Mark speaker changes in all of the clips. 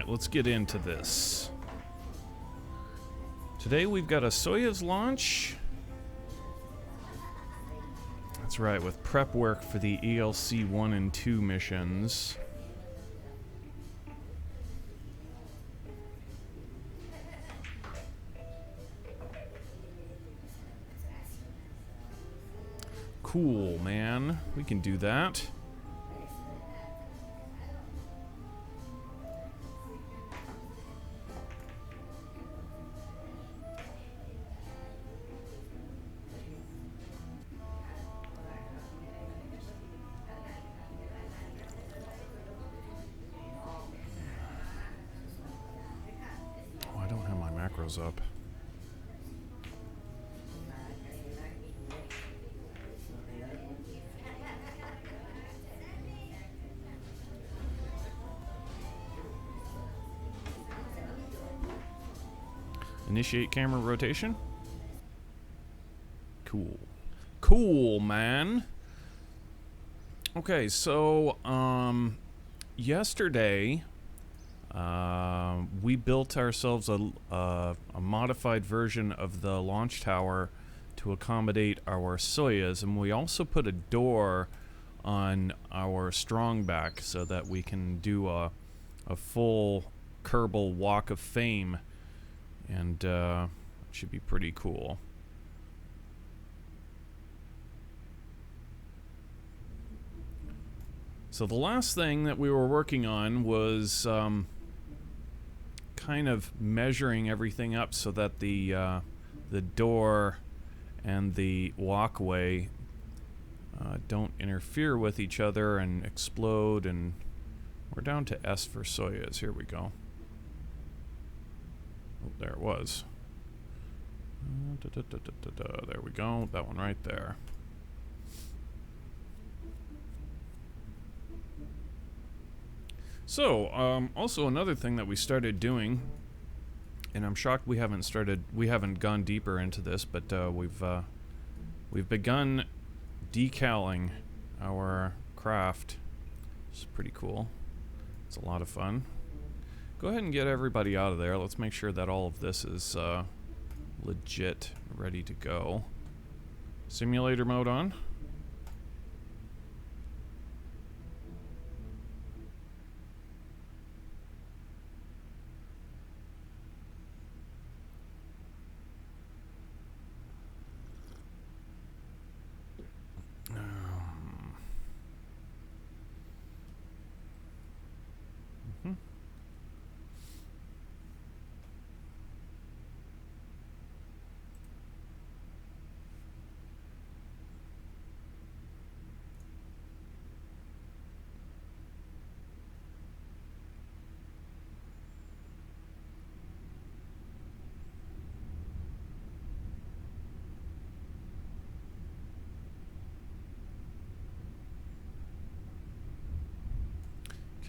Speaker 1: Alright, let's get into this. Today we've got a Soyuz launch. That's right, with prep work for the ELC1&2 missions. Cool, man. We can do that. Oh, I don't have my macros up. Initiate camera rotation. Cool. Cool, man. Okay, so, yesterday, we built ourselves a modified version of the launch tower to accommodate our Soyuz, and we also put a door on our strongback so that we can do a full Kerbal Walk of Fame. And it should be pretty cool. So the last thing that we were working on was kind of measuring everything up so that the door and the walkway don't interfere with each other and explode. And we're down to S for Soyuz. Here we go. Oh, there it was. There we go. That one right there. So, also another thing that we started doing, and I'm shocked we haven't gone deeper into this, but we've begun decaling our craft. It's pretty cool. It's a lot of fun. Go ahead and get everybody out of there. Let's make sure that all of this is legit, ready to go. Simulator mode on.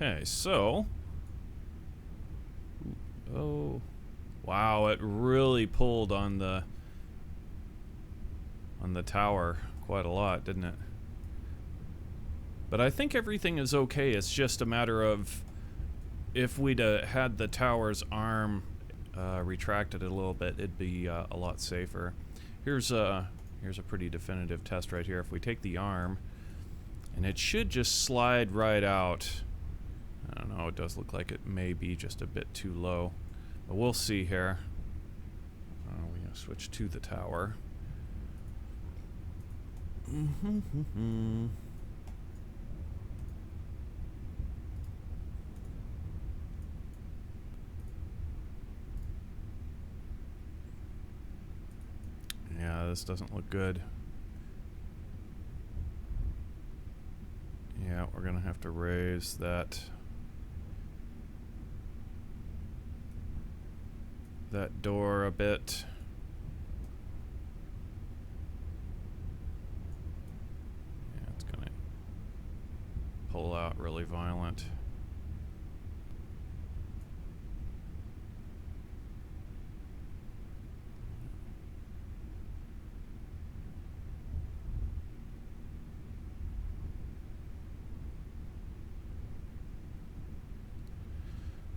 Speaker 1: Okay, so... Oh... Wow, it really pulled on the tower quite a lot, didn't it? But I think everything is okay. It's just a matter of if we'd had the tower's arm retracted a little bit, it'd be a lot safer. Here's a pretty definitive test right here. If we take the arm, and it should just slide right out. I don't know, it does look like it may be just a bit too low. But we'll see here. We're going to switch to the tower. Yeah, this doesn't look good. Yeah, we're going to have to raise that door a bit. Yeah, it's gonna pull out really violent.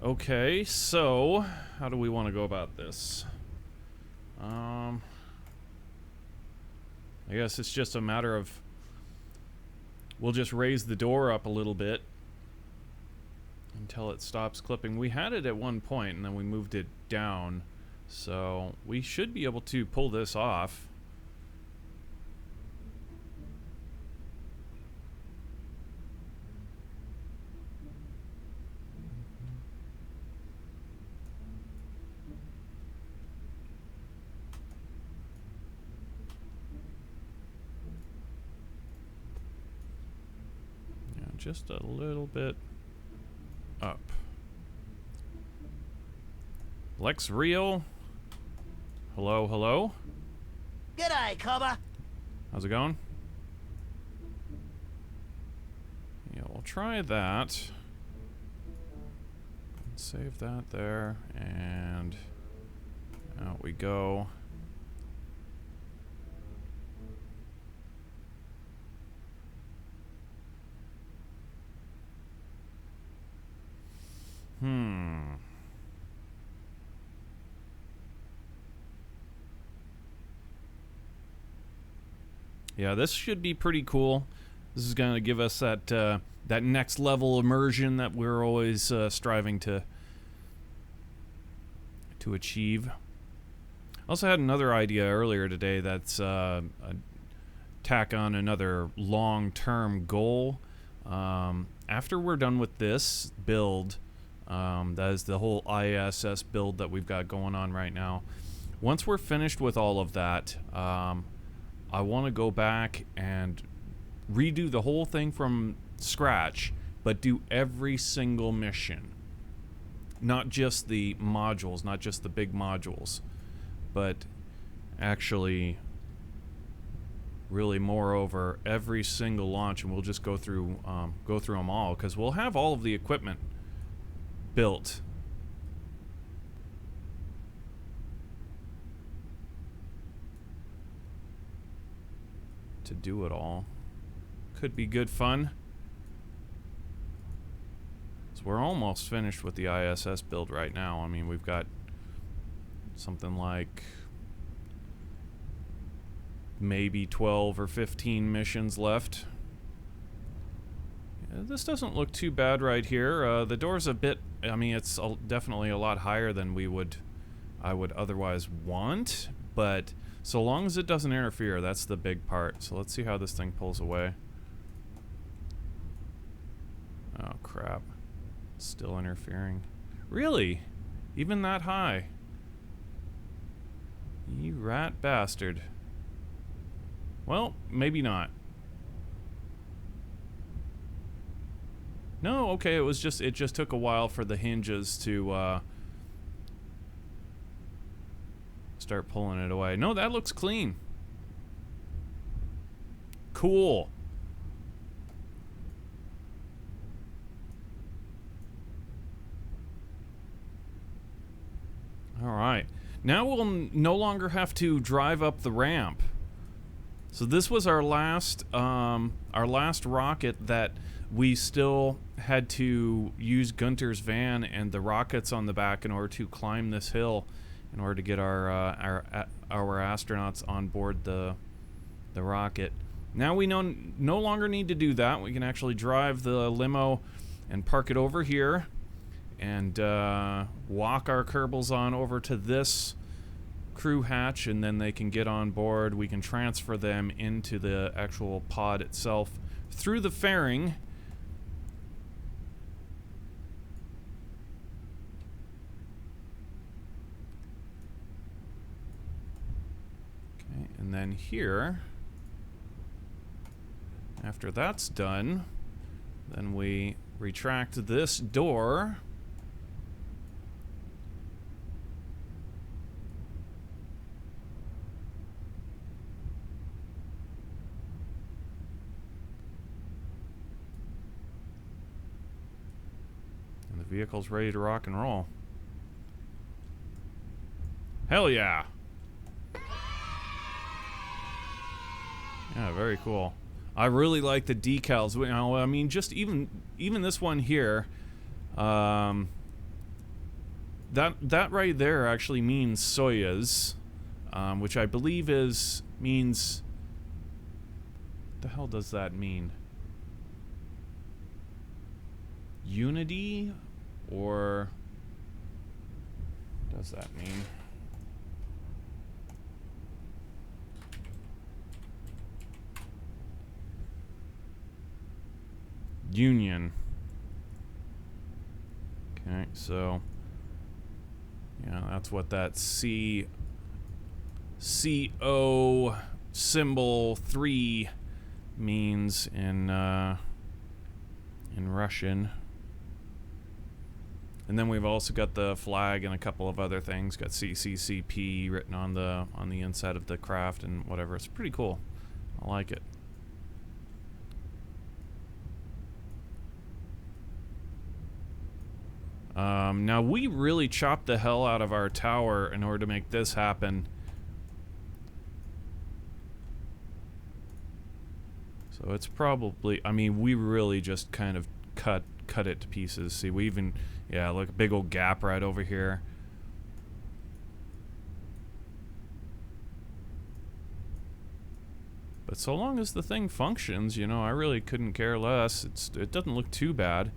Speaker 1: Okay, so how do we want to go about this? I guess it's just a matter of we'll just raise the door up a little bit until it stops clipping. We had it at one point and then we moved it down, so we should be able to pull this off. Just a little bit up. Lex Real. Hello, hello.
Speaker 2: G'day, Cobber.
Speaker 1: How's it going? Yeah, we'll try that. Save that there, and out we go. Yeah, this should be pretty cool. This is going to give us that that next level immersion that we're always striving to achieve. I also had another idea earlier today that's tack on another long-term goal. After we're done with this build, that is the whole ISS build that we've got going on right now. Once we're finished with all of that, I want to go back and redo the whole thing from scratch, but do every single mission. Not just the modules, not just the big modules, but actually really moreover every single launch, and we'll just go through them all, because we'll have all of the equipment built. To do it all. Could be good fun. So we're almost finished with the ISS build right now. I mean, we've got something like maybe 12 or 15 missions left. Yeah, this doesn't look too bad right here. The door's a bit, I mean, it's definitely a lot higher than I would otherwise want, but so long as it doesn't interfere, that's the big part. So let's see how this thing pulls away. Oh crap. Still interfering. Really? Even that high? You rat bastard. Well, maybe not. No, okay, it just took a while for the hinges to start pulling it away. No, that looks clean. Cool. All right. Now we'll no longer have to drive up the ramp. So this was our last rocket that we still had to use Gunter's van and the rockets on the back in order to climb this hill, in order to get our astronauts on board the rocket. Now we no longer need to do that. We can actually drive the limo and park it over here, and walk our Kerbals on over to this crew hatch, and then they can get on board. We can transfer them into the actual pod itself through the fairing. Okay, and then here, after that's done, then we retract this door. Vehicle's ready to rock and roll. Hell yeah. Yeah, very cool. I really like the decals. You know, I mean, just even this one here, That right there actually means Soyuz, which I believe means. What the hell does that mean? Unity, or what does that mean? Union. Okay, so yeah, that's what that CO symbol 3 means in Russian. And then we've also got the flag and a couple of other things. Got CCCP written on the inside of the craft and whatever. It's pretty cool. I like it. Now we really chopped the hell out of our tower in order to make this happen. So it's probably, I mean, we really just kind of cut it to pieces. See, we even, yeah, look, a big old gap right over here. But so long as the thing functions, you know, I really couldn't care less. It doesn't look too bad.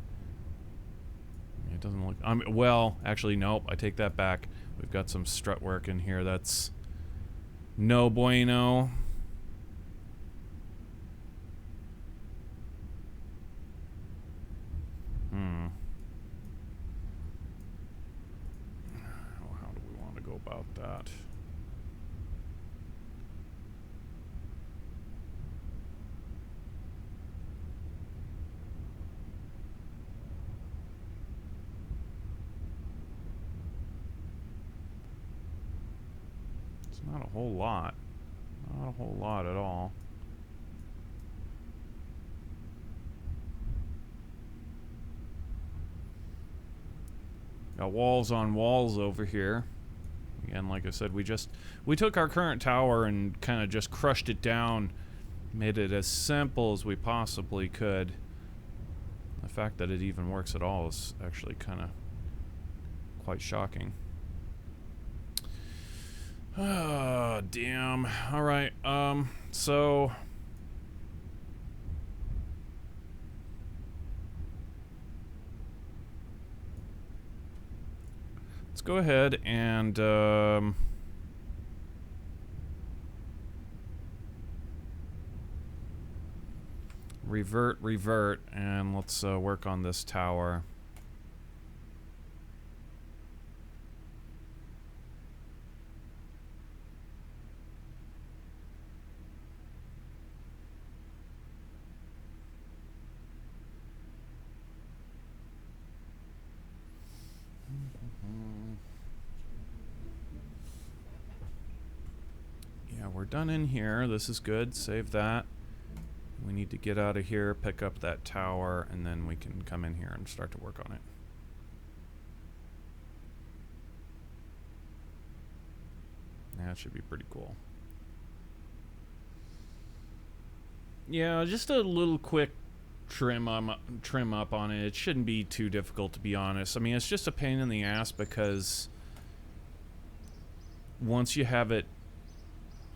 Speaker 1: It doesn't look, well, actually, nope, I take that back. We've got some strut work in here that's no bueno. How do we want to go about that? It's not a whole lot. Not a whole lot at all. Got walls on walls over here. Again, like I said, we took our current tower and kind of just crushed it down, made it as simple as we possibly could. The fact that it even works at all is actually kind of quite shocking. Oh, damn. All right. So let's go ahead and revert, and let's work on this tower. Yeah, we're done in here. This is good. Save that. We need to get out of here, pick up that tower, and then we can come in here and start to work on it. That should be pretty cool. Yeah, just a little quick trim up on it. It shouldn't be too difficult, to be honest. I mean, it's just a pain in the ass because once you have it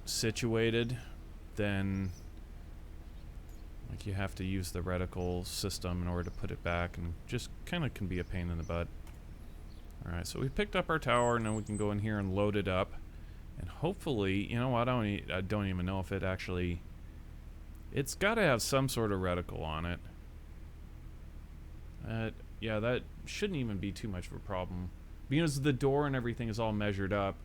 Speaker 1: situated, then like you have to use the reticle system in order to put it back, and just kind of can be a pain in the butt. Alright, so we picked up our tower, and now we can go in here and load it up. And hopefully, you know what, I don't even know if it actually... It's got to have some sort of reticle on it. Yeah, that shouldn't even be too much of a problem. Because the door and everything is all measured up.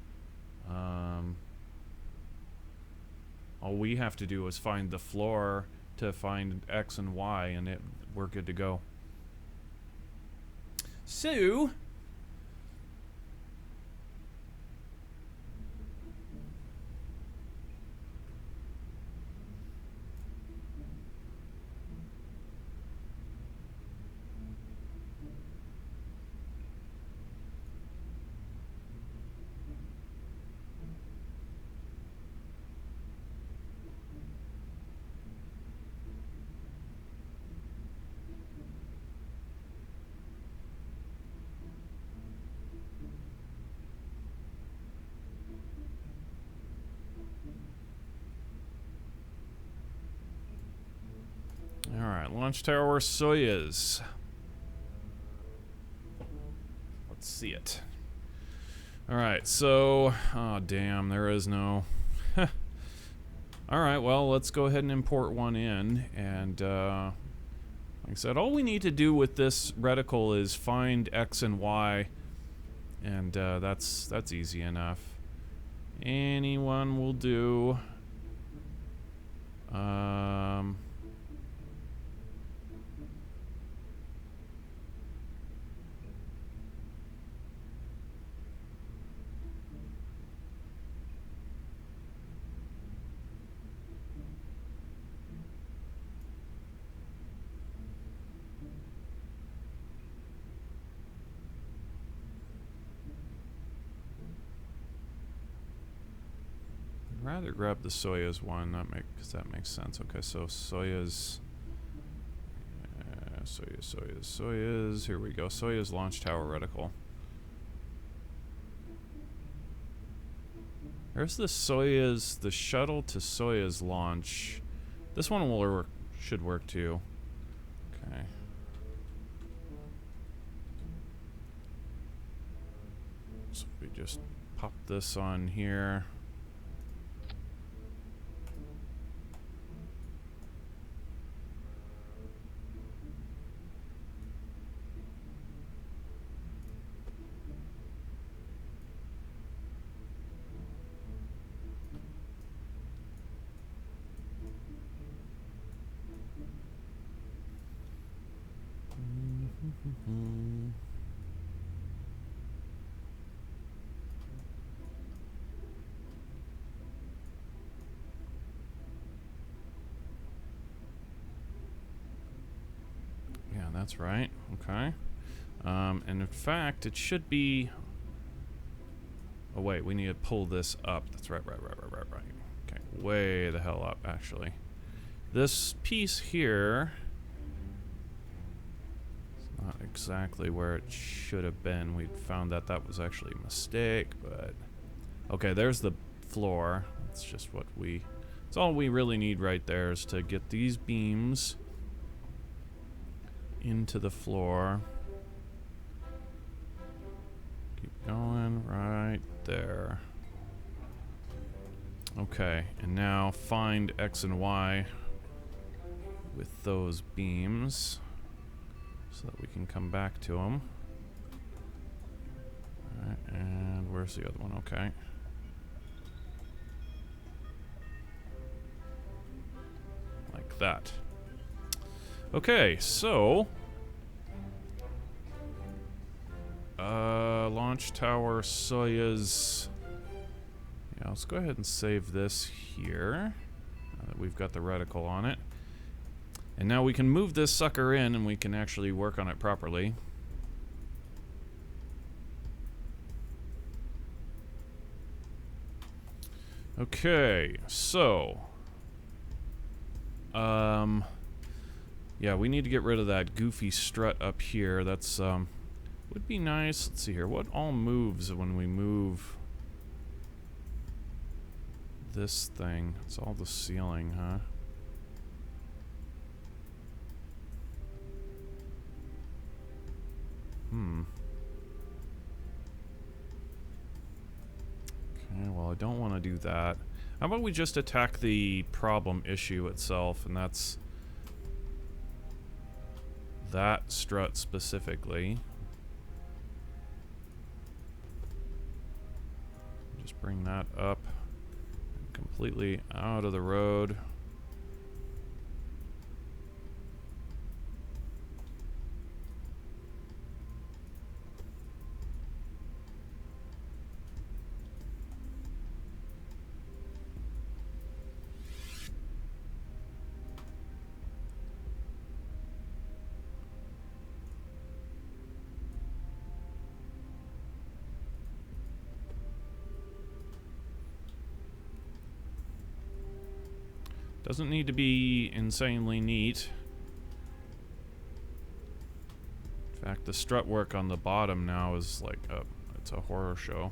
Speaker 1: All we have to do is find the floor to find X and Y, and we're good to go. So... launch tower Soyuz. Let's see it. Alright, so... Oh, damn, there is no... Alright, well, let's go ahead and import one in, and, like I said, all we need to do with this reticle is find X and Y, and, that's easy enough. Anyone will do. I'd rather grab the Soyuz one, because that makes sense. Okay, so Soyuz, Soyuz. Here we go. Soyuz launch tower reticle. There's the Soyuz, the shuttle to Soyuz launch. This one will should work too. Okay. So we just pop this on here. Yeah, that's right. Okay. And in fact, it should be... Oh, wait, we need to pull this up. That's right. Okay, way the hell up, actually. This piece here... Not exactly where it should have been. We found that that was actually a mistake, but... Okay, there's the floor. That's just what we... That's all we really need right there is to get these beams into the floor. Keep going right there. Okay, and now find X and Y with those beams, so that we can come back to them. Alright, and where's the other one? Okay. Like that. Okay, so... launch tower Soyuz. Yeah, let's go ahead and save this here. Now that we've got the reticle on it. And now we can move this sucker in and we can actually work on it properly. Okay, so yeah, we need to get rid of that goofy strut up here. That's would be nice. Let's see here. What all moves when we move this thing? It's all the ceiling, huh? Okay, well, I don't want to do that. How about we just attack the problem issue itself, and that's that strut specifically. Just bring that up completely out of the road. Doesn't need to be insanely neat. In fact, the strut work on the bottom now is like it's a horror show.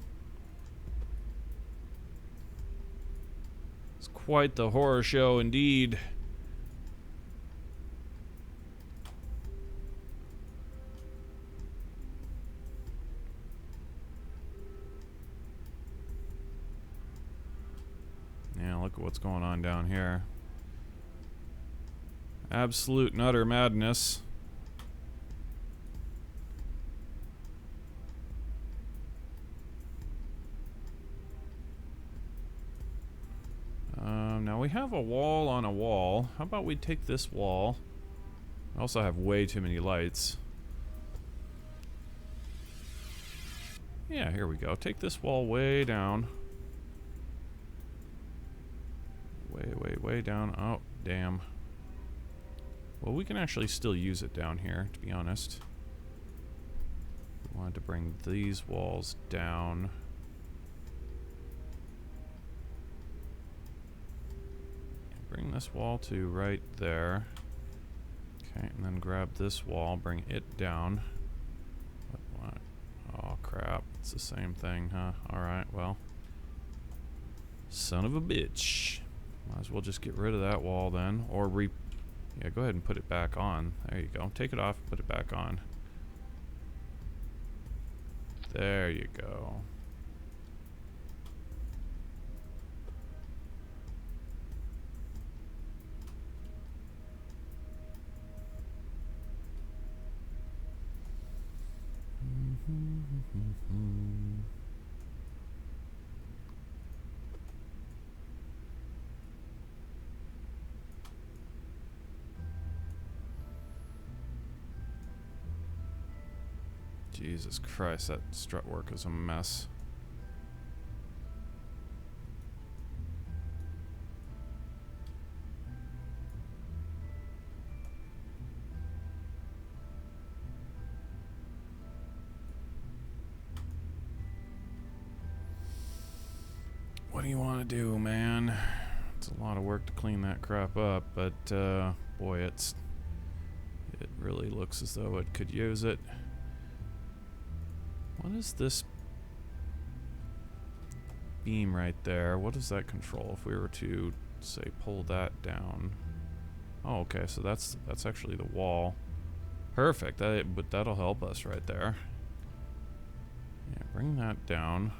Speaker 1: It's quite the horror show indeed. what's going on down here. Absolute and utter madness. Now we have a wall on a wall. How about we take this wall? I also have way too many lights. Yeah, here we go. Take this wall way down. Way down. Oh, damn. Well, we can actually still use it down here, to be honest. We wanted to bring these walls down. Bring this wall to right there. Okay, and then grab this wall, bring it down. What? Oh, crap. It's the same thing, huh? Alright, well. Son of a bitch. Might as well just get rid of that wall then. Or yeah, go ahead and put it back on. There you go. Take it off, put it back on. There you go. Jesus Christ, that strut work is a mess. What do you want to do, man? It's a lot of work to clean that crap up, but boy, it really looks as though it could use it. What is this beam right there? What does that control if we were to, say, pull that down? Oh, okay, so that's actually the wall. Perfect, but that'll help us right there. Yeah, bring that down.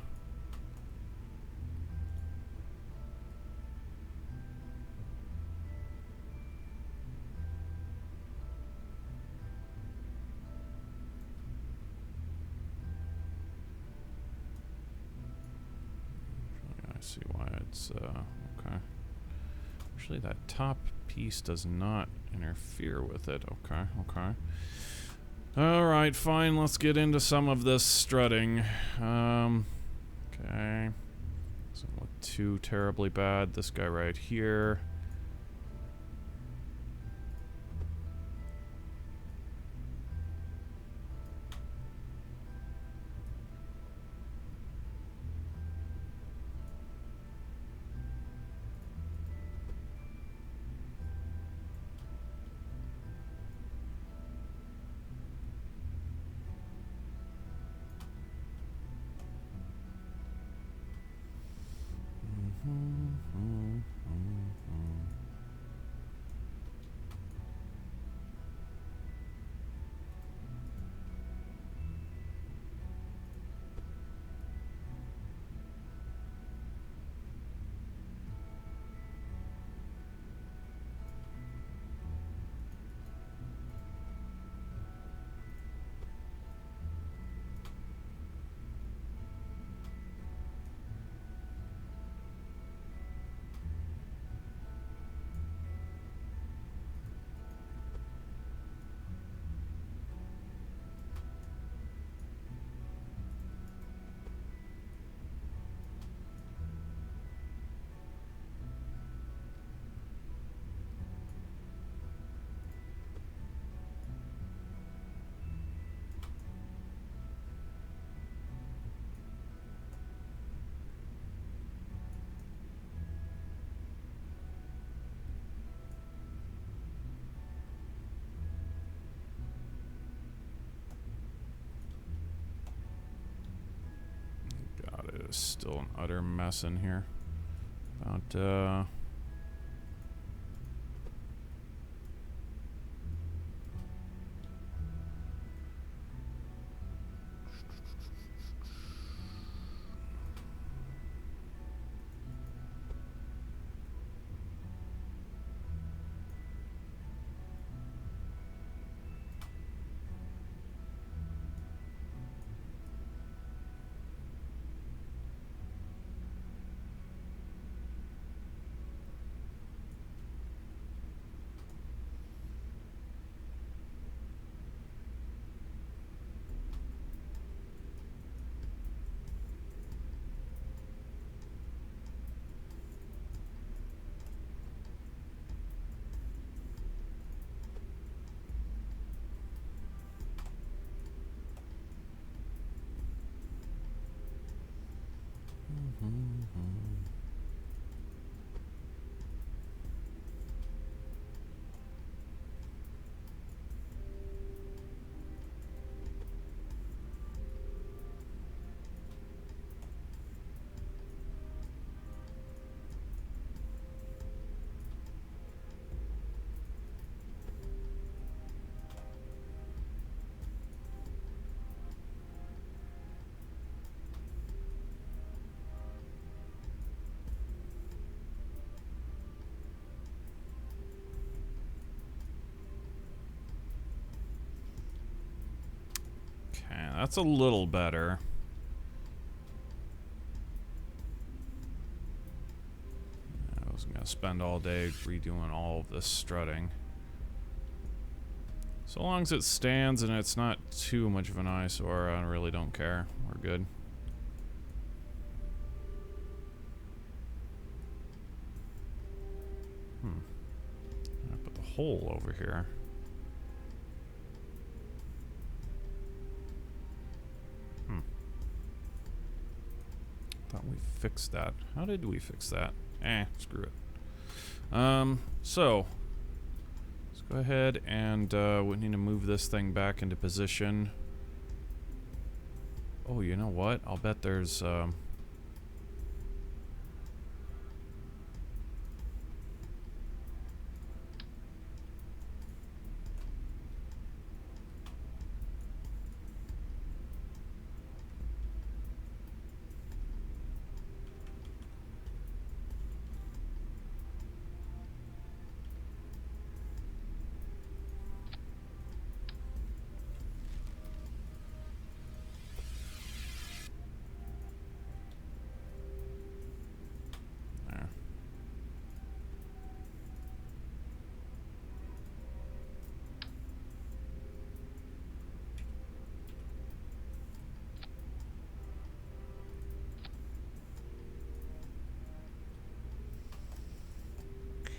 Speaker 1: See why it's okay. Actually, that top piece does not interfere with it. Okay. All right, fine. Let's get into some of this strutting. Okay. Doesn't look too terribly bad. This guy right here. Still an utter mess in here. About Okay, that's a little better. I was gonna spend all day redoing all of this strutting. So long as it stands and it's not too much of an eyesore, I really don't care. We're good. I put the hole over here. Thought we fixed that. How did we fix that? Screw it. So let's go ahead and we need to move this thing back into position. Oh, you know what? I'll bet there's there.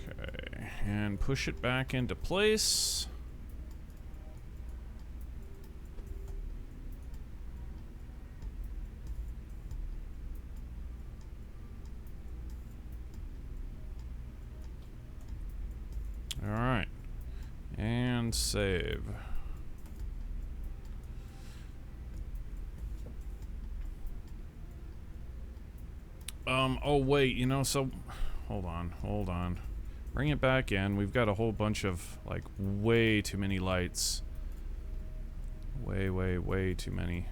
Speaker 1: Okay, and push it back into place. All right, and save. Oh wait, you know, so hold on. Bring it back in. We've got a whole bunch of, like, way too many lights. Way too many.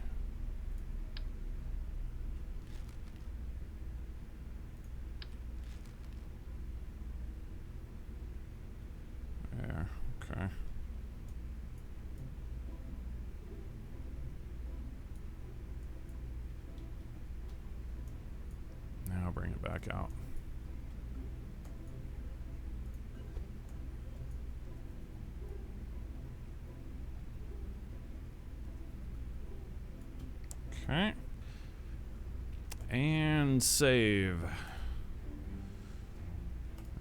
Speaker 1: There, okay. Now bring it back out. Okay. And save.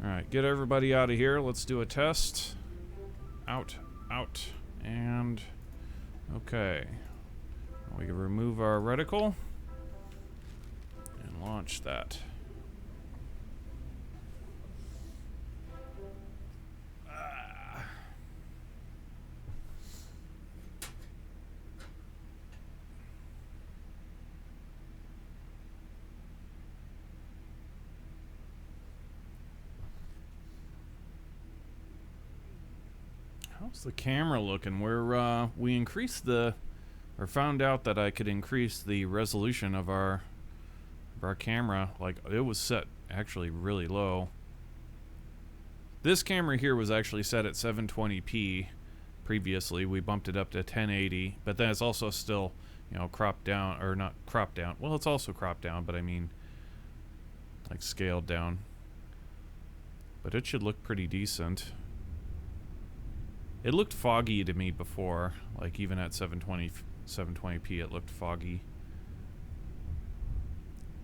Speaker 1: Alright, get everybody out of here. Let's do a test. Out, and okay. We can remove our reticle and launch that. How's the camera looking? We increased or found out that I could increase the resolution of our camera. Like, it was set actually really low. This camera here was actually set at 720p previously. We bumped it up to 1080, but then it's also still, you know, cropped down, or not cropped down. Well, it's also cropped down, but I mean, like, scaled down. But it should look pretty decent. It looked foggy to me before, like even at 720p it looked foggy.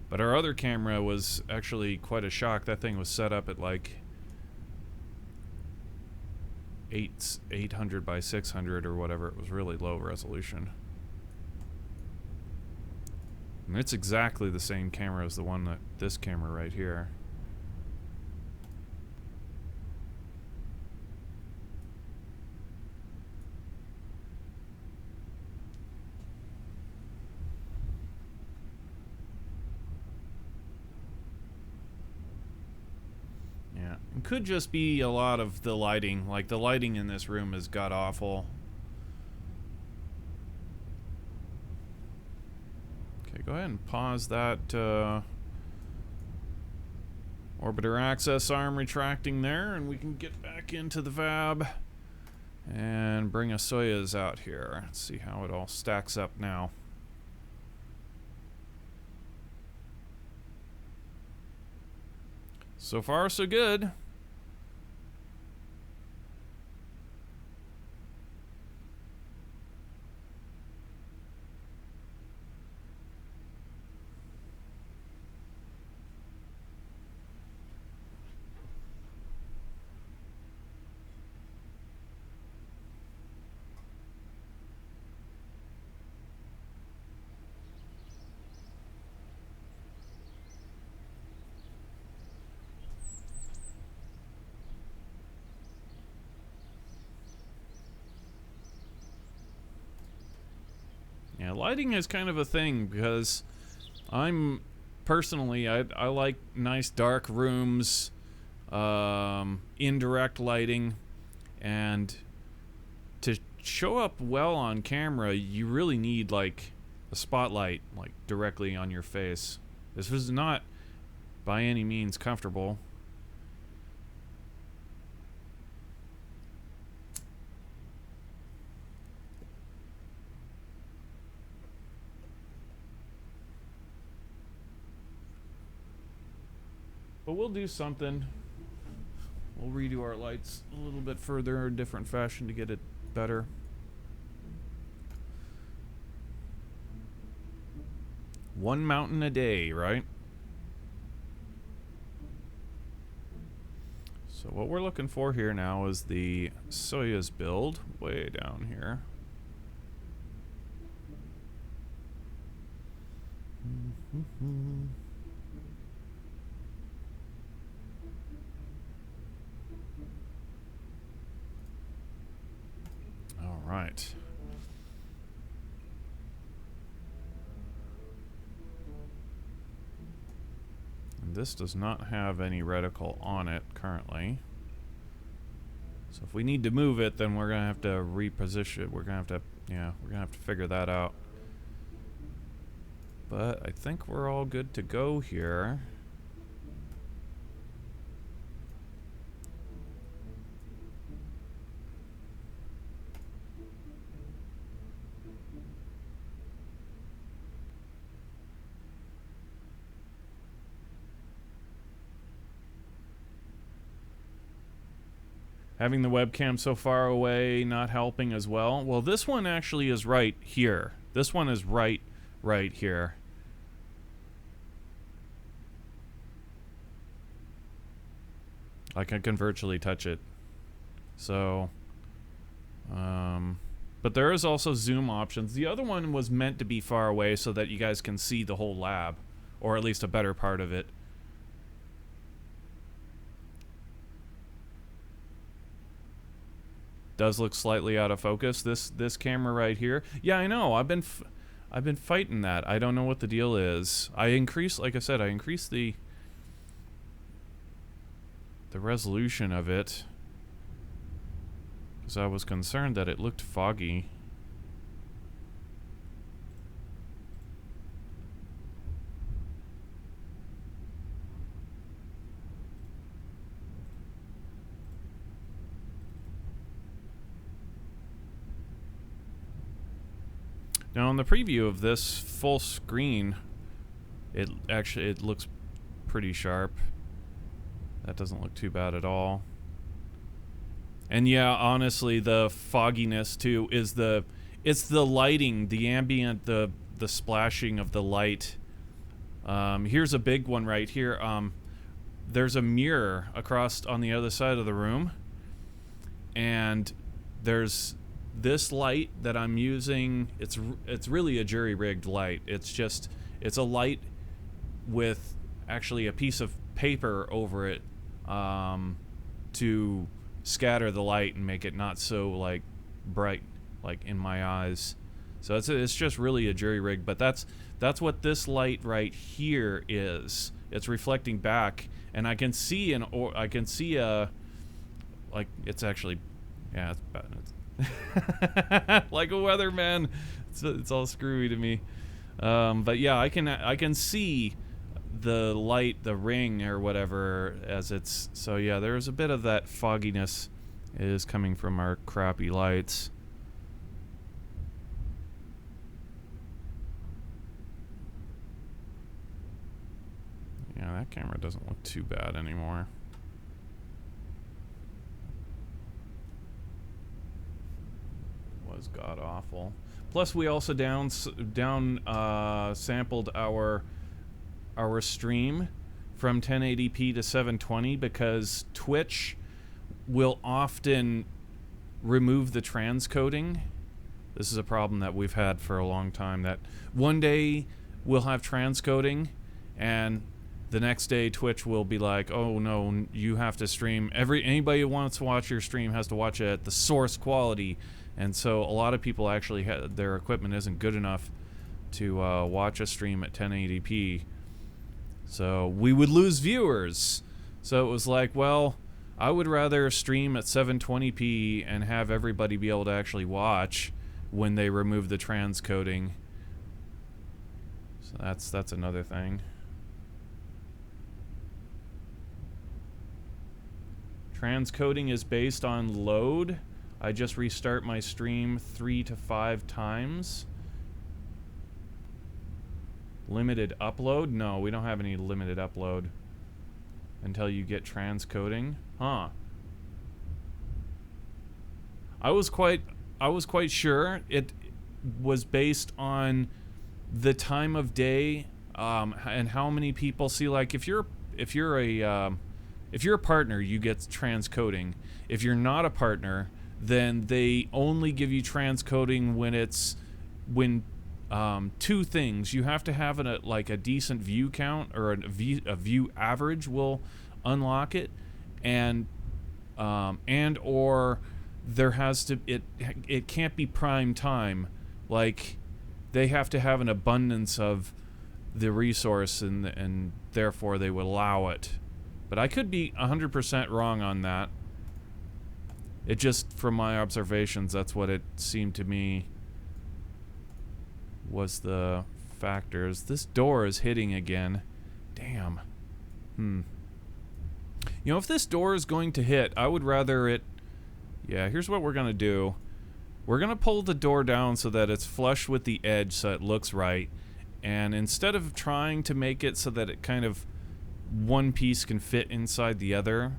Speaker 1: But our other camera was actually quite a shock. That thing was set up at like 800 by 600 or whatever. It was really low resolution. And it's exactly the same camera as the one that this camera right here. Yeah, it could just be a lot of the lighting. Like, the lighting in this room is god-awful. Okay, go ahead and pause that orbiter access arm retracting there, and we can get back into the VAB and bring a Soyuz out here. Let's see how it all stacks up now. So far, so good. Yeah, lighting is kind of a thing because I'm personally, I like nice dark rooms, indirect lighting, and to show up well on camera, you really need like a spotlight like directly on your face. This was not by any means comfortable. But we'll do something. We'll redo our lights a little bit further, a different fashion to get it better. One mountain a day, right? So what we're looking for here now is the Soyuz build, way down here. All right. And this does not have any reticle on it currently. So if we need to move it, then we're gonna have to reposition it. We're gonna have to, yeah, we're gonna have to figure that out. But I think we're all good to go here. Having the webcam so far away not helping as well. Well, this one actually is right here. This one is right here. Like I can virtually touch it. So, but there is also zoom options. The other one was meant to be far away so that you guys can see the whole lab, or at least a better part of it. Does look slightly out of focus. This camera right here. Yeah, I know. I've been fighting that. I don't know what the deal is. I increased, like I said, I increased the resolution of it because I was concerned that it looked foggy. Now, in the preview of this full screen, it looks pretty sharp. That doesn't look too bad at all. And yeah, honestly, the fogginess too is it's the lighting, the ambient, the splashing of the light. Here's a big one right here. There's a mirror across on the other side of the room, and there's this light that I'm using. It's really a jury-rigged light. It's just It's a light with actually a piece of paper over it to scatter the light and make it not so like bright like in my eyes. So it's just really a jury rig, but that's what this light right here is. It's reflecting back, and I can see like it's actually, yeah, it's bad. Like a weatherman. It's all screwy to me. But yeah, I can see the light, the ring or whatever, as it's, so yeah, there's a bit of that fogginess is coming from our crappy lights. Yeah, that camera doesn't look too bad anymore. Was god awful. Plus, we also sampled our stream from 1080p to 720 because Twitch will often remove the transcoding. This is a problem that we've had for a long time, that one day we'll have transcoding and the next day Twitch will be like, oh no, you have to stream, anybody who wants to watch your stream has to watch it at the source quality. And so a lot of people actually their equipment isn't good enough to watch a stream at 1080p. So we would lose viewers. So it was like, well, I would rather stream at 720p and have everybody be able to actually watch when they remove the transcoding. So that's another thing. Transcoding is based on load. I just restart my stream 3 to 5 times. Limited upload? No, we don't have any limited upload until you get transcoding. Huh. I was quite sure it was based on the time of day and how many people see. Like if you're a partner, you get transcoding. If you're not a partner, then they only give you transcoding when two things. You have to have a decent view count, or a view average will unlock it, and or there has to, it can't be prime time. Like they have to have an abundance of the resource, and therefore they would allow it. But I could be 100% wrong on that. It just, from my observations, that's what it seemed to me was the factors. This door is hitting again. Damn. You know, if this door is going to hit, I would rather it... Yeah, here's what we're going to do. We're going to pull the door down so that it's flush with the edge so it looks right. And instead of trying to make it so that it kind of one piece can fit inside the other,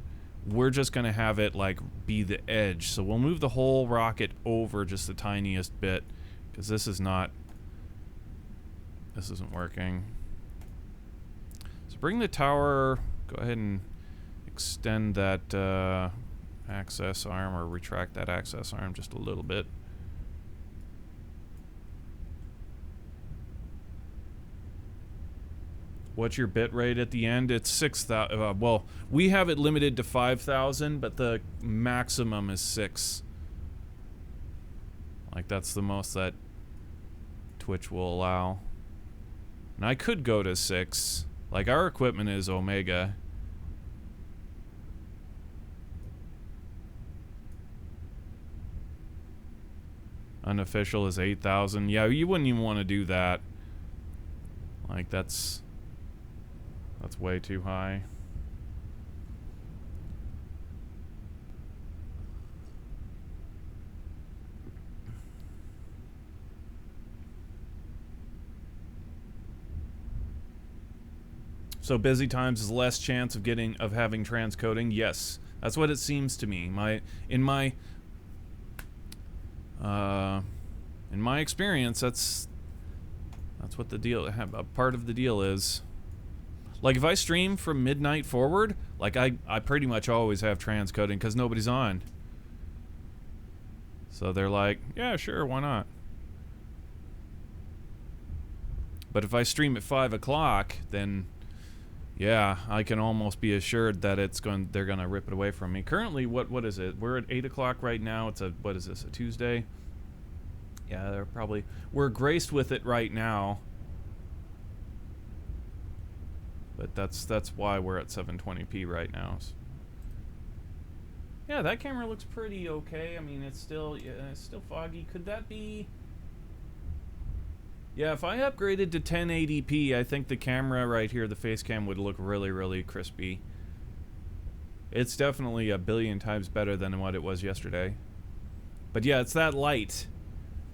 Speaker 1: we're just going to have it like be the edge. So we'll move the whole rocket over just the tiniest bit, because this isn't working. So bring the tower, go ahead and extend that access arm, or retract that access arm just a little bit. What's your bit rate at the end? It's 6,000. Well, we have it limited to 5,000, but the maximum is 6. Like that's the most that Twitch will allow. And I could go to 6. Like our equipment is Omega. Unofficial is 8,000. Yeah, you wouldn't even want to do that. Like that's way too high. So busy times is less chance of having transcoding. Yes, that's what it seems to me. In my experience, that's what the deal. A part of the deal is. Like if I stream from midnight forward, like I pretty much always have transcoding because nobody's on. So they're like, yeah, sure, why not? But if I stream at 5 o'clock, then yeah, I can almost be assured that they're gonna rip it away from me. Currently, what is it? We're at 8 o'clock right now. It's what is this, a Tuesday? Yeah, we're graced with it right now. But that's why we're at 720p right now. Yeah, that camera looks pretty okay. I mean, it's still foggy. Could that be? Yeah, if I upgraded to 1080p, I think the camera right here, the face cam, would look really, really crispy. It's definitely a billion times better than what it was yesterday. But yeah, it's that light.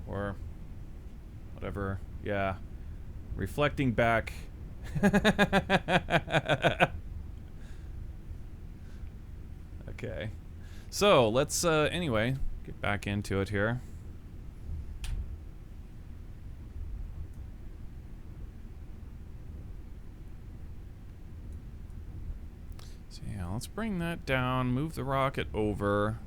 Speaker 1: Or whatever. Yeah. Reflecting back. Okay. So, let's, anyway, get back into it here. So, yeah, let's bring that down, move the rocket over.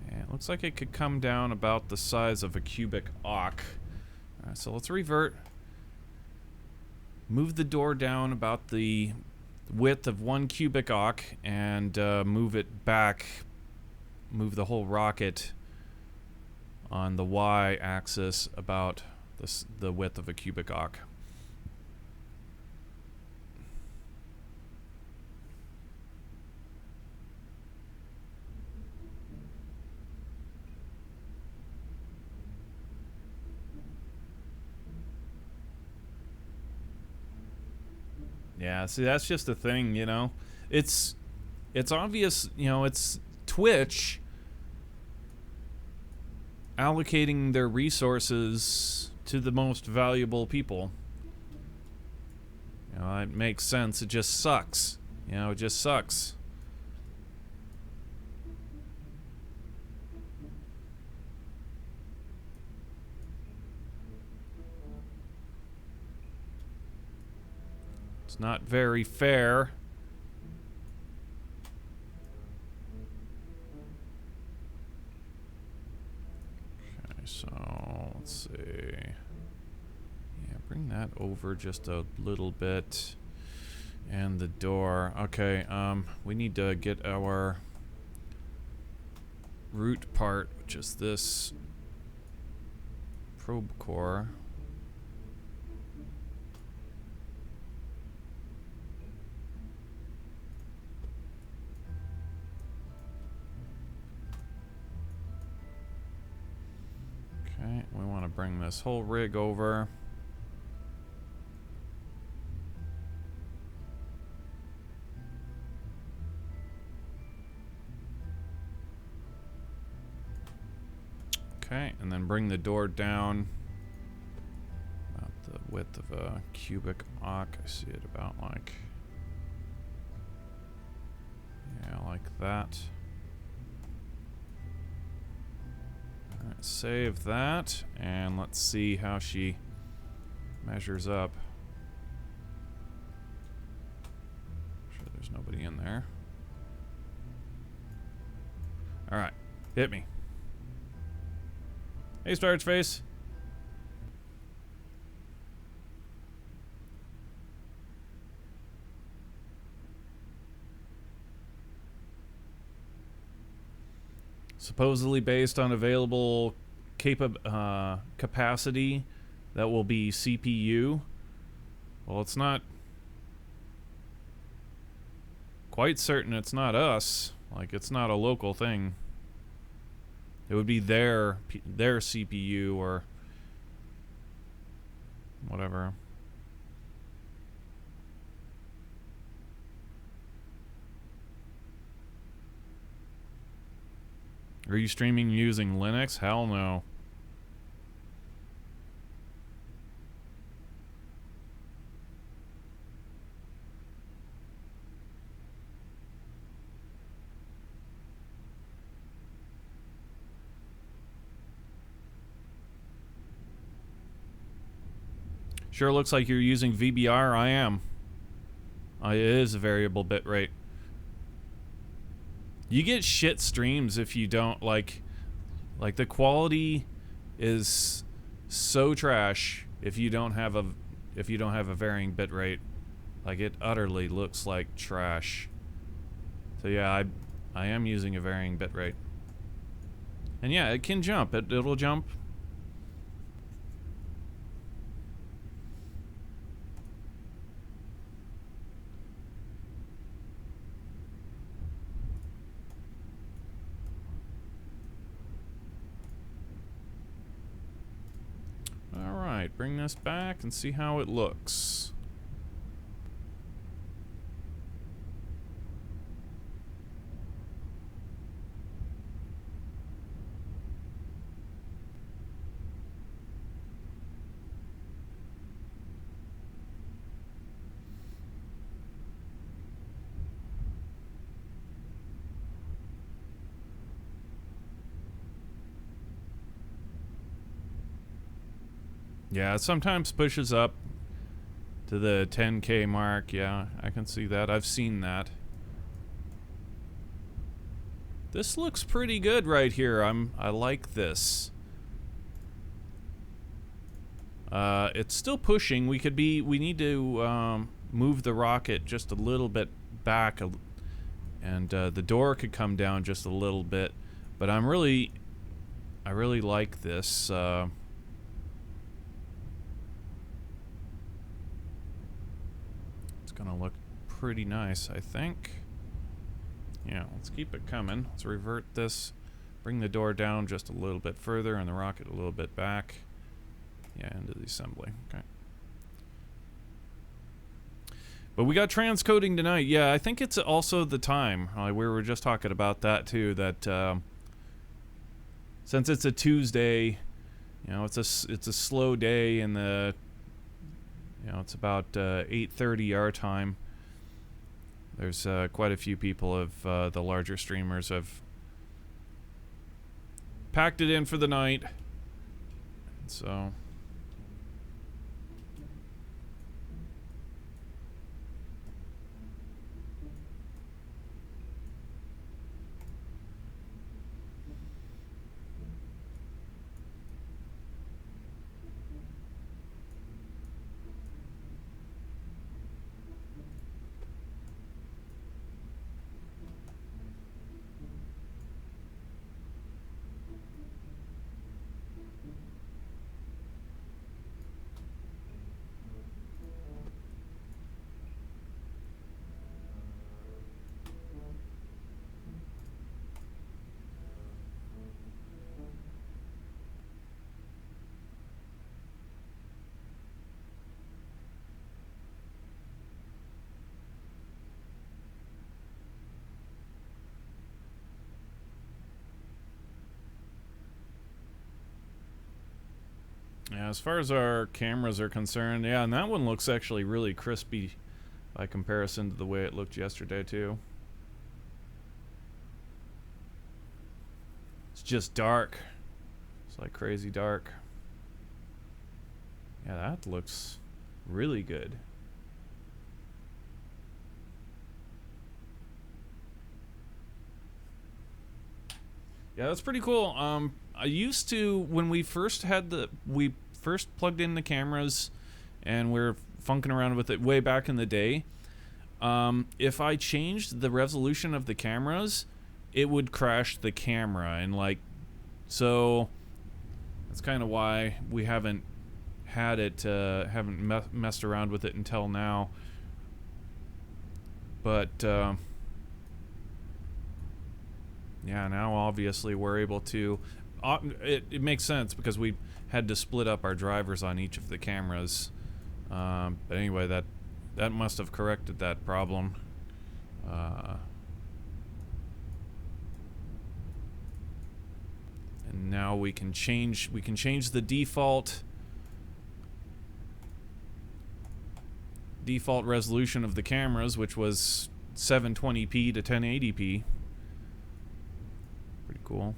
Speaker 1: And it looks like it could come down about the size of a cubic arc. Alright, so let's revert. Move the door down about the width of 1 cubic arc and move it back. Move the whole rocket on the y-axis about the width of a cubic arc. Yeah, see, that's just the thing, you know. It's obvious, you know, it's Twitch allocating their resources to the most valuable people. You know, it makes sense. It just sucks. You know, it just sucks. It's not very fair. Okay, so let's see. Yeah, bring that over just a little bit. And the door. Okay, we need to get our root part, which is this probe core. Okay, we want to bring this whole rig over. Okay, and then bring the door down about the width of a cubic arc. I see it about like, yeah, like that. Alright, save that, and let's see how she measures up. Sure there's nobody in there. Alright, hit me. Hey, Starch Face. Supposedly based on available capacity, that will be CPU. Well, it's not quite certain it's not us. Like, it's not a local thing. It would be their CPU or whatever. Are you streaming using Linux? Hell no. Sure looks like you're using VBR. I am. It is a variable bit rate. You get shit streams if you don't like the quality is so trash if you don't have a varying bit rate. Like, it utterly looks like trash. So yeah, I am using a varying bit rate. And yeah, it can jump. It'll jump. Alright, bring this back and see how it looks. Yeah, it sometimes pushes up to the 10K mark. Yeah, I can see that. I've seen that. This looks pretty good right here. I like this. It's still pushing. We need to move the rocket just a little bit back, and the door could come down just a little bit. But I really like this. Gonna look pretty nice, I think. Yeah, let's keep it coming. Let's revert this, bring the door down just a little bit further and the rocket a little bit back. Yeah, into the assembly. Okay. But we got transcoding tonight. Yeah, I think it's also the time. We were just talking about that too, that since it's a Tuesday, you know, it's a slow day in the, you know, it's about 8:30 our time. There's quite a few people of the larger streamers have packed it in for the night. So yeah, as far as our cameras are concerned, yeah, and that one looks actually really crispy by comparison to the way it looked yesterday too. It's just dark. It's like crazy dark. Yeah, that looks really good. Yeah, that's pretty cool. I used to, when we first plugged in the cameras and we're funking around with it way back in the day, if I changed the resolution of the cameras, it would crash the camera, and like, so that's kind of why we haven't had it, haven't messed around with it until now. But yeah, now obviously we're able to, it makes sense because we had to split up our drivers on each of the cameras. But anyway, that must have corrected that problem. And now we can change the default resolution of the cameras, which was 720p to 1080p. Pretty cool.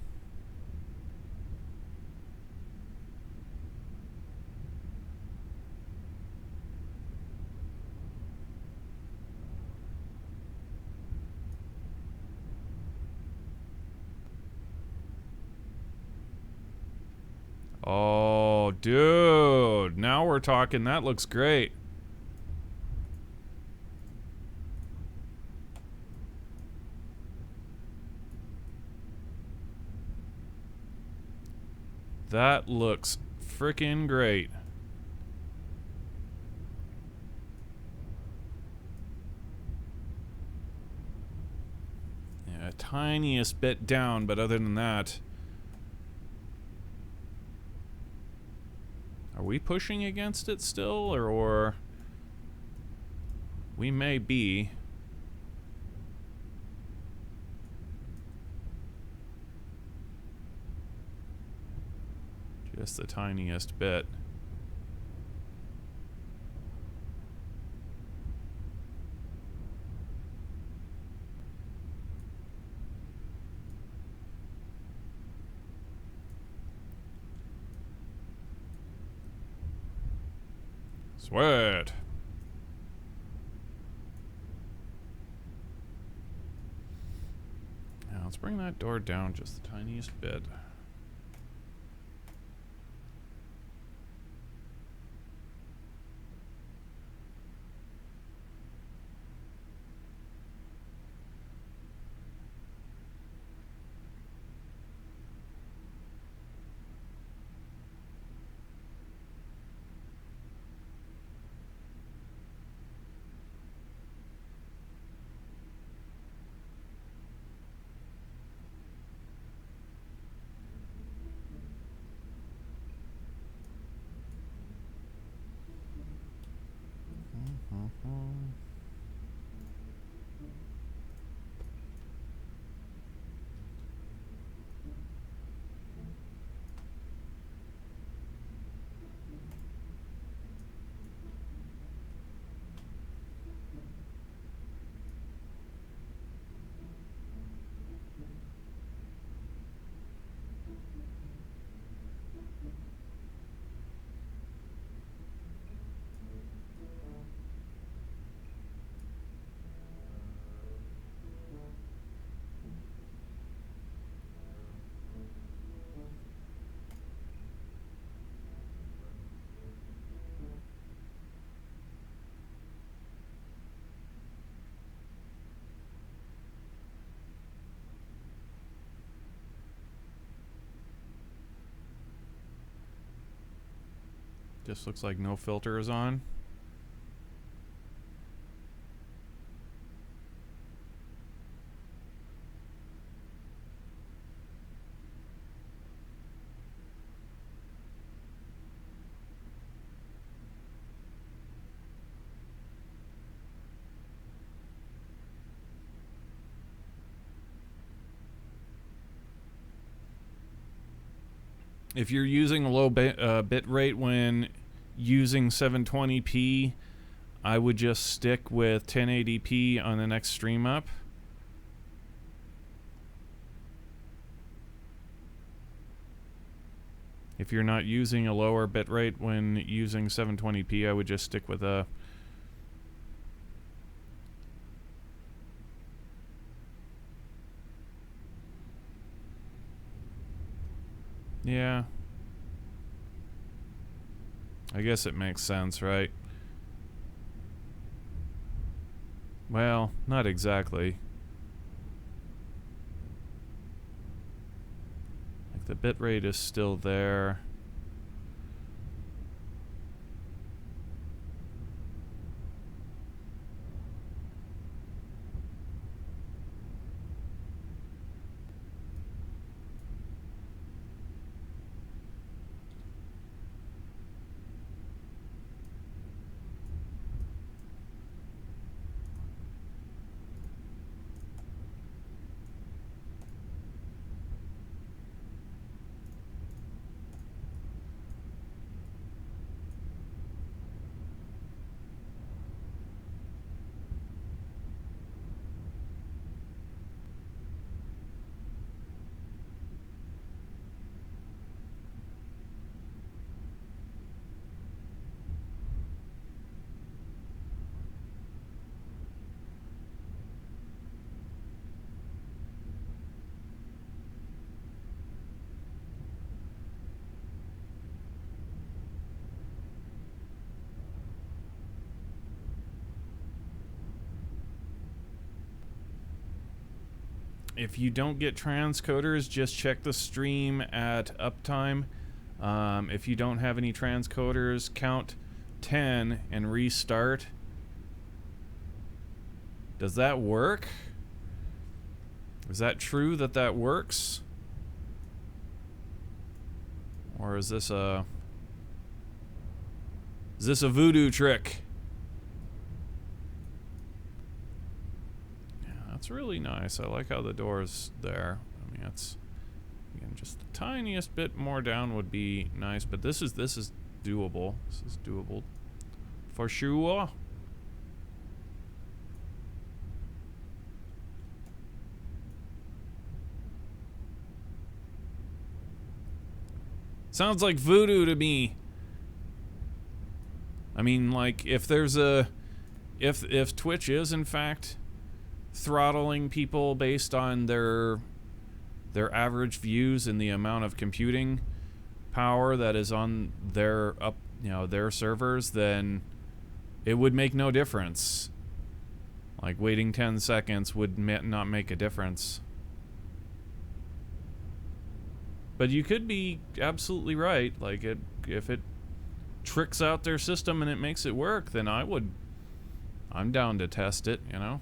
Speaker 1: Oh, Dude, now we're talking. That looks great. That looks freaking great. Yeah, tiniest bit down, but other than that... Are we pushing against it still, or we may be. Just the tiniest bit. Sweat. Now let's bring that door down just the tiniest bit. Just looks like no filter is on. If you're using a low bit rate when using 720p, I would just stick with 1080p on the next stream up. If you're not using a lower bit rate when using 720p, I would just stick with a... Yeah. I guess it makes sense, right? Well, not exactly. Like the bitrate is still there. If you don't get transcoders, just check the stream at uptime. If you don't have any transcoders, count 10 and restart. Does that work? Is that true that that works? Or is this a voodoo trick? Yeah, that's really nice. I like how the door's there. I mean, it's again just the tiniest bit more down would be nice, but this is doable. This is doable for sure. Sounds like voodoo to me. I mean, like, if there's a... If Twitch is, in fact, throttling people based on their average views and the amount of computing power that is on their their servers, then it would make no difference. Like, waiting 10 seconds would not make a difference. But you could be absolutely right. Like, if it tricks out their system and it makes it work, then I'm down to test it, you know?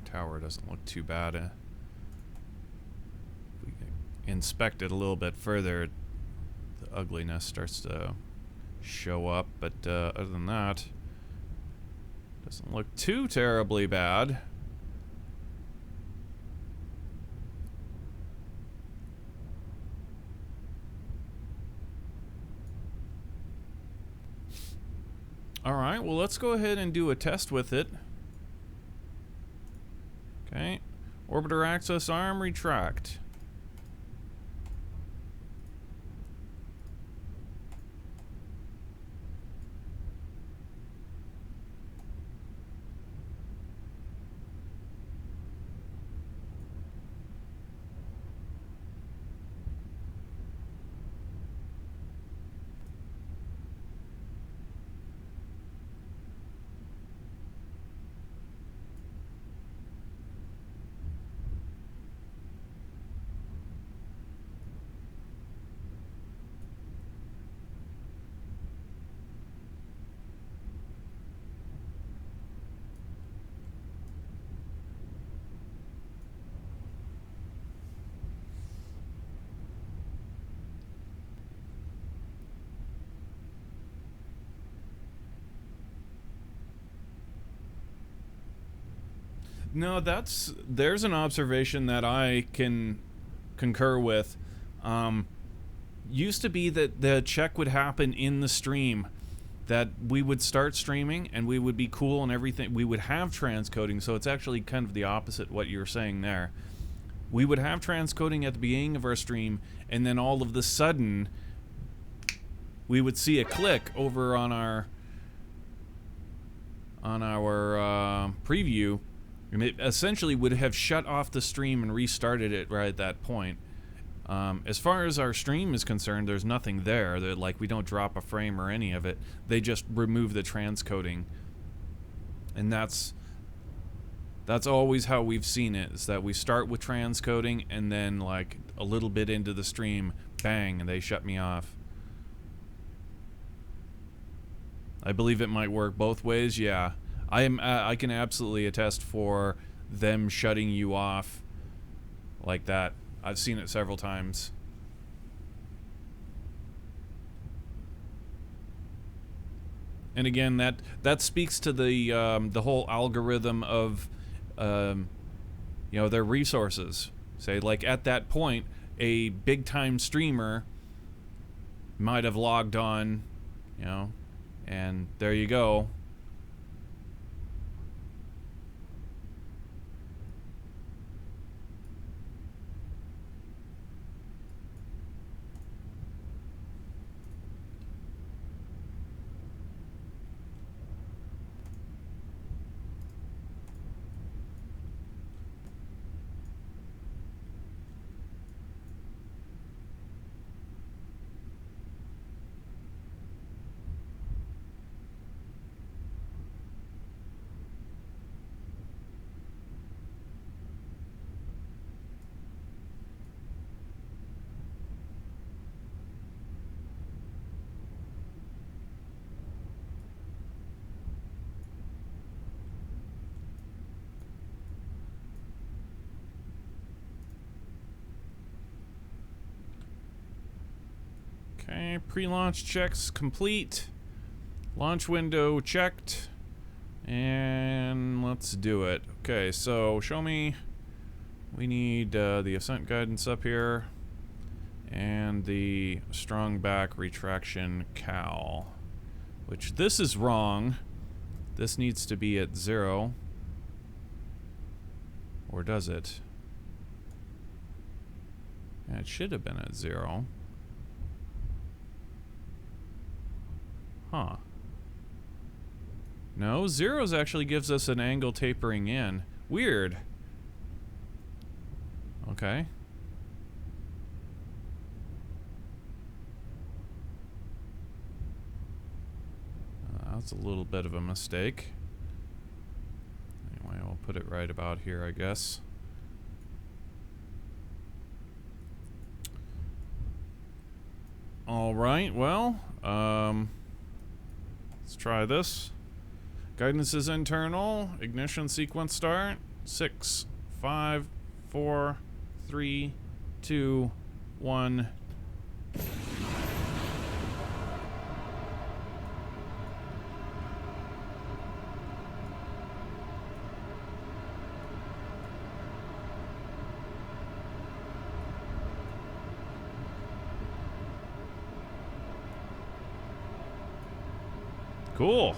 Speaker 1: Tower doesn't look too bad. If we inspect it a little bit further, the ugliness starts to show up, but other than that, doesn't look too terribly bad. Alright, well, let's go ahead and do a test with it. Okay, orbiter access arm, retract. No, there's an observation that I can concur with. Used to be that the check would happen in the stream, that we would start streaming and we would be cool and everything. We would have transcoding, so it's actually kind of the opposite what you're saying there. We would have transcoding at the beginning of our stream, and then all of the sudden, we would see a click over on our preview. And it essentially would have shut off the stream and restarted it right at that point. As far as our stream is concerned, there's nothing there. Like, we don't drop a frame or any of it. They just remove the transcoding. And that's always how we've seen it, is that we start with transcoding and then, like, a little bit into the stream, bang, and they shut me off. I believe it might work both ways, yeah. I can absolutely attest for them shutting you off like that. I've seen it several times. And again, that speaks to the whole algorithm of their resources. Say, like, at that point, a big time streamer might have logged on, and there you go. Okay, pre-launch checks complete. Launch window checked. And let's do it. Okay, so show me. We need the ascent guidance up here. And the strong back retraction cowl. Which this is wrong. This needs to be at 0. Or does it? Yeah, it should have been at 0. Huh. No, 0s actually gives us an angle tapering in. Weird. Okay. That's a little bit of a mistake. Anyway, we'll put it right about here, I guess. All right, well, let's try this. Guidance is internal. Ignition sequence start. 6, 5, 4, 3, 2, 1. Cool.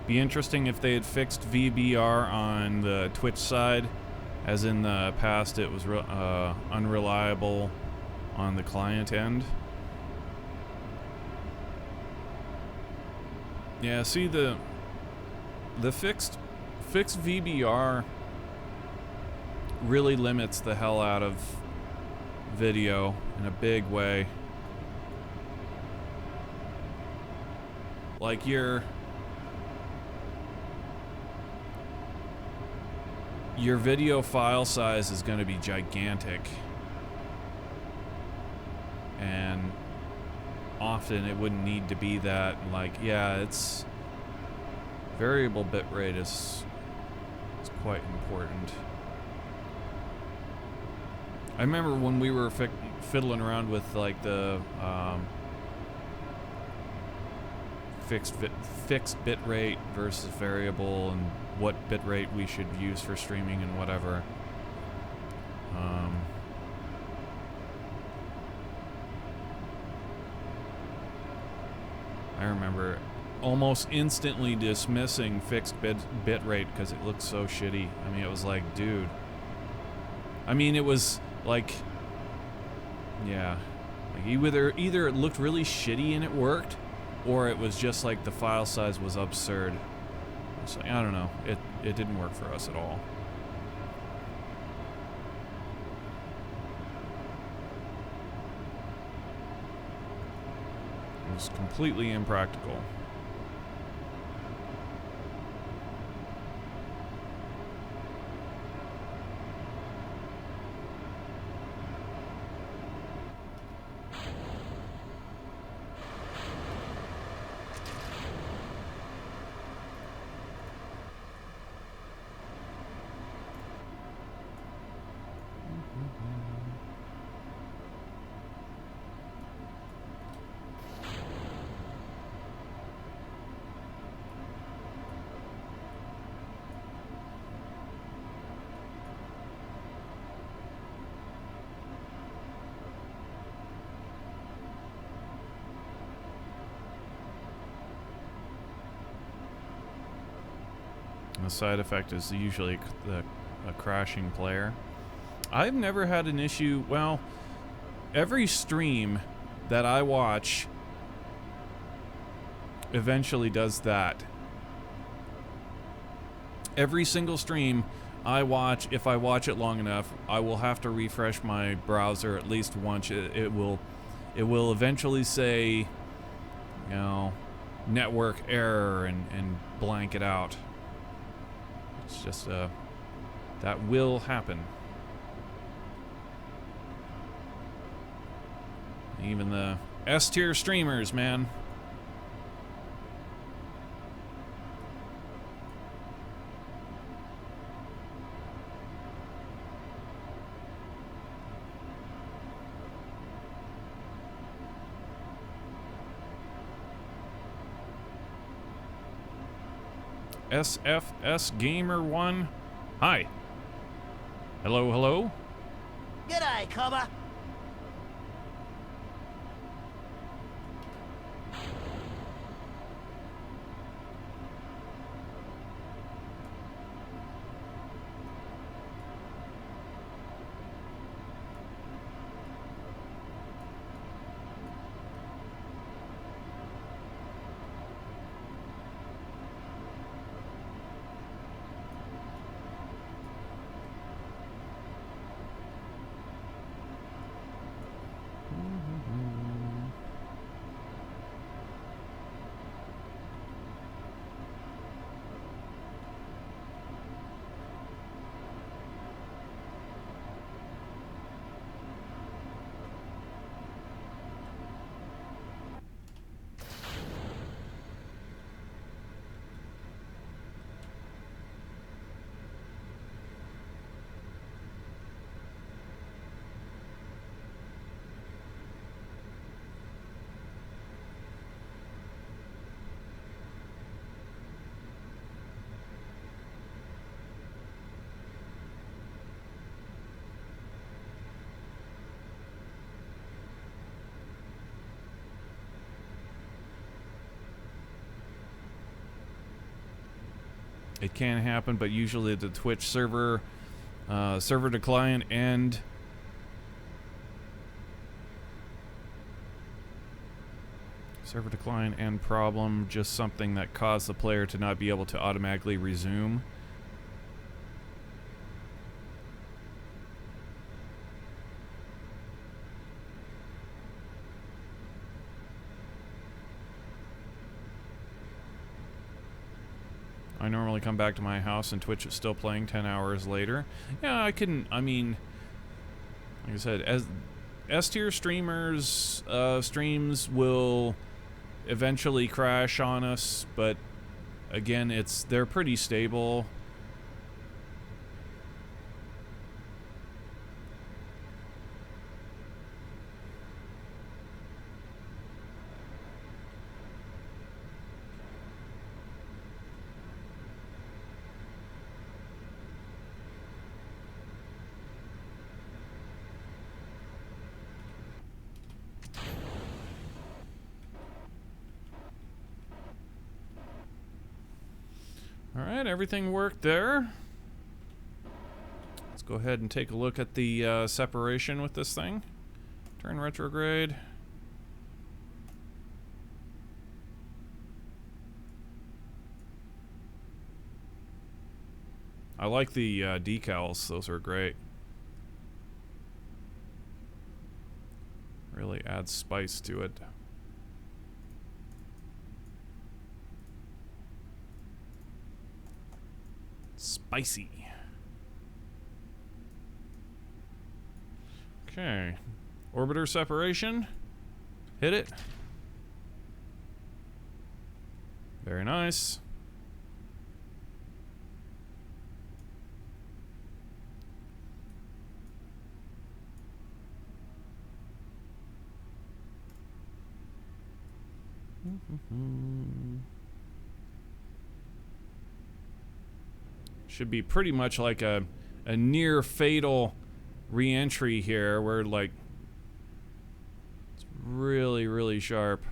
Speaker 1: Be interesting if they had fixed VBR on the Twitch side, as in the past it was unreliable on the client end. Yeah, see the fixed VBR really limits the hell out of video in a big way. Like your video file size is going to be gigantic, and often it wouldn't need to be that. Like, yeah, it's variable bitrate is quite important. I remember when we were fiddling around with like the fixed bit rate versus variable, and what bit rate we should use for streaming and whatever. I remember almost instantly dismissing fixed bit rate because it looked so shitty. I mean, it was like, dude. I mean, it was like, yeah, like either it looked really shitty and it worked, or it was just like the file size was absurd. So, I don't know. It didn't work for us at all. It was completely impractical. The side effect is usually a crashing player. I've never had an issue. Well, every stream that I watch eventually does that. Every single stream I watch, if I watch it long enough, I will have to refresh my browser at least once. It will it will eventually say, you know, network error and blank it out. It's just, that will happen. Even the S-tier streamers, man. SFS Gamer 1. Hi. Hello, hello.
Speaker 2: G'day, cobber.
Speaker 1: It can happen, but usually the Twitch server, server to client and server to client and problem, just something that caused the player to not be able to automatically resume. I normally come back to my house and Twitch is still playing 10 hours later. Yeah, I mean, like I said, as S-tier streamers, streams will eventually crash on us, but again, they're pretty stable. Alright, everything worked there. Let's go ahead and take a look at the separation with this thing. Turn retrograde. I like the decals, those are great. Really adds spice to it. Spicy. Okay. Orbiter separation. Hit it. Very nice. Should be pretty much like a near fatal re-entry here where like it's really, really sharp.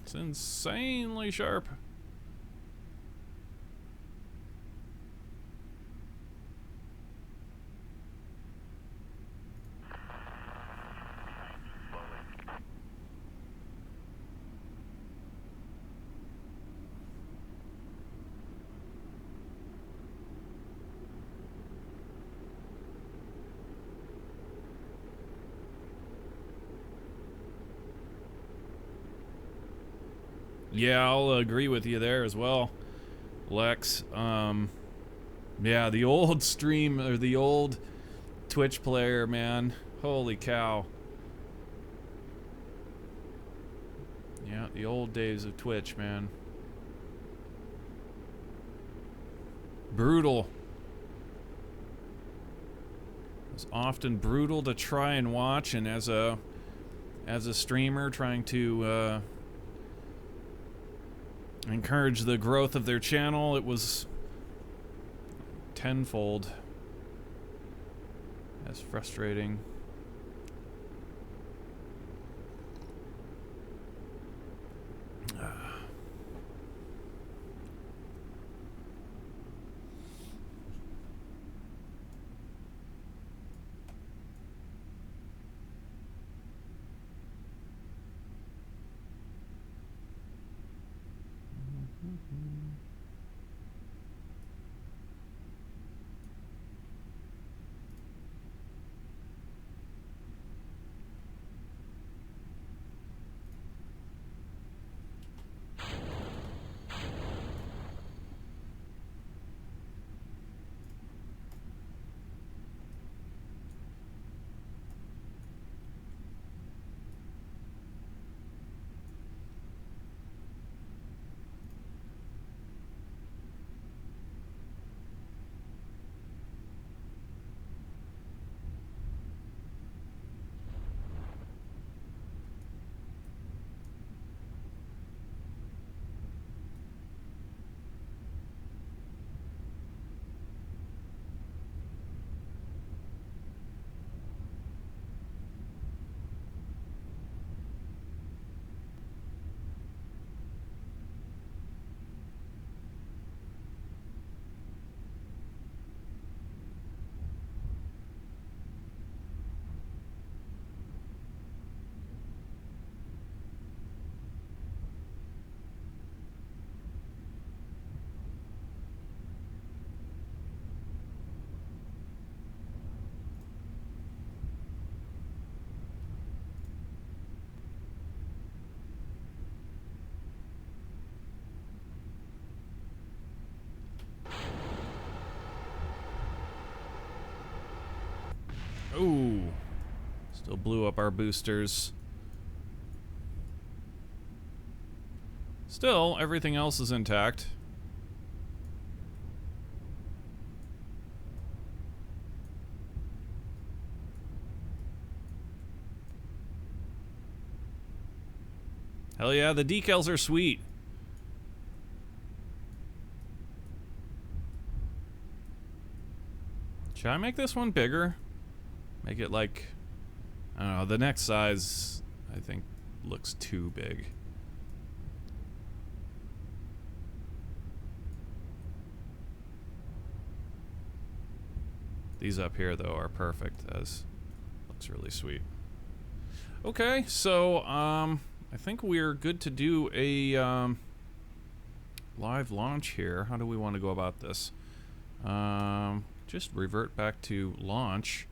Speaker 1: It's insanely sharp. Yeah, I'll agree with you there as well, Lex. Yeah, the old stream, or the old Twitch player, man. Holy cow. Yeah, the old days of Twitch, man. Brutal. It was often brutal to try and watch, and as a streamer trying to encourage the growth of their channel, it was tenfold as frustrating. Ooh. Still blew up our boosters. Still, everything else is intact. Hell yeah, the decals are sweet. Should I make this one bigger? Make it like, I don't know, the next size I think looks too big. These up here though are perfect, as looks really sweet. Okay, so I think we're good to do a live launch here. How do we want to go about this? Just revert back to launch.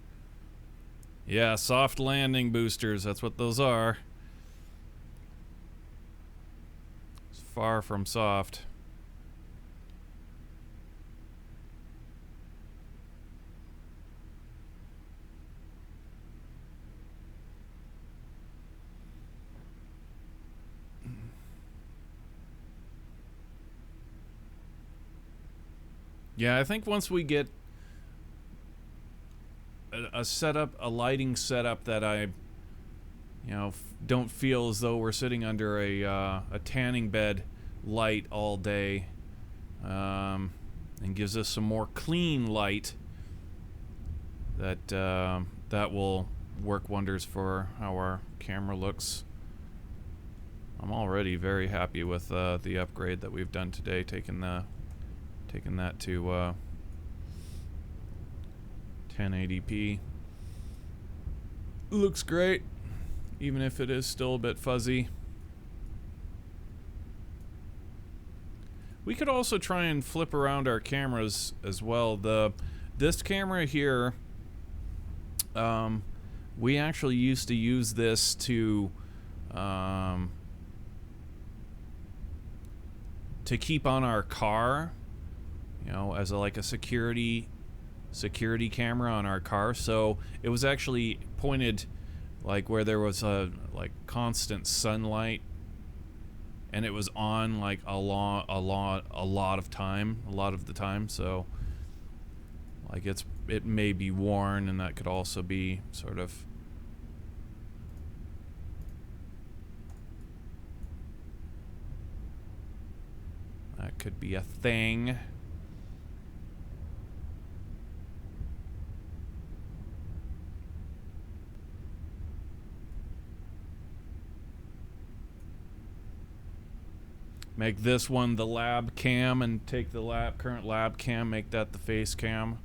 Speaker 1: Yeah, soft landing boosters, that's what those are. It's far from soft. Yeah, I think once we get a setup, a lighting setup that I, don't feel as though we're sitting under a tanning bed light all day, and gives us some more clean light, that will work wonders for how our camera looks. I'm already very happy with the upgrade that we've done today, taking that to 1080p. Looks great, even if it is still a bit fuzzy. We could also try and flip around our cameras as well. This camera here, we actually used to use this to to keep on our car, you know, as like a security camera on our car. So it was actually pointed like where there was a like constant sunlight, and it was on like a lot of the time. So like it may be worn, and that could also be sort of a thing. Make this one the lab cam and take the current lab cam, make that the face cam.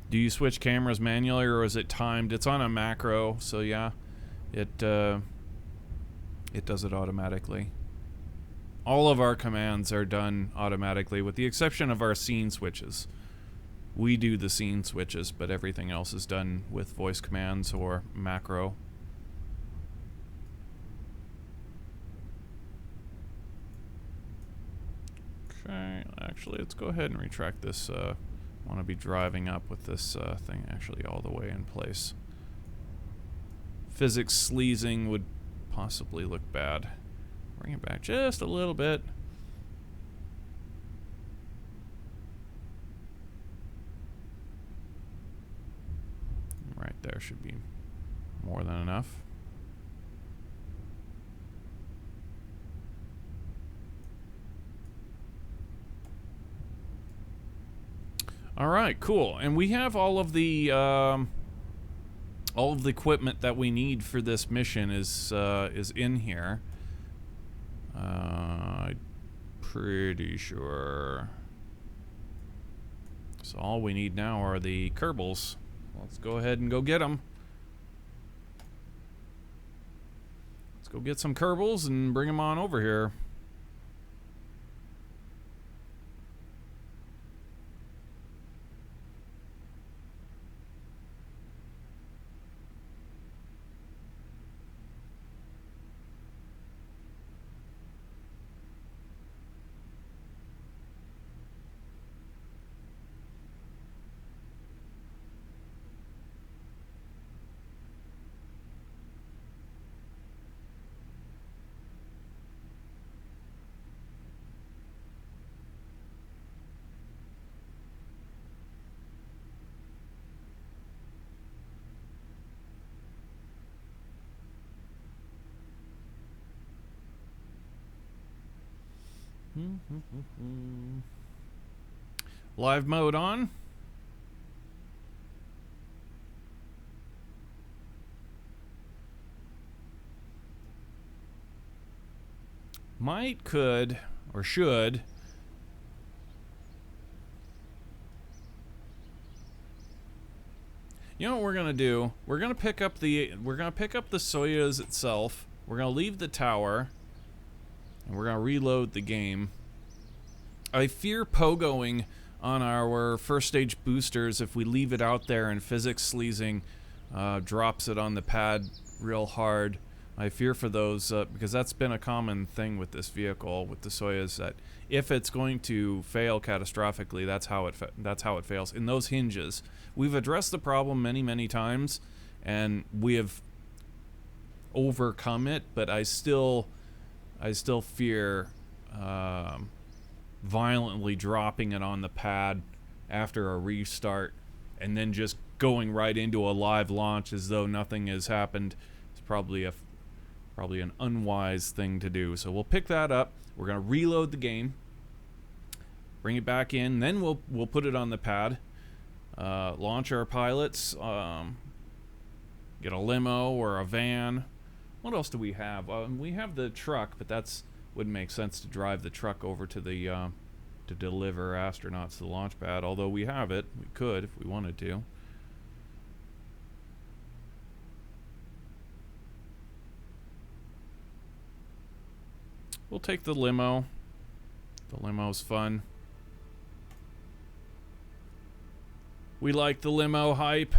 Speaker 1: Do you switch cameras manually or is it timed? It's on a macro, so yeah, it does it automatically. All of our commands are done automatically with the exception of our scene switches. We do the scene switches, but everything else is done with voice commands or macro. Okay, actually, let's go ahead and retract this. I want to be driving up with this thing actually all the way in place. Physics sleazing would possibly look bad. Bring it back just a little bit. Right there should be more than enough. All right, cool. And we have all of the equipment that we need for this mission is in here. I'm pretty sure. So all we need now are the Kerbals. Let's go ahead and go get them. Let's go get some Kerbals and bring them on over here. Live mode on. Might, could, or should. You know what we're gonna do? We're gonna pick up the Soyuz itself. We're gonna leave the tower. And we're going to reload the game. I fear pogoing on our first stage boosters if we leave it out there and physics sleazing drops it on the pad real hard. I fear for those because that's been a common thing with this vehicle, with the Soyuz, that if it's going to fail catastrophically, that's how it fails. In those hinges, we've addressed the problem many times, and we have overcome it, but I still fear violently dropping it on the pad after a restart and then just going right into a live launch as though nothing has happened. It's probably an unwise thing to do. So we'll pick that up. We're going to reload the game, bring it back in, then we'll put it on the pad, launch our pilots, get a limo or a van. What else do we have? We have the truck, but wouldn't make sense to drive the truck over to the to deliver astronauts to the launch pad. Although we have it, we could if we wanted to. We'll take the limo. The limo's fun. We like the limo hype.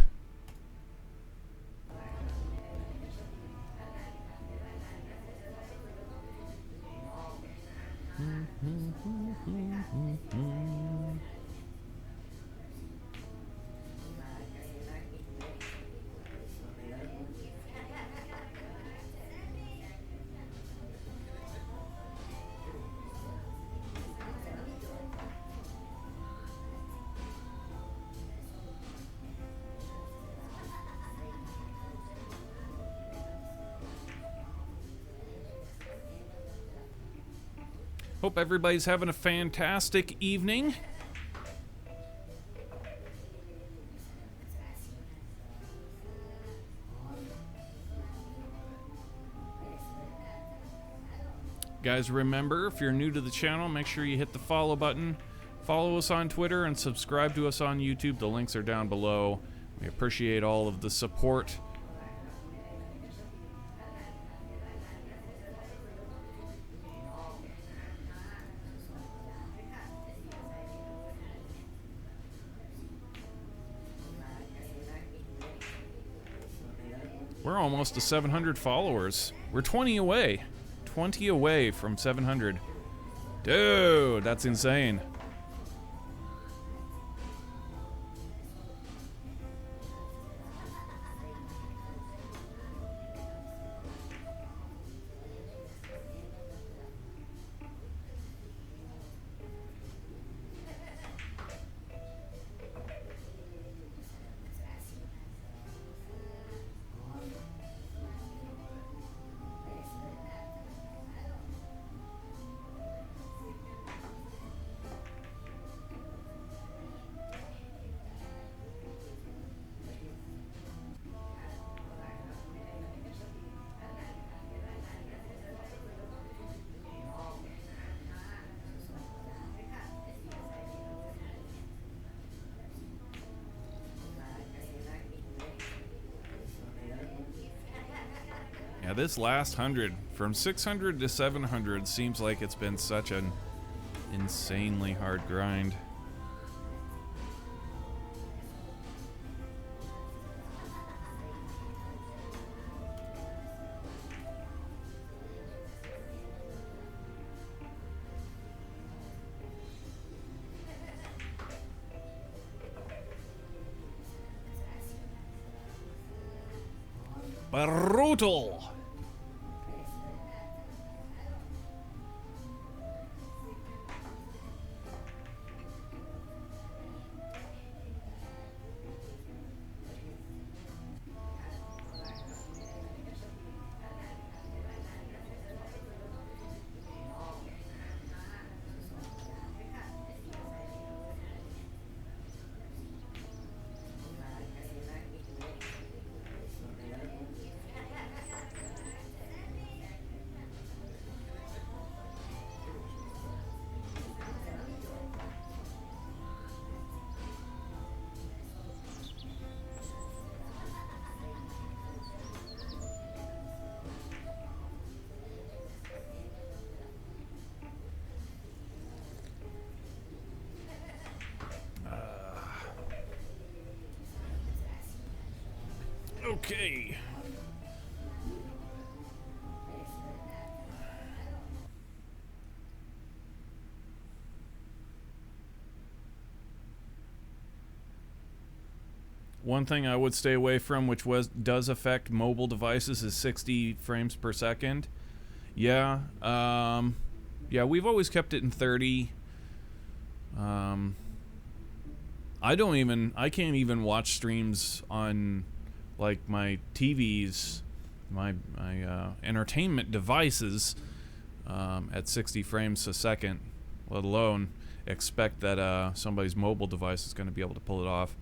Speaker 1: Hope everybody's having a fantastic evening. Guys, remember, if you're new to the channel, make sure you hit the follow button. Follow us on Twitter and subscribe to us on YouTube. The links are down below. We appreciate all of the support. We're almost to 700 followers. We're 20 away. 20 away from 700. Dude, that's insane. Yeah, this last 100, from 600 to 700, seems like it's been such an insanely hard grind. Brutal! Okay. One thing I would stay away from, which does affect mobile devices, is 60 frames per second. Yeah, yeah, we've always kept it in 30. I can't even watch streams on like my TVs, my entertainment devices at 60 frames a second, let alone expect that somebody's mobile device is going to be able to pull it off.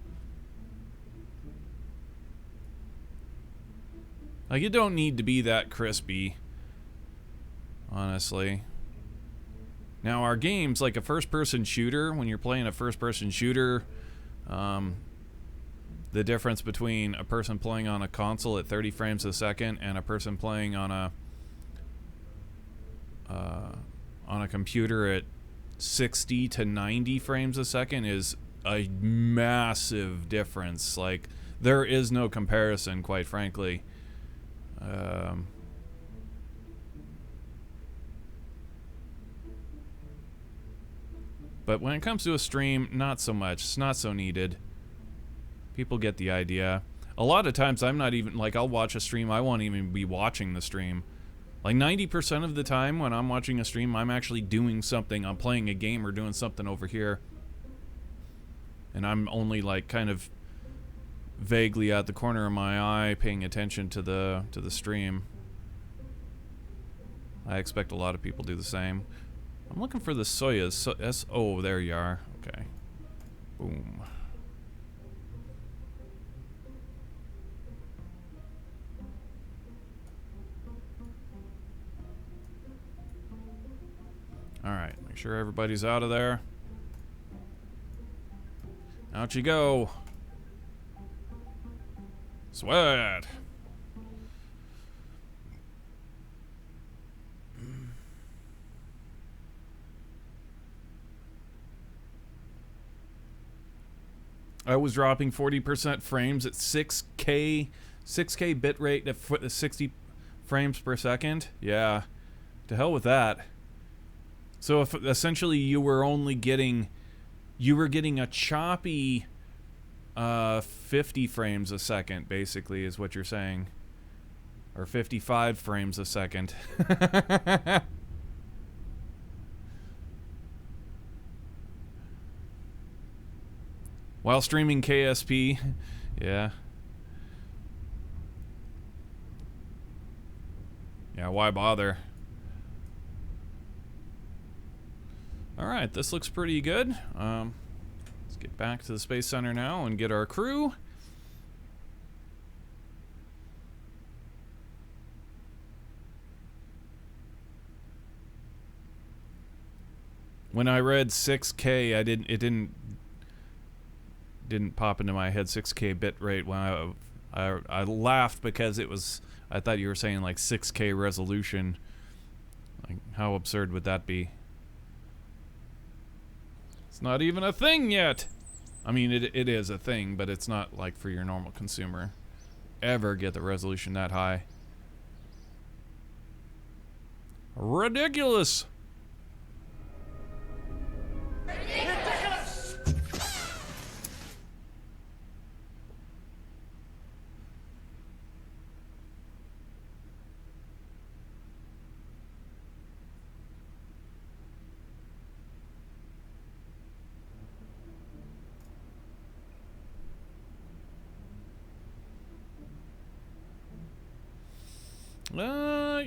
Speaker 1: Like, you don't need to be that crispy, honestly. Now, our games, like a first-person shooter, when you're playing a first-person shooter, the difference between a person playing on a console at 30 frames a second and a person playing on a computer at 60 to 90 frames a second is a massive difference. Like, there is no comparison, quite frankly. But when it comes to a stream, not so much. It's not so needed. People get the idea. A lot of times I'm not even, like, I'll watch a stream, I won't even be watching the stream. Like 90% of the time when I'm watching a stream, I'm actually doing something. I'm playing a game or doing something over here. And I'm only like kind of vaguely at the corner of my eye paying attention to the stream. I expect a lot of people do the same. I'm looking for the Soyuz. Oh, there you are. Okay. Boom. Alright, make sure everybody's out of there. Out you go. Sweat. I was dropping 40% frames at 6K bitrate at 60 frames per second. Yeah. To hell with that. So if essentially you were only getting a choppy 50 frames a second, basically, is what you're saying. Or 55 frames a second. While streaming KSP. Yeah. Yeah, why bother? Alright, this looks pretty good. Let's get back to the Space Center now and get our crew. When I read 6K, it didn't pop into my head 6K bit rate when I laughed because I thought you were saying like 6K resolution. Like, how absurd would that be? It's not even a thing yet. I mean, it is a thing, but it's not like for your normal consumer. Ever get the resolution that high. Ridiculous.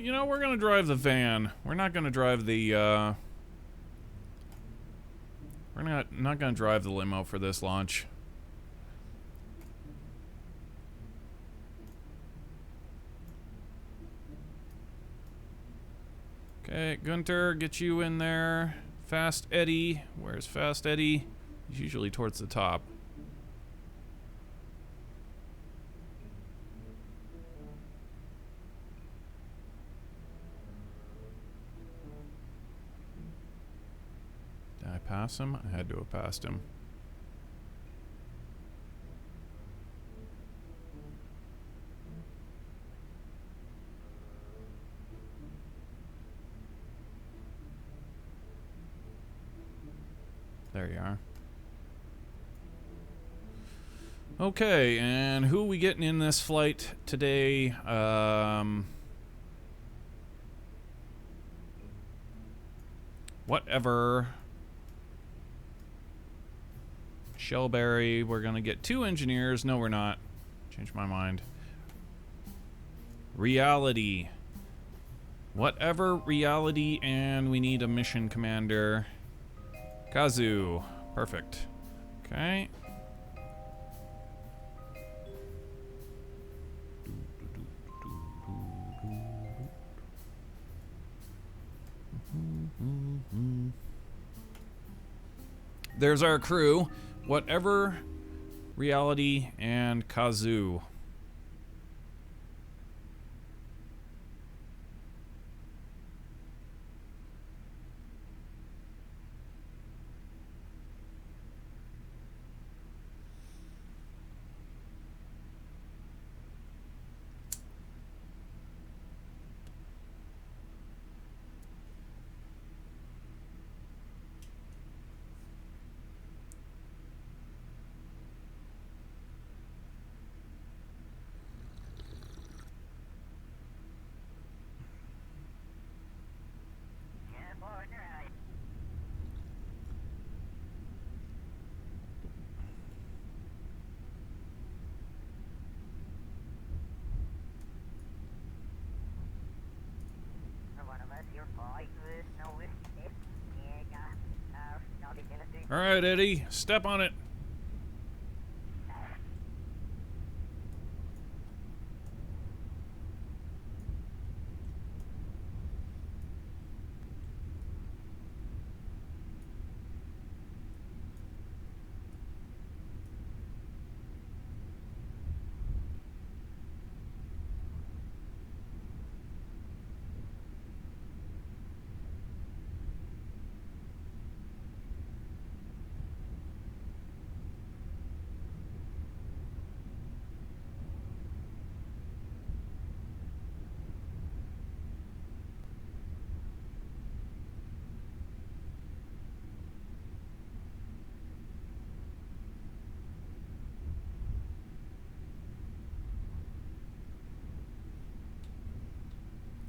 Speaker 1: You know, we're gonna drive the van. We're not gonna drive the, we're not gonna drive the limo for this launch. Okay, Gunter, get you in there. Fast Eddie. Where's Fast Eddie? He's usually towards the top. Did I pass him? I had to have passed him. There you are. Okay, and who are we getting in this flight today? Whatever. Shellberry, we're gonna get 2 engineers. No, we're not. Changed my mind. Reality. Whatever, reality, and we need a mission commander. Kazu. Perfect. Okay. There's our crew. Whatever, reality, and Kazu. All right, Eddie, step on it.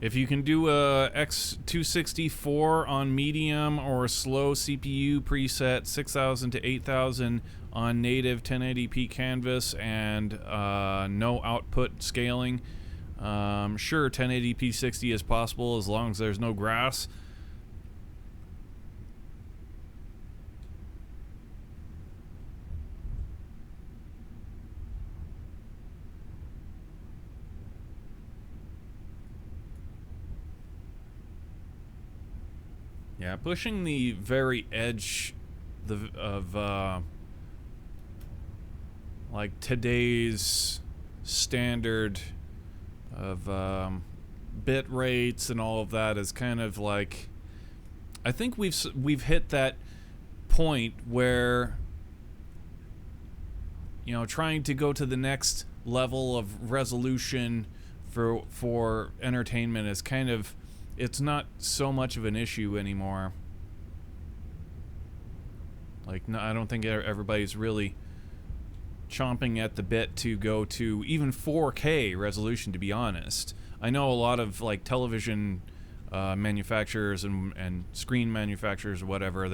Speaker 1: If you can do a X264 on medium or slow CPU preset, 6000 to 8000 on native 1080p canvas and no output scaling, sure, 1080p 60 is possible as long as there's no grass. Yeah, pushing the very edge of like today's standard of bit rates and all of that is kind of like, I think we've hit that point where, you know, trying to go to the next level of resolution for entertainment is kind of, it's not so much of an issue anymore. Like, no, I don't think everybody's really chomping at the bit to go to even 4K resolution, to be honest. I know a lot of like television manufacturers and screen manufacturers or whatever,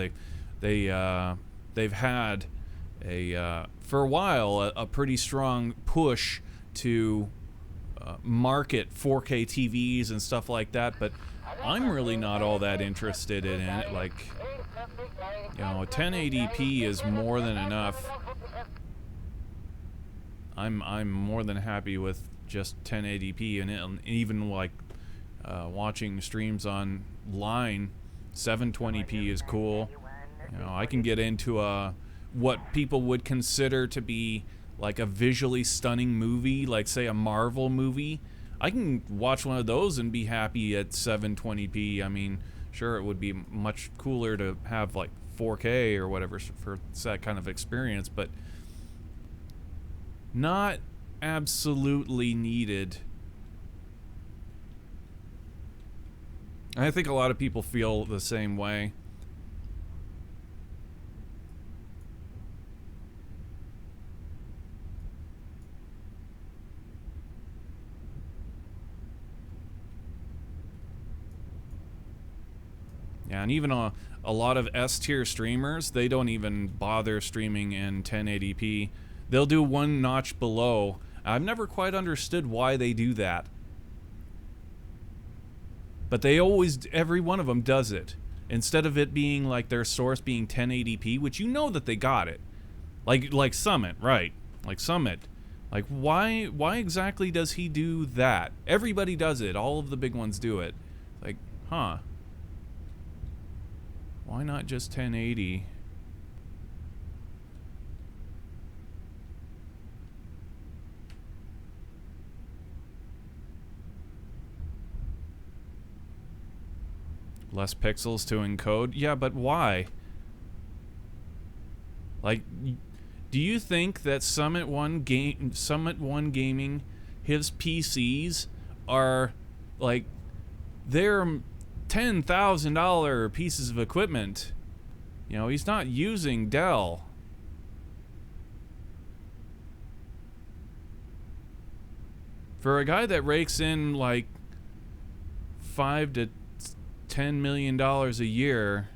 Speaker 1: they've had for a while a pretty strong push to market 4K TVs and stuff like that, but I'm really not all that interested in it. Like, you know, 1080p is more than enough. I'm more than happy with just 1080p, and even like watching streams online, 720p is cool. You know, I can get into what people would consider to be like a visually stunning movie, like say a Marvel movie. I can watch one of those and be happy at 720p. I mean, sure, it would be much cooler to have like 4K or whatever for that kind of experience, but not absolutely needed. I think a lot of people feel the same way. Yeah, and even a lot of S-tier streamers, they don't even bother streaming in 1080p. They'll do one notch below. I've never quite understood why they do that. But they always, every one of them does it. Instead of it being like their source being 1080p, which you know that they got it. Like Summit, right? Like Summit. Like why exactly does he do that? Everybody does it. All of the big ones do it. Like, huh. Why not just 1080? Less pixels to encode? Yeah, but why? Like, do you think that Summit 1 Gaming, his PCs are like, they're $10,000 pieces of equipment? You know, he's not using Dell. For a guy that rakes in like $5 to $10 million a year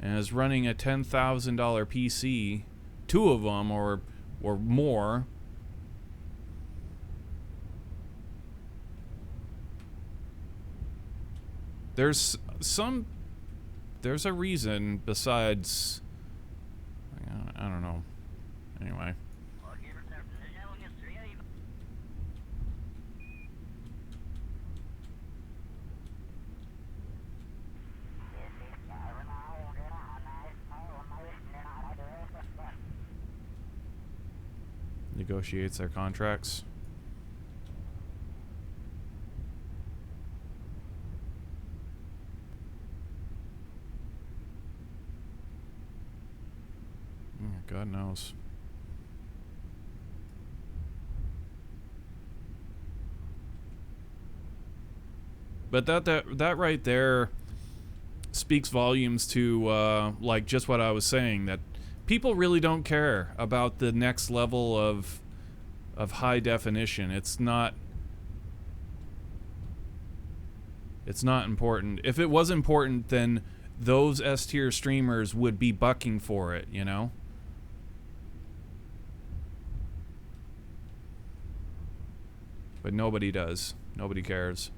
Speaker 1: and is running a $10,000 PC, two of them or more, there's a reason besides Anyway. Negotiates their contracts. God knows. But that right there speaks volumes to like just what I was saying, that people really don't care about the next level of high definition. It's not important. If it was important, then those S-tier streamers would be bucking for it, you know? But nobody does. Nobody cares.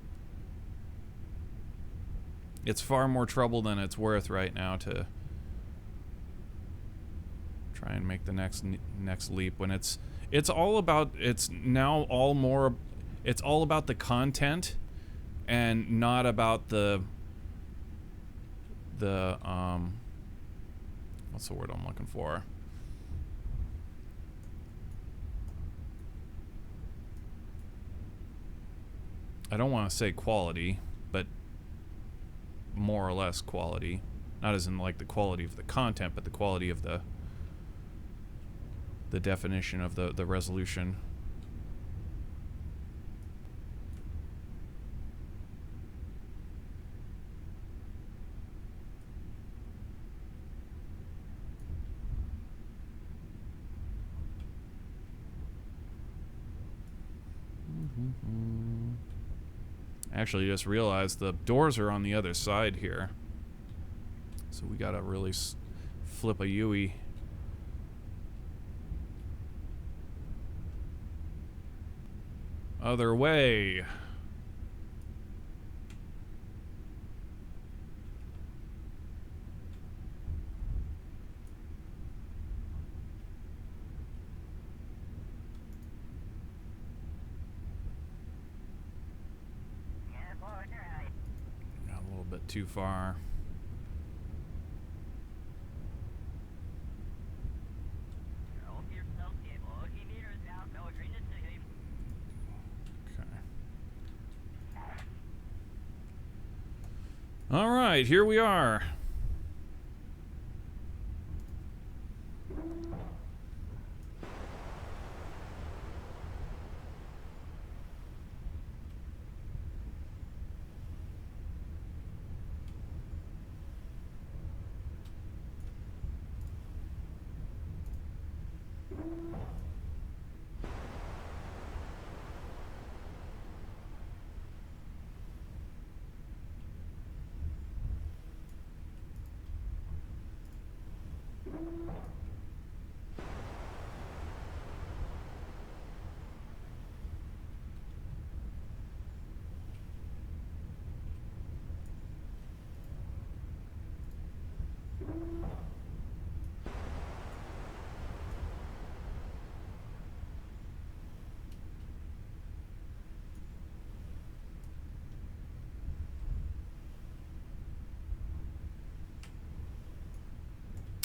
Speaker 1: It's far more trouble than it's worth right now to try and make the next leap when it's all about it's all about the content and not about the what's the word I'm looking for? I don't want to say quality, but more or less quality. Not as in like the quality of the content, but the quality of the definition of the resolution. Actually, just realized the doors are on the other side here, so we gotta really flip a U-ey. Other way. Got a little bit too far. All right, here we are.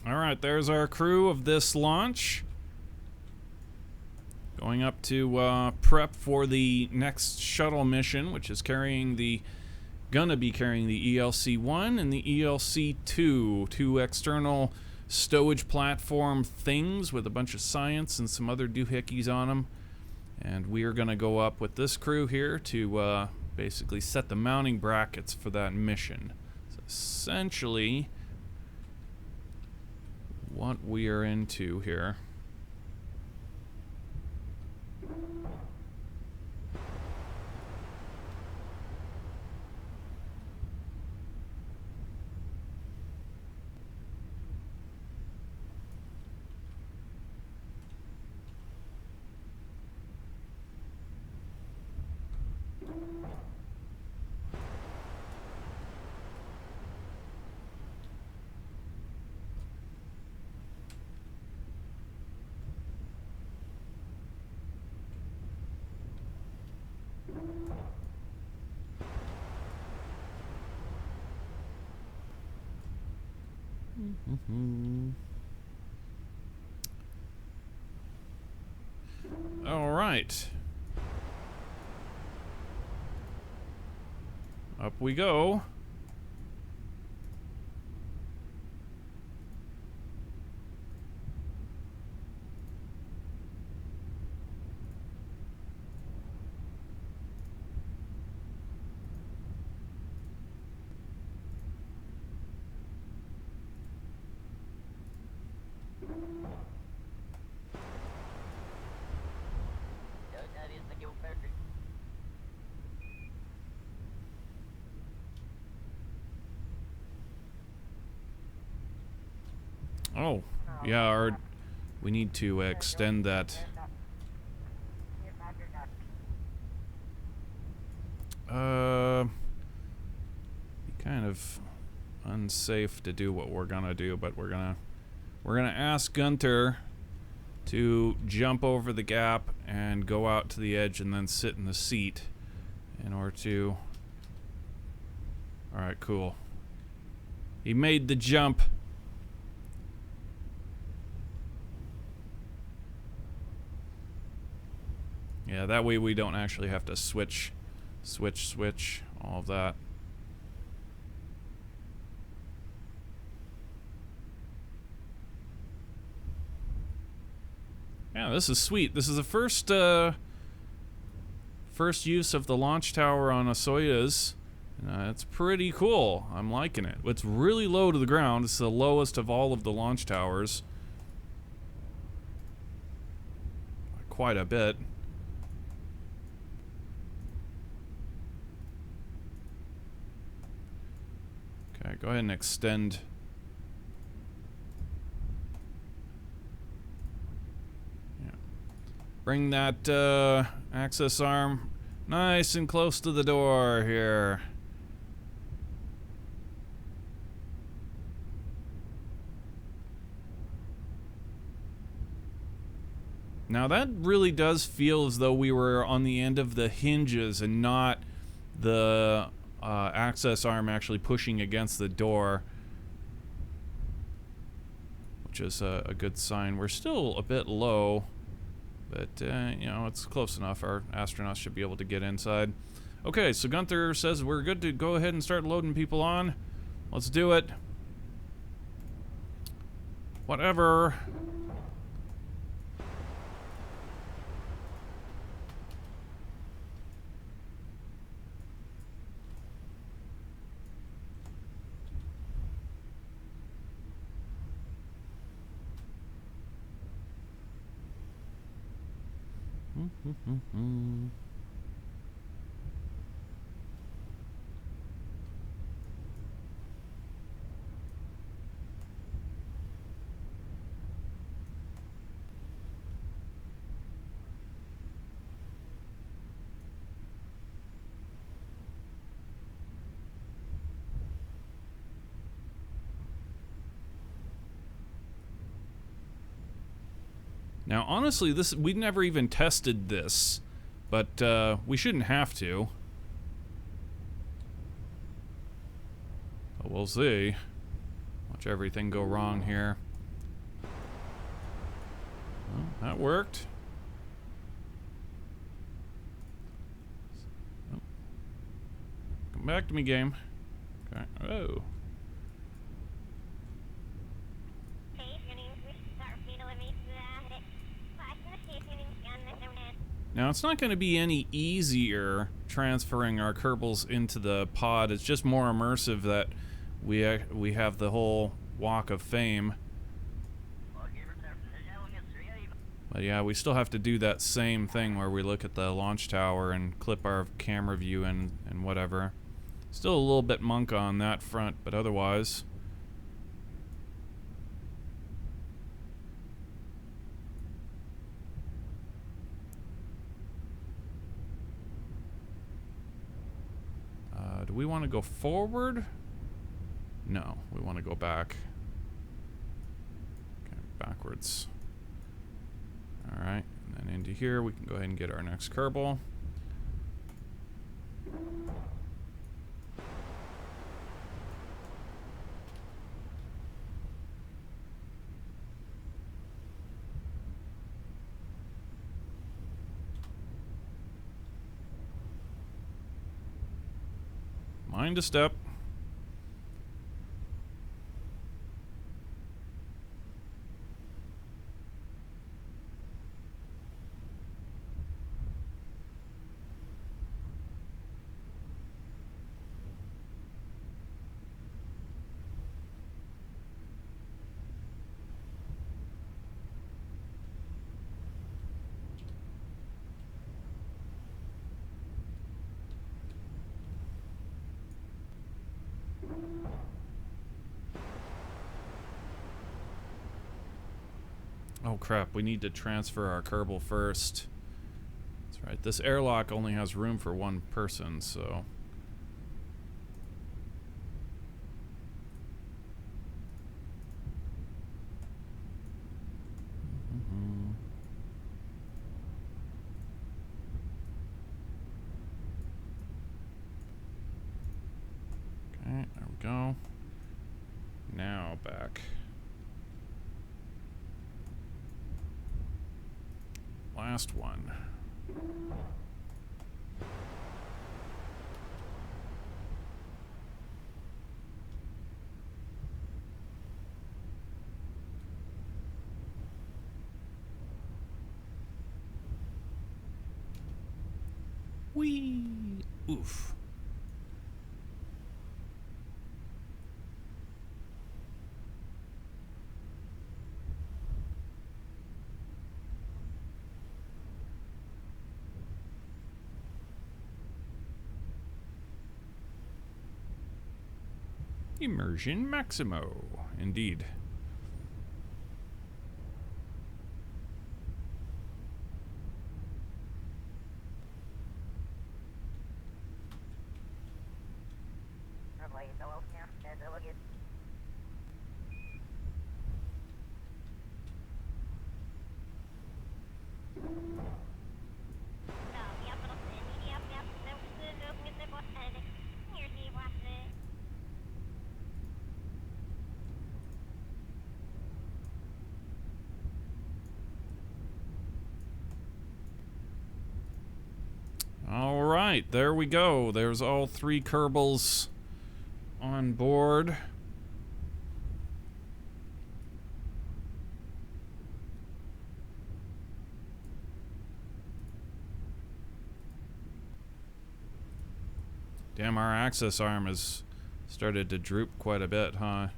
Speaker 1: All right, there's our crew of this launch. Going up to prep for the next shuttle mission, which is gonna be carrying the ELC1 and the ELC2, two external stowage platform things with a bunch of science and some other doohickeys on them. And we are gonna go up with this crew here to basically set the mounting brackets for that mission. So essentially what we are into here. All right. Up we go. Oh, yeah, we need to extend that. Kind of unsafe to do what we're gonna do, but we're gonna ask Gunter to jump over the gap and go out to the edge and then sit in the seat in order to... Alright, cool. He made the jump. Yeah, that way we don't actually have to switch, all of that. Yeah, this is sweet. This is the first use of the launch tower on a Soyuz. It's pretty cool. I'm liking it. It's really low to the ground. It's the lowest of all of the launch towers. Quite a bit. Okay, go ahead and extend. Yeah. Bring that access arm nice and close to the door here. Now that really does feel as though we were on the end of the hinges and not the access arm actually pushing against the door, which is a good sign. We're still a bit low, but you know, it's close enough. Our astronauts should be able to get inside. Okay, so Gunther says we're good to go ahead and start loading people on. Let's do it. Whatever. Now, honestly, we never even tested this, but we shouldn't have to. But we'll see. Watch everything go wrong here. Well, that worked. Oh. Come back to me, game. Okay. Oh. Now, it's not going to be any easier transferring our Kerbals into the pod. It's just more immersive that we have the whole walk of fame. But yeah, we still have to do that same thing where we look at the launch tower and clip our camera view and whatever. Still a little bit monk on that front, but otherwise... do we want to go forward? No, we want to go back. Okay, backwards. Alright, and then into here we can go ahead and get our next Kerbal. Mind a step. Oh crap, we need to transfer our Kerbal first. That's right, this airlock only has room for one person, so... Okay, there we go. Now back. Last one. Whee! Oof. Immersion Maximo, indeed. All right, there we go. There's all three Kerbals on board. Damn, our access arm has started to droop quite a bit, huh?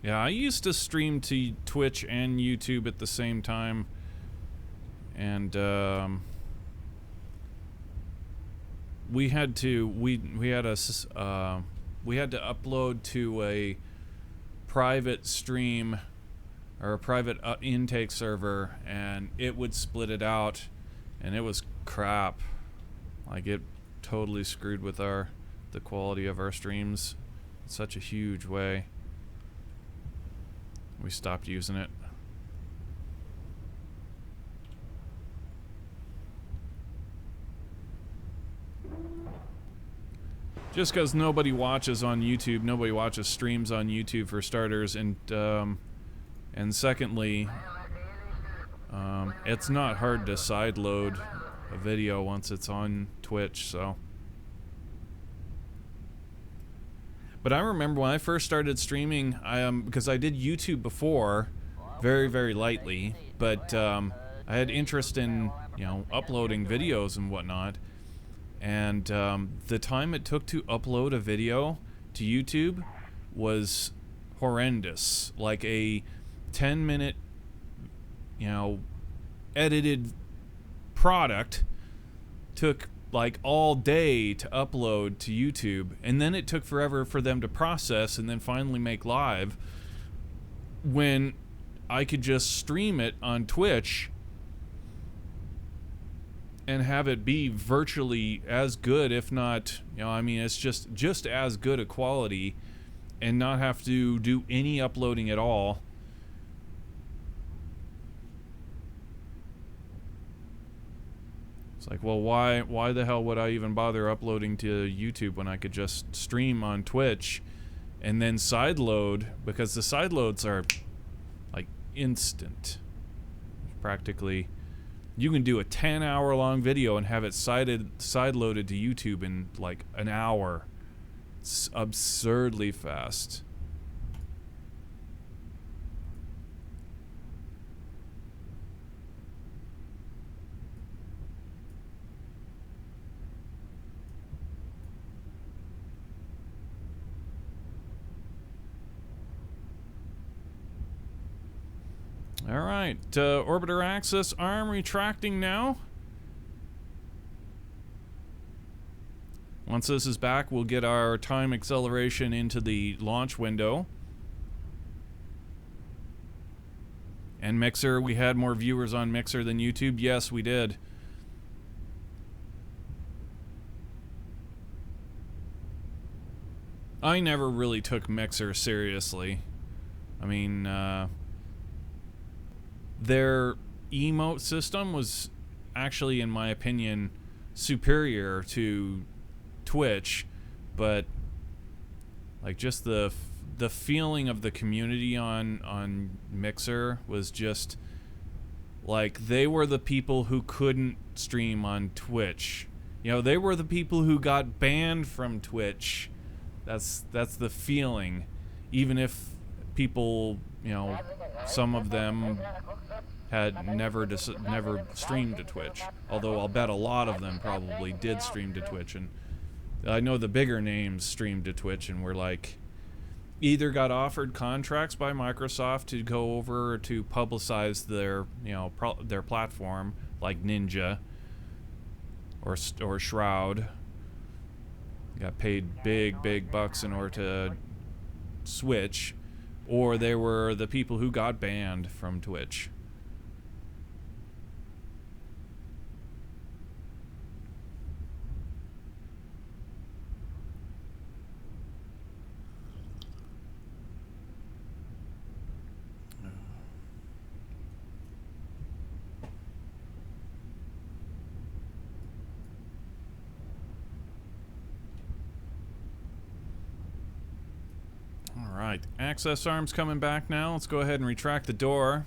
Speaker 1: Yeah, I used to stream to Twitch and YouTube at the same time, and we had to upload to a private stream or a private intake server, and it would split it out, and it was crap. Like, it totally screwed with the quality of our streams in such a huge way. We stopped using it. Just because nobody watches on YouTube, nobody watches streams on YouTube for starters, and secondly, it's not hard to sideload a video once it's on Twitch, so. But I remember when I first started streaming, because I did YouTube before, very, very lightly, but I had interest in, you know, uploading videos and whatnot, and the time it took to upload a video to YouTube was horrendous. Like a 10-minute, you know, edited product took like all day to upload to YouTube, and then it took forever for them to process and then finally make live. when I could just stream it on Twitch and have it be virtually as good, if not, I mean, it's just as good a quality, and not have to do any uploading at all. It's like, well, why the hell would I even bother uploading to YouTube when I could just stream on Twitch and then sideload, because the sideloads are like instant. Practically, you can do a 10-hour-long video and have it sideloaded to YouTube in like an hour. It's absurdly fast. All right, orbiter access arm retracting now. Once this is back, we'll get our time acceleration into the launch window. And Mixer, we had more viewers on Mixer than YouTube. Yes, we did. I never really took Mixer seriously. I mean, their emote system was actually, in my opinion, superior to Twitch, but like just the feeling of the community on Mixer was just like they were the people who couldn't stream on Twitch. They were the people who got banned from Twitch. That's the feeling, even if people, some of them had never streamed to Twitch. Although I'll bet a lot of them probably did stream to Twitch, and I know the bigger names streamed to Twitch and were like, either got offered contracts by Microsoft to go over to publicize their, their platform, like Ninja or Shroud. Got paid big bucks in order to switch, or they were the people who got banned from Twitch. Alright, access arm's coming back now. Let's go ahead and retract the door.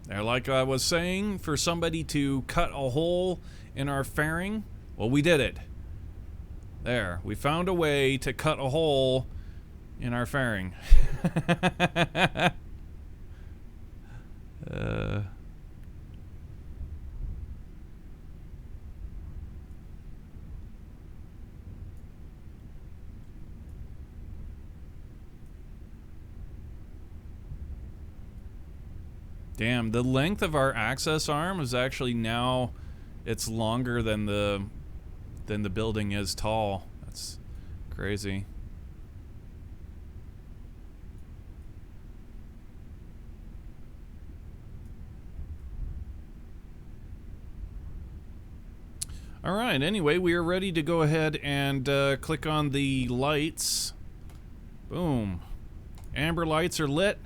Speaker 1: Now, like I was saying, for somebody to cut a hole in our fairing, well, we did it. There, we found a way to cut a hole in our fairing. Damn, the length of our access arm is actually now, it's longer than the building is tall. That's crazy. Alright, anyway, we are ready to go ahead and click on the lights. Boom. Amber lights are lit.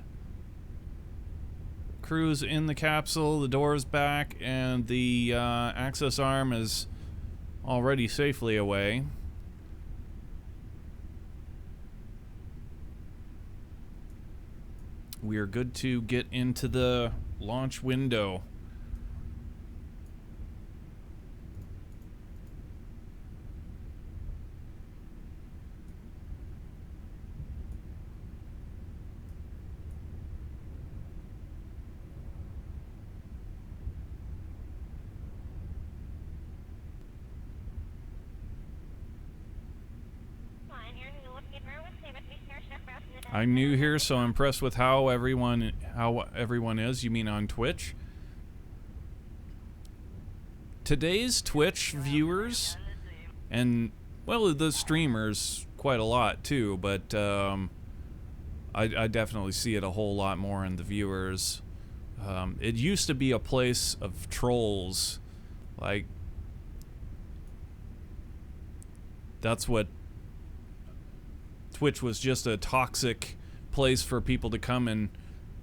Speaker 1: Crew's in the capsule, the door's back, and the access arm is already safely away. We are good to get into the launch window. I'm new here, so I'm impressed with how everyone is. You mean on Twitch? Today's Twitch viewers, and well, the streamers quite a lot too, but I definitely see it a whole lot more in the viewers. It used to be a place of trolls, like that's what Twitch was, just a toxic place for people to come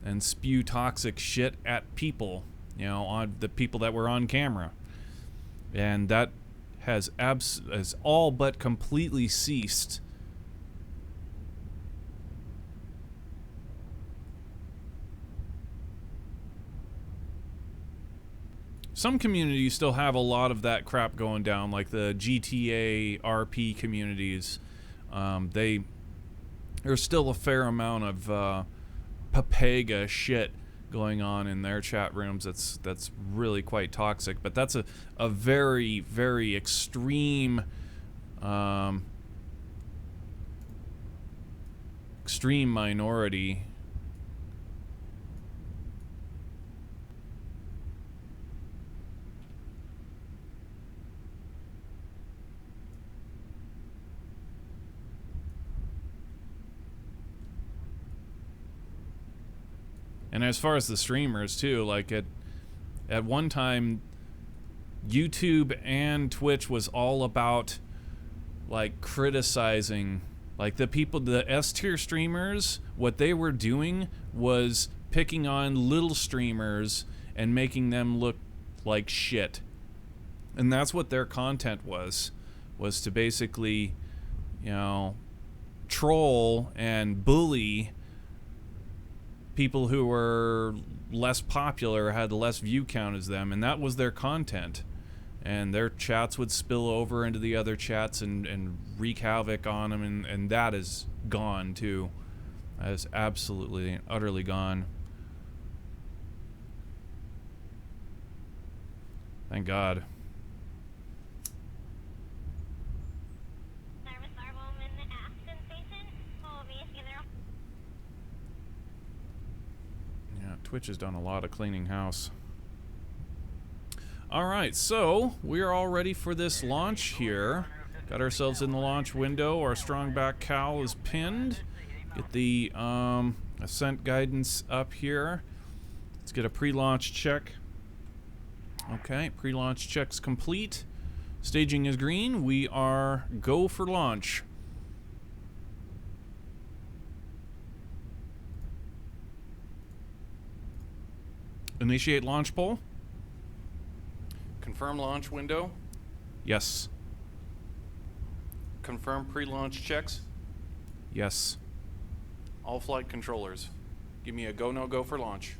Speaker 1: and spew toxic shit at people, you know, on the people that were on camera. And that has all but completely ceased. Some communities still have a lot of that crap going down, like the GTA RP communities. There's still a fair amount of papega shit going on in their chat rooms that's really quite toxic, but that's a very, very extreme extreme minority. And as far as the streamers too, like at one time YouTube and Twitch was all about like criticizing, like the people, the S tier streamers, what they were doing was picking on little streamers and making them look like shit. And that's what their content was to basically, you know, troll and bully people who were less popular, had less view count as them, and that was their content. And their chats would spill over into the other chats and wreak havoc on them, and that is gone too. That is absolutely and utterly gone. Thank God. Twitch has done a lot of cleaning house. Alright, so we're all ready for this launch here. Got ourselves in the launch window. Our strong back cowl is pinned. Get the ascent guidance up here. Let's get a pre-launch check. Okay, pre-launch check's complete. Staging is green. We are go for launch. Initiate launch poll. Confirm launch window. Yes. Confirm pre-launch checks. Yes. All flight controllers, give me a go, no go for launch.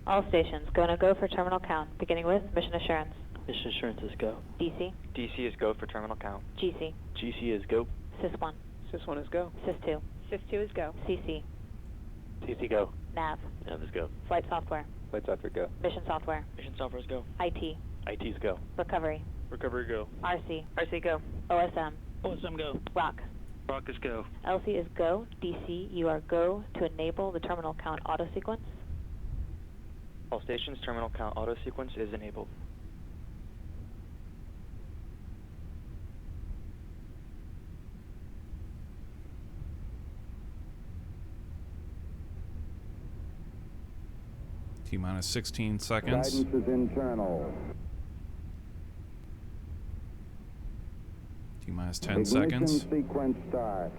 Speaker 3: All stations, go, no go for terminal count, beginning with mission assurance.
Speaker 4: Mission assurance is go.
Speaker 3: DC.
Speaker 4: DC is go for terminal count.
Speaker 3: GC.
Speaker 4: GC is go.
Speaker 3: SIS-1.
Speaker 4: SIS-1 is go.
Speaker 3: SIS-2.
Speaker 5: SIS-2 is go.
Speaker 3: CC.
Speaker 4: CC go.
Speaker 3: NAV.
Speaker 4: NAV is go.
Speaker 3: Flight software.
Speaker 4: Flight software go.
Speaker 3: Mission software.
Speaker 4: Mission software is go.
Speaker 3: IT.
Speaker 4: IT is go.
Speaker 3: Recovery.
Speaker 4: Recovery go.
Speaker 3: RC.
Speaker 5: RC go.
Speaker 3: OSM.
Speaker 4: OSM go.
Speaker 3: ROC.
Speaker 4: ROC is go.
Speaker 3: LC is go. DC, you are go to enable the terminal count auto sequence.
Speaker 4: All stations, terminal count auto sequence is enabled.
Speaker 1: T-minus 16 seconds.
Speaker 6: Guidance is internal.
Speaker 1: T-minus 10
Speaker 6: Ignition
Speaker 1: seconds.
Speaker 6: Sequence start.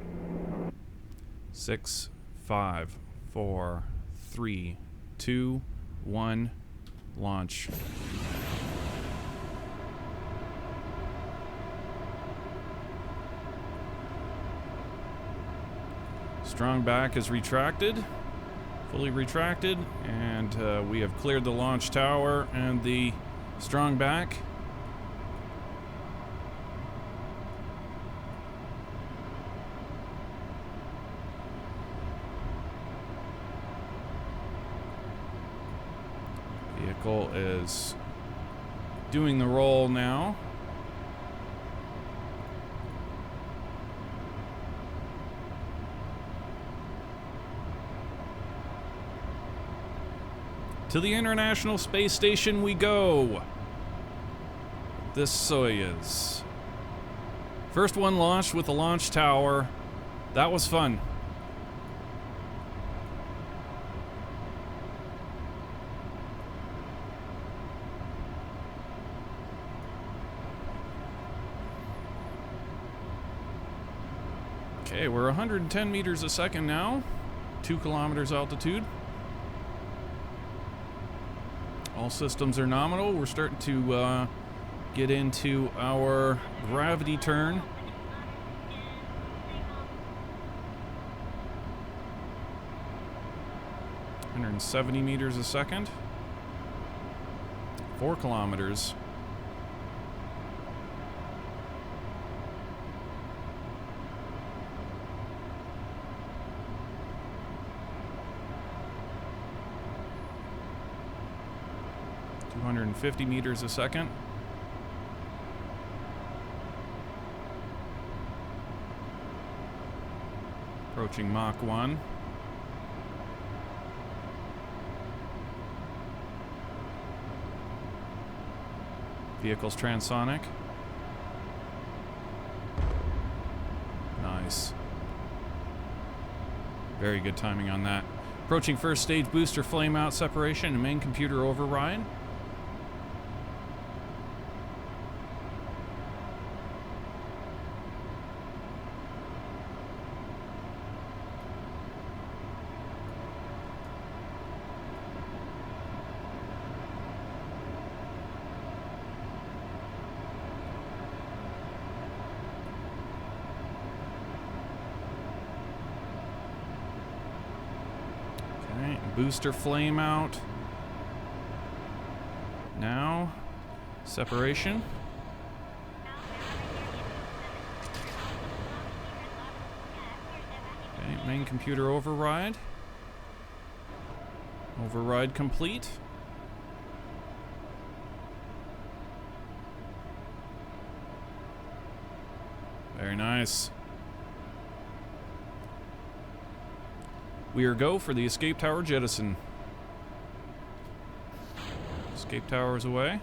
Speaker 1: 6, 5, 4, 3, 2, 1, launch. Strong back is retracted. Fully retracted, and we have cleared the launch tower and the strong back. Vehicle is doing the roll now. To the International Space Station we go. This Soyuz. First one launched with the launch tower. That was fun. Okay, we're 110 meters a second now. 2 kilometers altitude. All systems are nominal. We're starting to get into our gravity turn. And 70 meters a second. 4 kilometers. .250 meters a second. Approaching Mach 1. Vehicle's transonic. Nice. Very good timing on that. Approaching first stage booster flame out separation and main computer override. Booster flame out. Now, separation. Okay, main computer override. Override complete. Very nice. We are go for the escape tower jettison. Escape tower is away.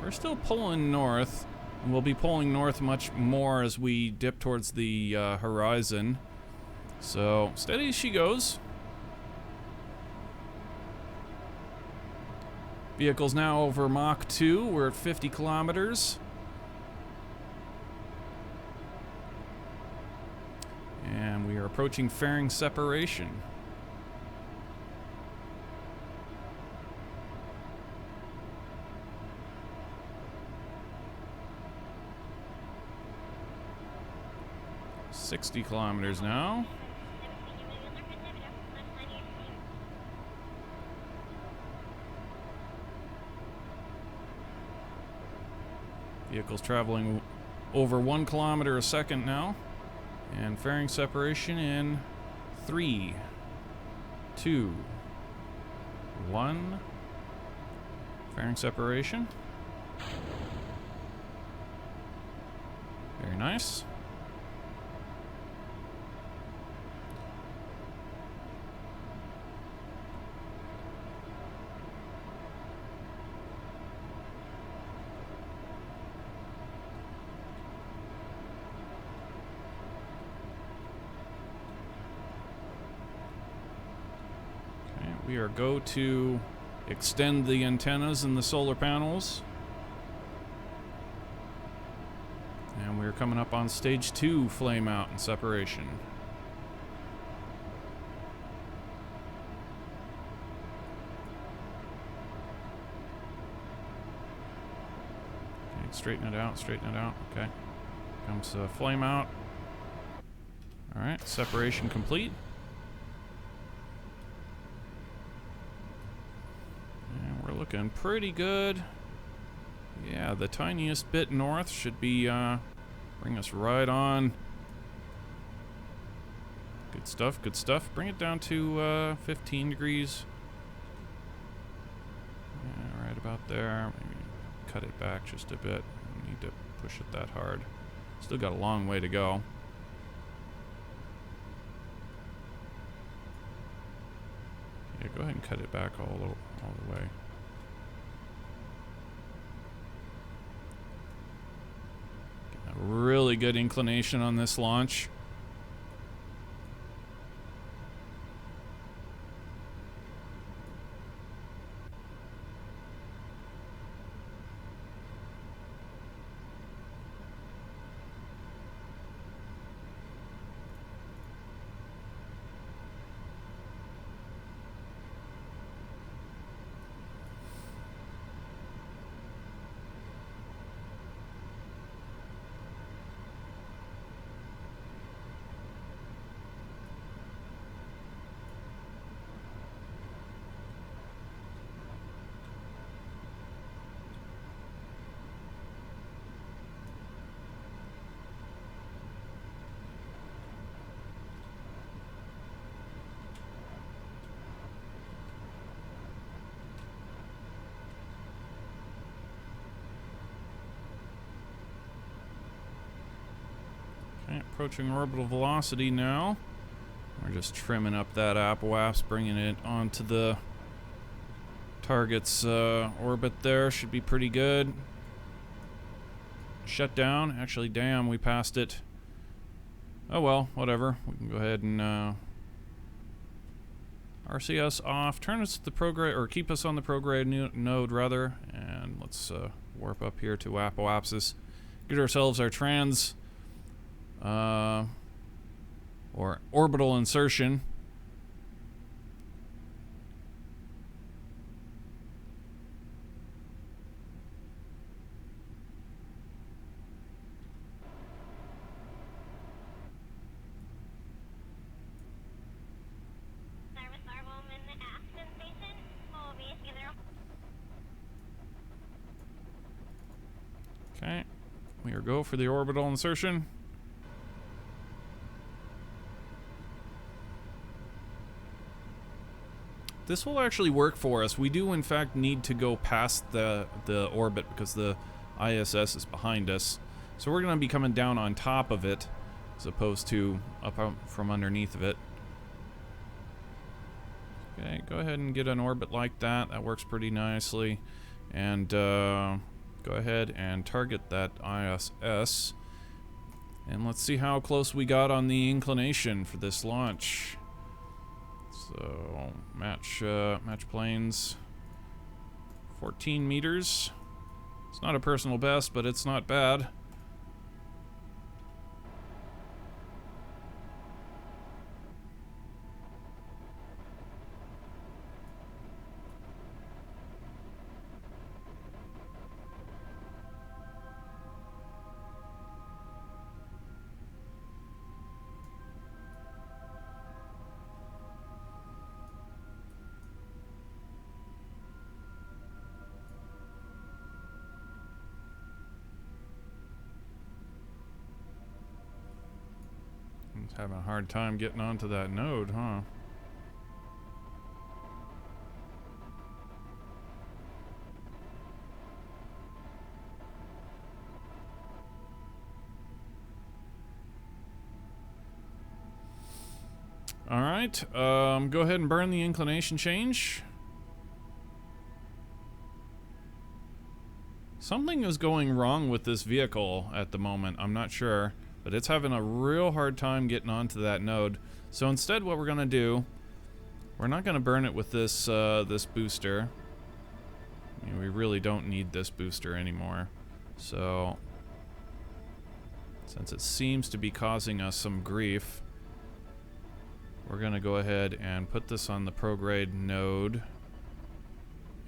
Speaker 1: We're still pulling north, and we'll be pulling north much more as we dip towards the horizon. So, steady as she goes. Vehicle's now over Mach 2. We're at 50 kilometers. And we are approaching fairing separation. .60 kilometers now. Vehicle's traveling over 1 kilometer a second now. And fairing separation in 3, 2, 1. Fairing separation. Very nice. We are go to extend the antennas and the solar panels. And we're coming up on stage 2 flame out and separation. Okay, straighten it out, straighten it out. Okay. Comes flame out. Alright, separation complete. Looking pretty good. Yeah, the tiniest bit north should be bring us right on. Good stuff, good stuff. Bring it down to 15 degrees. Yeah, right about there. Maybe cut it back just a bit. Don't need to push it that hard. Still got a long way to go. Yeah, go ahead and cut it back all the way. Getting a really good inclination on this launch. Okay, approaching orbital velocity now. We're just trimming up that apoaps, bringing it onto the target's orbit there. Should be pretty good. Shut down. Actually, damn, we passed it. Oh well, whatever. We can go ahead and RCS off. Turn us to the prograde, or keep us on the prograde node rather. And let's warp up here to apoapsis. Get ourselves our trans or orbital insertion. Okay, we are go for the orbital insertion. This will actually work for us. We do in fact need to go past the orbit because the ISS is behind us. So we're going to be coming down on top of it as opposed to up from underneath of it. Okay, go ahead and get an orbit like that. That works pretty nicely. And go ahead and target that ISS. And let's see how close we got on the inclination for this launch. So match planes. 14 meters. It's not a personal best, but it's not bad. Having a hard time getting onto that node, huh? All right, go ahead and burn the inclination change. Something is going wrong with this vehicle at the moment. I'm not sure. But it's having a real hard time getting onto that node. So instead what we're going to do, we're not going to burn it with this this booster. I mean, we really don't need this booster anymore. So since it seems to be causing us some grief, we're going to go ahead and put this on the prograde node.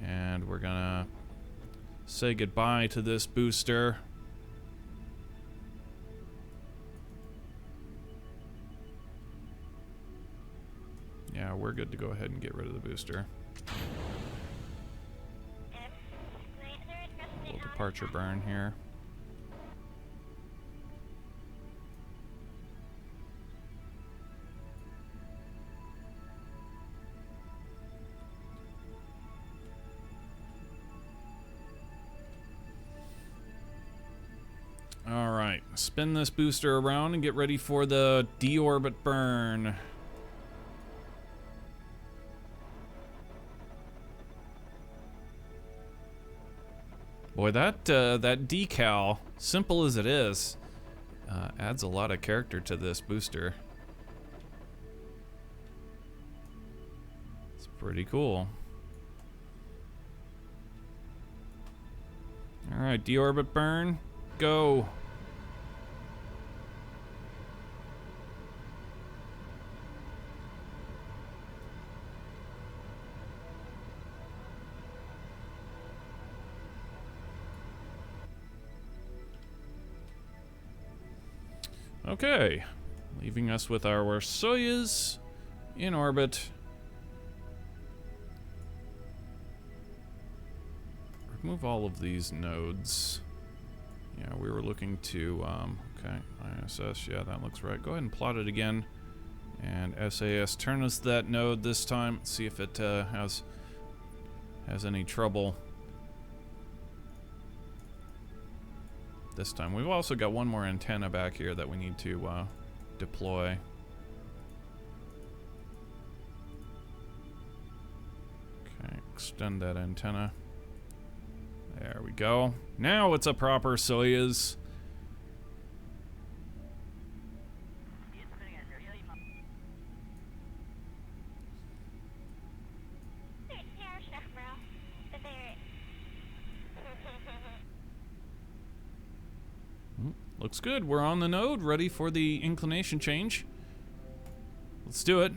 Speaker 1: And we're going to say goodbye to this booster. Yeah, we're good to go ahead and get rid of the booster. A little departure burn here. Alright, spin this booster around and get ready for the deorbit burn. Boy, that decal, simple as it is, adds a lot of character to this booster. It's pretty cool. Alright, deorbit burn, go. Okay, leaving us with our Soyuz in orbit. Remove all of these nodes. Yeah, we were looking to, okay, ISS, yeah, that looks right. Go ahead and plot it again. And SAS, turn us that node this time. See if it has any trouble. This time. We've also got one more antenna back here that we need to deploy. Okay, extend that antenna. There we go. Now it's a proper Soyuz. Looks good. We're on the node, ready for the inclination change. Let's do it.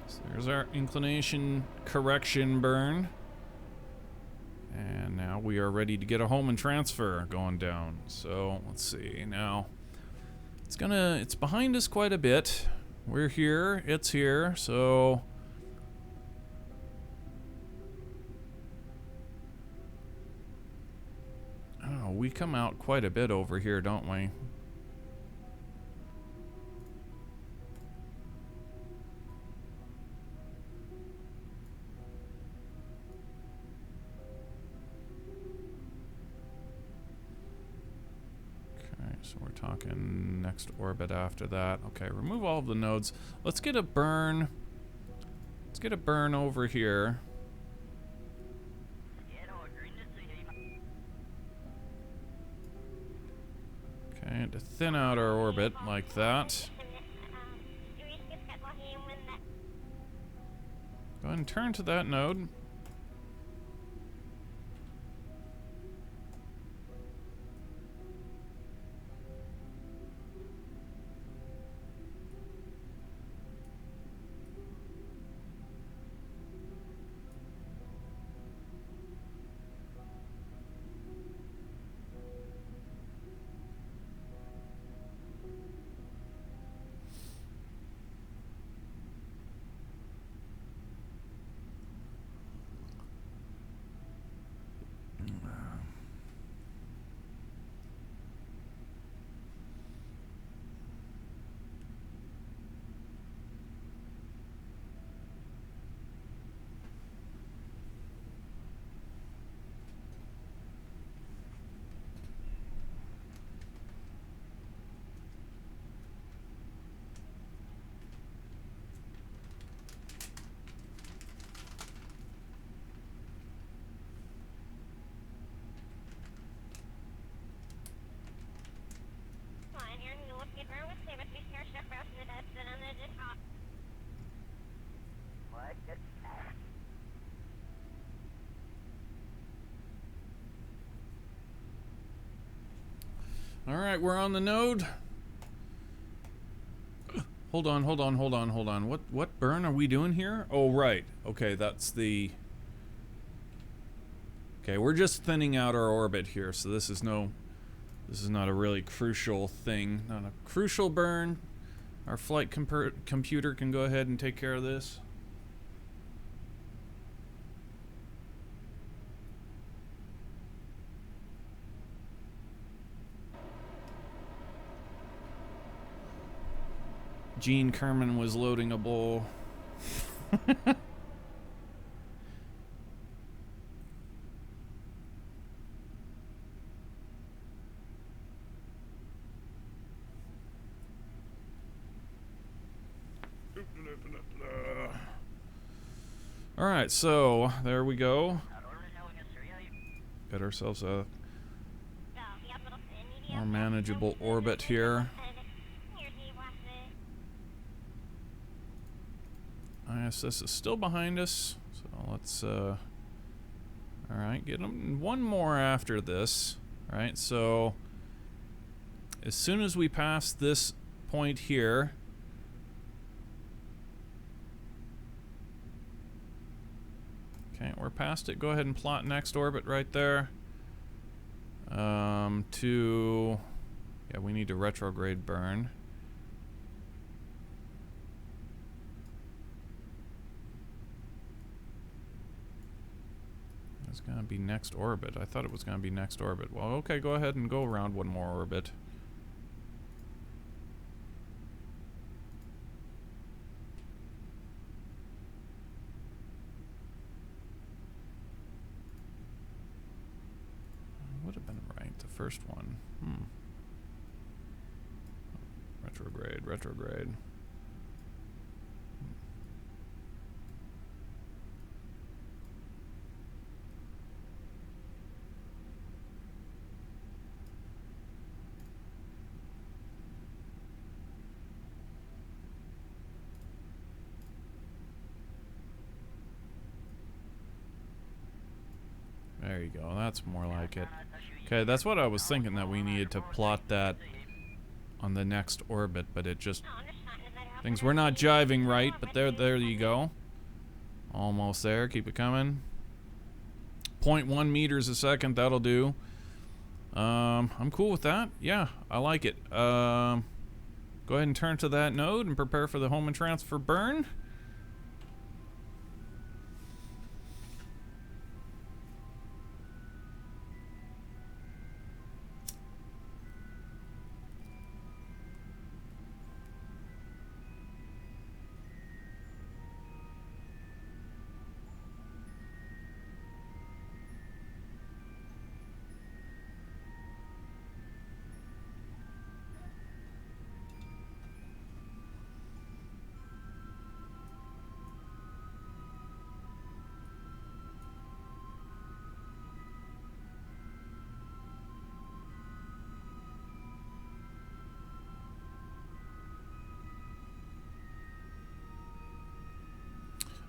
Speaker 1: So there's our inclination correction burn. And now we are ready to get a home and transfer going down. So let's see now. It's behind us quite a bit. We're here, it's here, so oh, we come out quite a bit over here, don't we? So we're talking next orbit after that. Okay, remove all of the nodes. Let's get a burn. Let's get a burn over here. Okay, to thin out our orbit like that. Go ahead and turn to that node. All right, we're on the node. Hold on. What burn are we doing here? Oh, right. Okay, that's the... Okay, we're just thinning out our orbit here, so this is no This is not a really crucial thing, not a crucial burn. Our flight computer can go ahead and take care of this. Gene Kerman was loading a bowl. Alright, so there we go. Got ourselves a more manageable orbit here. ISS is still behind us, so let's alright, get them one more after this. Alright, so as soon as we pass this point here, okay, we're past it. Go ahead and plot next orbit right there. Yeah, we need to retrograde burn. It's gonna be next orbit. I thought it was gonna be next orbit. Well, okay, go ahead and go around one more orbit. Would have been right, the first one. Retrograde, retrograde. There you go, that's more like it. Okay, that's what I was thinking, that we needed to plot that on the next orbit, but it just... things were not jiving right, but there you go. Almost there, keep it coming. 0.1 meters a second, that'll do. I'm cool with that. Yeah, I like it. Go ahead and turn to that node and prepare for the home and transfer burn.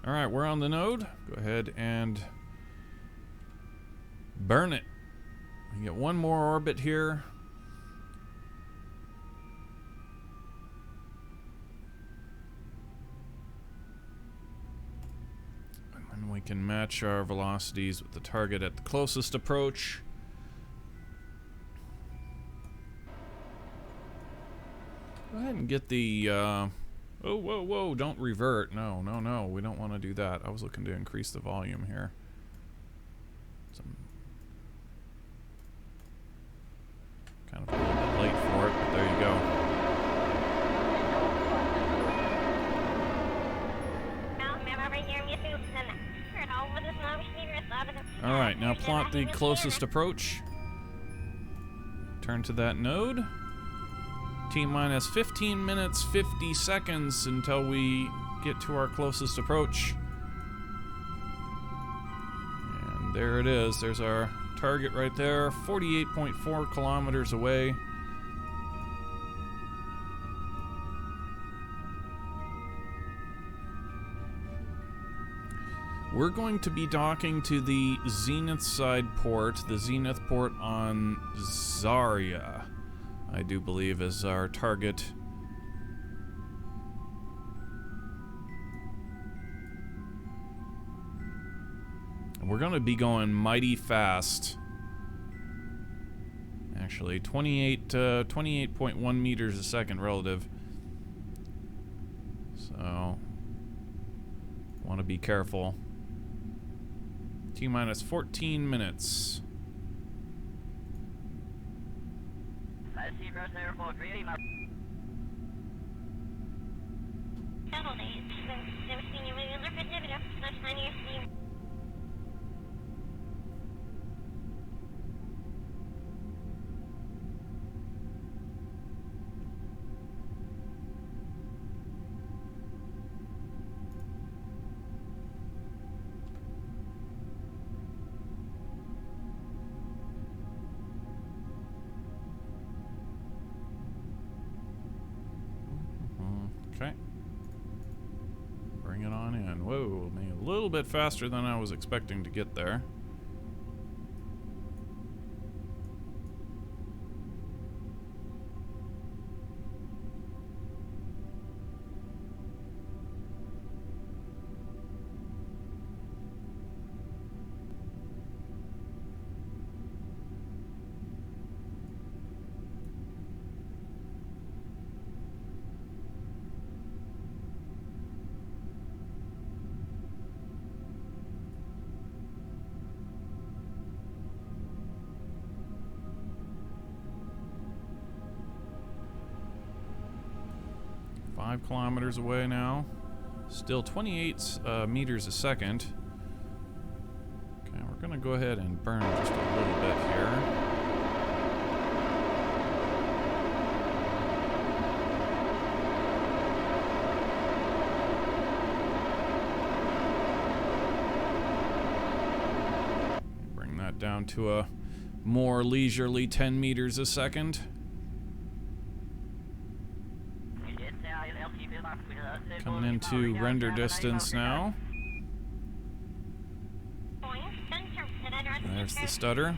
Speaker 1: Alright, we're on the node. Go ahead and burn it. We get one more orbit here. And then we can match our velocities with the target at the closest approach. Go ahead and get the oh, whoa, whoa, don't revert. No, no, no, we don't want to do that. I was looking to increase the volume here. Kind of a little bit late for it, but there you go. Alright, now plot the closest approach. Turn to that node. T-minus 15 minutes, 50 seconds until we get to our closest approach. And there it is. There's our target right there, 48.4 kilometers away. We're going to be docking to the Zenith side port, the Zenith port on Zarya, I do believe, is our target. And we're going to be going mighty fast. actually. 28.1 meters a second relative. So, want to be careful. T-minus 14 minutes. Okay. Bring it on in. Whoa, maybe a little bit faster than I was expecting to get there. Five kilometers away now. Still 28 meters a second. Okay, we're gonna go ahead and burn just a little bit here. Bring that down to a more leisurely 10 meters a second. Coming into render distance now. There's the stutter.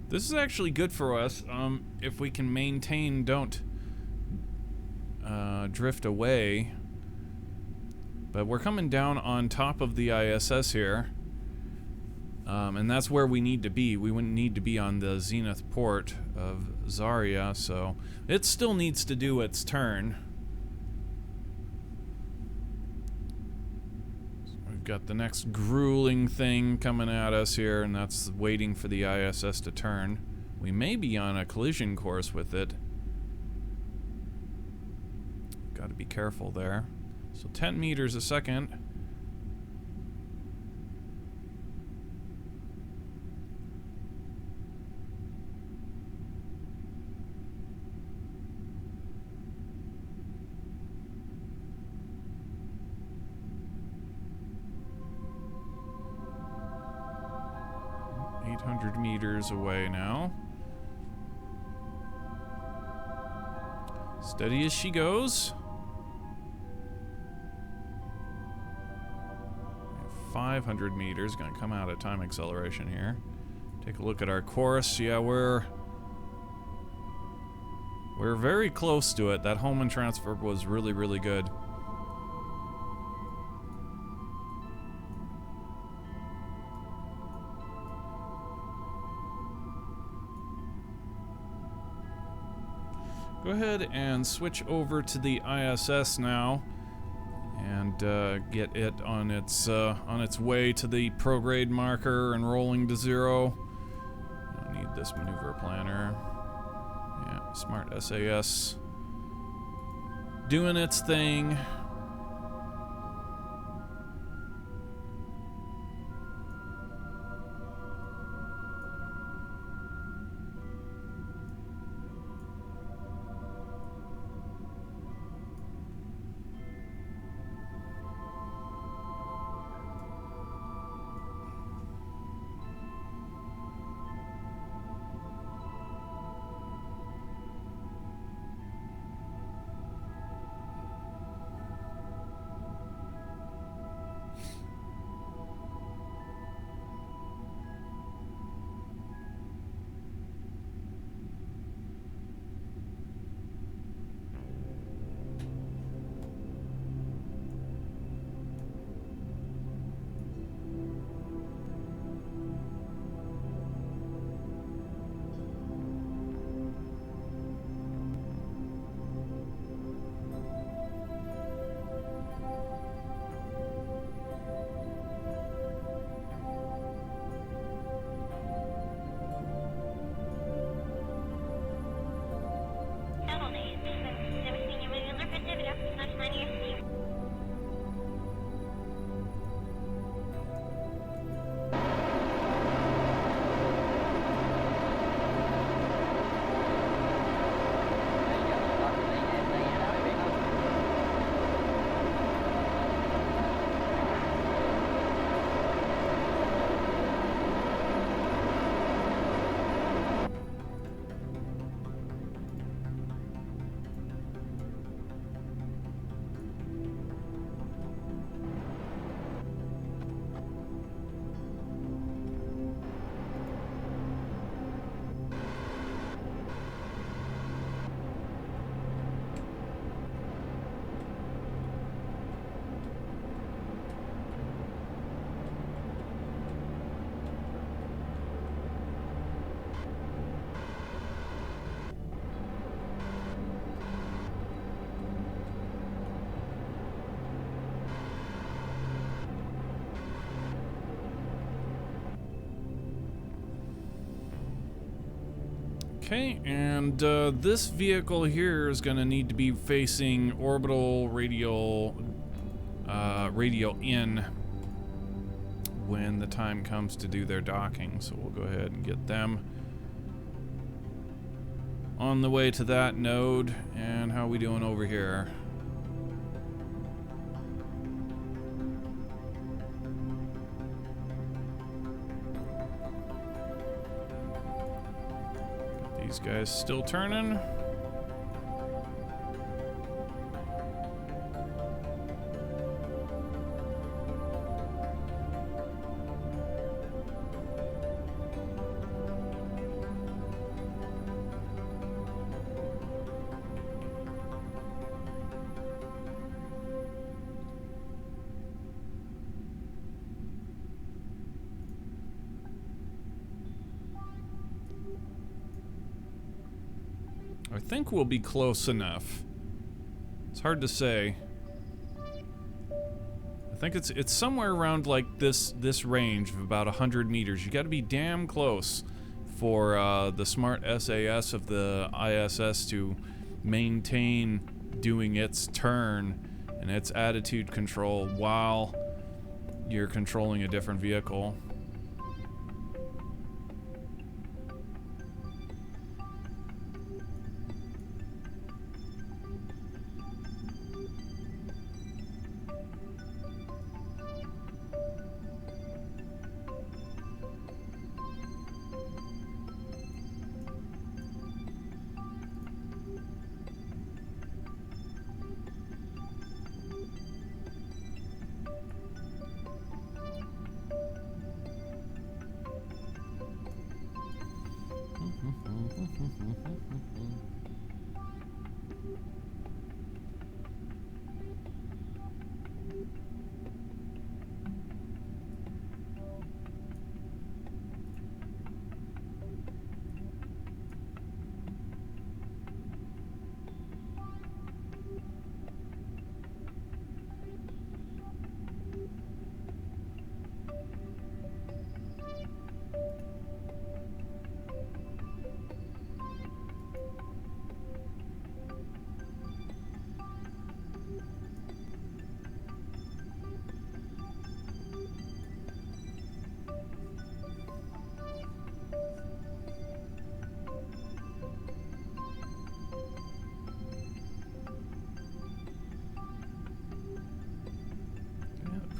Speaker 1: This is actually good for us if we can maintain, don't drift away. But we're coming down on top of the ISS here. And that's where we need to be. We wouldn't need to be on the zenith port of Zarya, so it still needs to do its turn. We've got the next grueling thing coming at us here, and that's waiting for the ISS to turn. We may be on a collision course with it. Got to be careful there. So 10 meters a second. Meters away now. Steady as she goes. 500 meters. Gonna come out at time acceleration here. Take a look at our course. Yeah, we're very close to it. That Hohmann transfer was really, really good. Go ahead and switch over to the ISS now, and get it on its way to the prograde marker and rolling to 0. I don't need this maneuver planner. Yeah, smart SAS doing its thing. Okay, and this vehicle here is going to need to be facing orbital radial in when the time comes to do their docking. So we'll go ahead and get them on the way to that node. And how are we doing over here? These guys still turning. I think we'll be close enough. It's hard to say. I think it's somewhere around like this range of about 100 meters. You got to be damn close for the smart SAS of the ISS to maintain doing its turn and its attitude control while you're controlling a different vehicle.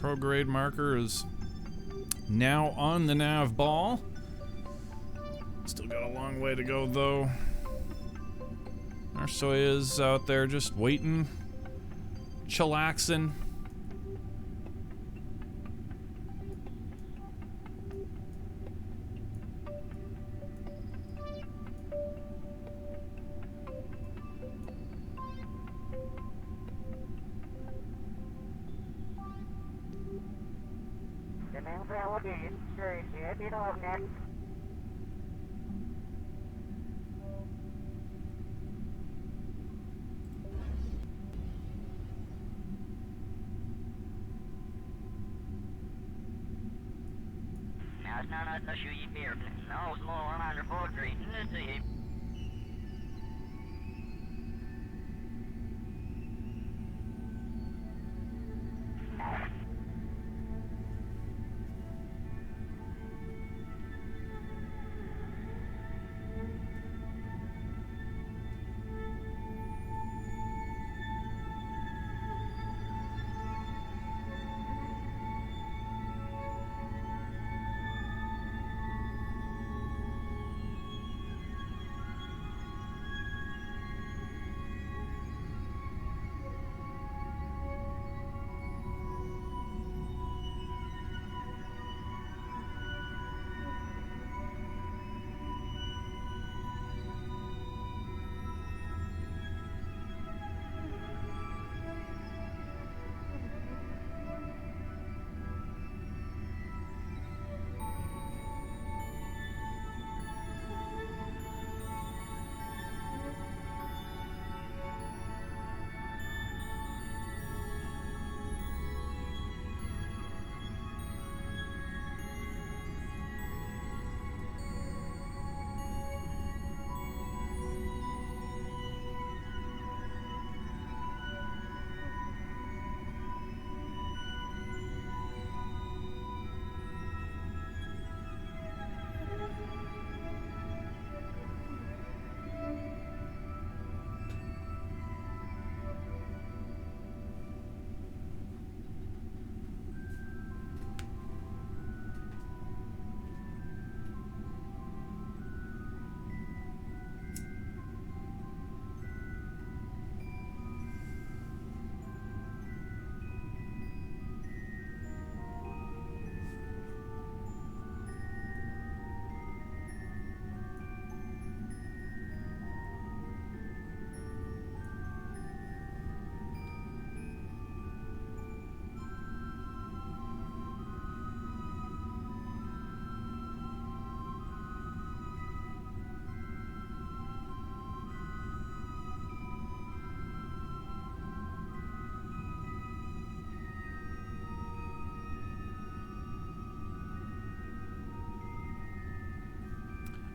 Speaker 1: Prograde marker is now on the nav ball. Still got a long way to go though. Our Soyuz out there just waiting, chillaxing.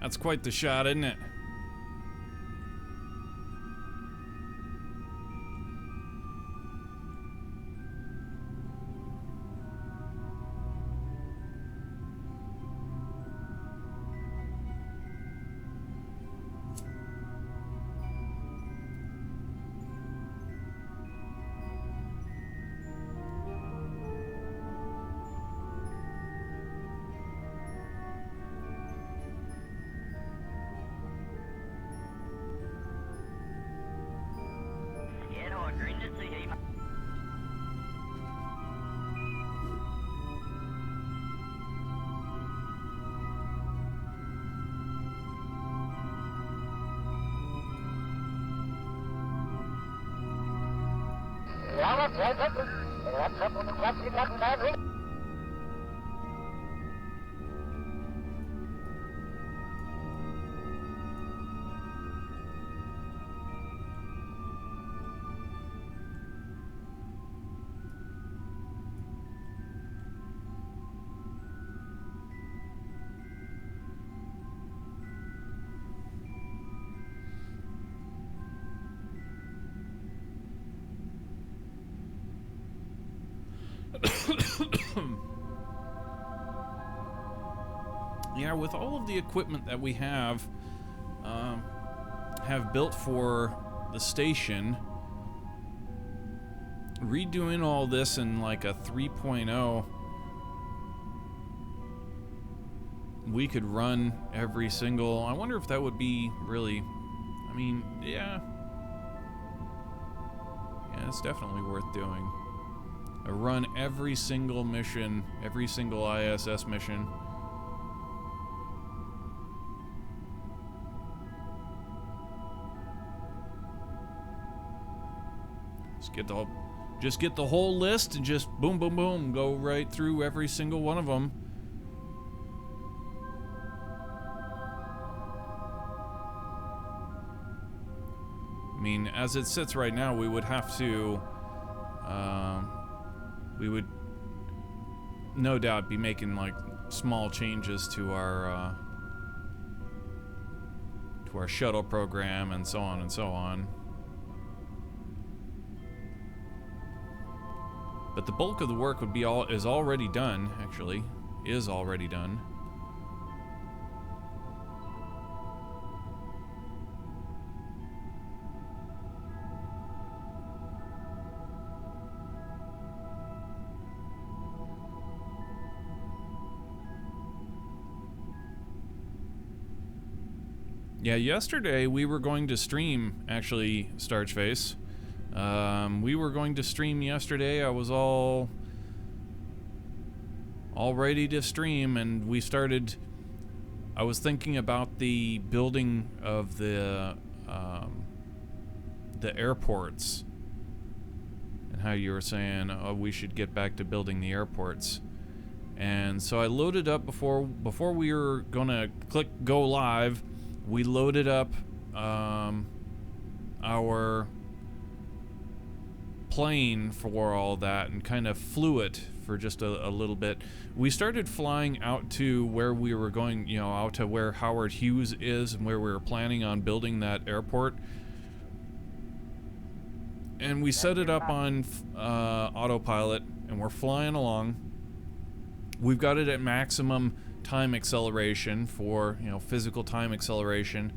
Speaker 1: That's quite the shot, isn't it? Yeah, with all of the equipment that we have built for the station, redoing all this in like a 3.0, we could run every single... I wonder if that would be really... I mean, yeah. Yeah, it's definitely worth doing. Run every single mission, every single ISS mission. Just get the whole list and just boom, boom, boom, go right through every single one of them. I mean, as it sits right now, we would have to, we would no doubt be making like small changes to our shuttle program and so on and so on. But the bulk of the work would be is already done, actually. Is already done. Yeah, yesterday we were going to stream, actually, Starchface. We were going to stream yesterday. I was all ready to stream, and we started... I was thinking about the building of the airports, and how you were saying, oh, we should get back to building the airports. And so I loaded up before we were gonna click go live. We loaded up our plane for all that and kind of flew it for just a little bit. We started flying out to where we were going, you know, out to where Howard Hughes is and where we were planning on building that airport. And we set it up on autopilot, and we're flying along. We've got it at maximum time acceleration for, you know, physical time acceleration,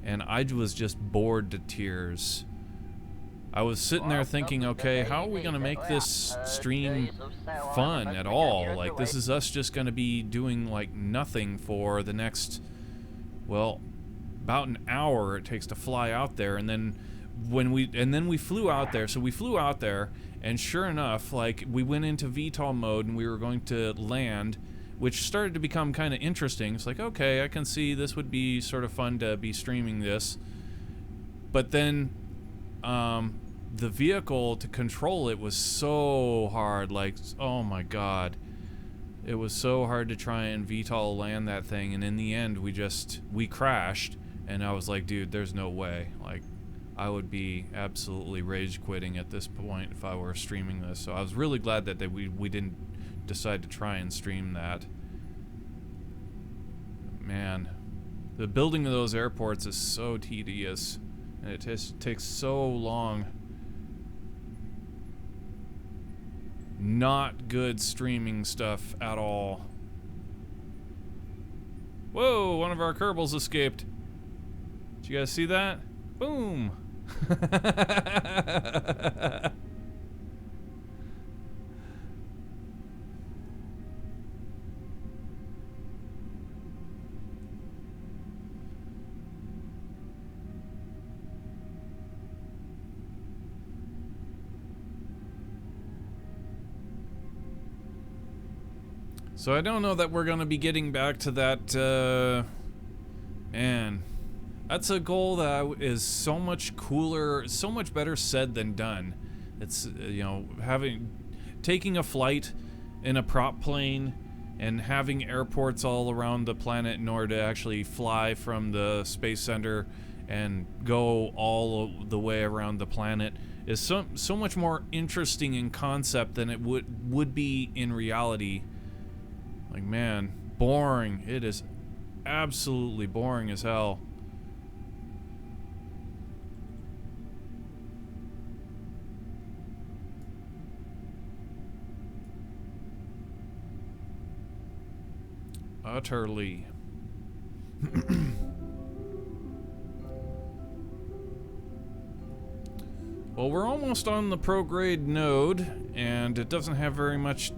Speaker 1: and I was just bored to tears. I was sitting there thinking, okay, how are we going to make this stream fun at all? Like, this is us just going to be doing, like, nothing for the next, well, about an hour it takes to fly out there. And then we flew out there. So we flew out there, and sure enough, like, we went into VTOL mode, and we were going to land, which started to become kind of interesting. It's like, okay, I can see this would be sort of fun to be streaming this. But then... the vehicle, to control it was so hard, like, oh my god. It was so hard to try and VTOL land that thing, and in the end we crashed, and I was like, dude, there's no way. Like, I would be absolutely rage quitting at this point if I were streaming this. So I was really glad that we didn't decide to try and stream that. Man, The building of those airports is so tedious, and it takes so long. Not good streaming stuff at all. Whoa, one of our Kerbals escaped. Did you guys see that? Boom! So I don't know that we're going to be getting back to that, man, that's a goal that is so much cooler, so much better said than done. It's, you know, taking a flight in a prop plane and having airports all around the planet in order to actually fly from the Space Center and go all the way around the planet is so much more interesting in concept than it would be in reality. Like, man, boring. It is absolutely boring as hell. Utterly. Well, we're almost on the prograde node, and it doesn't have very much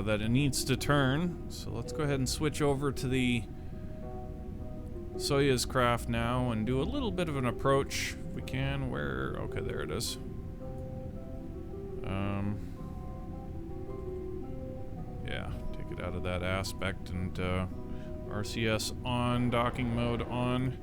Speaker 1: that it needs to turn. So let's go ahead and switch over to the Soyuz craft now and do a little bit of an approach if we can. Where? Okay, there it is. Yeah, take it out of that aspect and RCS on, docking mode on.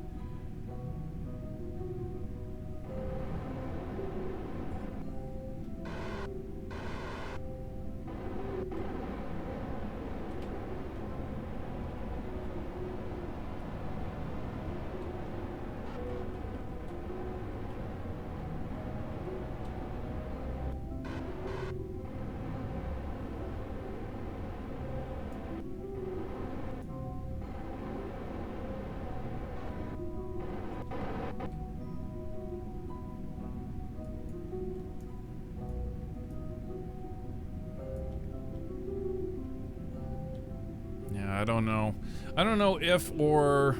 Speaker 1: I don't know. I don't know if or...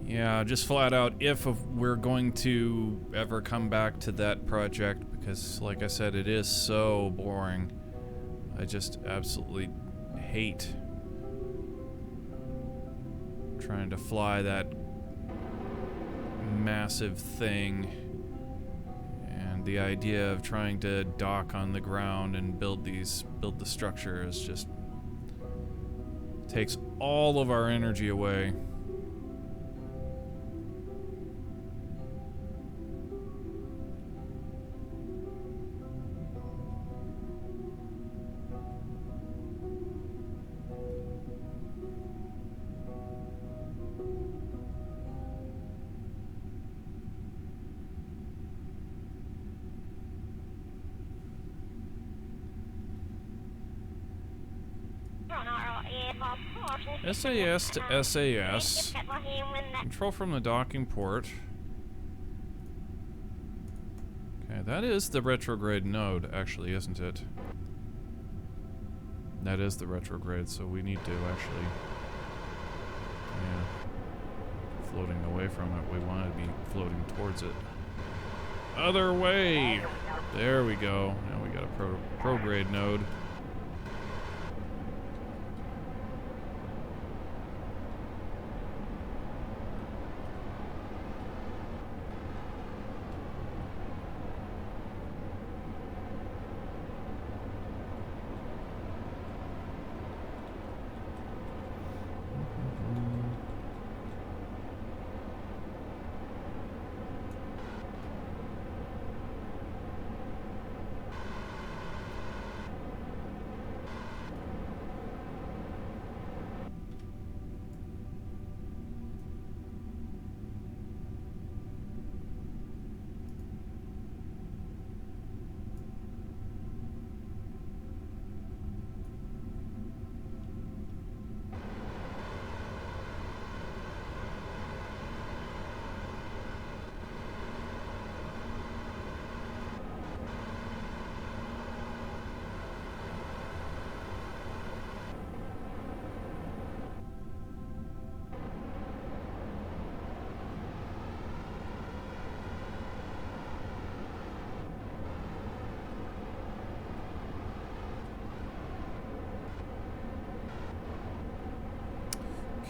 Speaker 1: Yeah, just flat out if we're going to ever come back to that project, because like I said, it is so boring. I just absolutely hate trying to fly that massive thing, and the idea of trying to dock on the ground and build the structure is just takes all of our energy away. SAS to SAS. Control from the docking port. Okay, that is the retrograde node, actually, isn't it? That is the retrograde, so we need to actually... Yeah. Floating away from it. We want to be floating towards it. Other way! There we go. Now we got a prograde node.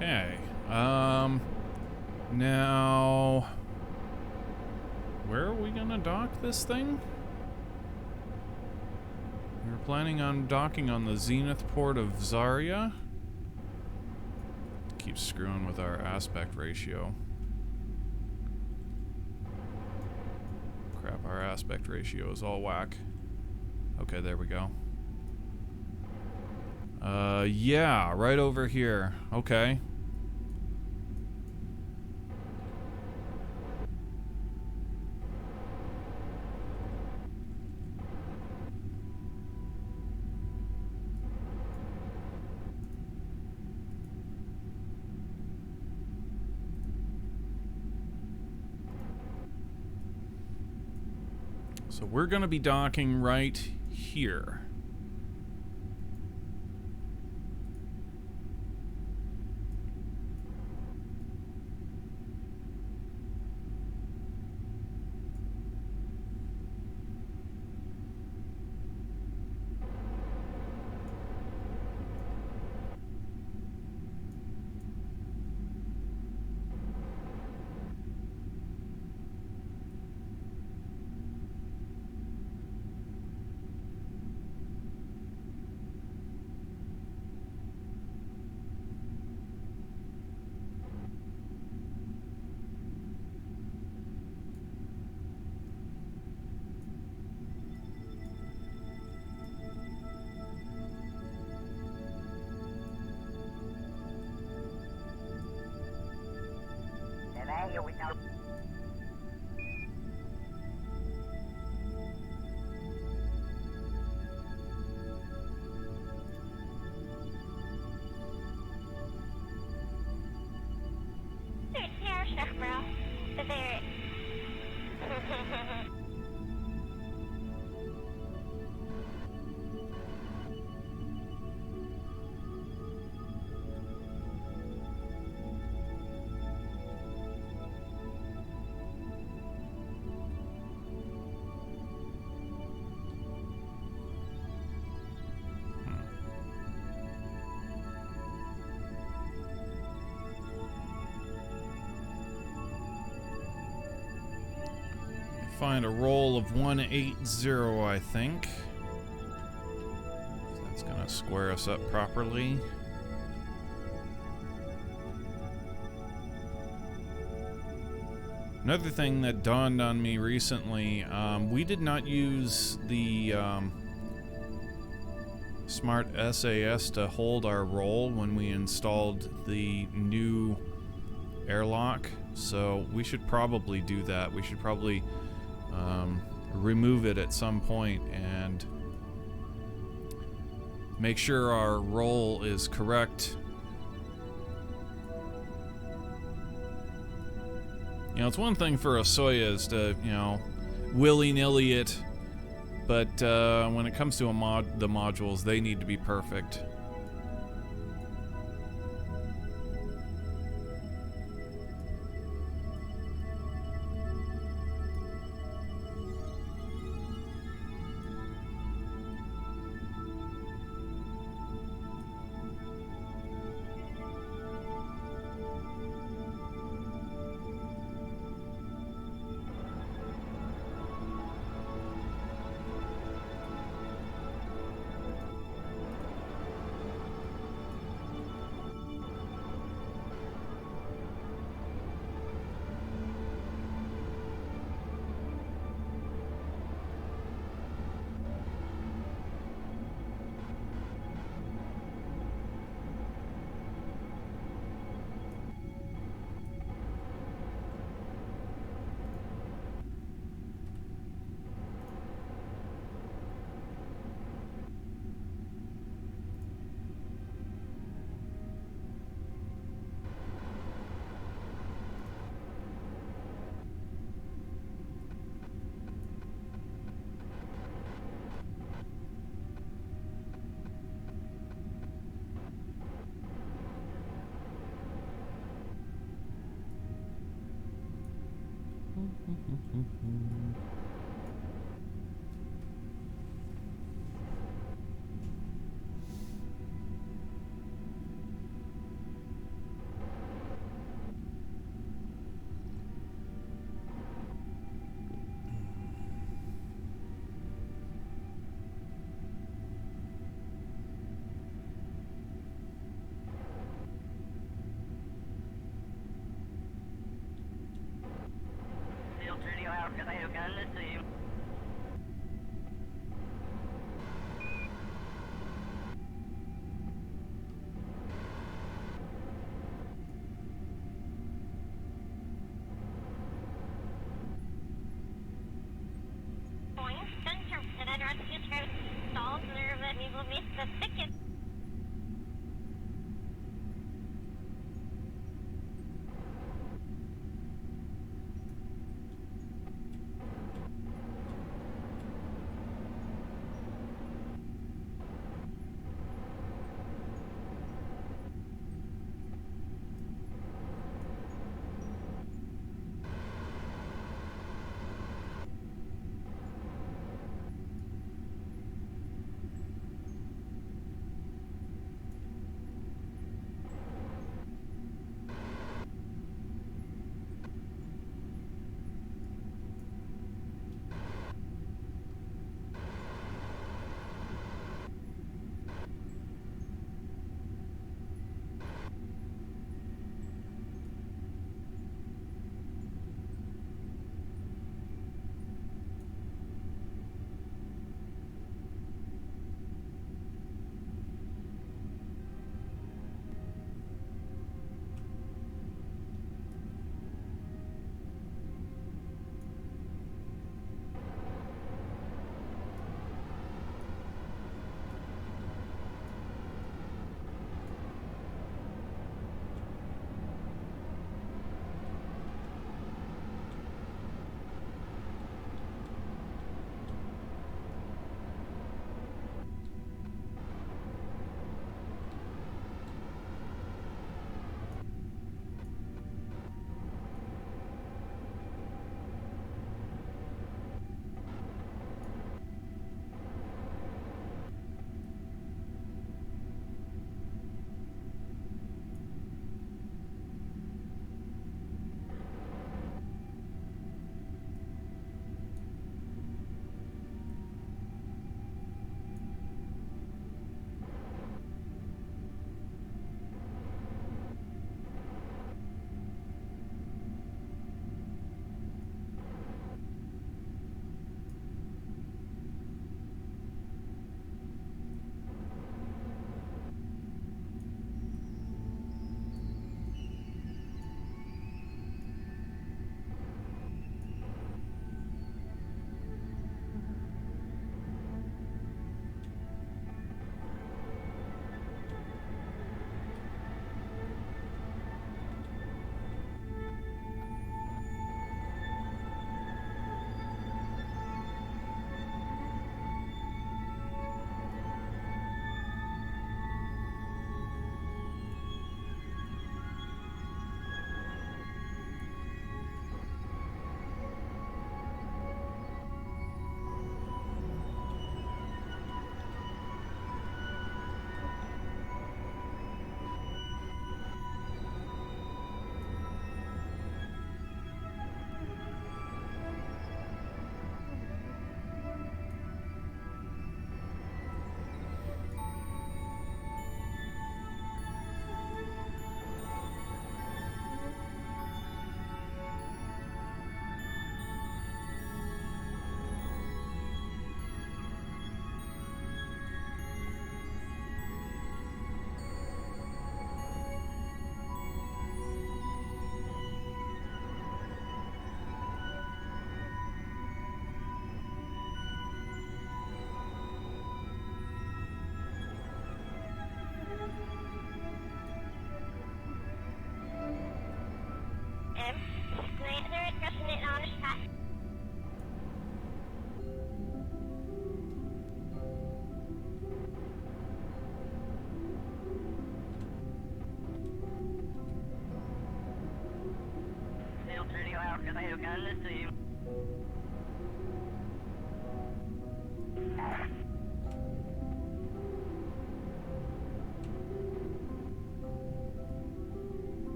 Speaker 1: Okay. Now, where are we gonna dock this thing? We were planning on docking on the zenith port of Zarya. Keep screwing with our aspect ratio. Crap, our aspect ratio is all whack. Okay, there we go. Yeah, right over here. Okay. So we're gonna be docking right here. Find a roll of 180, I think. That's gonna square us up properly. Another thing that dawned on me recently, we did not use the Smart SAS to hold our roll when we installed the new airlock, so we should probably do that. We should probably remove it at some point and make sure our roll is correct. You know, it's one thing for a Soyuz to, you know, willy-nilly it, but when it comes to the modules, they need to be perfect.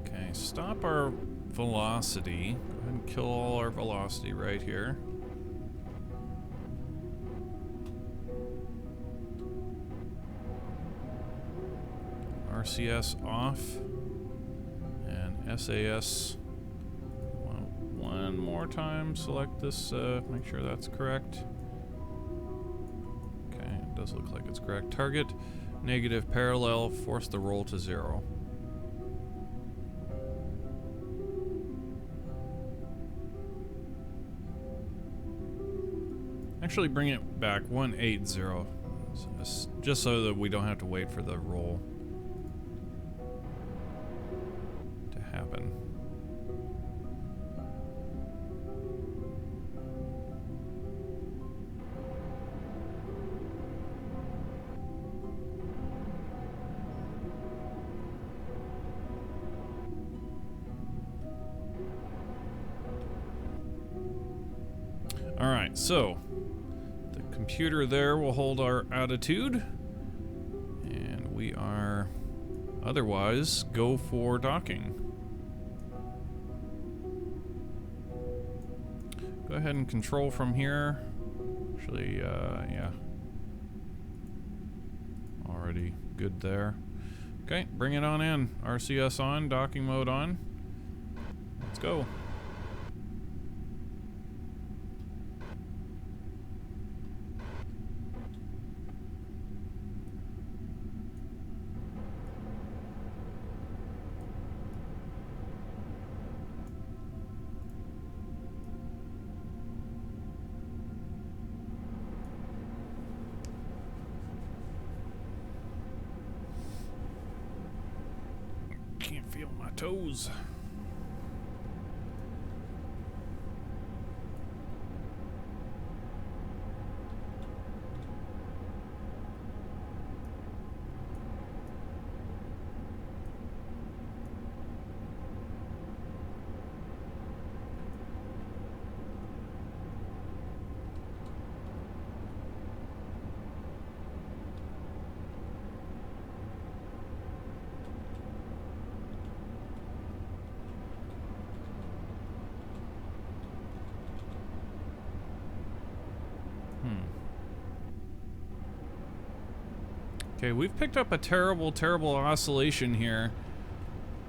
Speaker 1: Okay, stop our velocity. Go ahead and kill all our velocity right here. RCS off. And SAS. One more time. Select this. Make sure that's correct. Okay, it does look like it's correct. Target, negative, parallel, force the roll to 0. Actually, bring it back 180, just so that we don't have to wait for the roll to happen. All right, so the computer there will hold our attitude, and we are otherwise go for docking. Go ahead and control from here. Actually, yeah, already good there. Okay, bring it on in. RCS on, docking mode on. Let's go. Can't feel my toes. Okay, we've picked up a terrible, terrible oscillation here.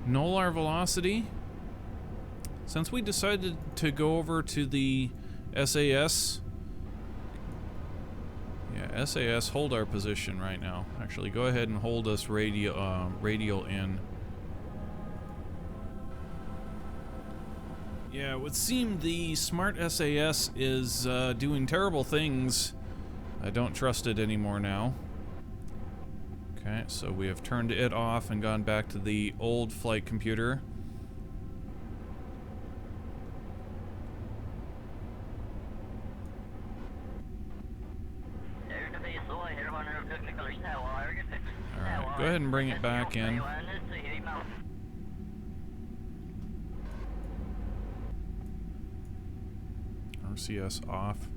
Speaker 1: Null our velocity. Since we decided to go over to the SAS, yeah, SAS, hold our position right now. Actually, go ahead and hold us radial in. Yeah, it would seem the smart SAS is doing terrible things. I don't trust it anymore now. Okay, so we have turned it off and gone back to the old flight computer. Alright, go ahead and bring it back in. RCS off.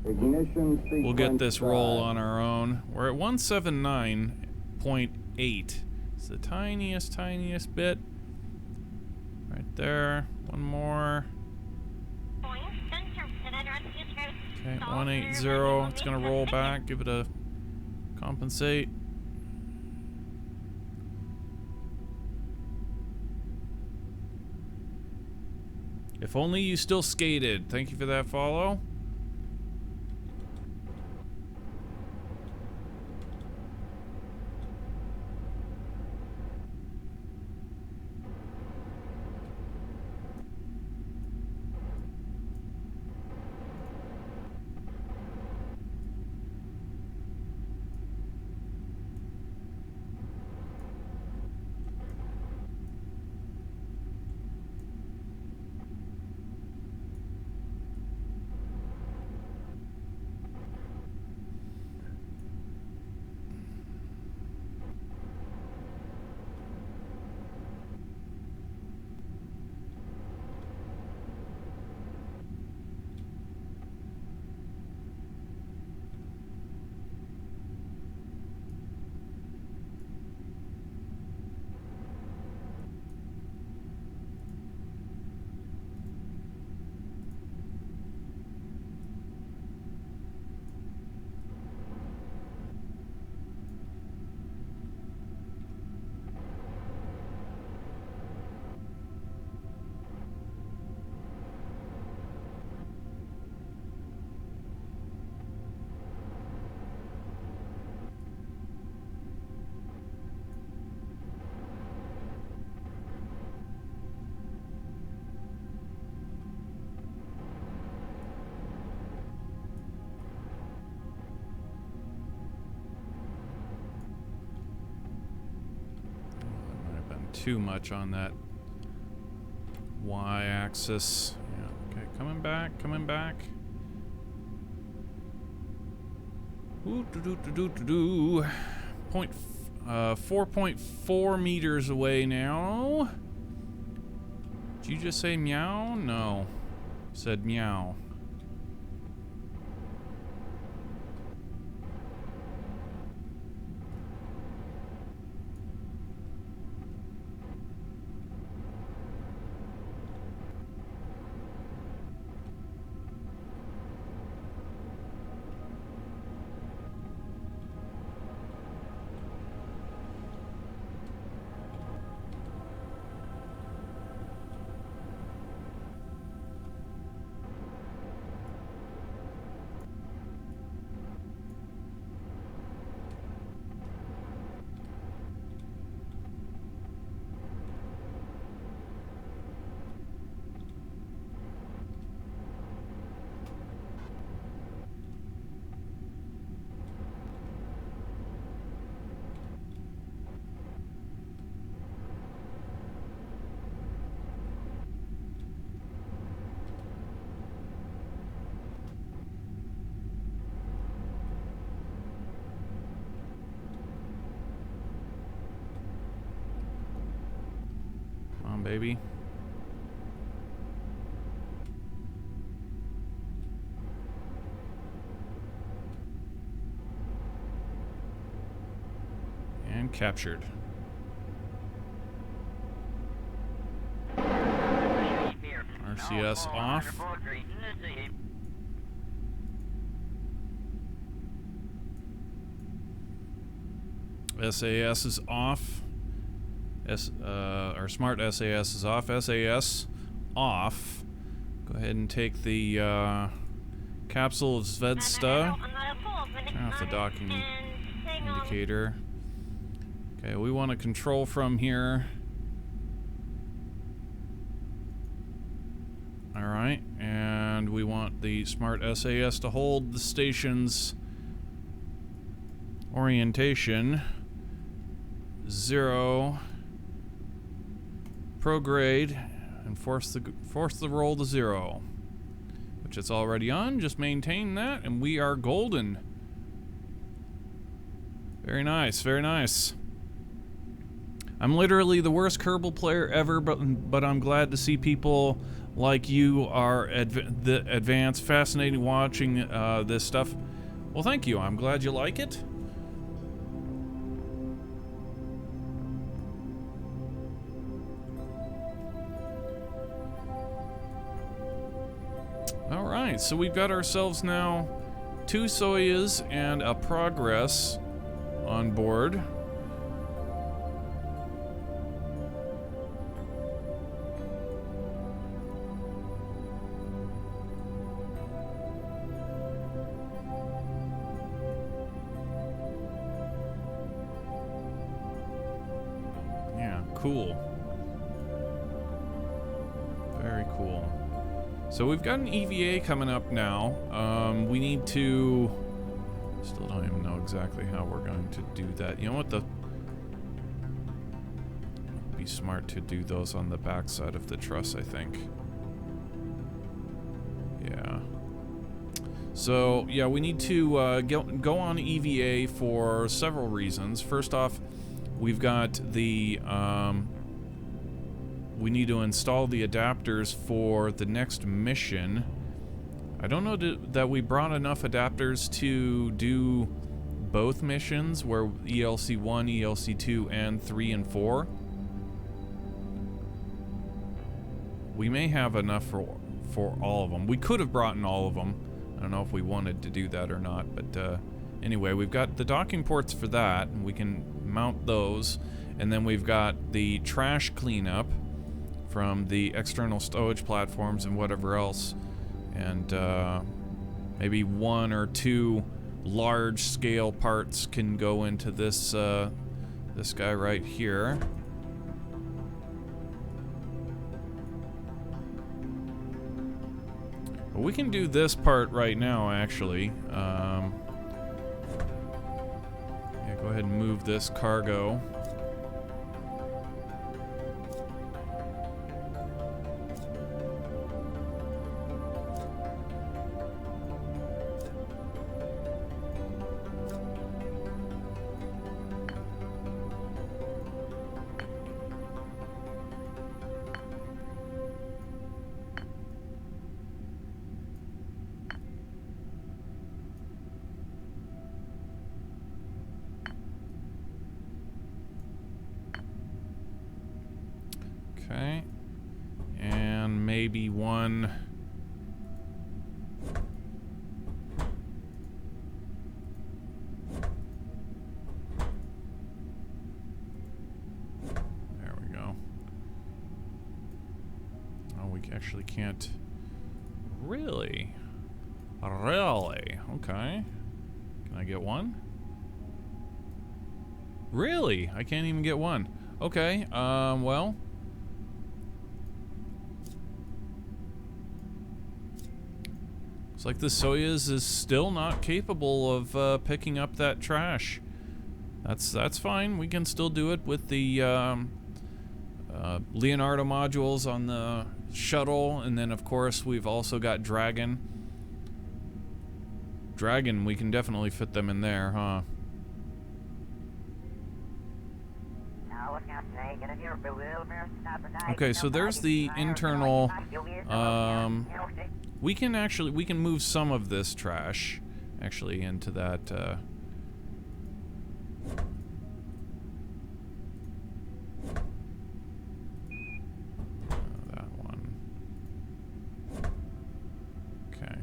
Speaker 6: Ignition sequence.
Speaker 1: We'll get this roll on our own. We're at 179.8. It's the tiniest bit. Right there. One more. Okay, 180. It's gonna roll back. Give it a compensate. If only you still skated. Thank you for that follow. too much on that y-axis. Yeah, okay, coming back, coming back. Ooh, 4.4 meters away now. Did you just say meow? No. Said meow. Come on, baby. And captured. RCS off. SAS is off. Our smart SAS is off. SAS off. Go ahead and take the capsule of Zvezda. Turn off the docking indicator. Okay, we want to control from here. Alright, and we want the smart SAS to hold the station's orientation. 0. Prograde, and force the roll to 0. Which it's already on, just maintain that, and we are golden. Very nice, very nice. I'm literally the worst Kerbal player ever, but I'm glad to see people like you are advanced, fascinating watching this stuff. Well, thank you. I'm glad you like it. Alright, so we've got ourselves now 2 Soyuz and a Progress on board. Yeah, cool. Very cool. So we've got an EVA coming up now. We need to... Still don't even know exactly how we're going to do that. You know what? It'd be smart to do those on the back side of the truss, I think. Yeah. So, yeah, we need to go on EVA for several reasons. First off, we've got the... we need to install the adapters for the next mission. I don't know that we brought enough adapters to do both missions, where ELC1, ELC2, and 3 and 4. We may have enough for all of them. We could have brought in all of them. I don't know if we wanted to do that or not, but anyway, we've got the docking ports for that, and we can mount those. And then we've got the trash cleanup from the external stowage platforms and whatever else, and maybe 1 or 2 large-scale parts can go into this this guy right here. Well, we can do this part right now, actually. Yeah, go ahead and move this cargo. maybe one. There we go. Oh, we actually can't. Really? Really? Okay. Can I get one? Really? I can't even get one. Okay, well. Looks like the Soyuz is still not capable of picking up that trash. That's fine. We can still do it with the Leonardo modules on the shuttle, and then of course we've also got Dragon. Dragon, we can definitely fit them in there, huh? Okay, so there's the internal. We can move some of this trash actually into that. That one. Okay.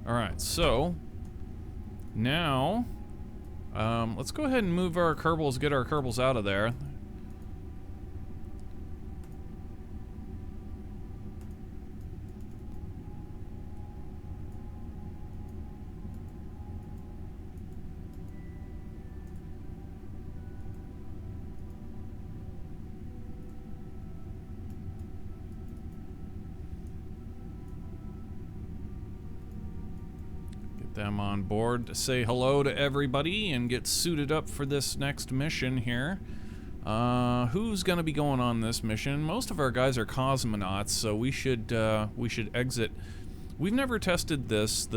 Speaker 1: Alright, so now let's go ahead and move our Kerbals, get our Kerbals out of there. Them on board to say hello to everybody and get suited up for this next mission here. Who's gonna be going on this mission? Most of our guys are cosmonauts, so we should exit. We've never tested this,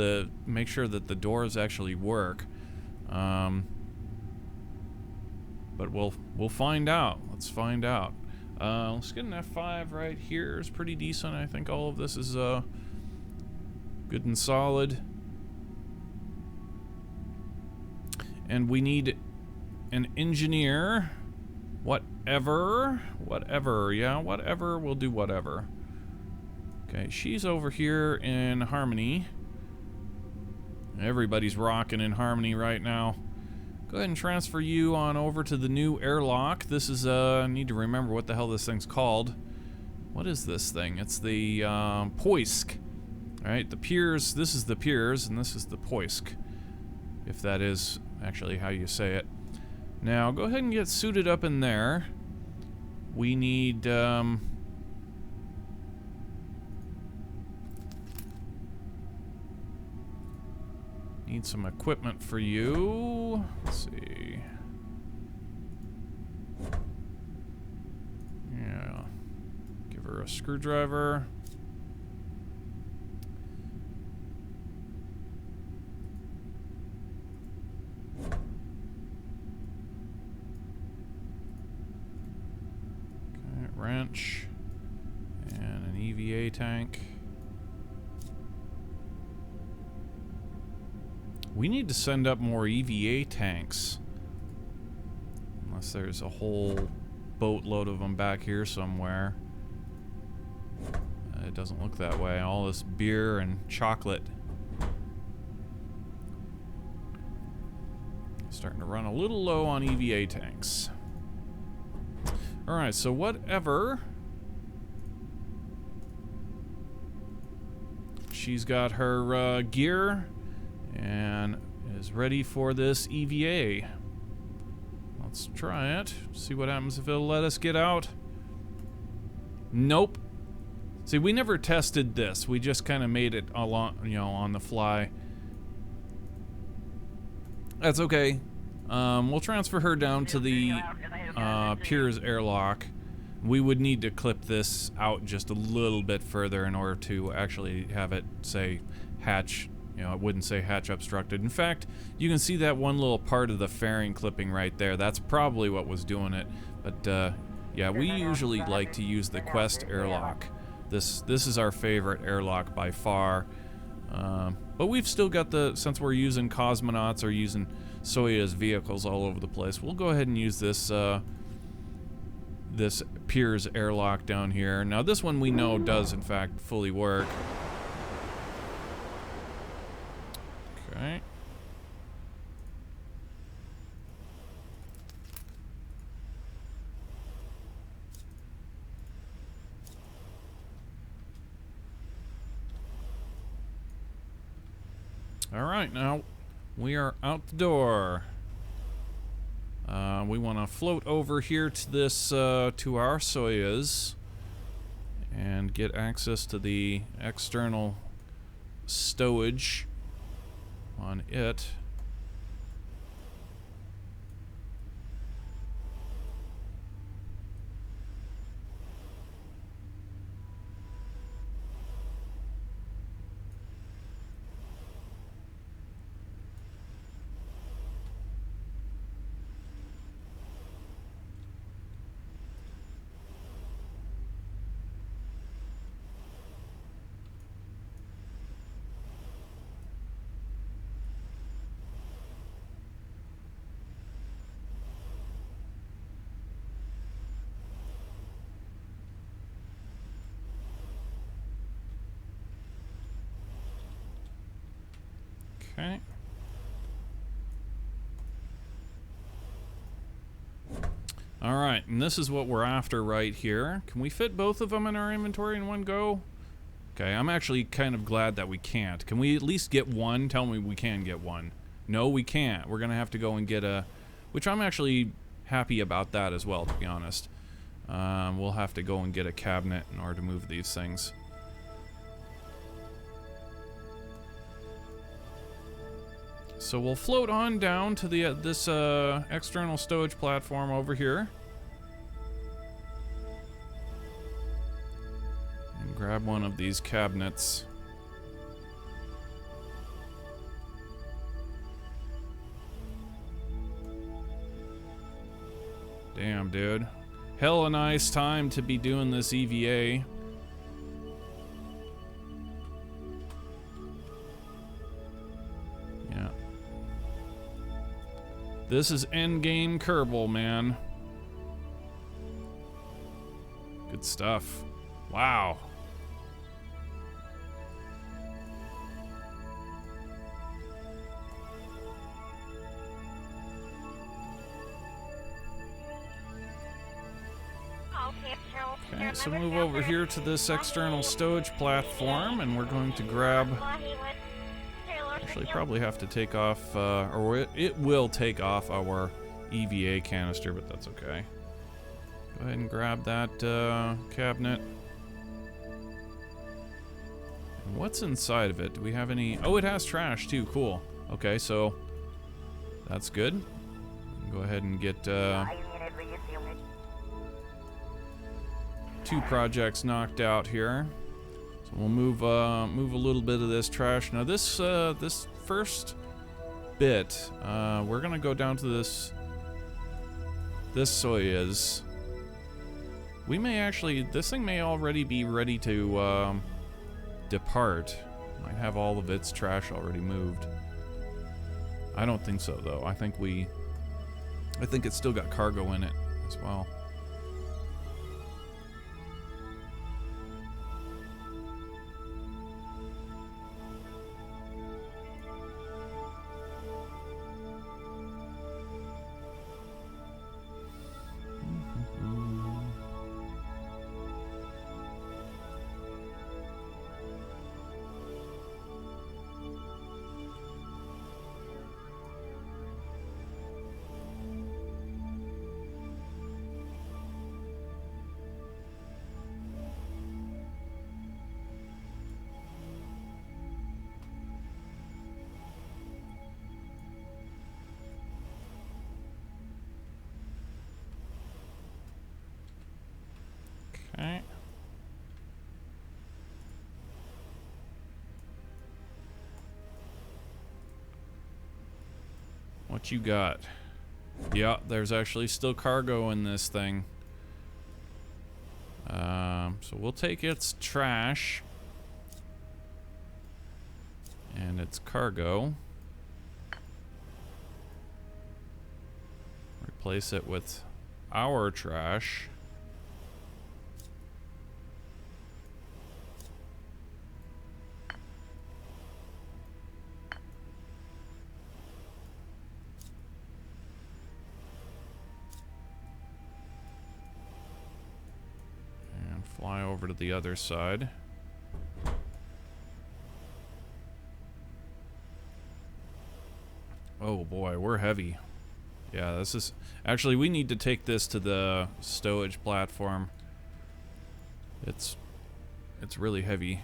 Speaker 1: make sure that the doors actually work. But we'll find out. Let's find out. Let's get an F5 right here. It's pretty decent. I think all of this is good and solid. And we need an engineer. Whatever, yeah, whatever, we'll do whatever. Okay, she's over here in Harmony. Everybody's rocking in Harmony right now. Go ahead and transfer you on over to the new airlock. This is, I need to remember what the hell this thing's called. What is this thing? It's the, Poisk. Alright, the Piers, this is the Piers, and this is the Poisk. If that is actually how you say it. Now, go ahead and get suited up in there. We need, need some equipment for you. Let's see. Yeah. Give her a screwdriver. Wrench and an EVA tank. We need to send up more EVA tanks. Unless there's a whole boatload of them back here somewhere. It doesn't look that way. All this beer and chocolate. Starting to run a little low on EVA tanks. Alright, so whatever. She's got her gear and is ready for this EVA. Let's try it. See what happens if it'll let us get out. Nope. See, we never tested this. We just kind of made it along, on the fly. That's okay. We'll transfer her down to the Piers airlock. We would need to clip this out just a little bit further in order to actually have it say hatch. It wouldn't say hatch obstructed. In fact, you can see that one little part of the fairing clipping right there. That's probably what was doing it. But yeah, Yeah, we usually like to use the Quest airlock. This is our favorite airlock by far. But we've still got since we're using cosmonauts or using Soyuz vehicles all over the place, we'll go ahead and use this this Piers airlock down here. Now this one we know does in fact fully work. Okay. Alright, now we are out the door. We want to float over here to this, to our Soyuz and get access to the external stowage on it. Okay. Alright, and this is what we're after right here. Can we fit both of them in our inventory in one go? Okay, I'm actually kind of glad that we can't. Can we at least get one? Tell me we can get one. No, we can't. We're gonna have to go and get a... Which I'm actually happy about that as well, to be honest. We'll have to go and get a cabinet in order to move these things. So we'll float on down to the this external stowage platform over here. And grab one of these cabinets. Damn, dude. Hella nice time to be doing this EVA. This is endgame Kerbal, man. Good stuff. Wow. Okay, so move over here to this external stowage platform, and we're going to grab... Actually, probably have to take off, or it will take off our EVA canister, but that's okay. Go ahead and grab that cabinet. And what's inside of it? Do we have any? Oh, it has trash too. Cool. Okay, so that's good. Go ahead and get 2 projects knocked out here. So we'll move a little bit of this trash. Now this this first bit, we're gonna go down to this Soyuz. We may actually, this thing may already be ready to depart. Might have all of its trash already moved. I don't think so though. I think it's still got cargo in it as well. Okay. What you got? Yeah, there's actually still cargo in this thing. So we'll take its trash and its cargo. Replace it with our trash. And fly over to the other side. Oh boy, we're heavy. Yeah, this is... Actually, we need to take this to the stowage platform. It's really heavy.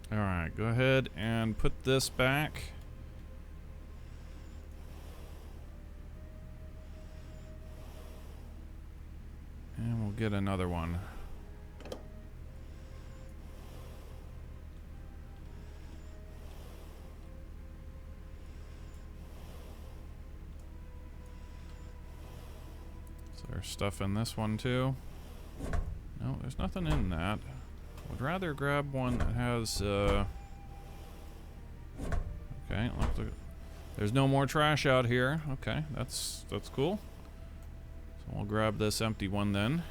Speaker 1: Alright, go ahead and put this back. And we'll get another one. Is there stuff in this one too? No, there's nothing in that. Would rather grab one that has, okay, there's no more trash out here. Okay, that's cool. So we'll grab this empty one then.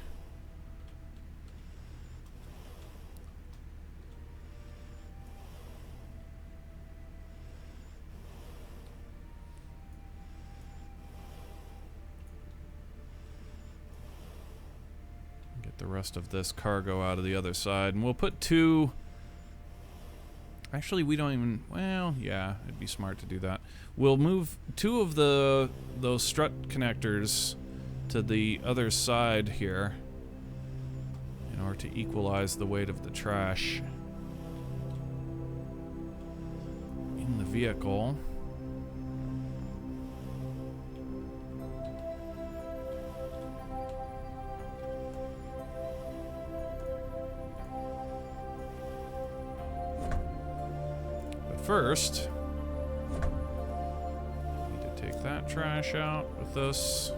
Speaker 1: The rest of this cargo out of the other side, and we'll put two. Actually, we don't even, well, yeah, it'd be smart to do that. We'll move two of those strut connectors to the other side here in order to equalize the weight of the trash in the vehicle. First, need to take that trash out with this.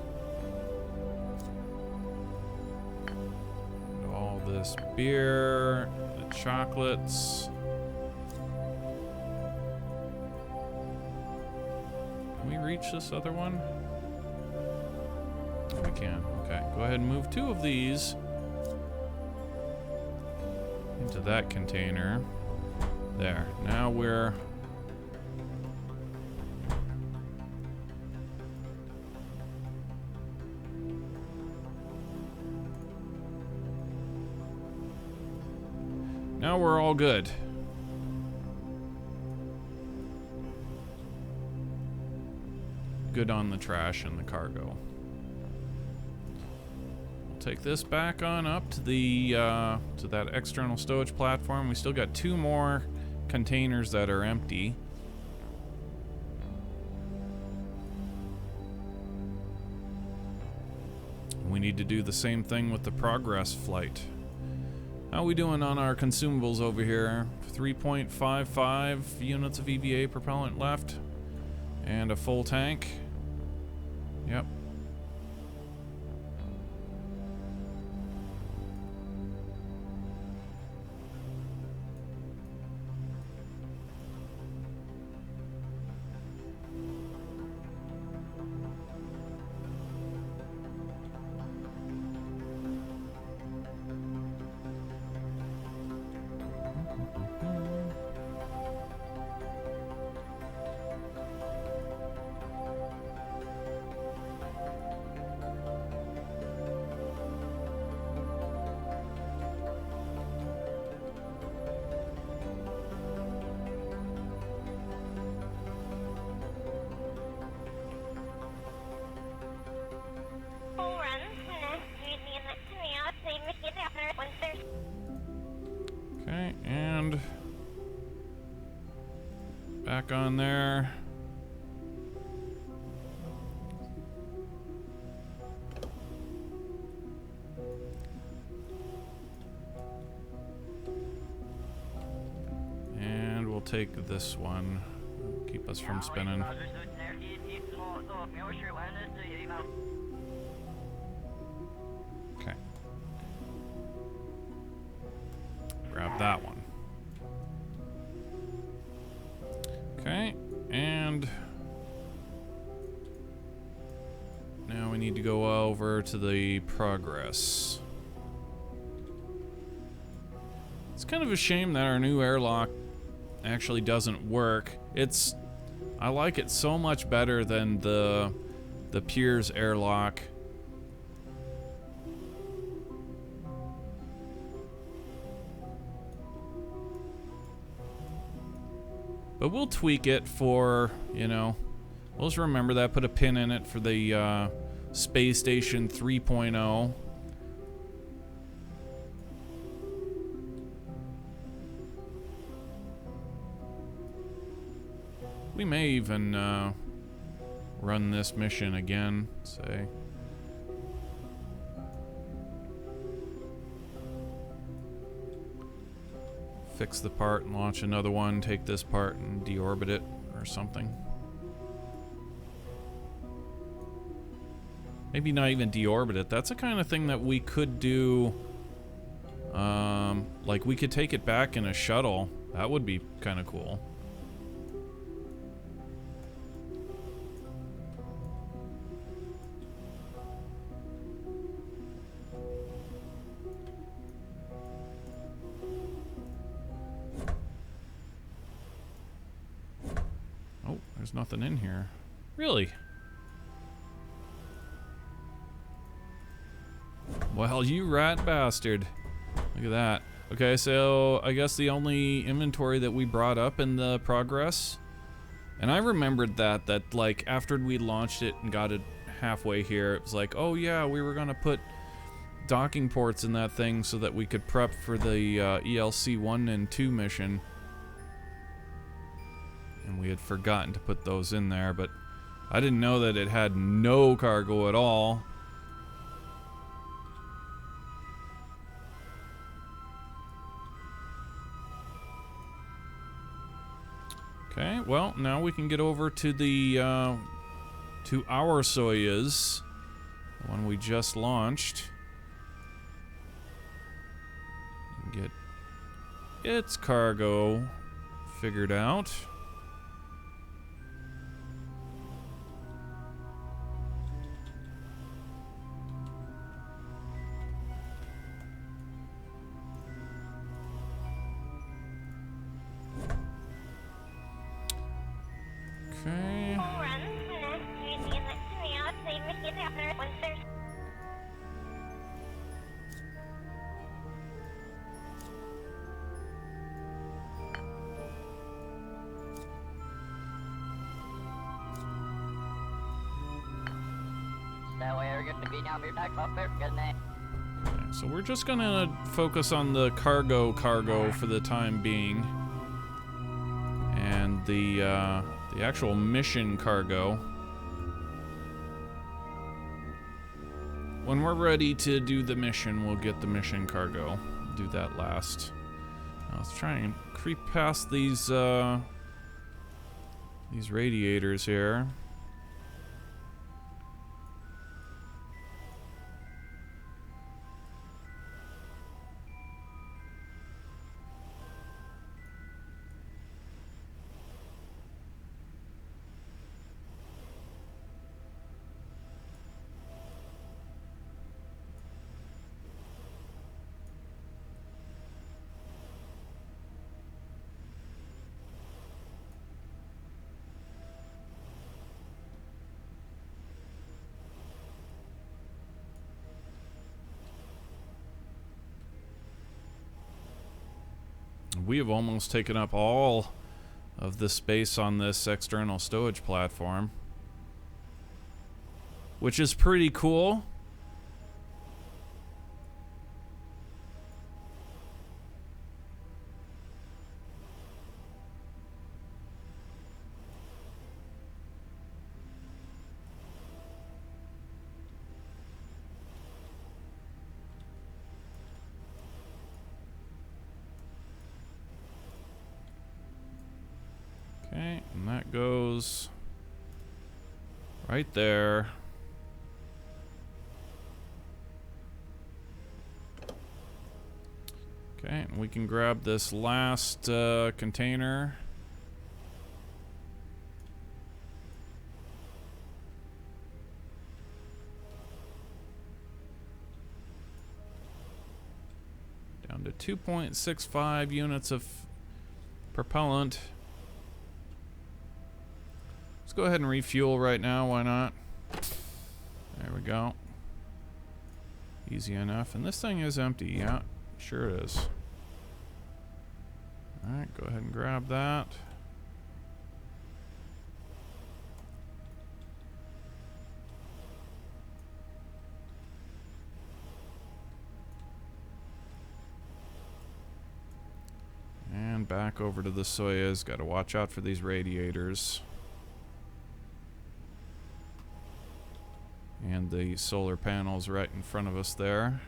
Speaker 1: And all this beer, the chocolates. Can we reach this other one? We can. Okay, go ahead and move two of these into that container. There. Now we're... Now we're all good. Good on the trash and the cargo. We'll take this back on up to the to that external stowage platform. We still got two more containers that are empty. We need to do the same thing with the Progress flight. How are we doing on our consumables over here? 3.55 units of EVA propellant left. And a full tank. Yep. Okay, and back on there. And we'll take this one. Keep us from spinning. Okay. Grab that one. Okay, and now we need to go over to the progress. It's kind of a shame that our new airlock actually doesn't work. I like it so much better than the Piers airlock. But we'll tweak it for, you know, we'll just remember that, put a pin in it for the Space Station 3.0. We may even run this mission again, say. Fix the part and launch another one, take this part and deorbit it or something. Maybe not even deorbit it. That's the kind of thing that we could do. Like we could take it back in a shuttle. That would be kind of cool. There's nothing in here. Really? Well, you rat bastard. Look at that. Okay, so I guess the only inventory that we brought up in the progress, and I remembered that like after we launched it and got it halfway here, it was like, oh yeah, we were gonna put docking ports in that thing so that we could prep for the ELC1&2 mission. And we had forgotten to put those in there, but I didn't know that it had no cargo at all. Okay, well, now we can get over to the to our Soyuz, the one we just launched. Get its cargo figured out. Okay. So we're just gonna focus on the cargo for the time being, and the actual mission cargo. When we're ready to do the mission, we'll get the mission cargo. Do that last. Now let's try and creep past these these radiators here. We have almost taken up all of the space on this external stowage platform, which is pretty cool. Okay, and that goes right there. Okay, and we can grab this last container. Down to 2.65 units of propellant. Let's go ahead and refuel right now, why not? There we go. Easy enough. And this thing is empty, yeah, sure it is. Alright, go ahead and grab that. And back over to the Soyuz. Gotta watch out for these radiators. And the solar panels right in front of us there.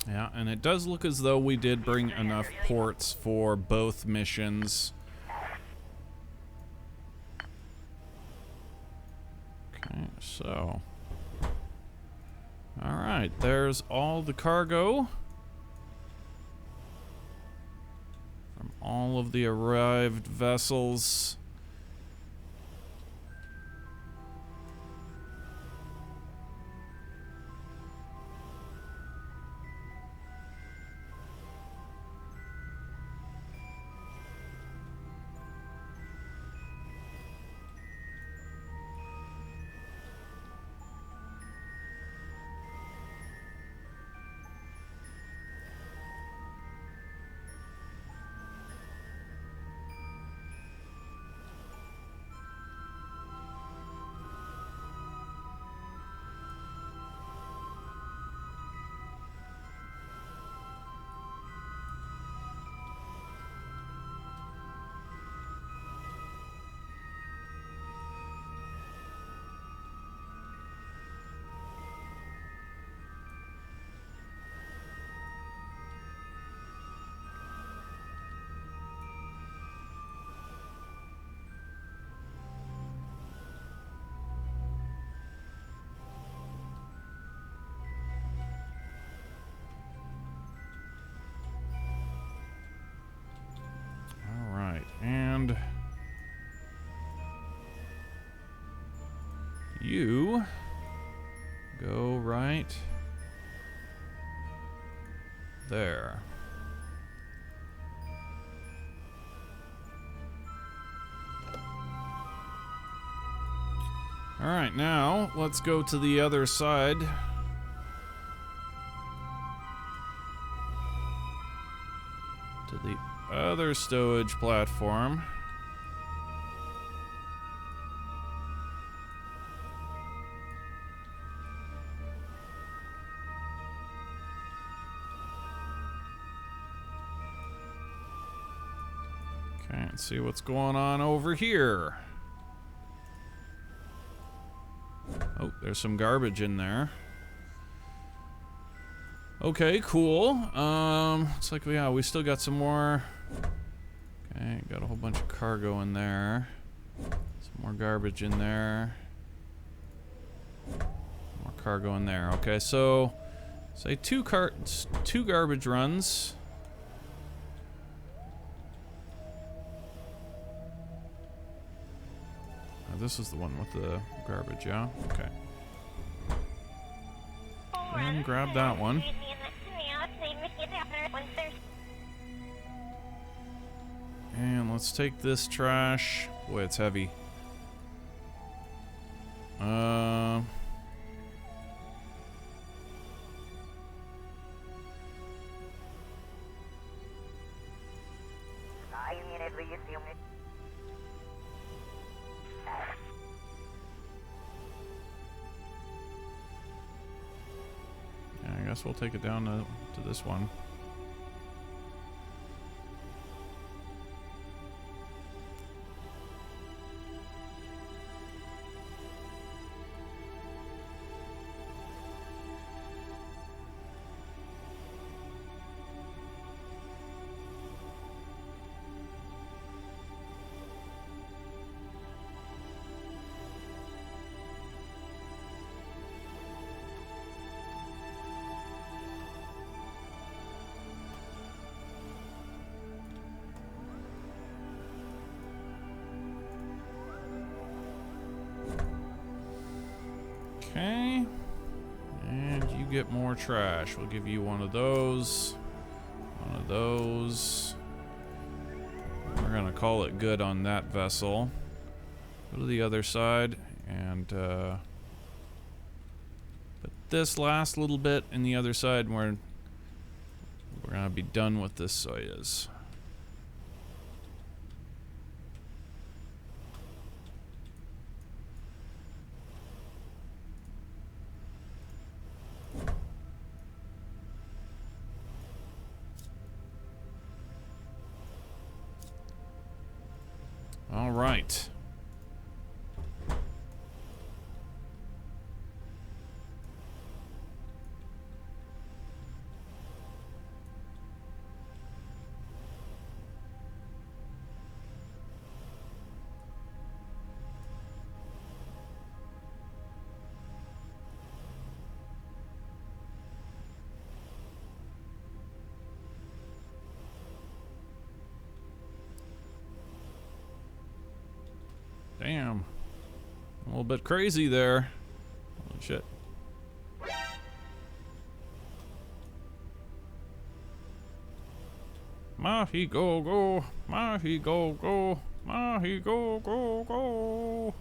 Speaker 1: Yeah, and it does look as though we did bring enough ports for both missions. Okay, so... Alright, there's all the cargo from all of the arrived vessels. you go right there. Alright, now let's go to the other side. To the other stowage platform. Okay, let's see what's going on over here. Oh, there's some garbage in there. Okay, cool. Looks like we still got some more. Okay, got a whole bunch of cargo in there. Some more garbage in there. More cargo in there. Okay, so say two garbage runs. This is the one with the garbage, yeah? Okay. And grab that one. And let's take this trash. Boy, it's heavy. I guess we'll take it down to this one. Okay. And you get more trash. We'll give you one of those. One of those. We're gonna call it good on that vessel. Go to the other side and put this last little bit in the other side, and we're gonna be done with this Soyuz. All right. Damn. A little bit crazy there. Holy shit. Mahi go go. Mahi go go. Mahi go go go.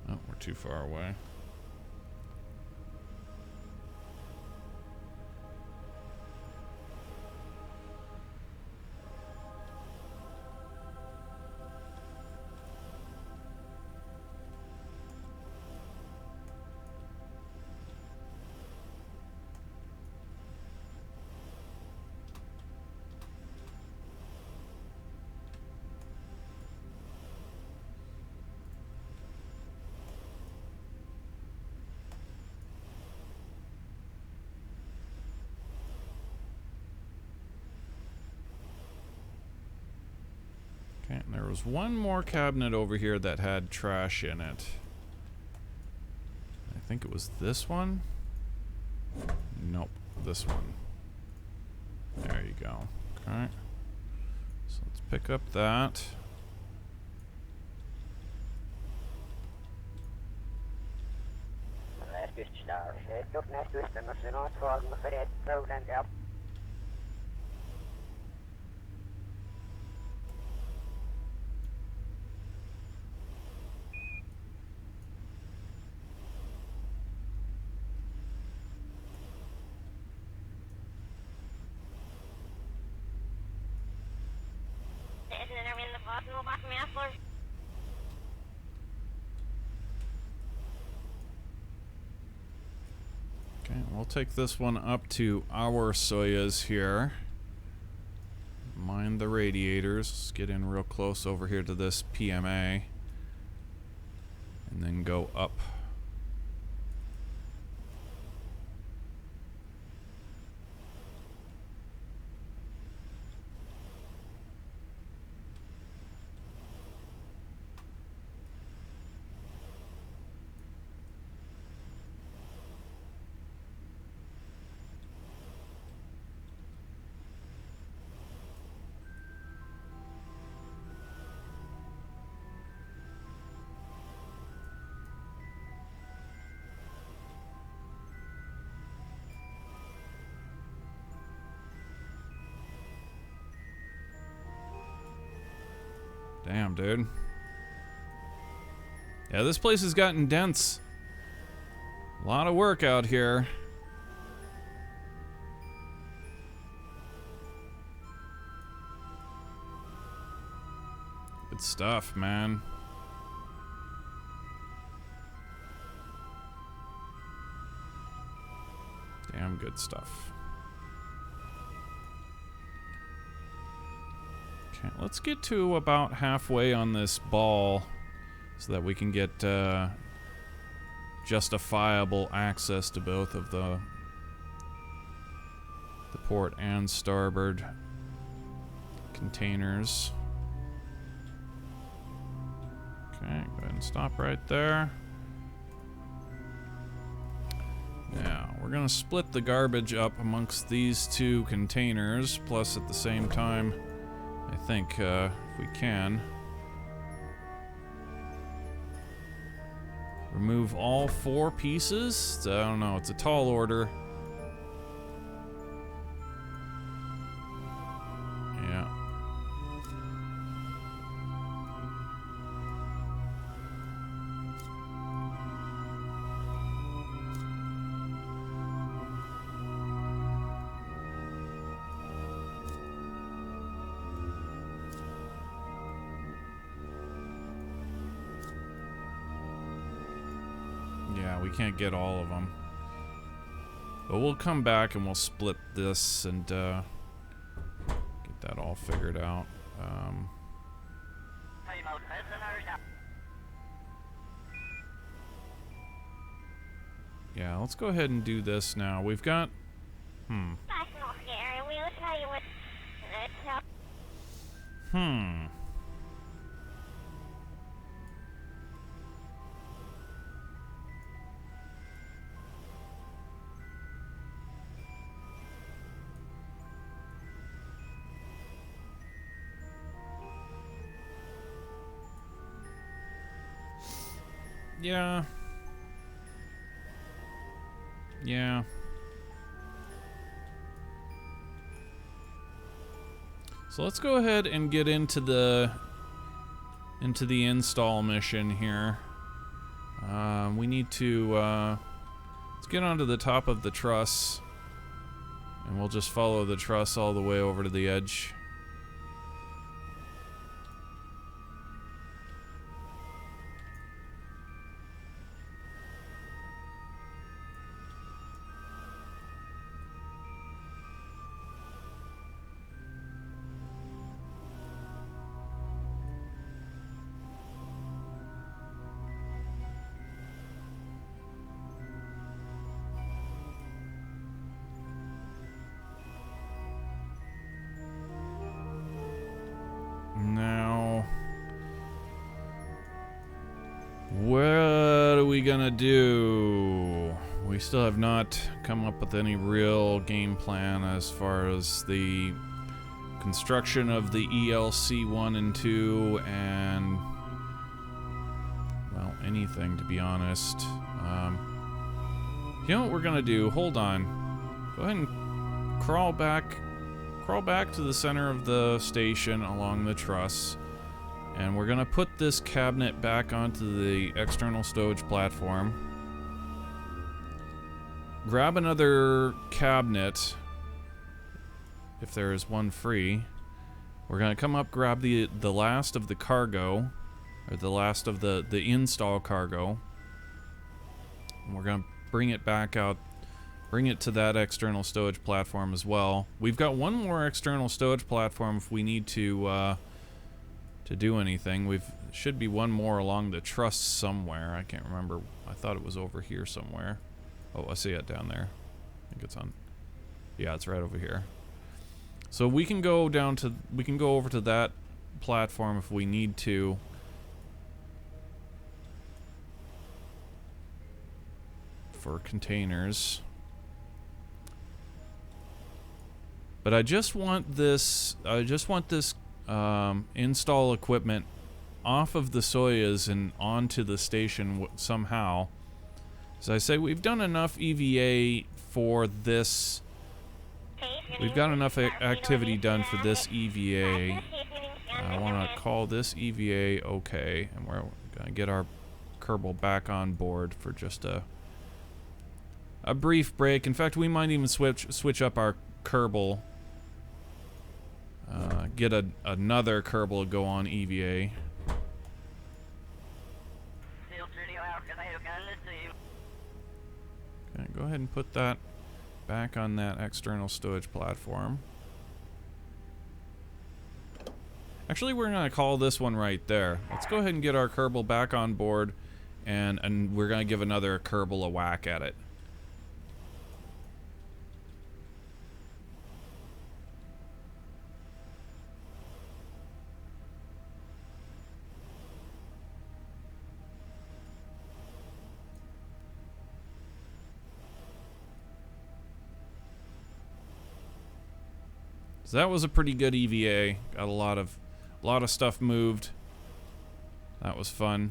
Speaker 1: Oh, we're too far away. Okay, and there was one more cabinet over here that had trash in it. I think it was this one. Nope, this one. There you go. Okay. So let's pick up that. Okay, we'll take this one up to our Soyuz here. Mind the radiators. Let's get in real close over here to this PMA. And then go up. Damn, dude. Yeah, this place has gotten dense. A lot of work out here. Good stuff, man. Damn good stuff. Okay, let's get to about halfway on this ball so that we can get justifiable access to both of the port and starboard containers. Okay, go ahead and stop right there. Now, we're gonna split the garbage up amongst these two containers, plus at the same time, I think, if we can, remove all 4 pieces? I don't know, it's a tall order. Yeah. Yeah, we can't get all of them. But we'll come back and we'll split this and get that all figured out. Yeah, let's go ahead and do this now. We've got... Yeah. Yeah. So let's go ahead and get into the install mission here. We need to let's get onto the top of the truss, and we'll just follow the truss all the way over to the edge. Now, what are we gonna do? We still have not come up with any real game plan as far as the construction of the ELC1&2 and, well, anything, to be honest. You know what we're gonna do? Hold on. Go ahead and crawl back to the center of the station along the truss, and we're gonna put this cabinet back onto the external stowage platform. Grab another cabinet if there is one free. We're gonna come up, grab the last of the cargo, or the last of the install cargo, and we're gonna bring it back out, bring it to that external stowage platform as well. We've got one more external stowage platform if we need to do anything. Should be one more along the truss somewhere. I can't remember. I thought it was over here somewhere. Oh, I see it down there. I think it's on. Yeah, it's right over here. So we can go over to that platform if we need to. For containers. But I just want this install equipment off of the Soyuz and onto the station somehow. As I say, we've done enough EVA for this. We've got enough activity done for this EVA. I want to call this EVA okay, and we're gonna get our Kerbal back on board for just a brief break. In fact, we might even switch up our Kerbal. Get another Kerbal to go on EVA. Okay, go ahead and put that back on that external stowage platform. Actually, we're gonna call this one right there. Let's go ahead and get our Kerbal back on board, and we're gonna give another Kerbal a whack at it. So that was a pretty good EVA. Got a lot of stuff moved. That was fun.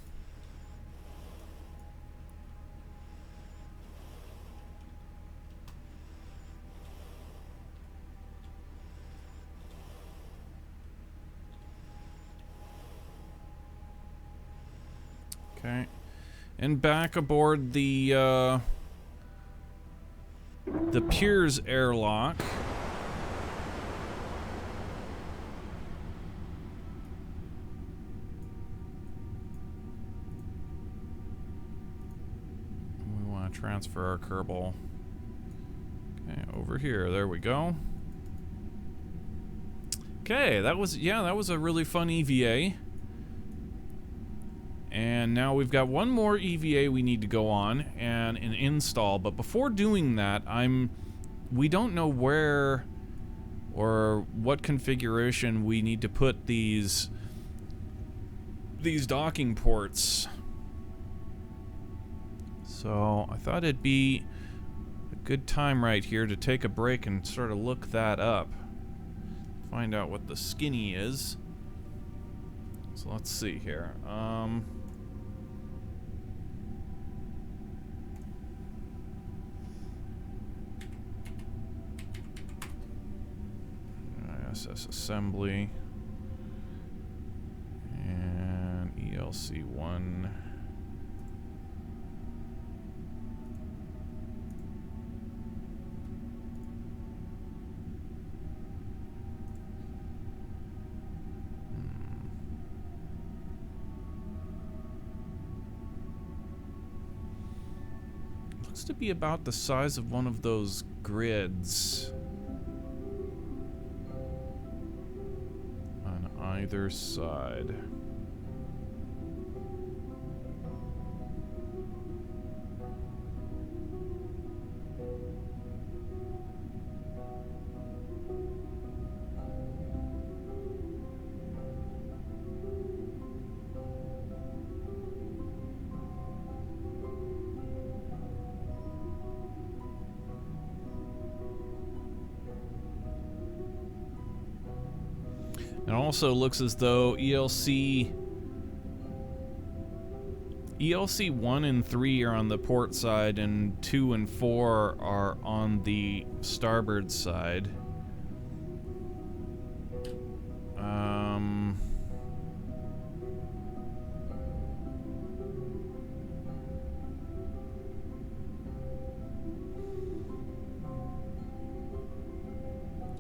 Speaker 1: Okay. And back aboard the Piers airlock. Transfer our Kerbal. Okay, over here. There we go. Okay, that was a really fun EVA. And now we've got one more EVA we need to go on and an install. But before doing that, we don't know where or what configuration we need to put these docking ports. So I thought it'd be a good time right here to take a break and sort of look that up. Find out what the skinny is. So let's see here. ISS assembly and ELC1. Looks to be about the size of one of those grids on either side. It also looks as though ELC 1 and 3 are on the port side, and 2 and 4 are on the starboard side.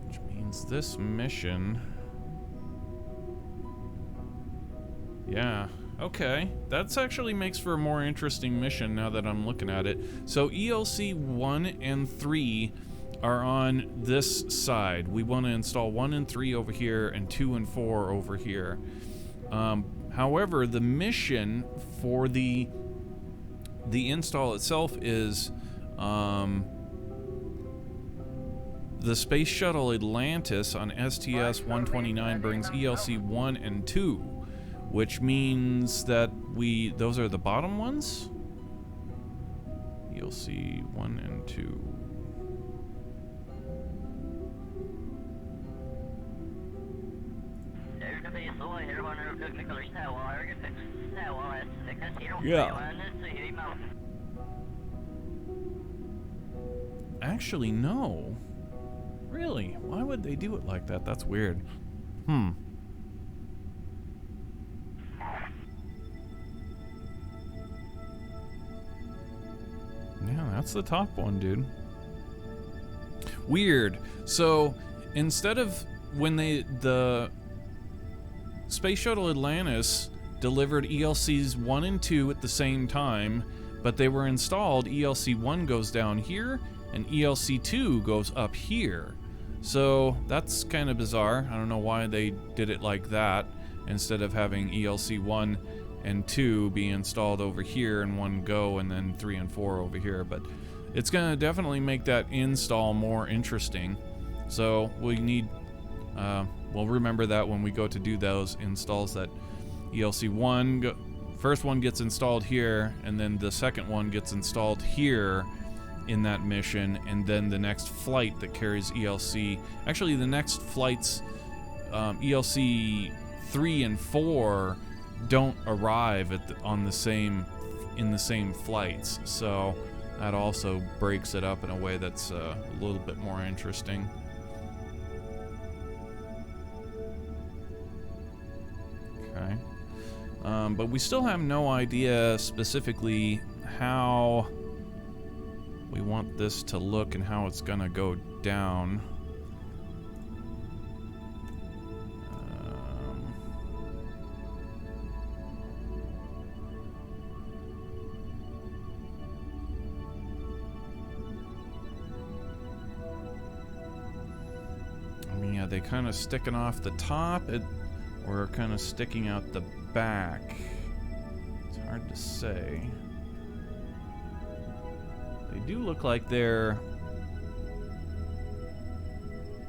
Speaker 1: Which means this mission... Yeah, okay. That's actually makes for a more interesting mission now that I'm looking at it. So ELC 1 and 3 are on this side. We want to install 1 and 3 over here and 2 and 4 over here. However, the mission for the install itself is the Space Shuttle Atlantis on STS-129 brings ELC 1 and 2, which means that those are the bottom ones? ELC 1 and 2. Yeah. Actually, no. Really? Why would they do it like that? That's weird. Yeah, that's the top one, dude. Weird. So, instead of when the Space Shuttle Atlantis delivered ELCs 1 and 2 at the same time, but they were installed, ELC 1 goes down here, and ELC 2 goes up here. So, that's kind of bizarre. I don't know why they did it like that, instead of having ELC 1 and 2 be installed over here in one go, and then 3 and 4 over here, but it's gonna definitely make that install more interesting. So we need, we'll remember that when we go to do those installs, that ELC 1, first one gets installed here, and then the second one gets installed here in that mission, and then the next flight that carries ELC, actually the next flights, ELC 3 and 4 don't arrive in the same flights, so that also breaks it up in a way that's a little bit more interesting. Okay, but we still have no idea specifically how we want this to look and how it's gonna go down. Are they kind of sticking off the top, or kind of sticking out the back? It's hard to say. They do look like they're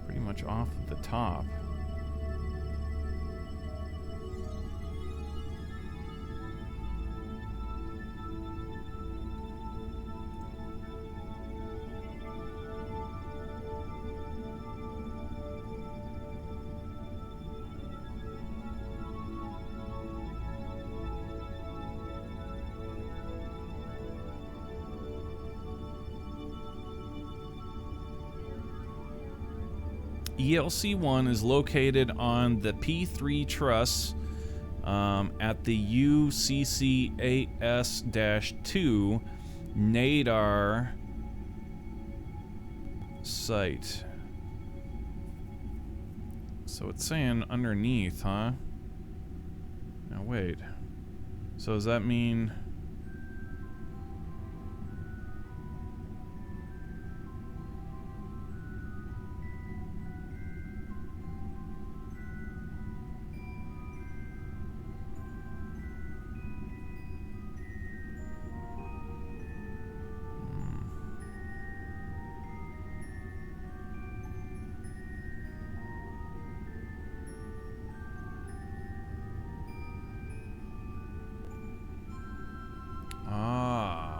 Speaker 1: pretty much off the top. ELC1 is located on the P3 truss at the UCCAS-2 Nadar site. So it's saying underneath, huh? Now wait. So does that mean...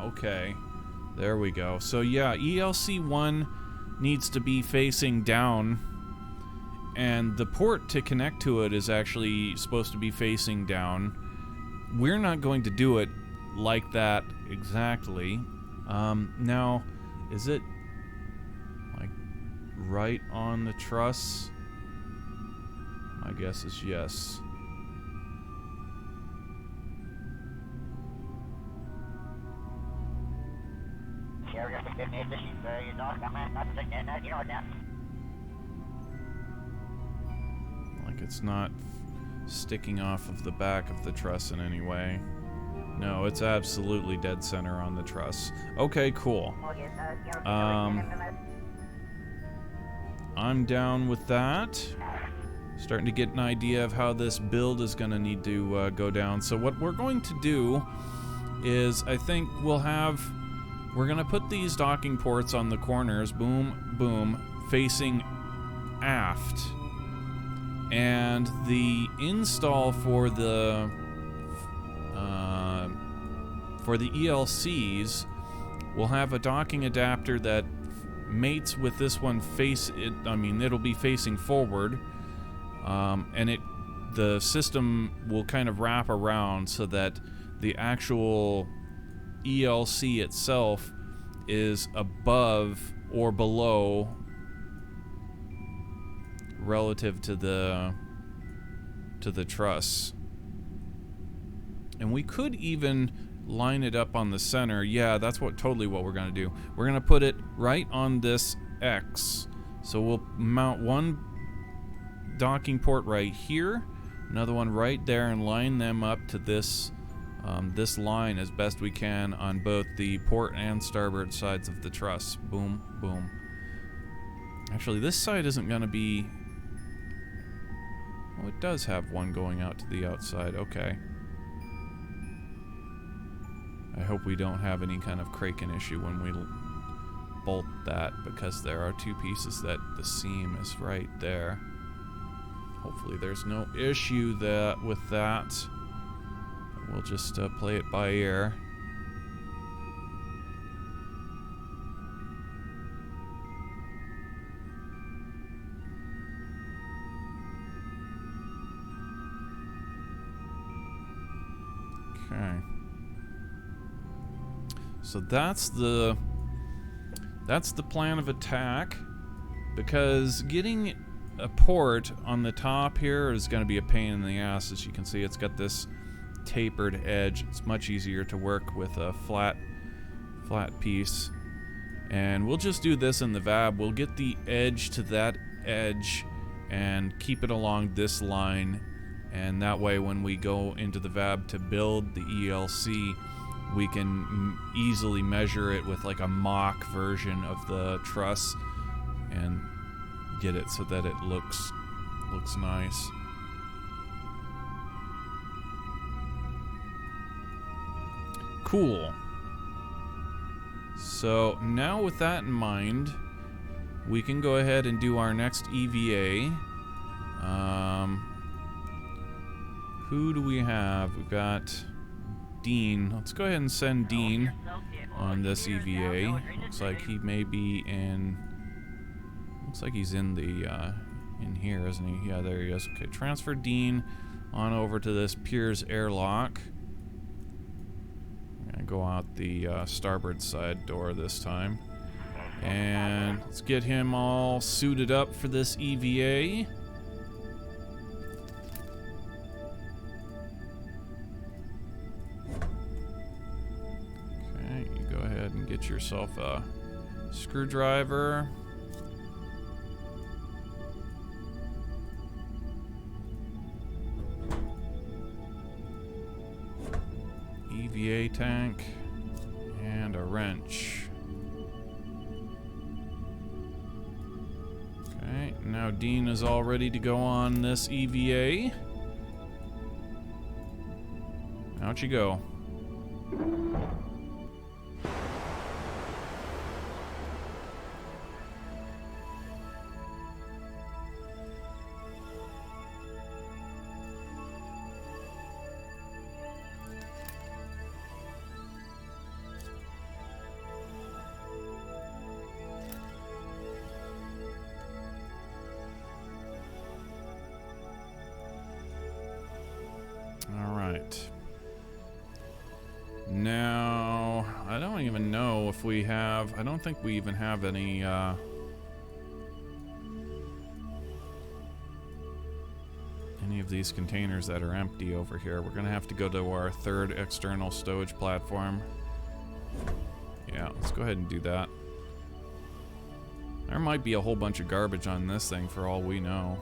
Speaker 1: Okay, there we go. So yeah, ELC1 needs to be facing down, and the port to connect to it is actually supposed to be facing down. We're not going to do it like that exactly. Now, is it like right on the truss? My guess is yes. Like it's not sticking off of the back of the truss in any way. No, it's absolutely dead center on the truss. Okay, cool. I'm down with that. Starting to get an idea of how this build is going to need to go down. So what we're going to do is, I think we're going to put these docking ports on the corners, boom, boom, facing aft. And the install for the ELCs will have a docking adapter that mates with this one it'll be facing forward, and the system will kind of wrap around so that the actual ELC itself is above or below relative to the truss. And we could even line it up on the center. Yeah, that's totally what we're gonna do. We're gonna put it right on this X. So we'll mount one docking port right here, another one right there, and line them up to this this line as best we can on both the port and starboard sides of the truss. Boom, boom. Actually, this side isn't gonna be... Oh, it does have one going out to the outside. Okay. I hope we don't have any kind of Kraken issue when we bolt that, because there are two pieces that the seam is right there. Hopefully there's no issue with that. We'll just play it by ear. Okay. So that's the plan of attack, because getting a port on the top here is going to be a pain in the ass. As you can see, it's got this tapered edge. It's much easier to work with a flat piece. And we'll just do this in the VAB. We'll get the edge to that edge and keep it along this line, and that way when we go into the VAB to build the ELC, we can easily measure it with like a mock version of the truss and get it so that it looks nice. Cool. So now with that in mind, we can go ahead and do our next EVA. Who do we have? We've got Dean. Let's go ahead and send Dean on this EVA. Looks like he may be in... Looks like he's in the in here, isn't he? Yeah, there he is. Okay, transfer Dean on over to this Piers airlock. I'm gonna go out the starboard side door this time, and let's get him all suited up for this EVA. Okay, you go ahead and get yourself a screwdriver. EVA tank and a wrench. Okay, now Dean is all ready to go on this EVA. Out you go. if we have... I don't think we even have any of these containers that are empty over here. We're gonna have to go to our third external stowage platform. Yeah, let's go ahead and do that. There might be a whole bunch of garbage on this thing for all we know.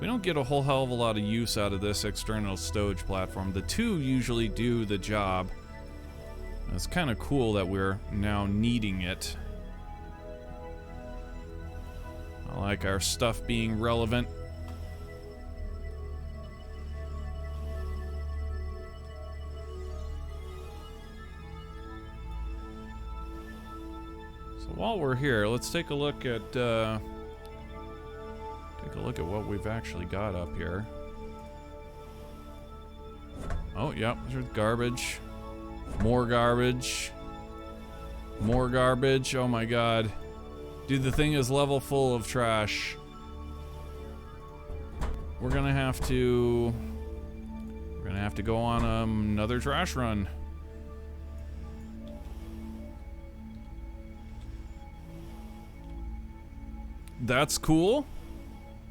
Speaker 1: We don't get a whole hell of a lot of use out of this external stowage platform. The two usually do the job. It's kind of cool that we're now needing it. I like our stuff being relevant. So while we're here, let's take a look at what we've actually got up here. Oh, yep, there's garbage. More garbage. More garbage. Oh my god. Dude, the thing is level full of trash. We're gonna have to go on another trash run. That's cool.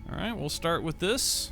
Speaker 1: Alright, we'll start with this.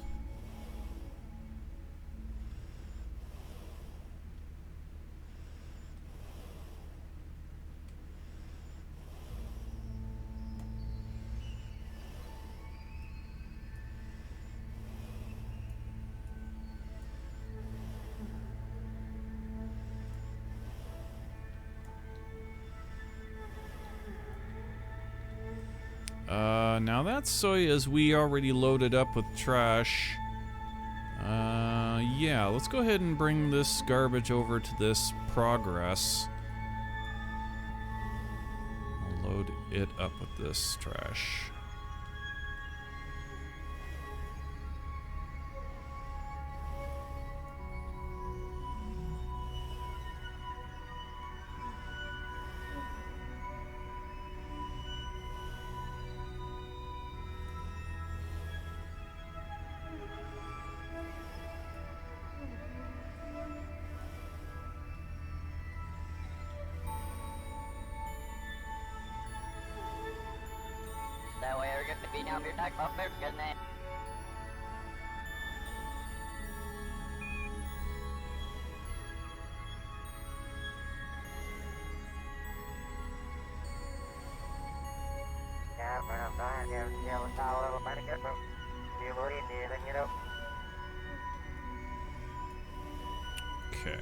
Speaker 1: Now that Soyuz we already loaded up with trash. Yeah, let's go ahead and bring this garbage over to this progress. I'll load it up with this trash.
Speaker 2: That way we're going to be down your neck up there, good name. Yeah, I'm fine. Yeah, let's try a little bit of good. Do you believe me? Then you know.
Speaker 1: Okay.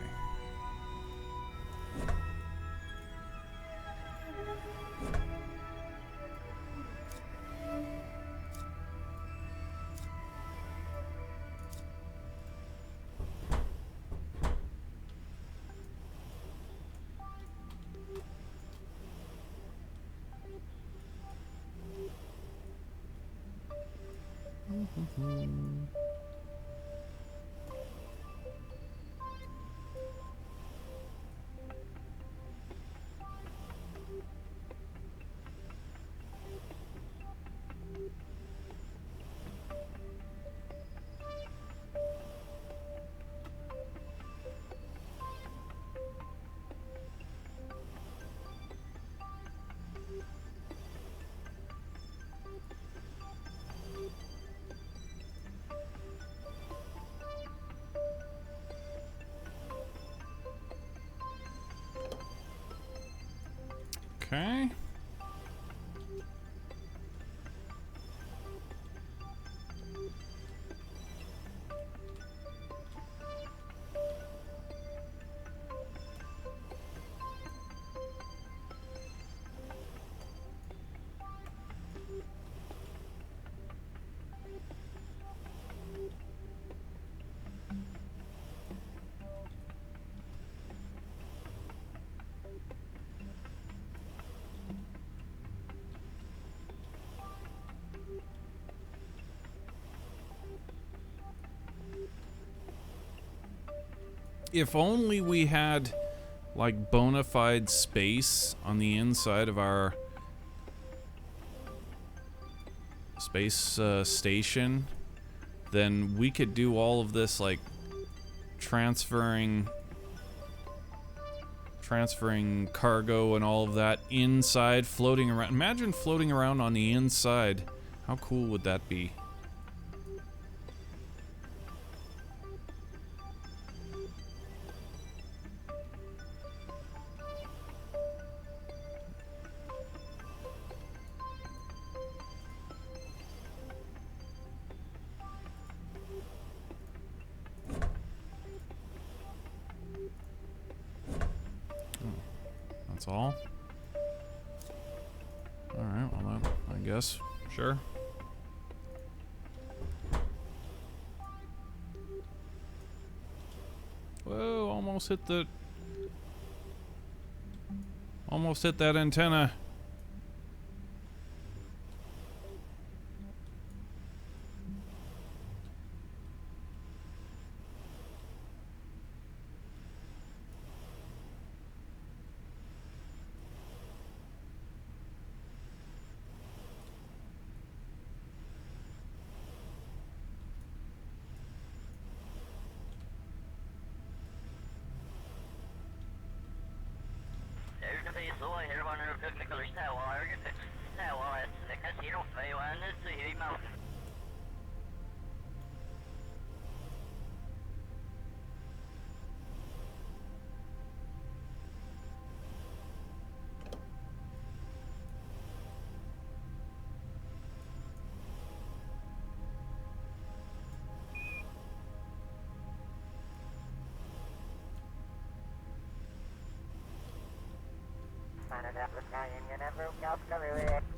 Speaker 1: Okay. If only we had like bona fide space on the inside of our space station, then we could do all of this like transferring transferring cargo and all of that inside, floating around. Imagine floating around on the inside. How cool would that be? That's all? Alright, well, I guess. Sure. Whoa, almost hit that antenna.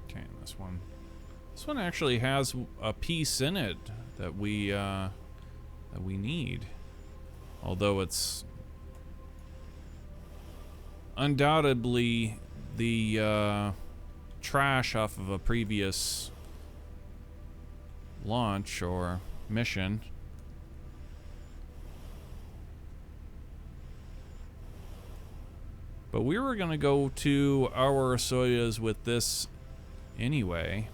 Speaker 1: Okay, this one. This one actually has a piece in it that we need. Although it's undoubtedly the trash off of a previous launch or mission. But we were gonna go to our Soyuz with this anyway.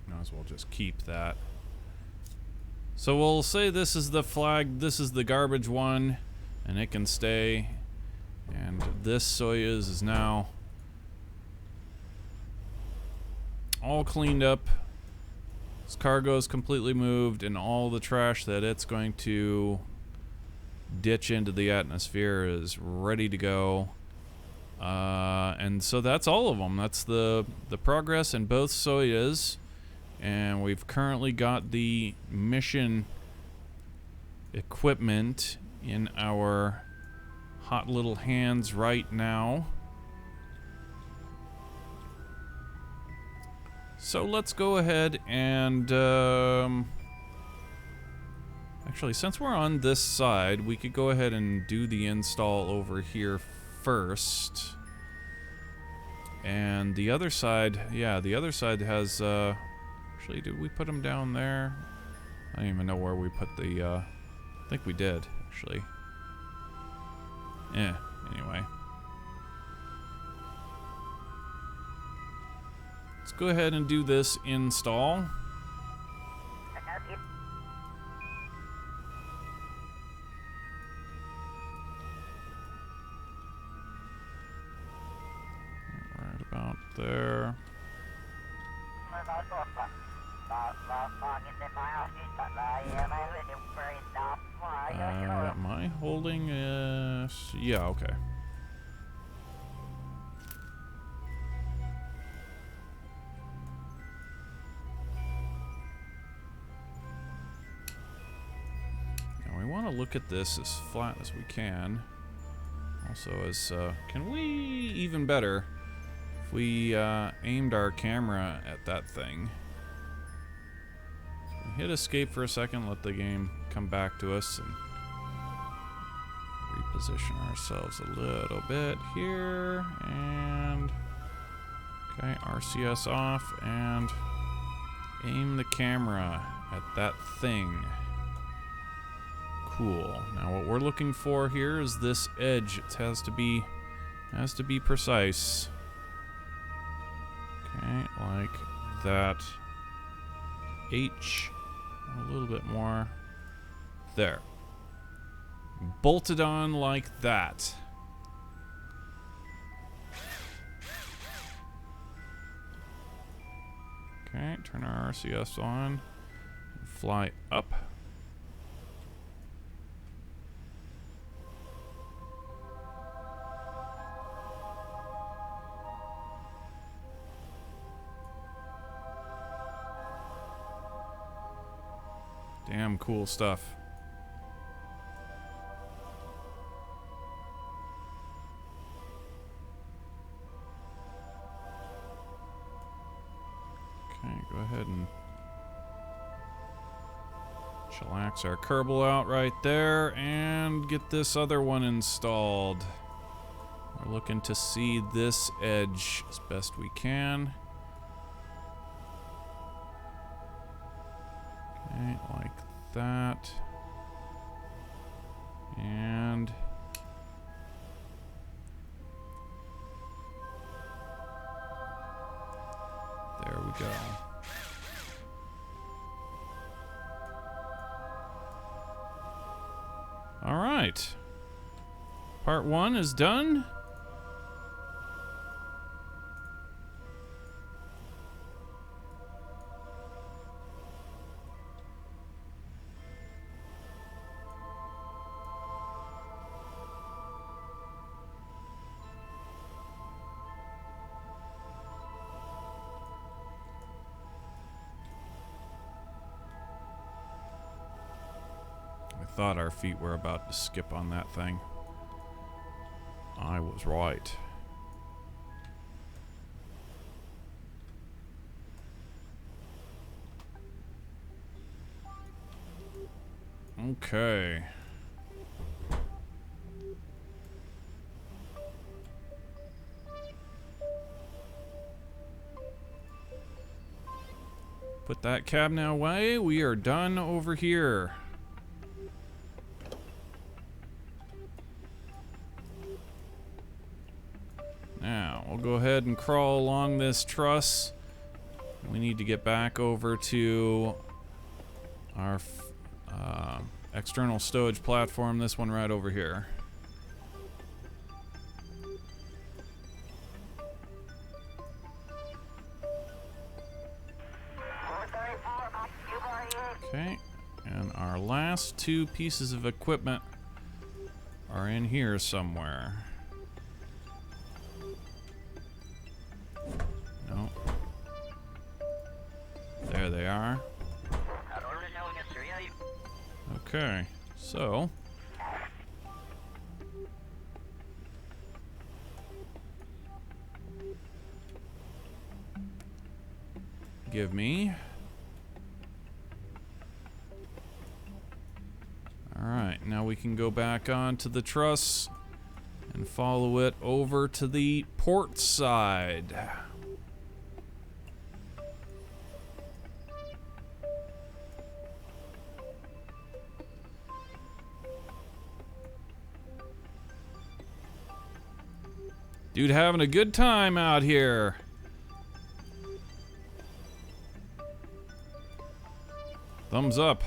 Speaker 1: Might as well just keep that. So we'll say this is the flag, this is the garbage one, and it can stay. And this Soyuz is now all cleaned up. Its cargo is completely moved, and all the trash that it's going to ditch into the atmosphere is ready to go. And so that's all of them. That's the progress in both Soyuz. And we've currently got the mission equipment in our hot little hands right now. So let's go ahead and actually, since we're on this side, we could go ahead and do the install over here first. And the other side, yeah, the other side has actually, did we put them down there? I don't even know where we put the I think we did, actually. Anyway. Let's go ahead and do this install. Right about there. Am I holding yeah, okay. Now we want to look at this as flat as we can. Also as, can we, even better, if we aimed our camera at that thing. Hit escape for a second, let the game come back to us, and reposition ourselves a little bit here, and okay, RCS off, and aim the camera at that thing. Cool. Now what we're looking for here is this edge. It has to be precise. Okay, like that. H. A little bit more. There. Bolted on like that. Okay, turn our RCS on. Fly up. Damn cool stuff. Okay, go ahead and chillax our Kerbal out right there and get this other one installed. We're looking to see this edge as best we can. Okay, like that. And there we go. All right. Part 1 is done. I thought our feet were about to skip on that thing. I was right. Okay. Put that cabinet away. We are done over here. Now, we'll go ahead and crawl along this truss. We need to get back over to our external stowage platform, this one right over here. Okay, and our last 2 pieces of equipment are in here somewhere. No. There they are. Okay, so give me. Alright, now we can go back onto the truss and follow it over to the port side. Dude having a good time out here. Thumbs up.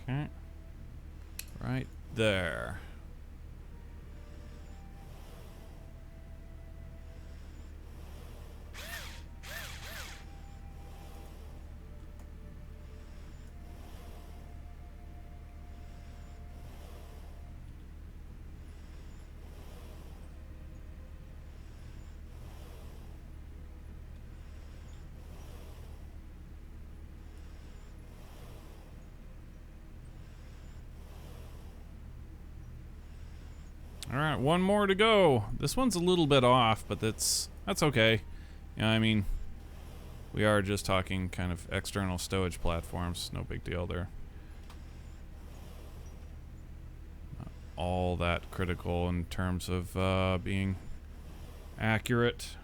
Speaker 1: Okay. Right there. All right, one more to go. This one's a little bit off, but that's okay. Yeah, I mean, we are just talking kind of external stowage platforms. No big deal there. Not all that critical in terms of being accurate.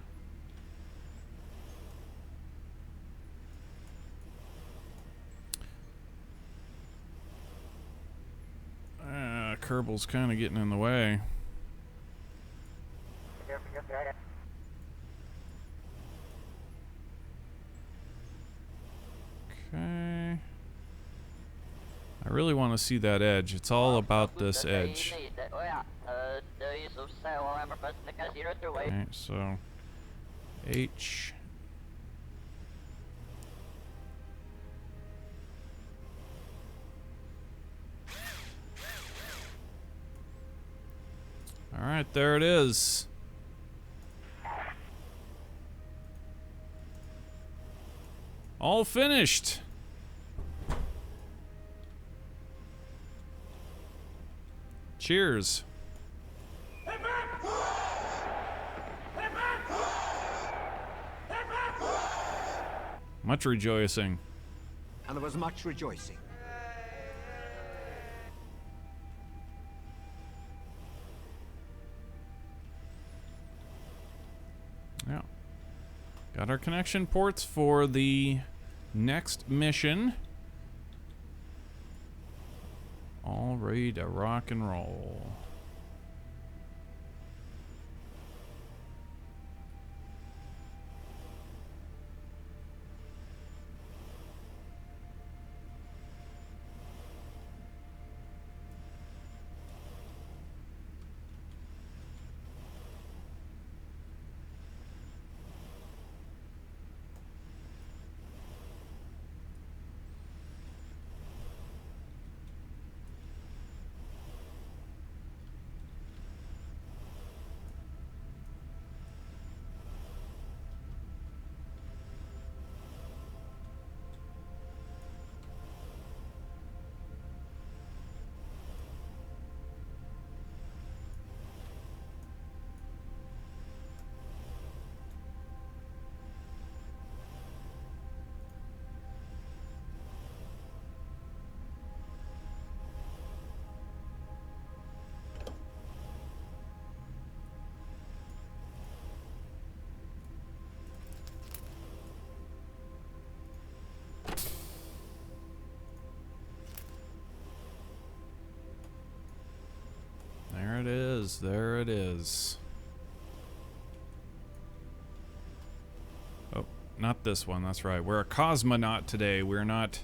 Speaker 1: Kerbal's kind of getting in the way. Okay. I really want to see that edge. It's all about this edge. Okay, so H. All right, there it is. All finished. Cheers. Much rejoicing.
Speaker 5: And there was much rejoicing.
Speaker 1: Yeah. Got our connection ports for the next mission. All ready to rock and roll. is. There it is. Oh, not this one. That's right. We're a cosmonaut today. We're not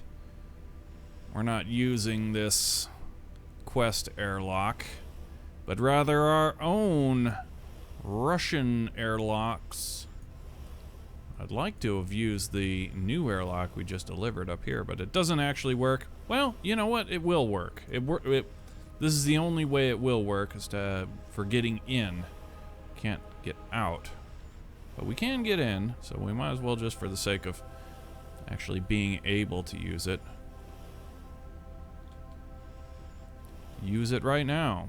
Speaker 1: using this Quest airlock, but rather our own Russian airlocks. I'd like to have used the new airlock we just delivered up here, but it doesn't actually work. Well, you know what? It will work. This is the only way it will work, is for getting in. Can't get out, but we can get in, so we might as well, just for the sake of actually being able to use it, use it right now.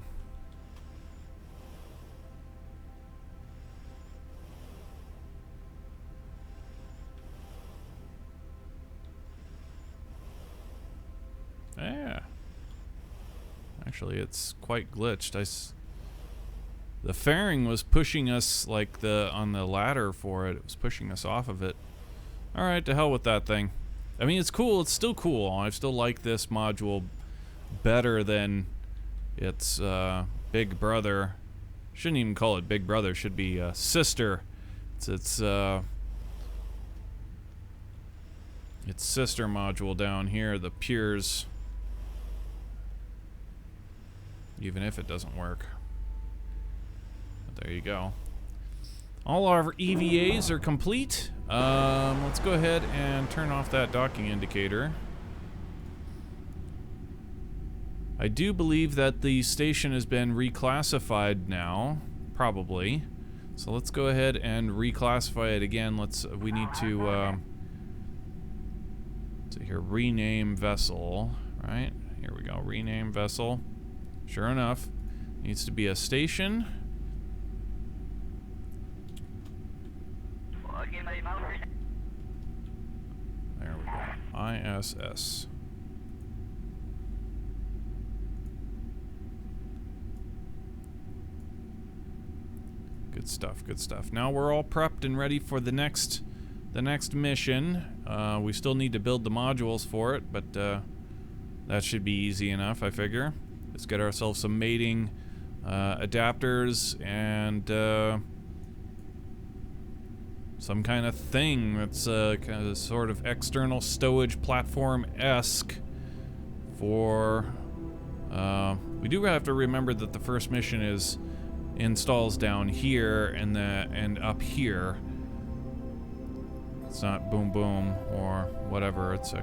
Speaker 1: Yeah. Actually, it's quite glitched. The fairing was pushing us, like, on the ladder for it. It was pushing us off of it. Alright, to hell with that thing. I mean, it's cool. It's still cool. I still like this module better than its big brother. Shouldn't even call it big brother. Should be sister. It's its sister module down here, the Pures. Even if it doesn't work. But there you go. All our EVAs are complete. Let's go ahead and turn off that docking indicator. I do believe that the station has been reclassified now, probably. So let's go ahead and reclassify it again. We need to see here, rename vessel, right? Here we go, rename vessel. Sure enough, needs to be a station. There we go, ISS. Good stuff, good stuff. Now we're all prepped and ready for the next mission. We still need to build the modules for it, but that should be easy enough, I figure. Let's get ourselves some mating adapters and some kind of thing that's kind of sort of external stowage platform-esque for... we do have to remember that the first mission installs down here and up here. It's not boom boom or whatever. It's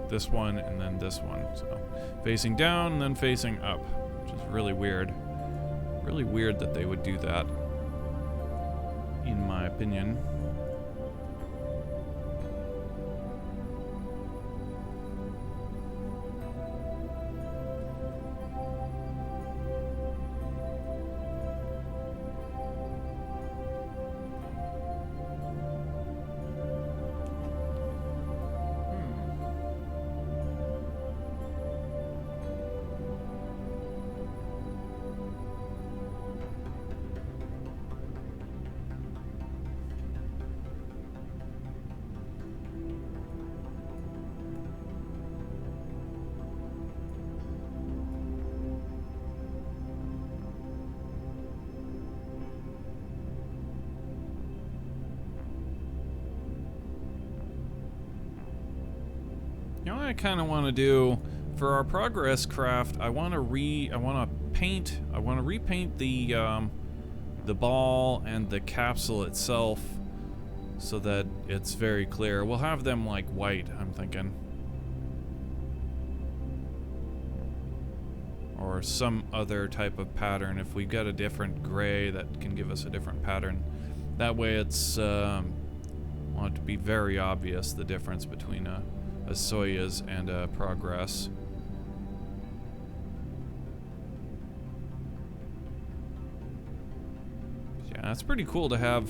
Speaker 1: this one and then this one. So facing down and then facing up, which is really weird. Really weird that they would do that, in my opinion. You know what I kind of want to do for our progress craft? I want to repaint the ball and the capsule itself so that it's very clear. We'll have them like white, I'm thinking, or some other type of pattern. If we get a different gray, that can give us a different pattern. That way, it's want it to be very obvious the difference between a Soyuz and a Progress. Yeah, it's pretty cool to have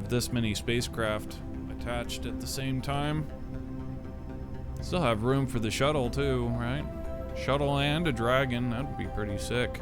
Speaker 1: this many spacecraft attached at the same time. Still have room for the shuttle too, right? Shuttle and a Dragon, that'd be pretty sick.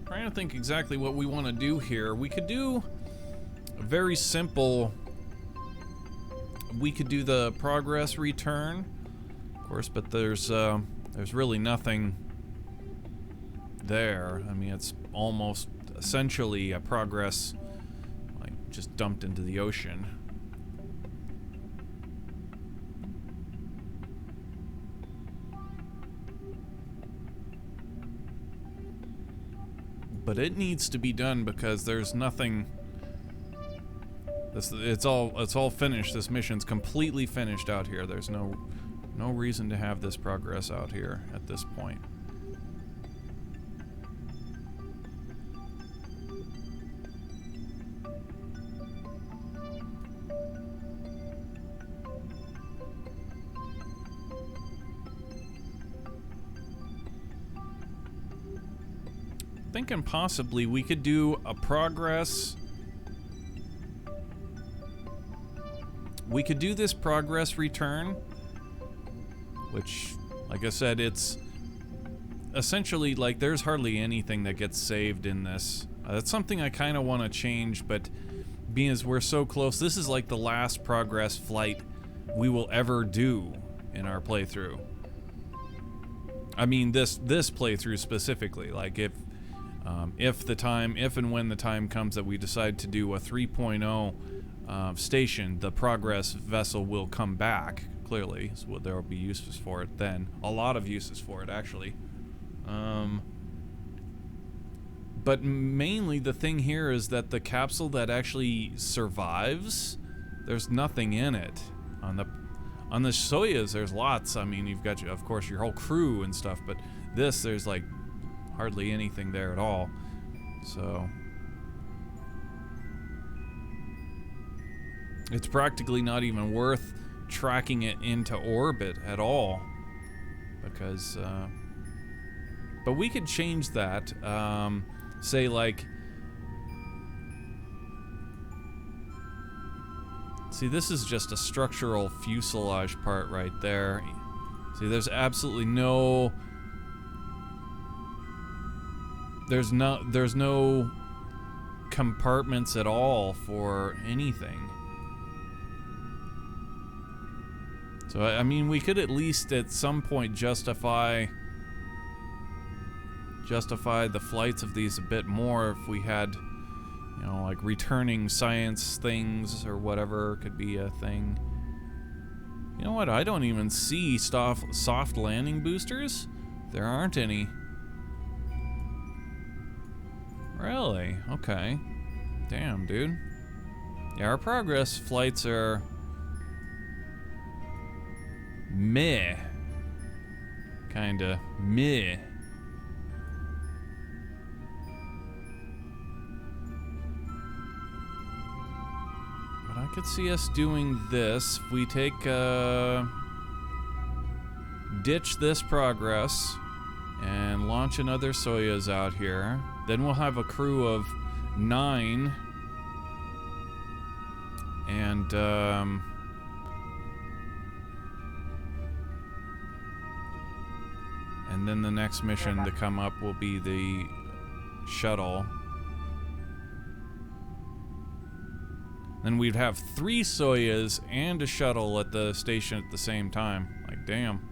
Speaker 1: Trying to think exactly what we want to do here. We could do a very simple. We could do the progress return, of course, but there's really nothing there. I mean, it's almost essentially a progress, like, just dumped into the ocean. But it needs to be done because there's nothing. It's all finished. This mission's completely finished out here. There's no reason to have this progress out here at this point. Thinking possibly we could do a progress. We could do this progress return, which, like I said, it's essentially like there's hardly anything that gets saved in this. That's something I kind of want to change, but being as we're so close, this is like the last progress flight we will ever do in our playthrough. I mean, this playthrough specifically. Like, if and when the time comes that we decide to do a 3.0 station, the progress vessel will come back, clearly. So there will be uses for it then. A lot of uses for it, actually. But mainly the thing here is that the capsule that actually survives, there's nothing in it. On the Soyuz, there's lots. I mean, you've got, of course, your whole crew and stuff, but there's like hardly anything there at all. So it's practically not even worth tracking it into orbit at all, because but we could change that. Say, like, see, this is just a structural fuselage part right there. See, there's absolutely no there's no compartments at all for anything. So I mean, we could at least at some point justify the flights of these a bit more if we had, you know, like returning science things or whatever could be a thing. You know what? I don't even see soft landing boosters. There aren't any. Really? Okay. Damn, dude. Yeah, our progress flights are meh. Kinda meh. But I could see us doing this. If we take, ditch this progress and launch another Soyuz out here. Then we'll have a crew of 9. And, and then the next mission to come up will be the shuttle. Then we'd have 3 Soyuz and a shuttle at the station at the same time. Like, damn.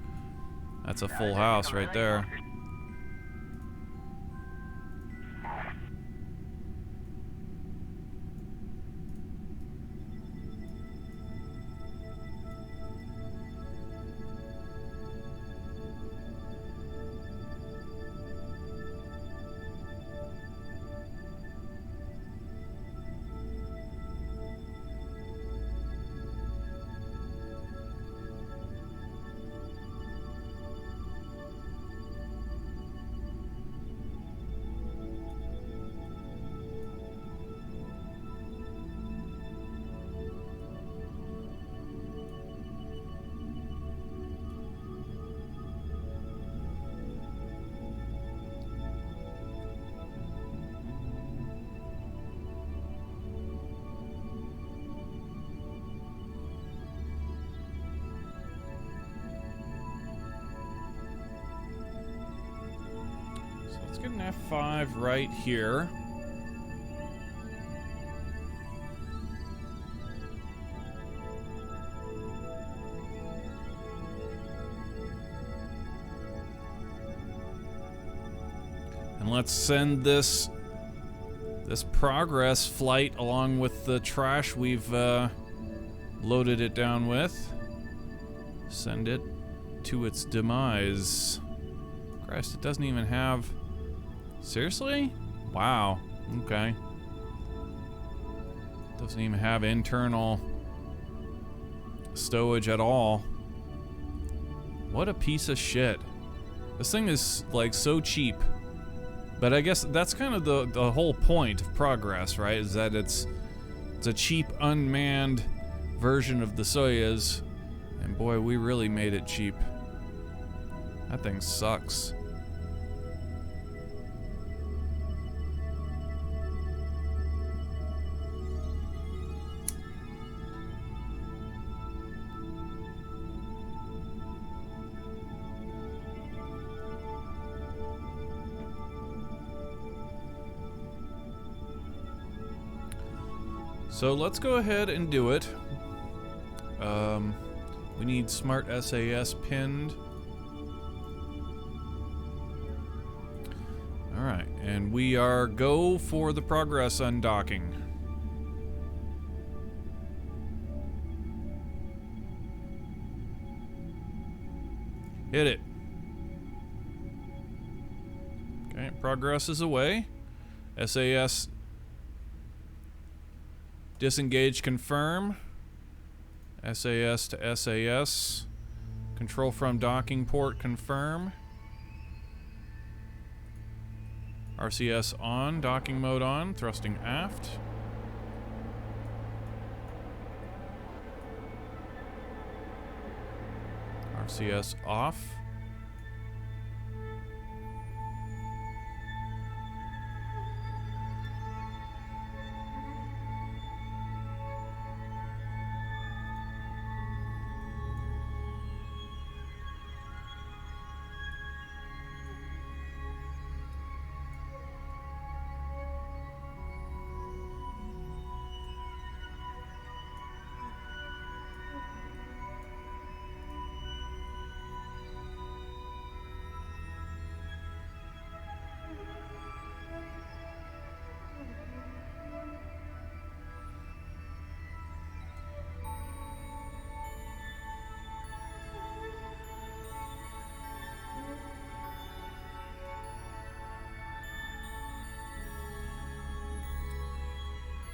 Speaker 1: That's a full house right there. Let's get an F5 right here. And let's send this progress flight along with the trash we've loaded it down with. Send it to its demise. Christ, it doesn't even have... Seriously? Wow. Okay. Doesn't even have internal stowage at all. What a piece of shit. This thing is, like, so cheap. But I guess that's kind of the whole point of Progress, right? Is that it's a cheap, unmanned version of the Soyuz. And boy, we really made it cheap. That thing sucks. So let's go ahead and do it. We need Smart SAS pinned. Alright, and we are go for the Progress undocking. Hit it. Okay, Progress is away. SAS disengage, confirm. SAS to SAS. Control from docking port, confirm. RCS on, docking mode on, thrusting aft. RCS off.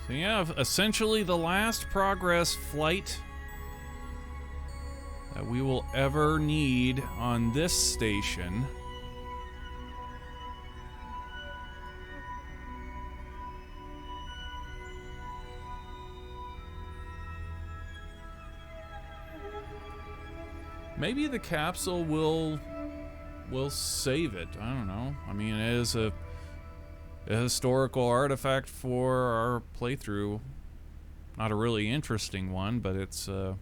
Speaker 1: So yeah, essentially the last Progress flight that we will ever need on this station. Maybe the capsule will save it. I don't know. I mean, it is a historical artifact for our playthrough. Not a really interesting one, but it's I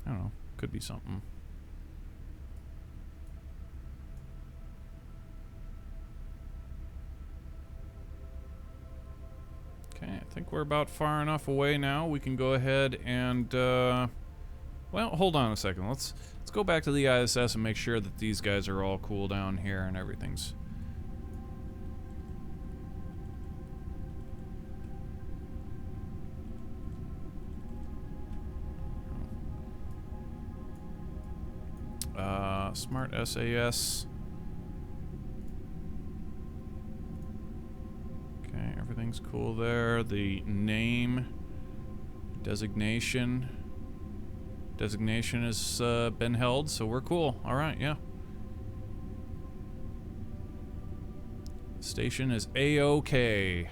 Speaker 1: don't know, could be something. Okay, I think we're about far enough away now. We can go ahead and well, hold on a second. Let's go back to the ISS and make sure that these guys are all cool down here and everything's... Smart SAS. Okay, everything's cool there. The name, designation has been held, so we're cool. All right, yeah. Station is A-OK.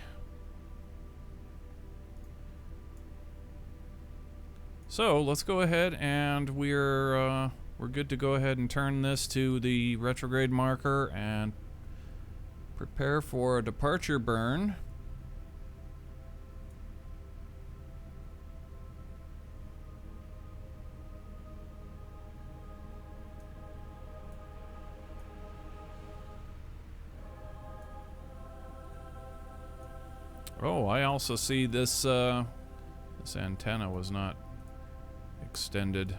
Speaker 1: So let's go ahead and we're good to go ahead and turn this to the retrograde marker and prepare for a departure burn. Oh, I also see this, this antenna was not extended.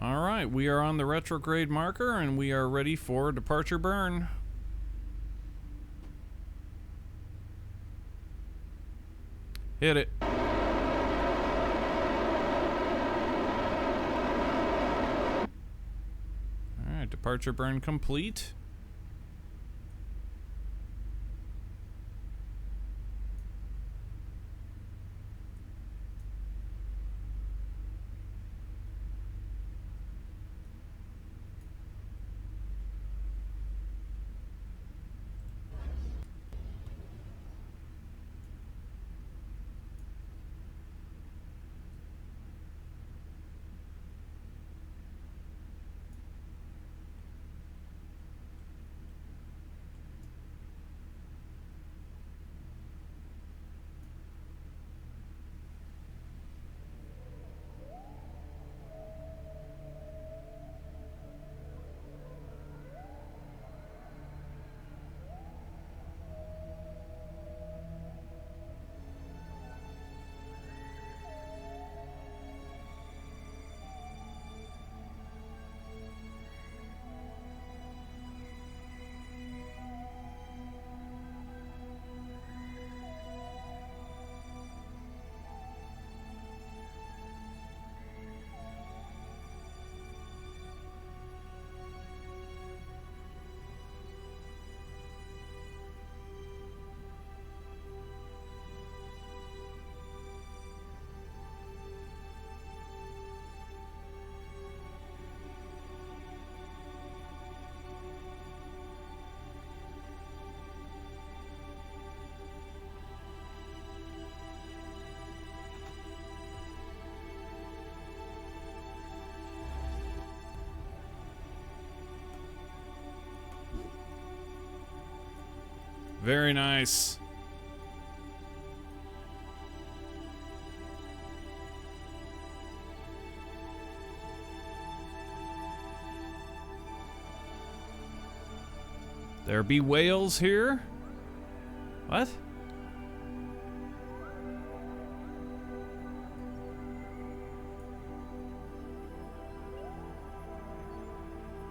Speaker 1: All right, we are on the retrograde marker and we are ready for departure burn. Hit it. All right, departure burn complete. Very nice. There be whales here? What?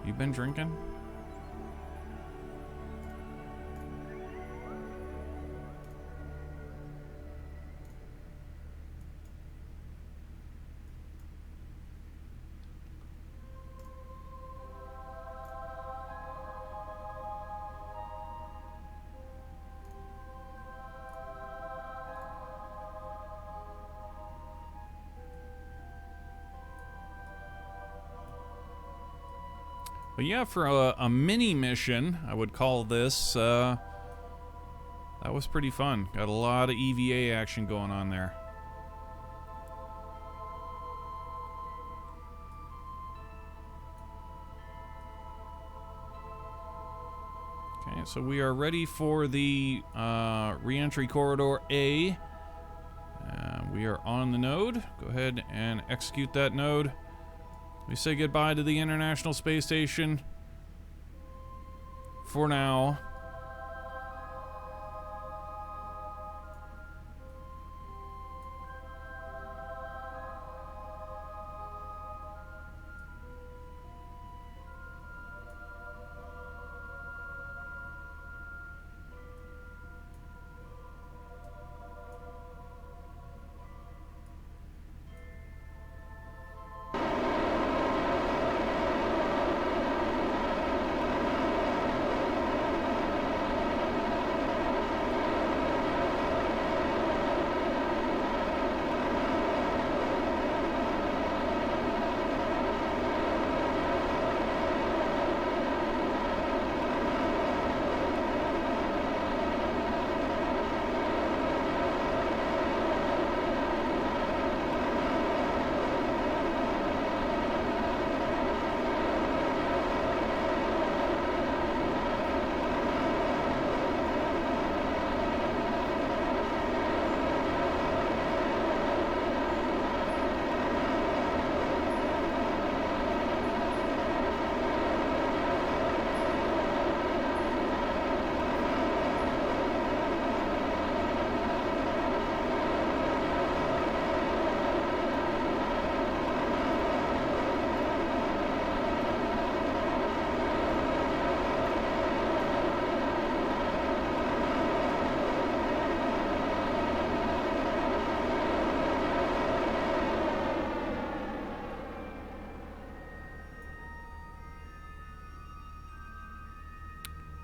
Speaker 1: You been drinking? But yeah, for a mini mission, I would call this, that was pretty fun. Got a lot of EVA action going on there. Okay, so we are ready for the re-entry corridor A. We are on the node. Go ahead and execute that node. We say goodbye to the International Space Station for now.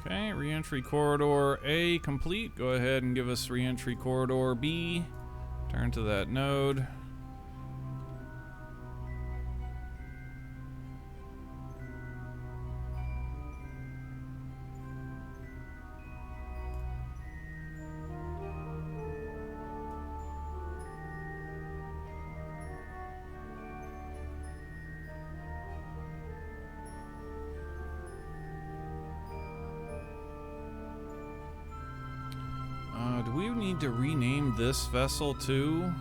Speaker 1: Okay, re-entry corridor A complete. Go ahead and give us re-entry corridor B. Turn to that node. Do we need to rename this vessel too?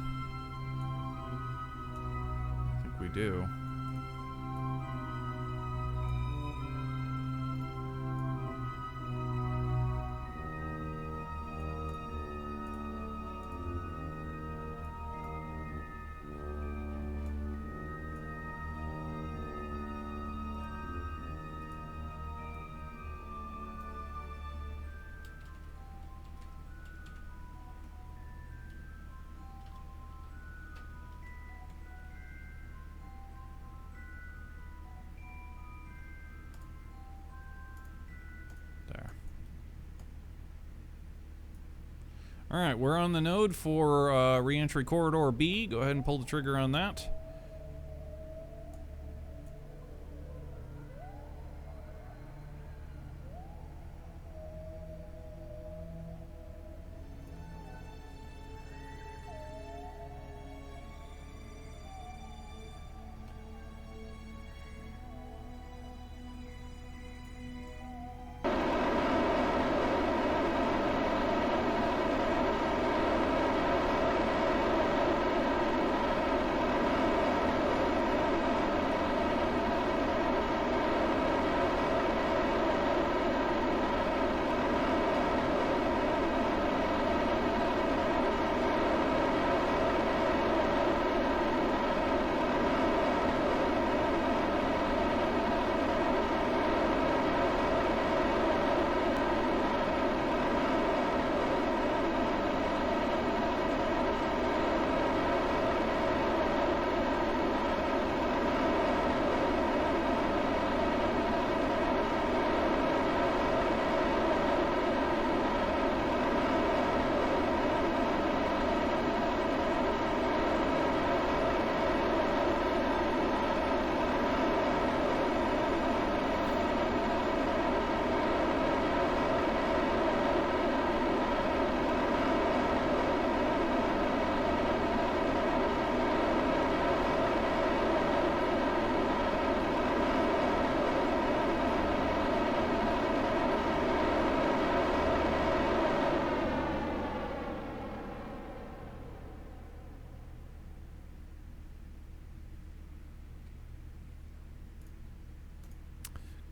Speaker 1: I think we do. There. Alright, we're on the node for re-entry corridor B. Go ahead and pull the trigger on that.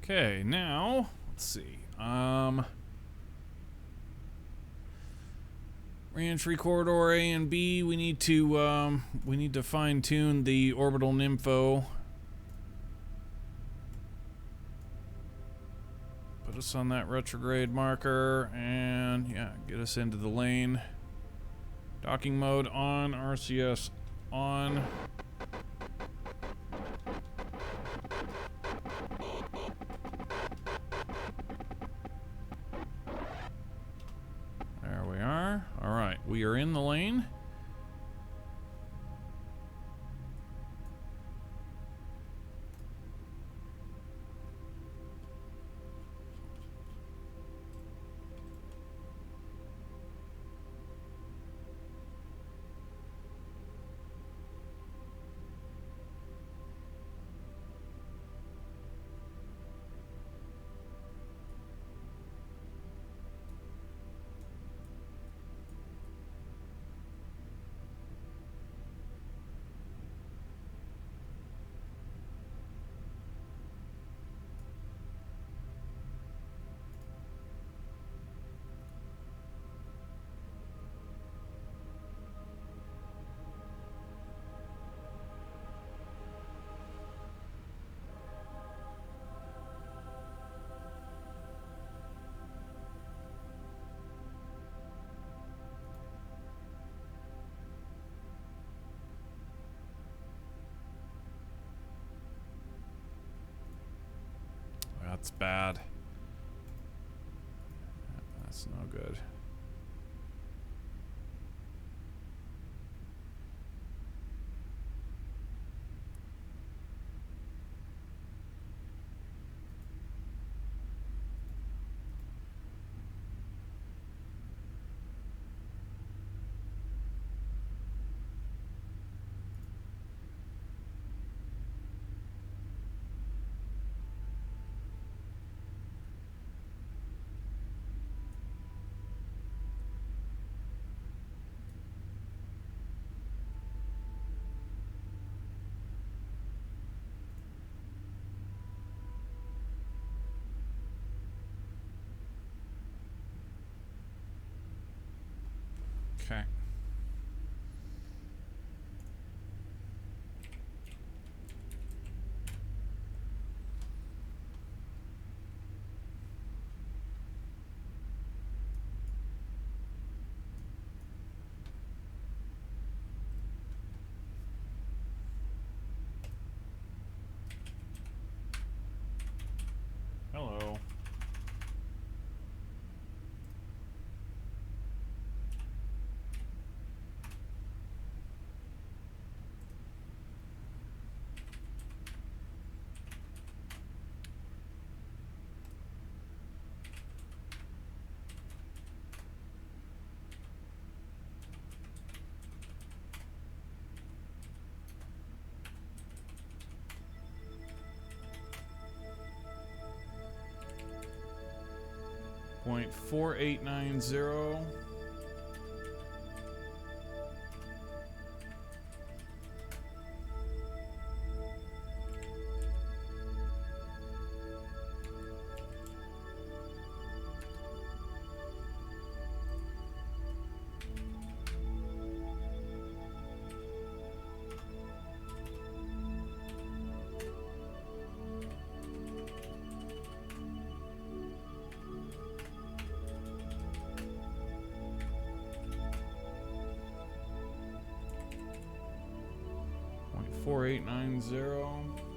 Speaker 1: Okay, now let's see. Re-entry corridor A and B. We need to fine-tune the orbital nympho. Put us on that retrograde marker and yeah, get us into the lane. Docking mode on, RCS on. There we are. All right, we are in the lane. That's bad. That's no good. Okay. Hello. Point 4890. Point 4890.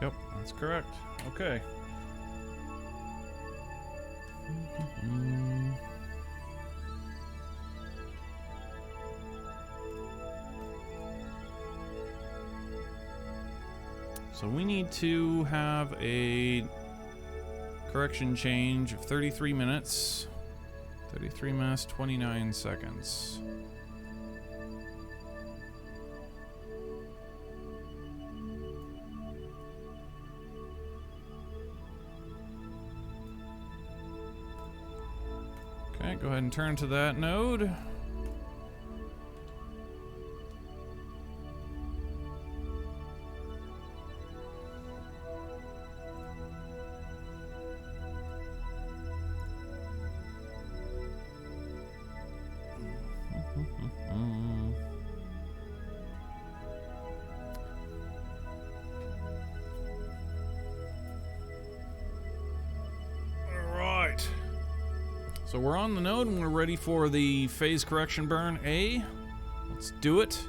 Speaker 1: Yep, that's correct. Okay. So we need to have a correction change of 33 minutes. 33 minutes, 29 seconds. Okay, go ahead and turn to that node. Alright. So we're on the node and we're ready for the phase correction burn A. Let's do it.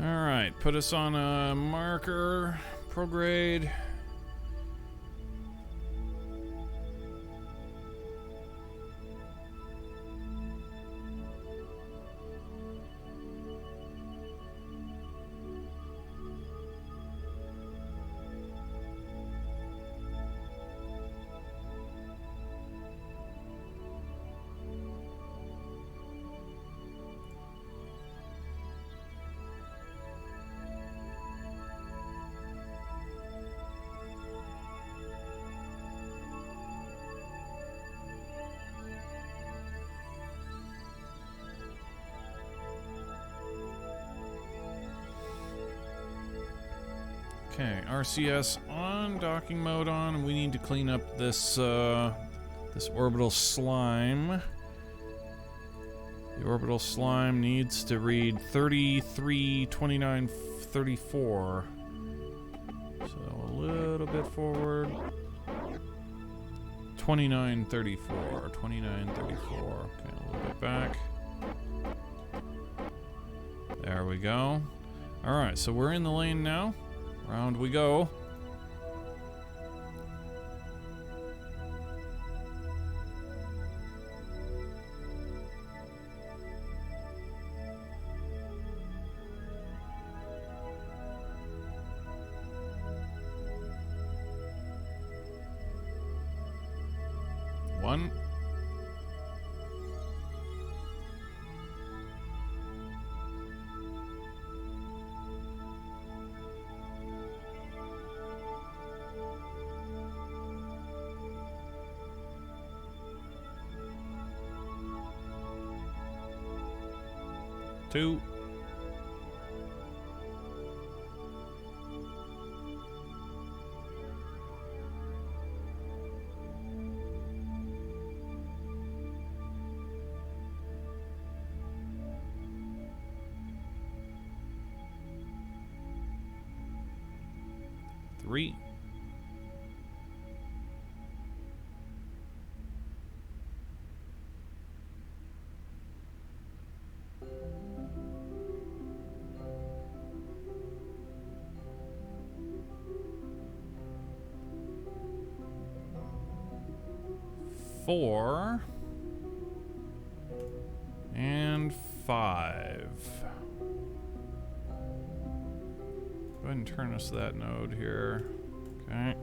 Speaker 1: Alright, put us on a marker, prograde. Okay, RCS on, docking mode on, and we need to clean up this this orbital slime. The orbital slime needs to read 33, 29, 34. So a little bit forward. 29, 34. 29, 34. Okay, a little bit back. There we go. Alright, so we're in the lane now. Round we go. One. Two. Three. Four. And five. Go ahead and turn us that node here. Okay.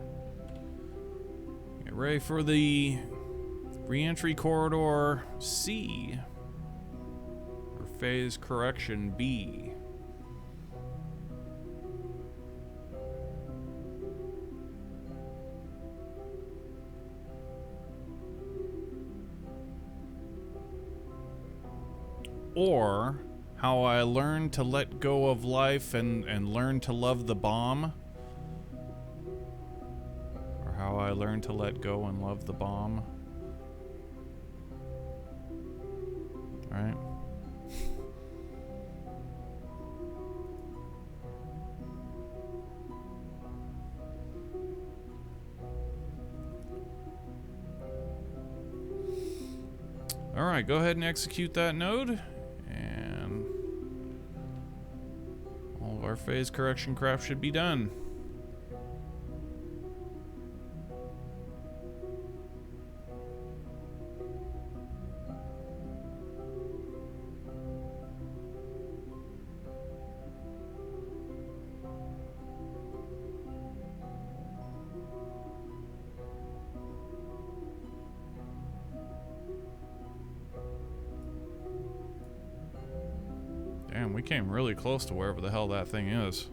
Speaker 1: Get ready for the re-entry corridor C. Or phase correction B. Or how I learned to let go of life and learn to love the bomb. Or how I learned to let go and love the bomb. Right? Alright, go ahead and execute that node. And all of our phase correction crap should be done. Damn, we came really close to wherever the hell that thing is.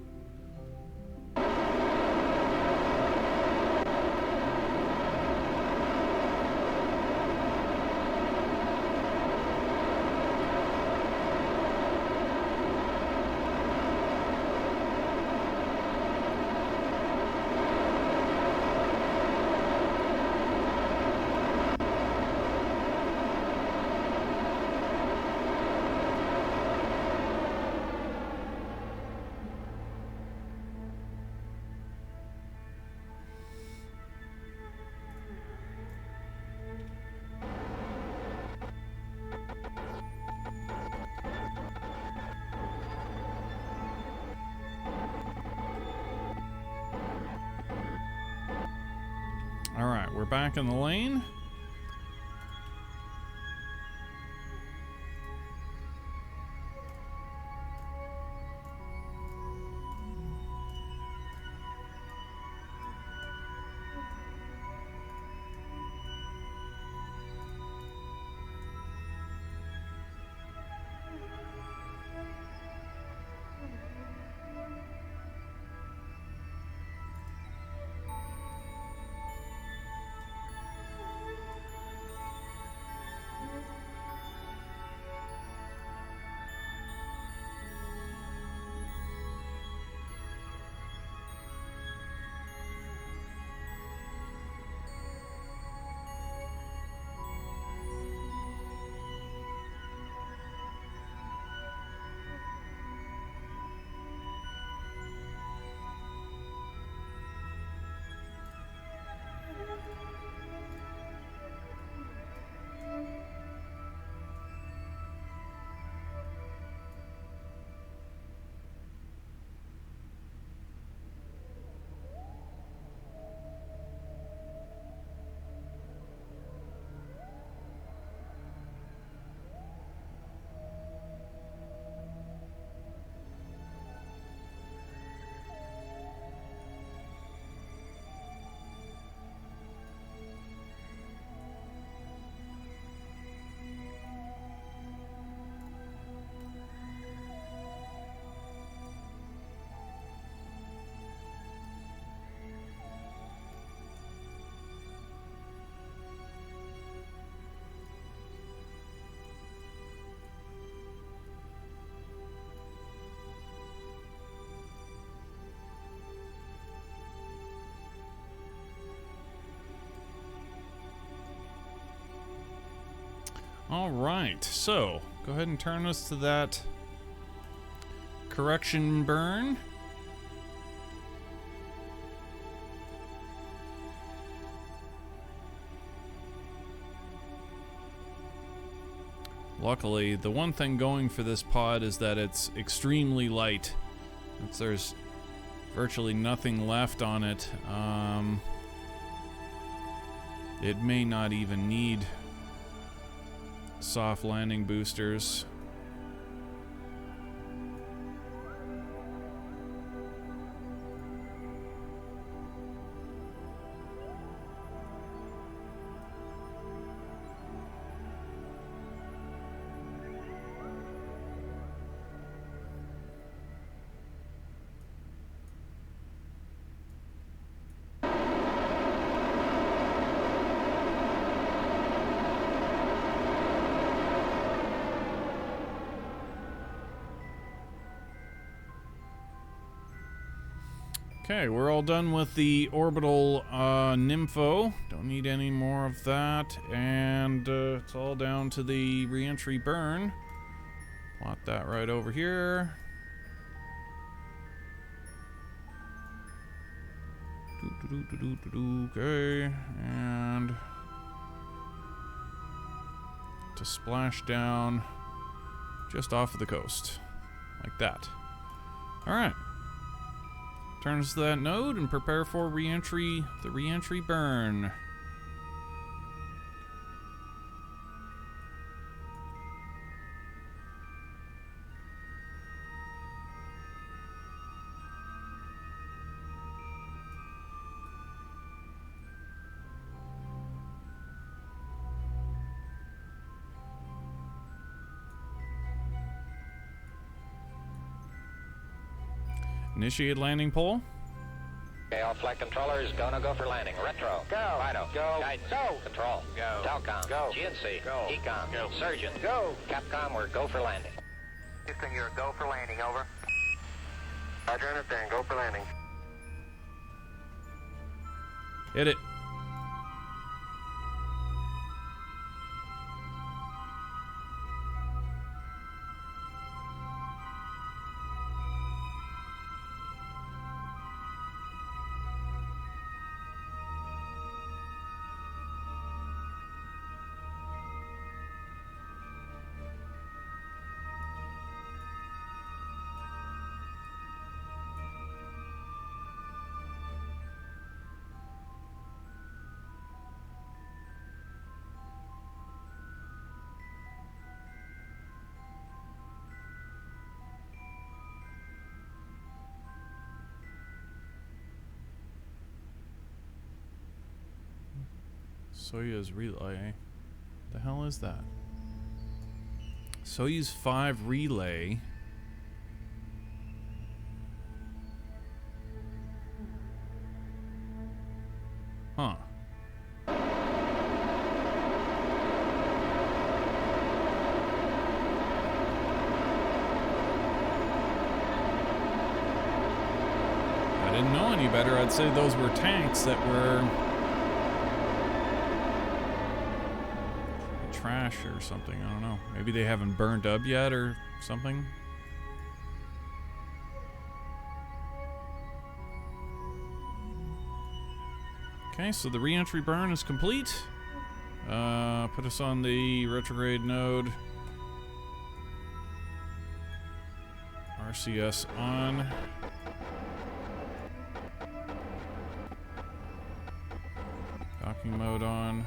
Speaker 1: Alright, we're back in the lane. All right, so go ahead and turn us to that correction burn. Luckily, the one thing going for this pod is that it's extremely light. There's virtually nothing left on it. It may not even need soft landing boosters. Okay, we're all done with the orbital nympho. Don't need any more of that. And it's all down to the re-entry burn. Plot that right over here. Okay, and to splash down just off of the coast. Like that. Alright. Turn us to that node and prepare for re-entry, the re-entry burn. Initiate landing pole.
Speaker 7: Okay, all flight controllers, gonna go for landing. Retro. Go. Fido. Go. Guidance. Go. Control. Go. Telcom. Go. GNC. Go. Ecom. Go. Surgeon. Go. Capcom, we're go for landing.
Speaker 2: Houston, you're go for landing, over. Roger, understand, go for landing.
Speaker 1: Hit it. Soyuz relay. The hell is that? Soyuz 5 relay. Huh. I didn't know any better. I'd say those were tanks that were trash or something. I don't know. Maybe they haven't burned up yet or something. Okay, so the re-entry burn is complete. Put us on the retrograde node. RCS on. Docking mode on.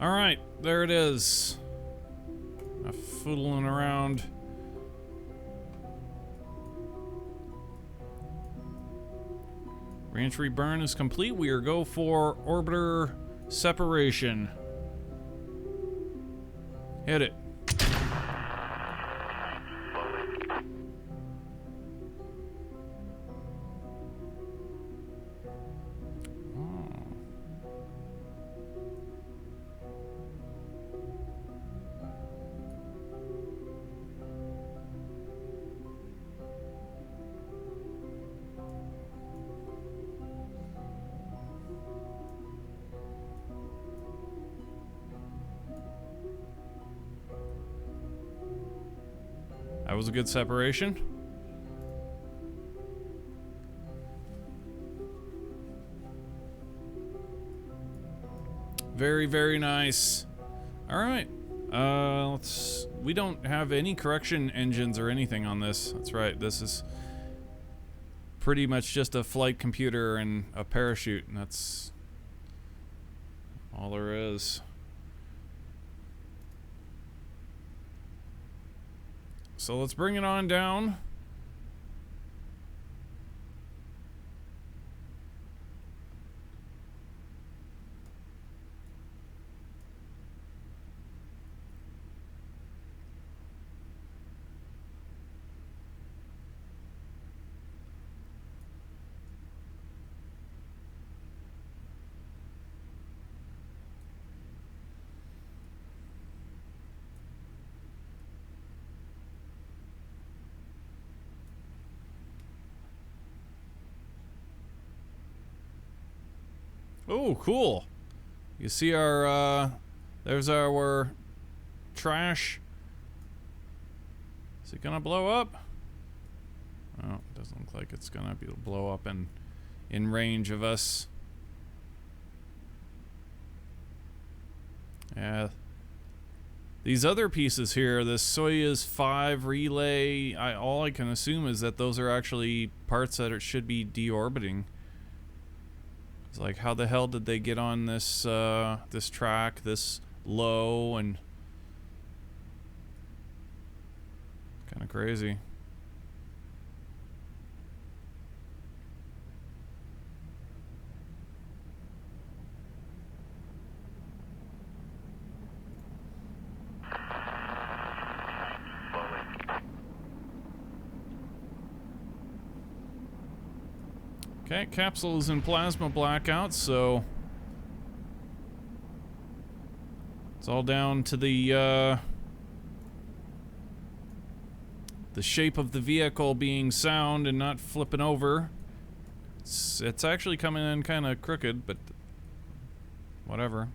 Speaker 1: Alright, there it is. Footling around. Reentry burn is complete. We are go for orbiter separation. Hit it. That was a good separation. Very, very nice. All right. We don't have any correction engines or anything on this. That's right. This is pretty much just a flight computer and a parachute, and that's all there is. So let's bring it on down. Oh, cool. You see our, there's our trash. Is it gonna blow up? Oh, it doesn't look like it's gonna blow up in range of us. Yeah. These other pieces here, this Soyuz 5 relay, all I can assume is that those are actually parts that it should be deorbiting. It's like, how the hell did they get on this this track this low, and kind of crazy. Okay, capsule is in plasma blackout, so it's all down to the shape of the vehicle being sound and not flipping over. It's actually coming in kind of crooked, but whatever.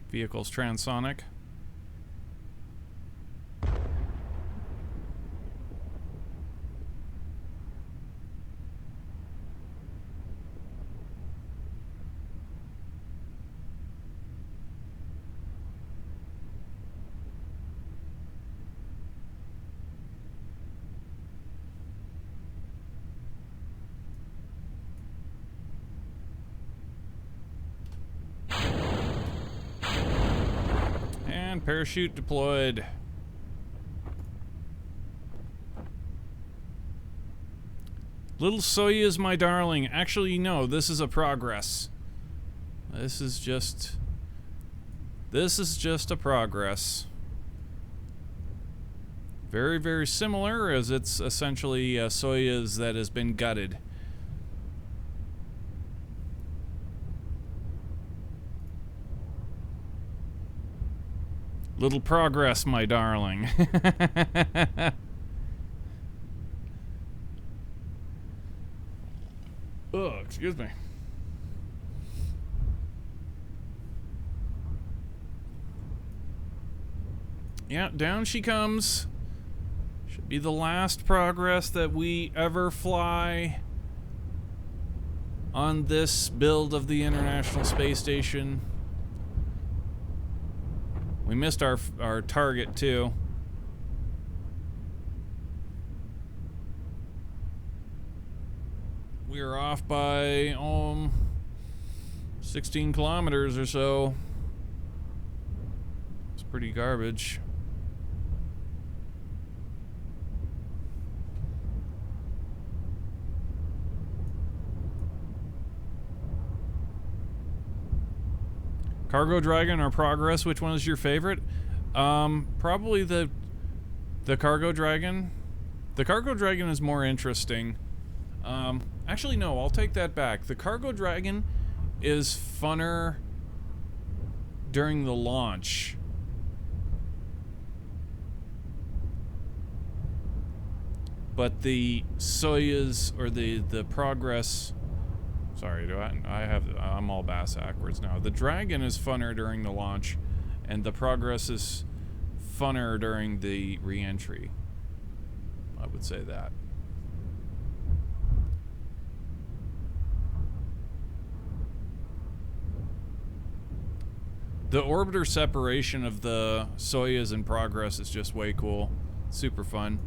Speaker 1: Vehicle's transonic. Parachute deployed. Little Soyuz, my darling. Actually, no, this is a progress. This is just a progress. Very, very similar, as it's essentially a Soyuz that has been gutted. Little progress, my darling. Oh, excuse me. Yeah, down she comes. Should be the last progress that we ever fly on this build of the International Space Station. We missed our target too. We are off by 16 kilometers or so. It's pretty garbage. Cargo Dragon or Progress, which one is your favorite? Probably the Cargo Dragon. The Cargo Dragon is more interesting. Actually, no, I'll take that back. The Cargo Dragon is funner during the launch. But the Soyuz, or the Progress... Sorry, I'm all bass backwards now. The Dragon is funner during the launch, and the Progress is funner during the re-entry. I would say that. The orbiter separation of the Soyuz and Progress is just way cool. Super fun.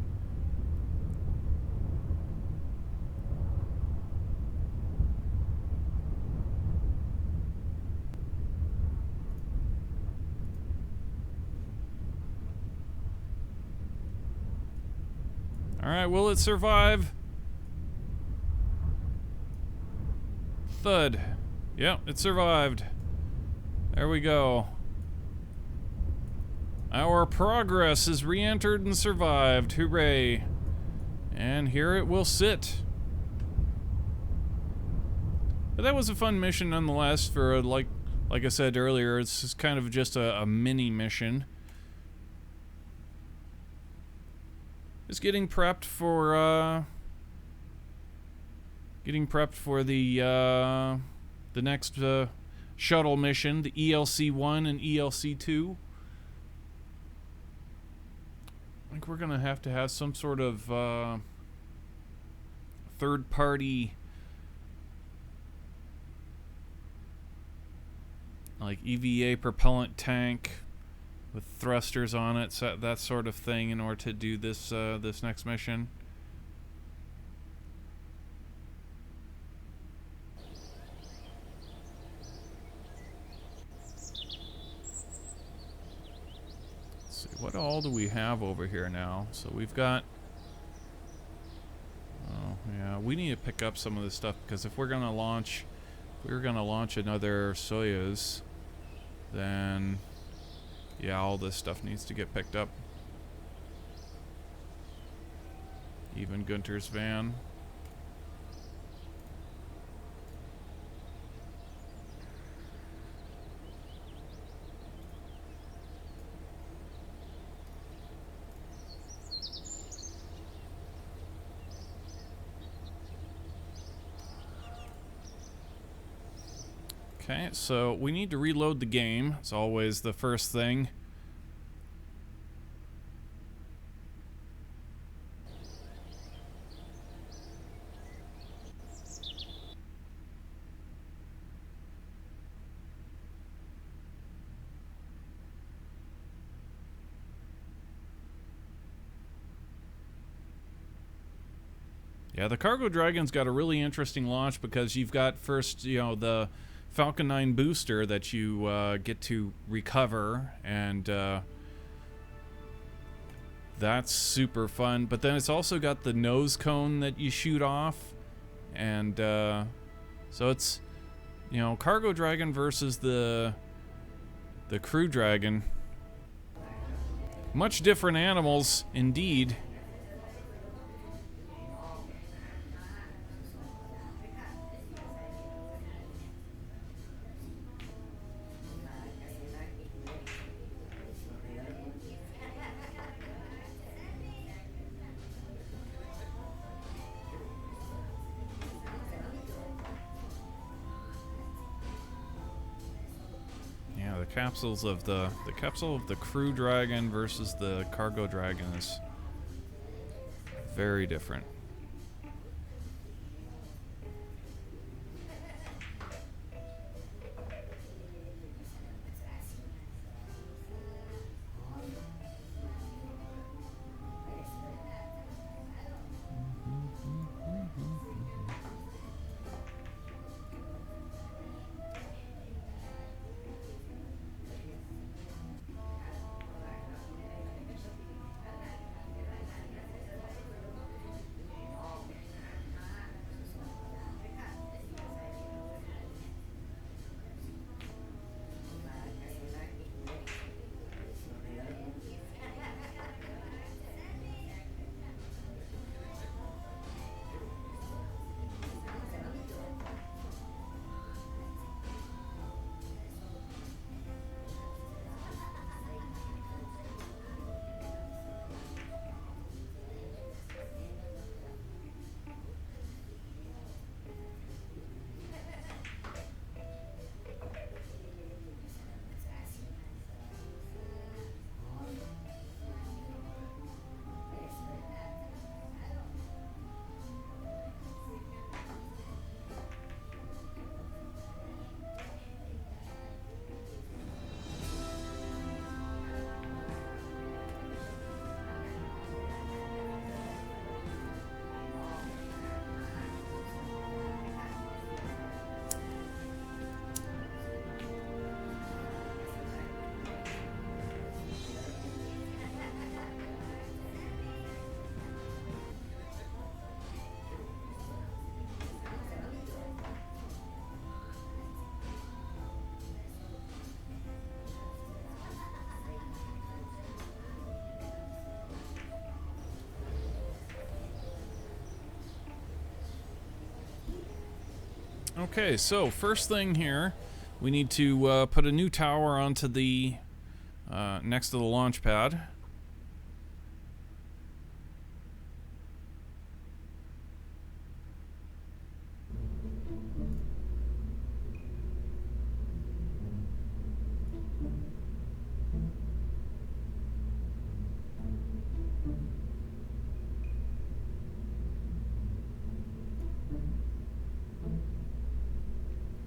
Speaker 1: Alright, will it survive? Thud. Yep, it survived. There we go. Our Progress is re-entered and survived. Hooray. And here it will sit. But that was a fun mission nonetheless for, like I said earlier, it's just kind of just a mini mission. Just getting prepped for the next shuttle mission, the ELC1 and ELC2. I think we're gonna have to have some sort of third-party, like EVA propellant tank with thrusters on it, so that sort of thing, in order to do this this next mission. Let's see, what all do we have over here now? So we've got... Oh, yeah, we need to pick up some of this stuff, because if we're gonna launch another Soyuz, then... yeah, all this stuff needs to get picked up. Even Gunter's van. Okay, so we need to reload the game. It's always the first thing. Yeah, the Cargo Dragon's got a really interesting launch because you've got first, you know, the Falcon 9 booster that you get to recover, and that's super fun. But then it's also got the nose cone that you shoot off, and so it's, you know, Cargo Dragon versus the Crew Dragon. Much different animals, indeed. Yeah, the capsule of the Crew Dragon versus the Cargo Dragon is very different. Okay, so first thing here, we need to put a new tower onto the next to the launch pad.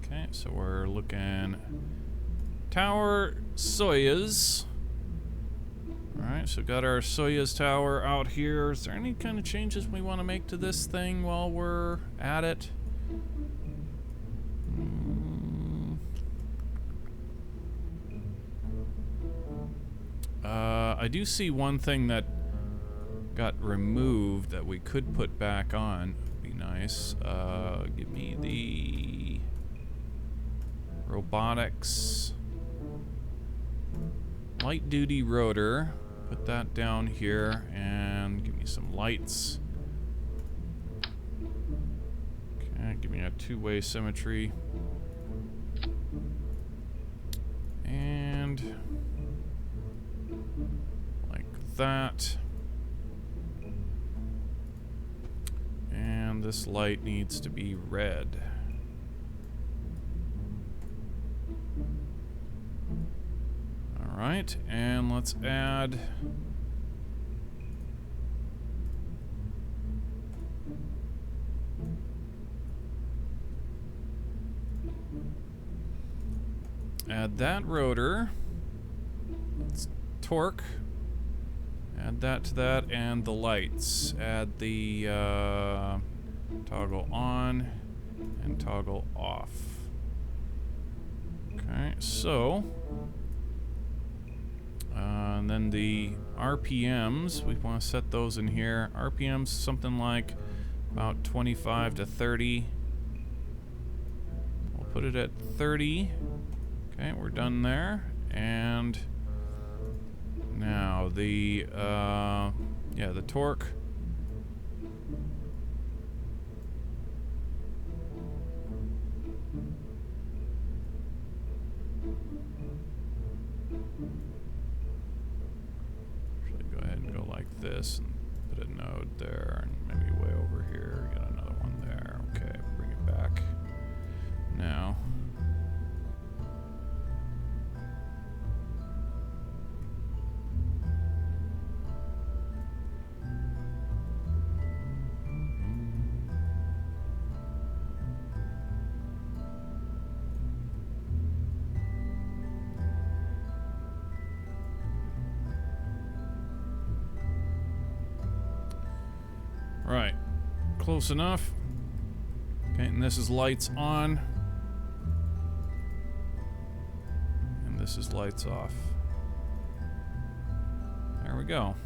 Speaker 1: Okay, so we're looking tower Soyuz. Alright, so got our Soyuz tower out here. Is there any kind of changes we want to make to this thing while we're at it? I do see one thing that got removed that we could put back on. Would be nice. Give me the robotics light duty rotor. Put that down here and give me some lights. Okay, give me a two-way symmetry. And like that. And this light needs to be red. Alright, and let's add that rotor. Let's torque. Add that to that, and the lights. Add the toggle on and toggle off. Okay, so and then the RPMs, we want to set those in here. RPMs something like about 25 to 30. We'll put it at 30. Okay, we're done there. And Now, the, yeah, the torque. Actually, go ahead and go like this and put a node there, and maybe way over here, get another one there. Okay, bring it back. Now. Right, close enough. Okay, and this is lights on. And this is lights off. There we go.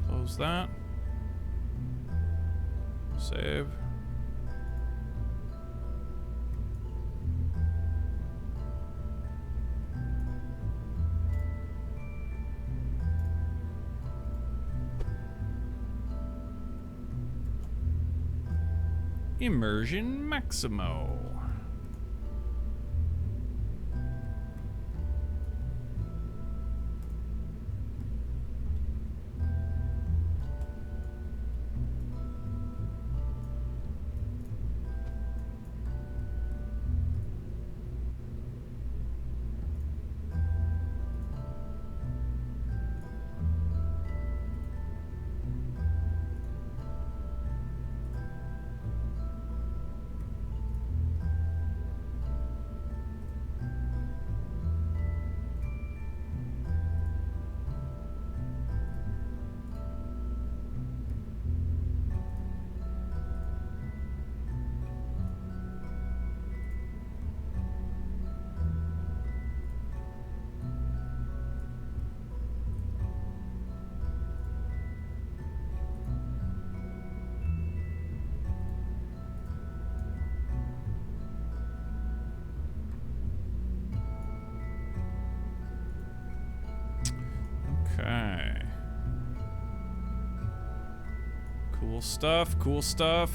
Speaker 1: Close that. Save. Immersion Maximo. Okay. Cool stuff, cool stuff.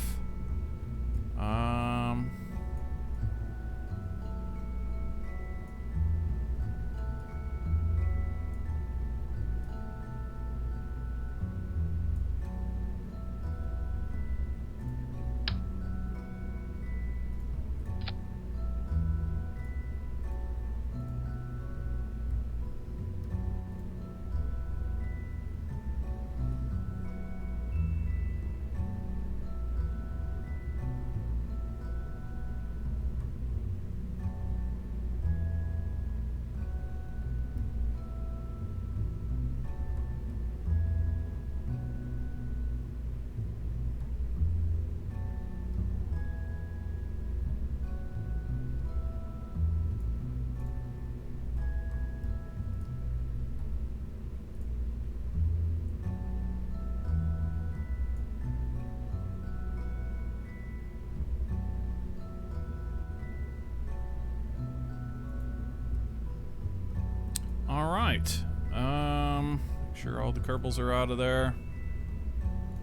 Speaker 1: All right. Make sure all the kerbals are out of there.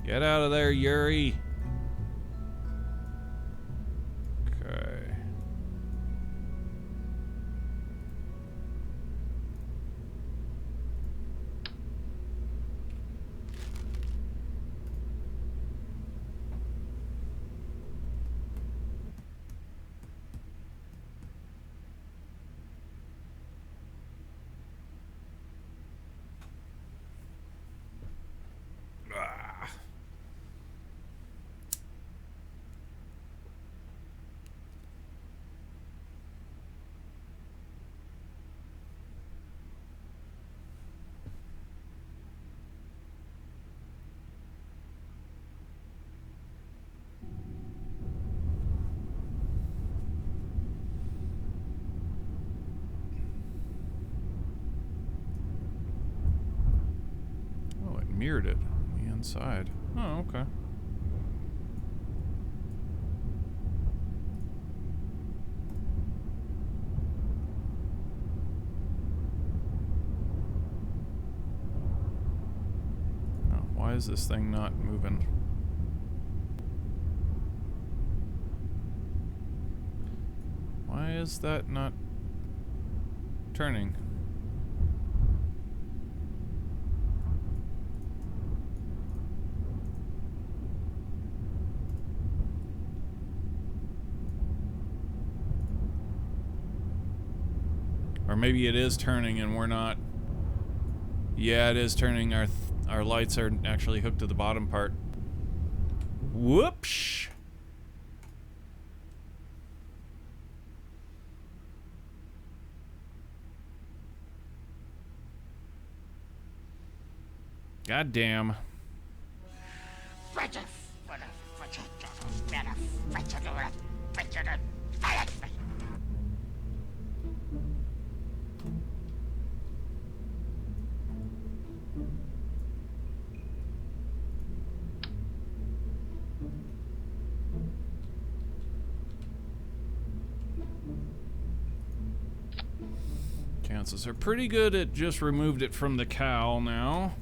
Speaker 1: Get out of there, Yuri. Okay. Mirrored it on the inside. Oh, okay. Why is this thing not moving? Why is that not turning? Or maybe it is turning and we're not. Yeah, it is turning. Our lights are actually hooked to the bottom part. Whoops. God damn. Chances are pretty good it just removed it from the cowl now.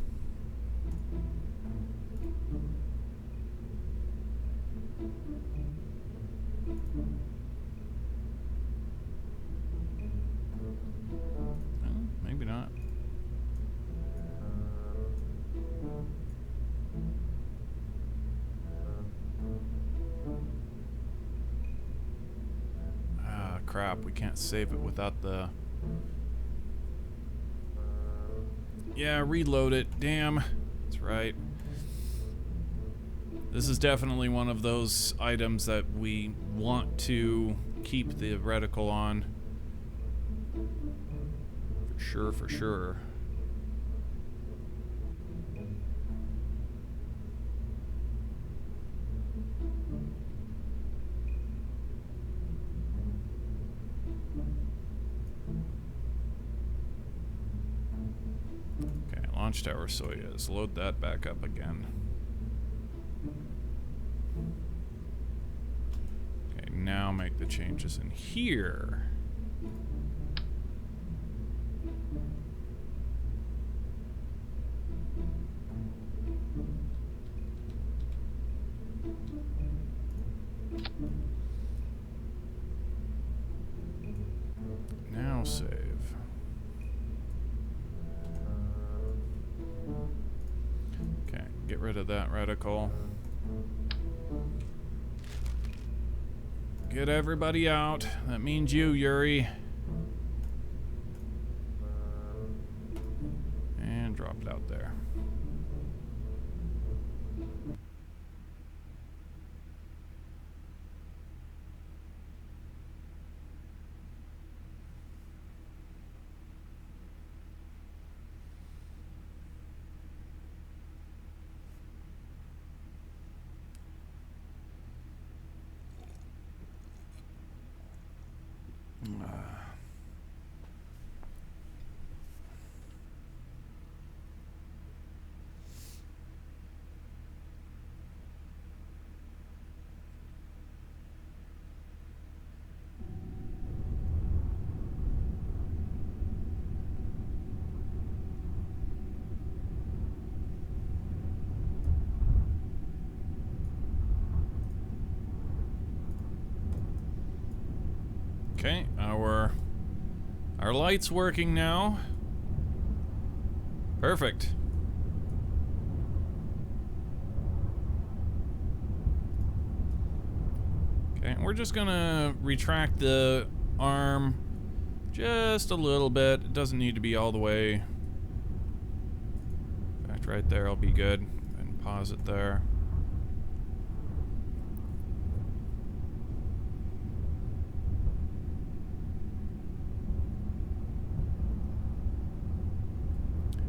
Speaker 1: Well, maybe not. Ah, crap. We can't save it without the... Yeah, reload it. Damn. That's right. This is definitely one of those items that we want to keep the reticle on. For sure, for sure. Launch tower Soyuz. Load that back up again. Okay, now make the changes in here. Now save. Get rid of that reticle. Get everybody out. That means you, Yuri. And drop it out there. Okay, our light's working now. Perfect. Okay, we're just gonna retract the arm just a little bit. It doesn't need to be all the way. In fact, right there will be good. And pause it there.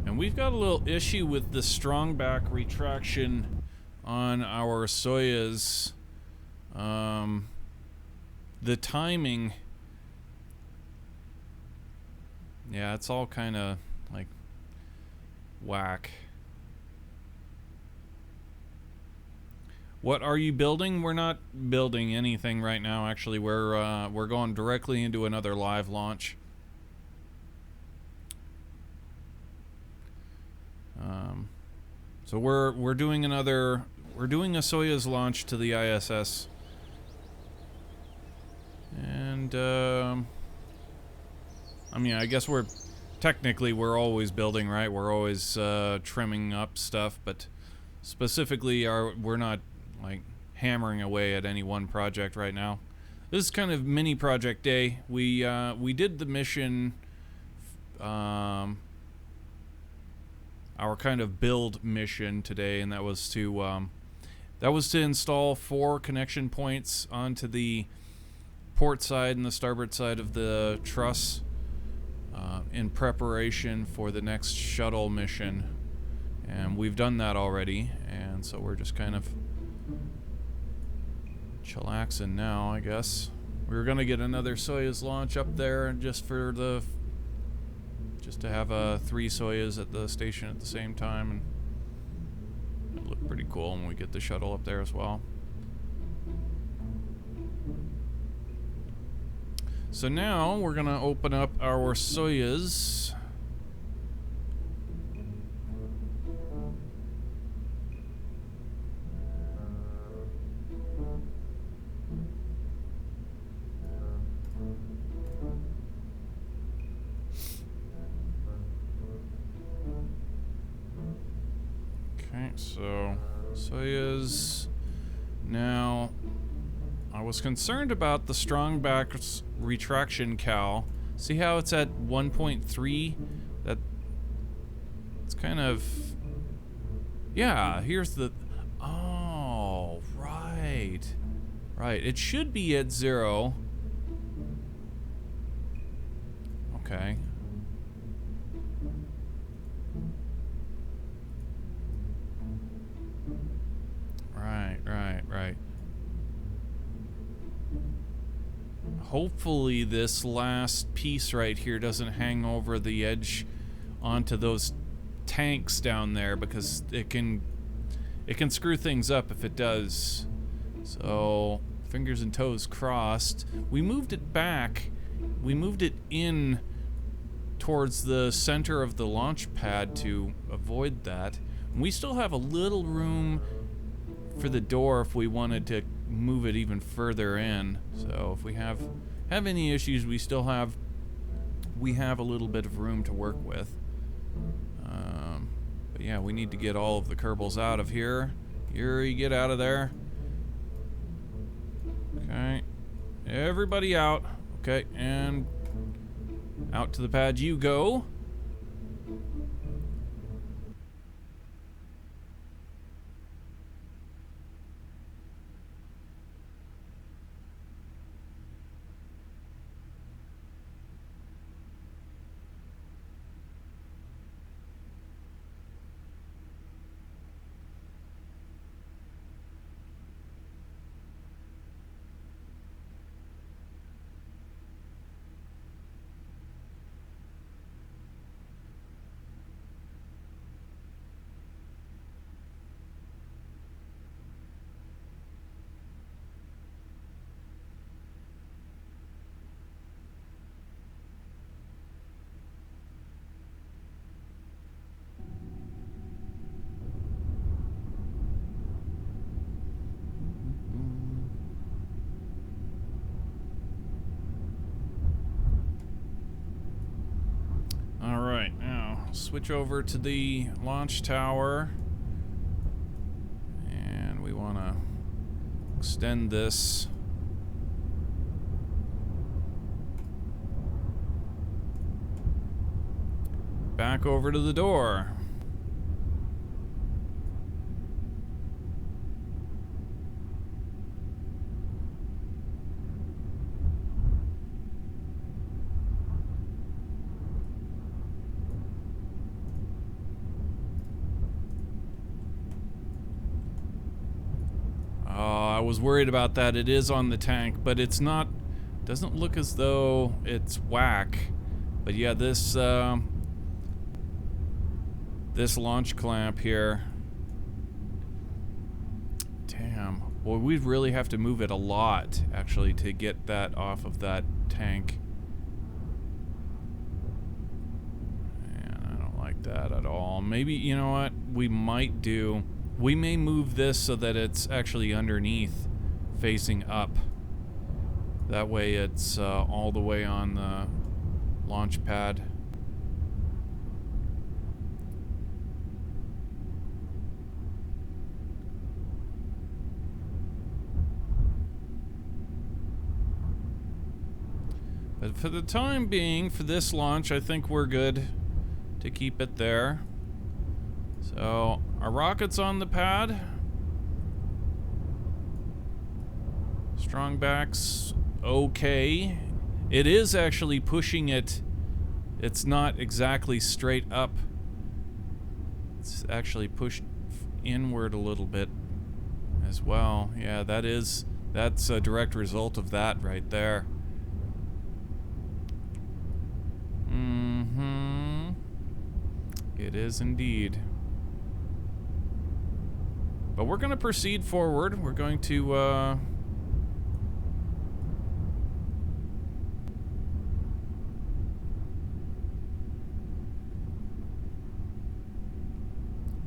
Speaker 1: And we've got a little issue with the strong back retraction on our Soyuz. The timing, yeah, it's all kind of like whack. What are you building? We're not building anything right now. Actually, we're going directly into another live launch. So we're doing a Soyuz launch to the ISS. And I mean, I guess we're always building, right? We're always trimming up stuff, but specifically we're not like hammering away at any one project right now. This is kind of mini project day. We did the mission, our kind of build mission today, and that was to install 4 connection points onto the port side and the starboard side of the truss in preparation for the next shuttle mission. And we've done that already, and so we're just kind of chillaxing now, I guess. We were gonna get another Soyuz launch up there just to have 3 Soyuz at the station at the same time, and it'll look pretty cool when we get the shuttle up there as well. So now we're gonna open up our Soyuz. Okay, so Soyuz. Now, I was concerned about the strong back retraction cowl. See how it's at 1.3? It's kind of... Yeah, here's the... Oh, right. Right, it should be at 0. Okay. Right. Hopefully this last piece right here doesn't hang over the edge onto those tanks down there, because it can screw things up if it does. So fingers and toes crossed. We moved it back. We moved it in towards the center of the launch pad to avoid that. We still have a little room for the door if we wanted to move it even further in. So if we have any issues, we have a little bit of room to work with. But yeah, we need to get all of the Kerbals out of here. Yuri, get out of there. Okay, everybody out. Okay, and out to the pad you go. Alright, now switch over to the launch tower. And we want to extend this. Back over to the door. I was worried about that. It is on the tank, but it's not. Doesn't look as though it's whack. But yeah, this launch clamp here. Damn. Well, we'd really have to move it a lot actually to get that off of that tank. And I don't like that at all. Maybe, you know what? we might do, we may move this so that it's actually underneath, facing up. That way it's all the way on the launch pad. But for the time being, for this launch, I think we're good to keep it there. So, our rocket's on the pad. Strong back's okay. It is actually pushing it. It's not exactly straight up. It's actually pushed inward a little bit as well. Yeah, that's a direct result of that right there. Mm-hmm. It is indeed. But we're going to proceed forward. We're going to,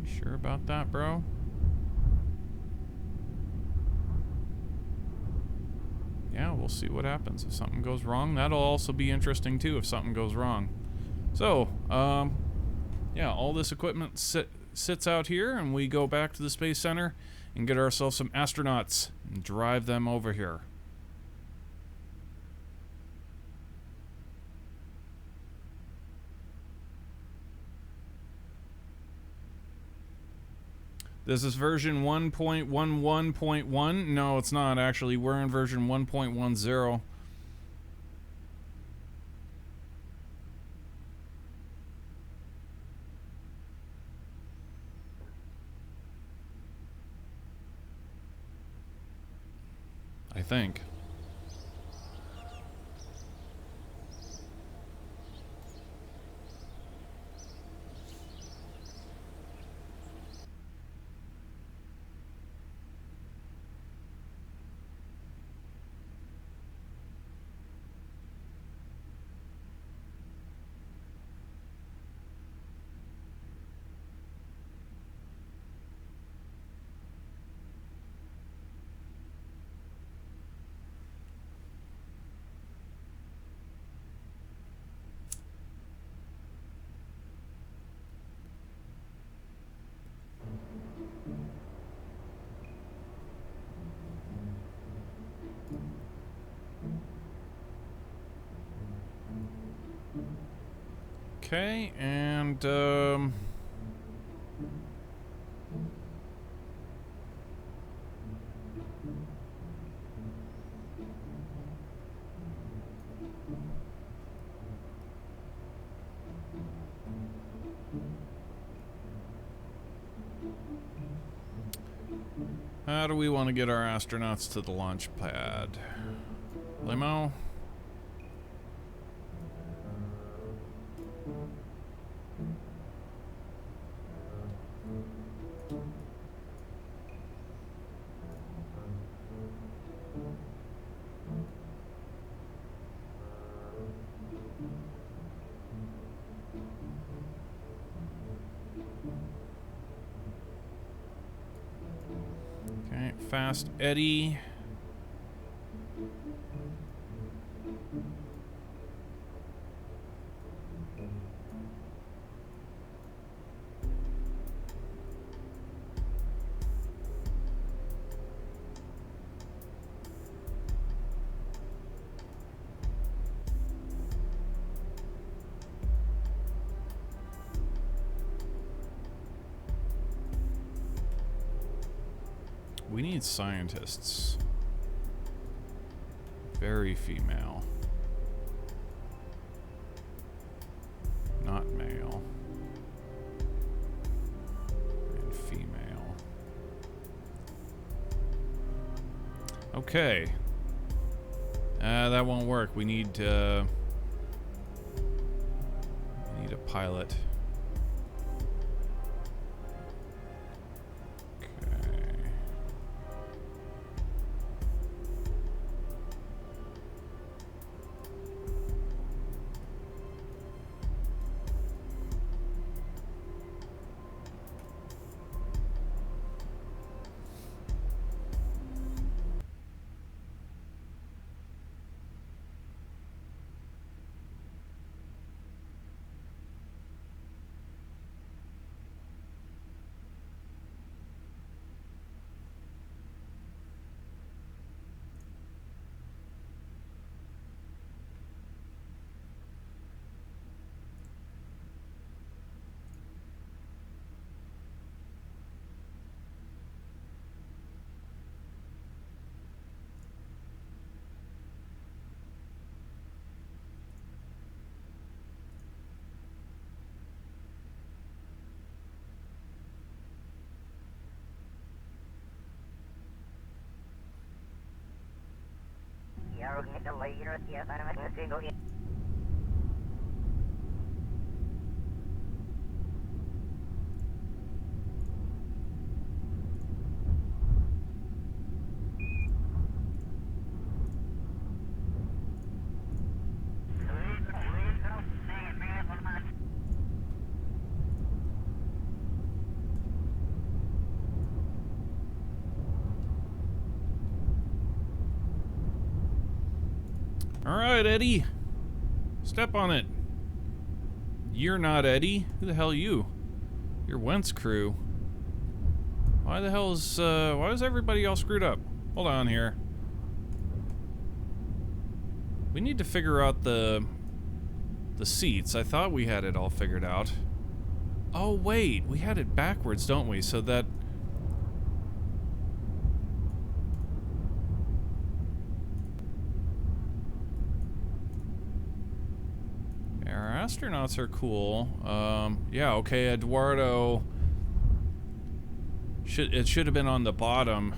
Speaker 1: You sure about that, bro? Yeah, we'll see what happens. If something goes wrong, that'll also be interesting too if something goes wrong. So, yeah, all this equipment sits out here, and we go back to the Space Center and get ourselves some astronauts and drive them over here. This is version 1.11.1. No, it's not actually. We're in version 1.10. I think. Okay, and how do we want to get our astronauts to the launch pad? Limo? Okay, Fast Eddie. We need scientists. Very female. Not male. And female. Okay. That won't work. We need a pilot. All right, Eddie. Step on it. You're not Eddie. Who the hell are you? You're Wentz crew. Why the hell is, why is everybody all screwed up? Hold on here. We need to figure out the seats. I thought we had it all figured out. Oh, wait. We had it backwards, don't we? So that... Our astronauts are cool. Yeah, okay, Eduardo... It should have been on the bottom.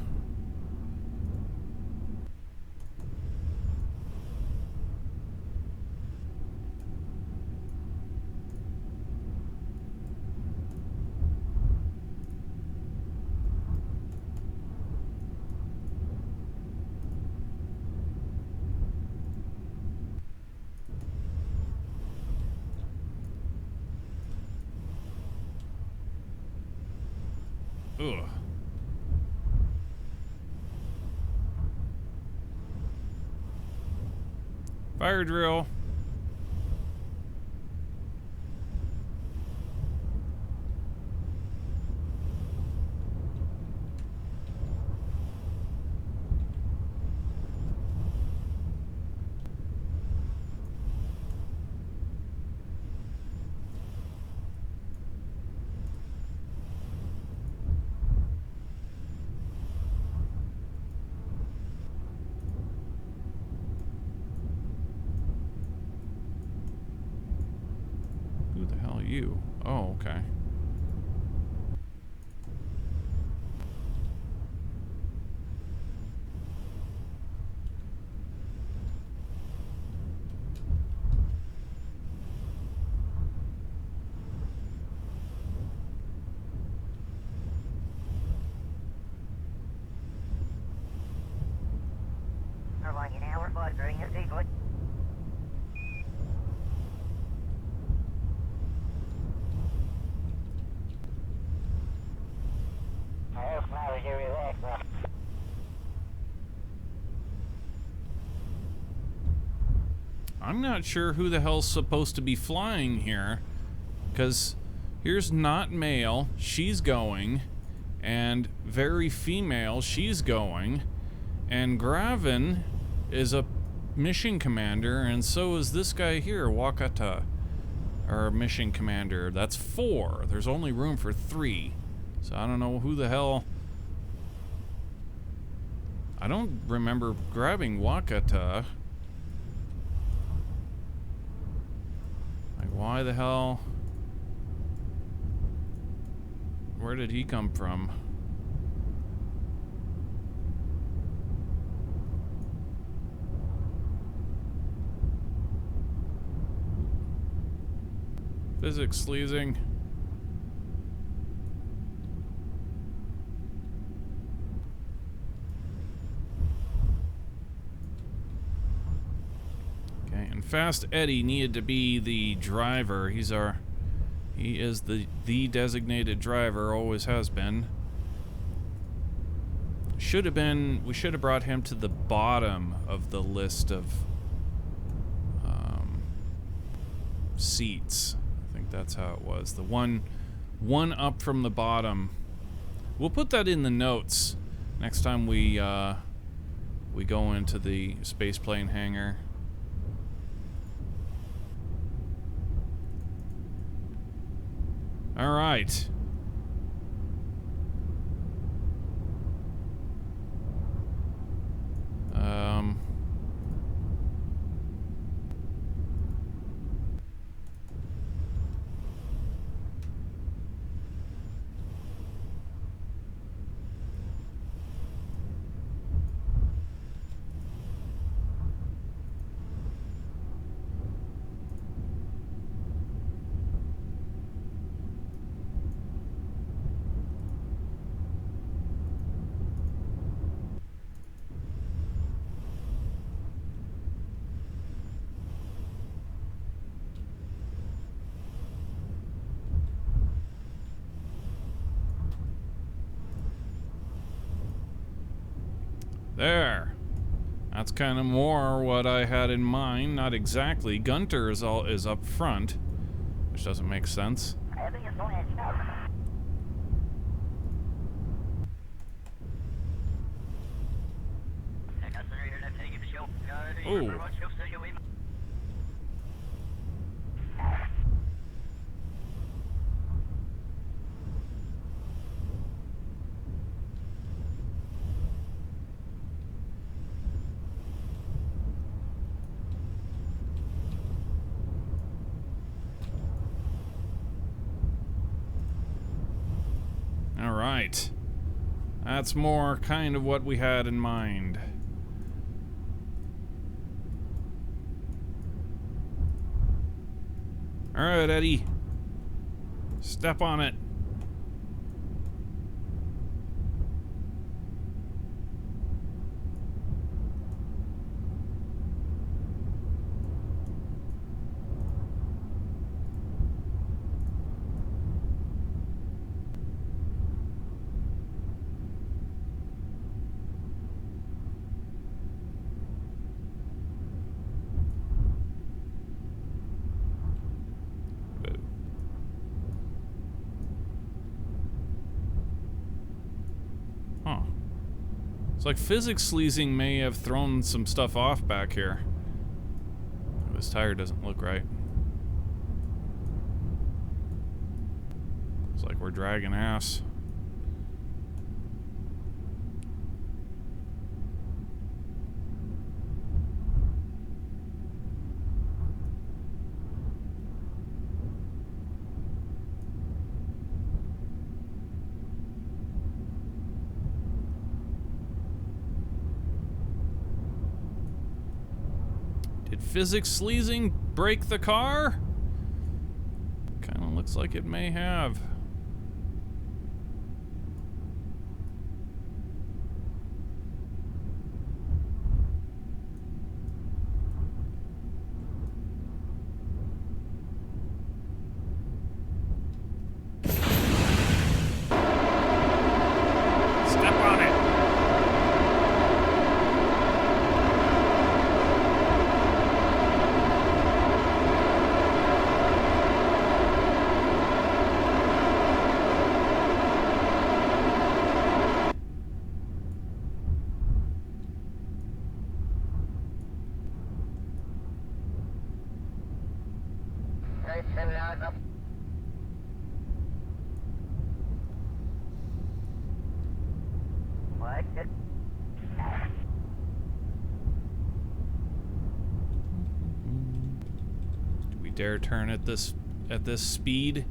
Speaker 1: Ugh. Fire drill. Who the hell are you? Oh, okay. I'm not sure who the hell's supposed to be flying here, because here's not male, she's going, and very female, she's going, and Gravin is a mission commander, and so is this guy here, Wakata, our mission commander. That's 4. There's only room for 3. So I don't know who the hell... I don't remember grabbing Wakata. Like, why the hell? Where did he come from? Physics sleazing. Okay, and Fast Eddie needed to be the driver. He is the designated driver, always has been. We should have brought him to the bottom of the list of seats. I think that's how it was. The one up from the bottom. We'll put that in the notes next time we go into the spaceplane hangar. All right. There. That's kind of more what I had in mind. Not exactly. Gunter is up front, which doesn't make sense. Ooh. All right. That's more kind of what we had in mind. All right, Eddie. Step on it. Huh. It's like physics sleazing may have thrown some stuff off back here. This tire doesn't look right. It's like we're dragging ass. Did physics sleazing break the car? Kinda looks like it may have. Step on it. Do we dare turn at this speed?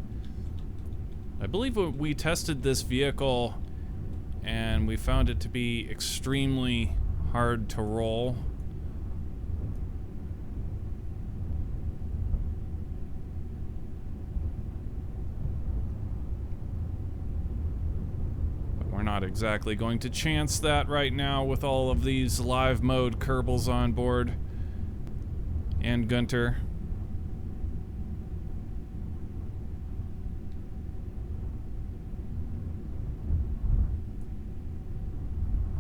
Speaker 1: I believe we tested this vehicle and we found it to be extremely hard to roll. We're not exactly going to chance that right now with all of these live mode Kerbals on board. And Gunter.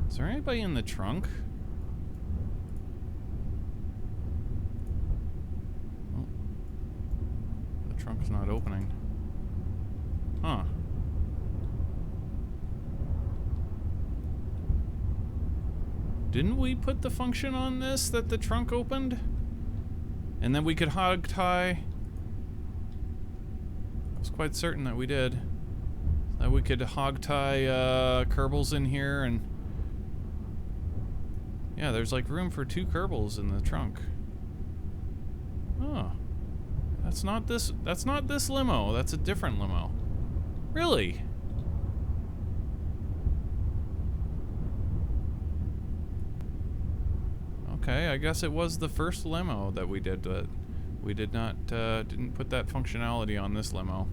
Speaker 1: Is there anybody in the trunk? Oh. The trunk's not opening. Huh. Didn't we put the function on this that the trunk opened? And then we could hog tie? I was quite certain that we did. That we could hog tie Kerbals in here and... Yeah, there's like room for 2 Kerbals in the trunk. Oh. That's not this limo. That's a different limo. Really? Okay, I guess it was the first limo that we did, but we didn't put that functionality on this limo.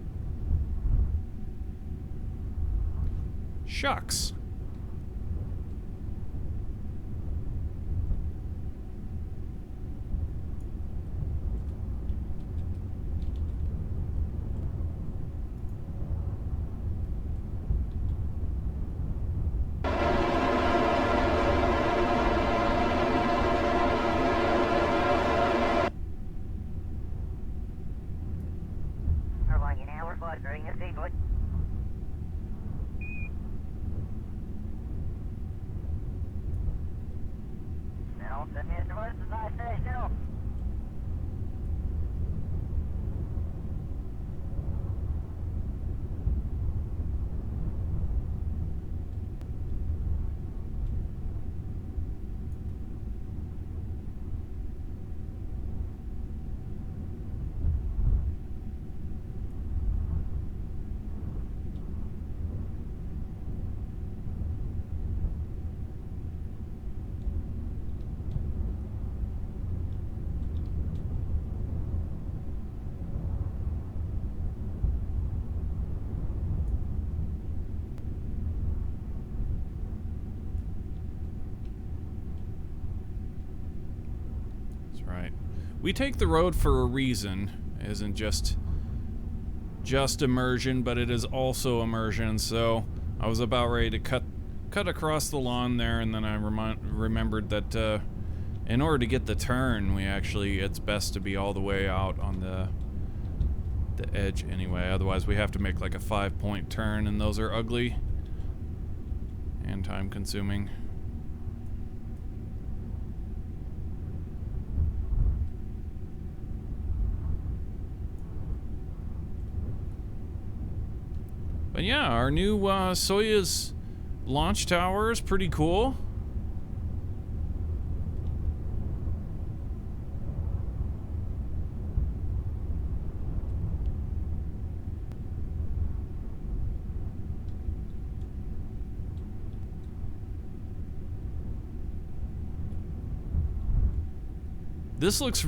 Speaker 1: Shucks. right. We take the road for a reason. It isn't just immersion, but it is also immersion. So I was about ready to cut across the lawn there, and then I remembered that in order to get the turn, it's best to be all the way out on the edge anyway. Otherwise, we have to make like a 5-point turn, and those are ugly and time-consuming. But yeah, our new Soyuz launch tower is pretty cool. This looks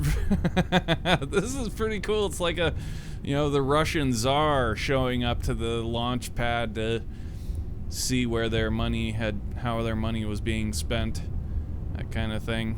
Speaker 1: this is pretty cool. It's like a, the Russian Tsar showing up to the launch pad to see where how their money was being spent, that kind of thing.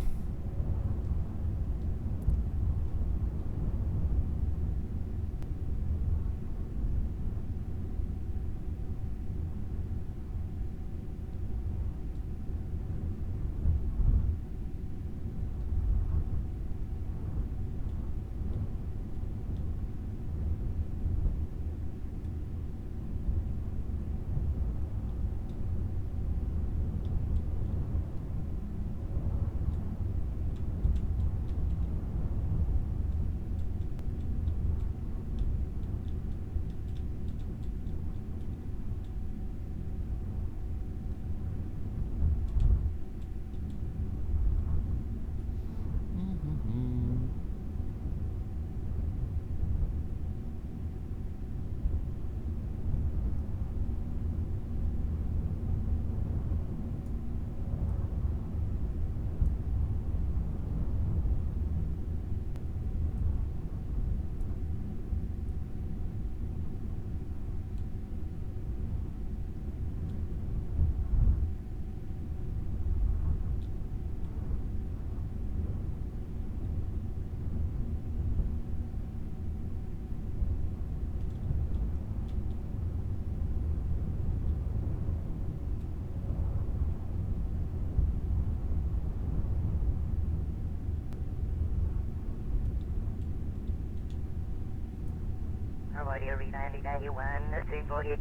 Speaker 2: How about you, 9091, 348?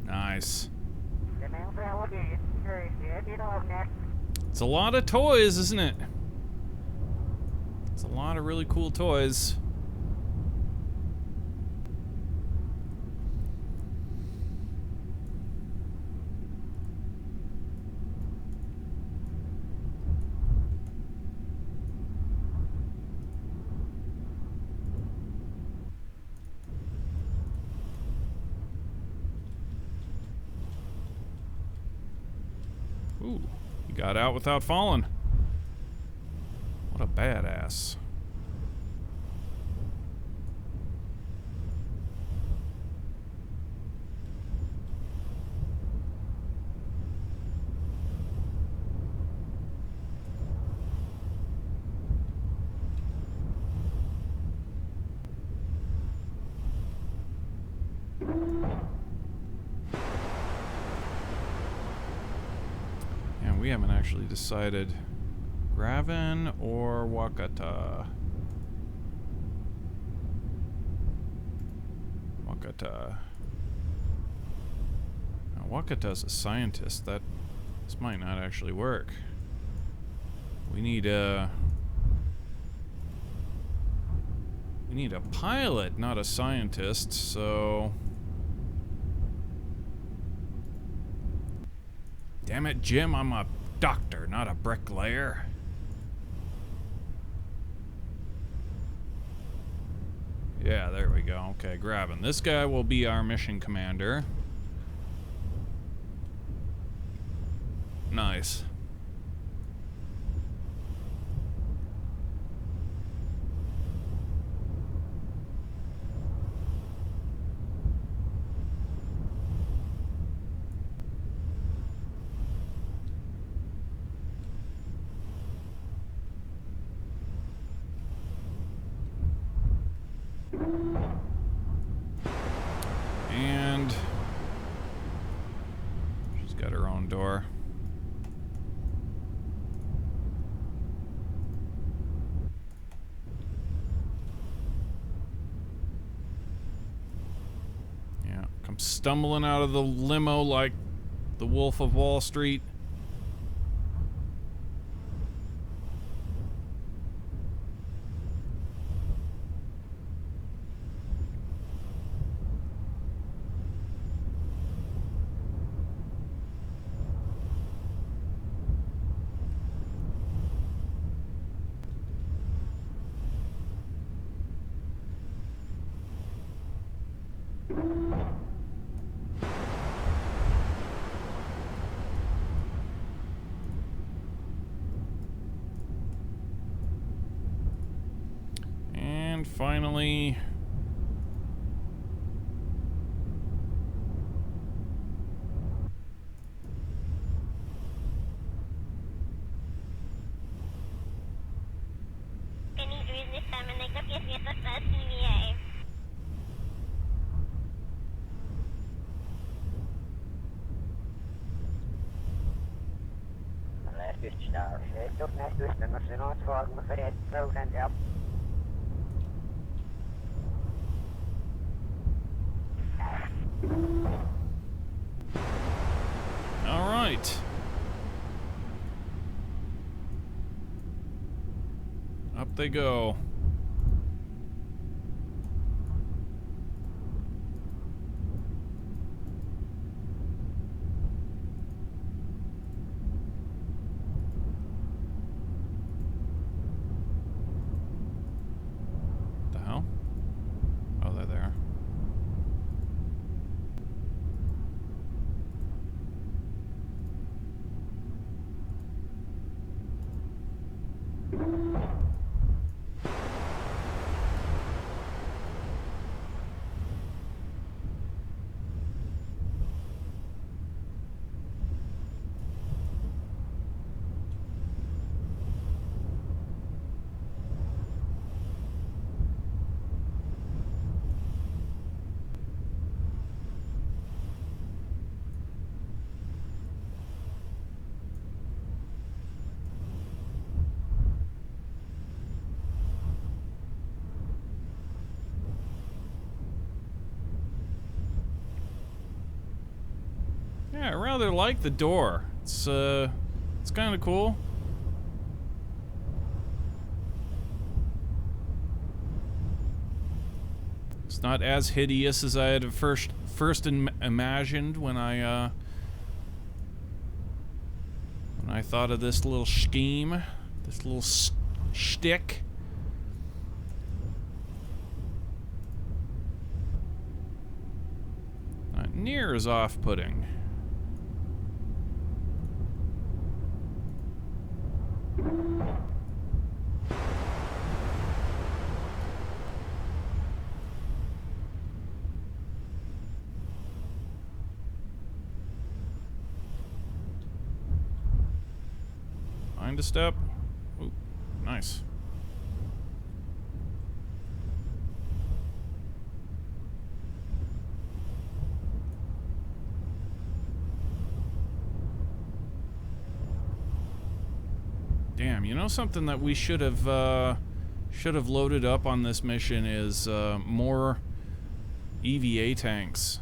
Speaker 1: Nice. It's a lot of toys, isn't it? It's a lot of really cool toys. Ooh, he got out without falling. What a badass. We haven't actually decided Graven or Wakata. Wakata. Now, Wakata's a scientist. This might not actually work. We need a pilot, not a scientist, so damn it, Jim, I'm a doctor, not a bricklayer. Yeah, there we go. Okay, grabbing. This guy will be our mission commander. Nice. I'm stumbling out of the limo like the Wolf of Wall Street. And finally,
Speaker 8: Can you use this time and make up your first EVA?
Speaker 2: Last star. Toch naast Houston, als ze nooit voor me verder, zo zijn ze op.
Speaker 1: all right. Up they go. The hell? Oh, they're there. Yeah, I rather like the door. It's kind of cool. It's not as hideous as I had at first imagined when I thought of this little scheme, this little shtick. Not near as off-putting. Find a step. Ooh, nice. Damn, you know something that we should have loaded up on this mission is more EVA tanks.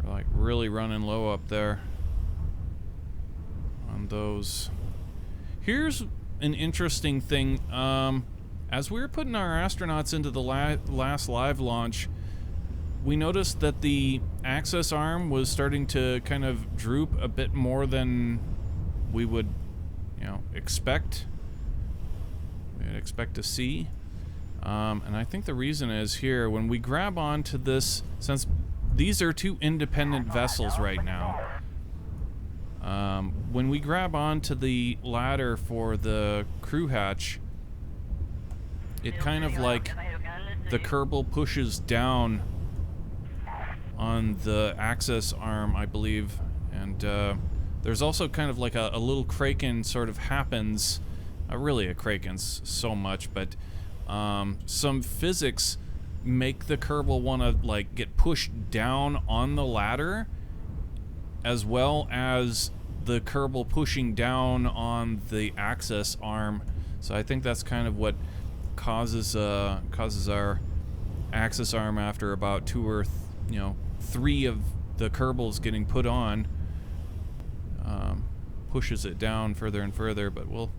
Speaker 1: We're like really running low up there on those. Here's an interesting thing. As we were putting our astronauts into the last live launch, we noticed that the access arm was starting to kind of droop a bit more than we would, you know, expect. We'd expect to see. And I think the reason is here, when we grab onto this, since these are two independent vessels right now, when we grab onto the ladder for the crew hatch, it kind of like the Kerbal pushes down on the access arm, I believe, and there's also kind of like a little Kraken sort of happens. Really a Kraken's so much, but some physics make the Kerbal want to like get pushed down on the ladder, as well as the Kerbal pushing down on the access arm. So I think that's kind of what causes our axis arm after about 2 or 3 of the Kerbals getting put on. Pushes it down further and further, but we'll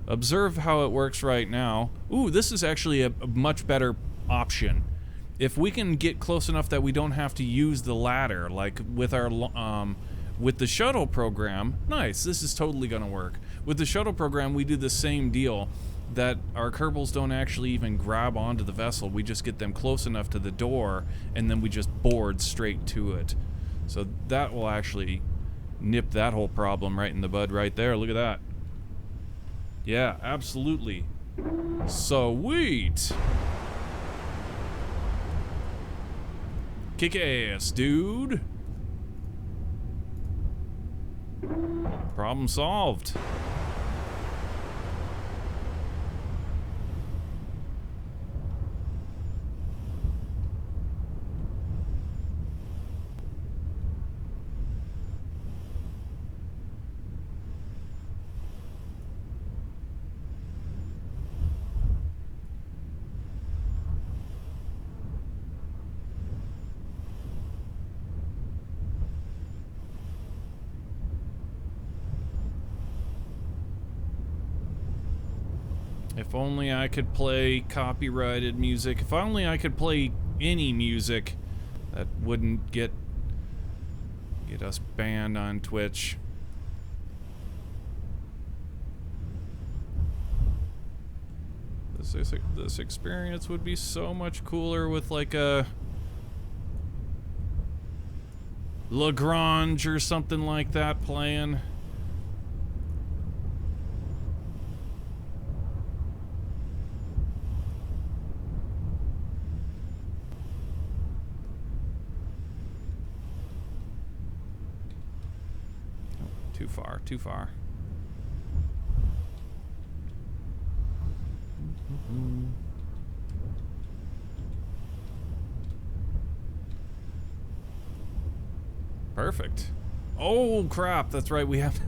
Speaker 1: observe how it works right now. Ooh, this is actually a much better option. If we can get close enough that we don't have to use the ladder, like with our with the shuttle program, nice, this is totally gonna work. With the shuttle program, we do the same deal, that our Kerbals don't actually even grab onto the vessel. We just get them close enough to the door, and then we just board straight to it. So that will actually nip that whole problem right in the bud right there. Look at that. Yeah, absolutely. Sweet. Kick ass, dude. Problem solved. If only I could play copyrighted music. If only I could play any music that wouldn't get us banned on Twitch. This experience would be so much cooler with like a Lagrange or something like that playing. Too far, too far. Perfect. Oh crap, that's right, we have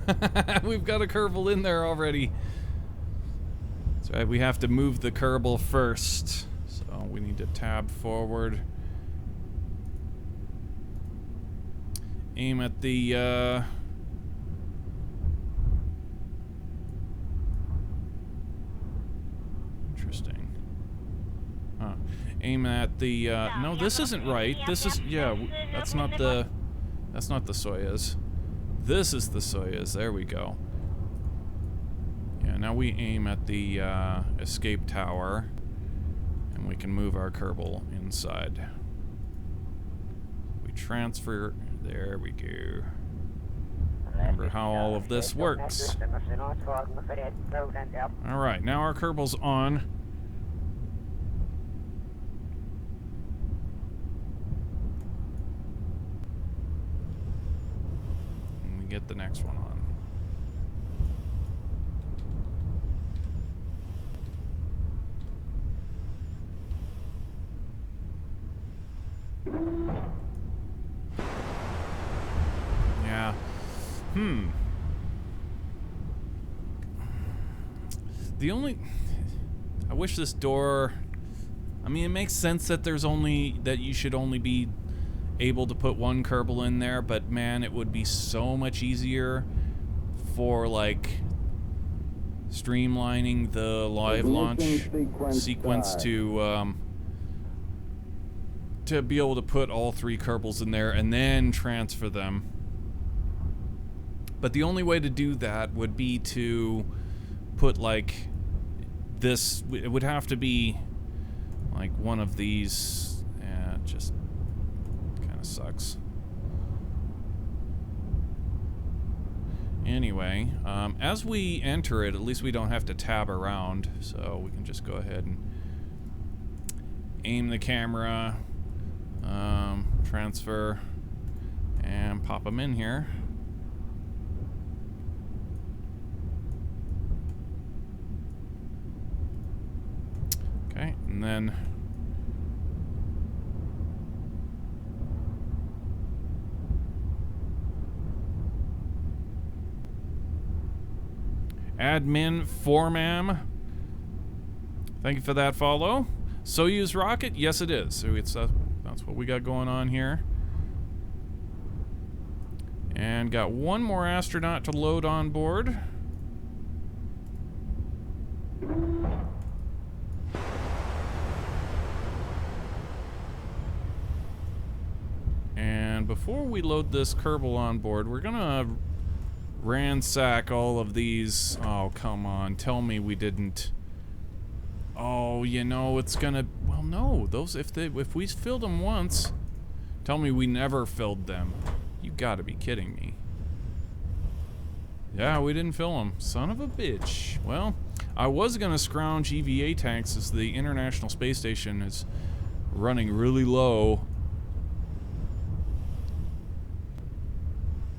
Speaker 1: we've got a Kerbal in there already. That's right, we have to move the Kerbal first. So we need to tab forward. Aim at the interesting. Huh. Aim at the no, this isn't right. This is that's not the Soyuz. This is the Soyuz. There we go. Yeah, now we aim at the escape tower, and we can move our Kerbal inside. We transfer. There we go. Remember how all of this works. Alright, now our Kerbal's on. And we get the next one on. Yeah. I wish this door, I mean, it makes sense that you should only be able to put one Kerbal in there, but man, it would be so much easier for like streamlining the live launch sequence to be able to put all 3 Kerbals in there and then transfer them. But the only way to do that would be to put like this. It would have to be like one of these. Yeah, it just kind of sucks. Anyway, as we enter it, at least we don't have to tab around, so we can just go ahead and aim the camera, transfer, and pop them in here. Okay, and then admin formam. Thank you for that follow. Soyuz rocket? Yes, it is. So it's that's what we got going on here. And got one more astronaut to load on board. And before we load this Kerbal on board, we're gonna ransack all of these. Oh, come on. Tell me we didn't. Oh, you know, it's gonna... Well, no. Those, if we filled them once, tell me we never filled them. You gotta be kidding me. Yeah, we didn't fill them. Son of a bitch. Well, I was gonna scrounge EVA tanks as the International Space Station is running really low.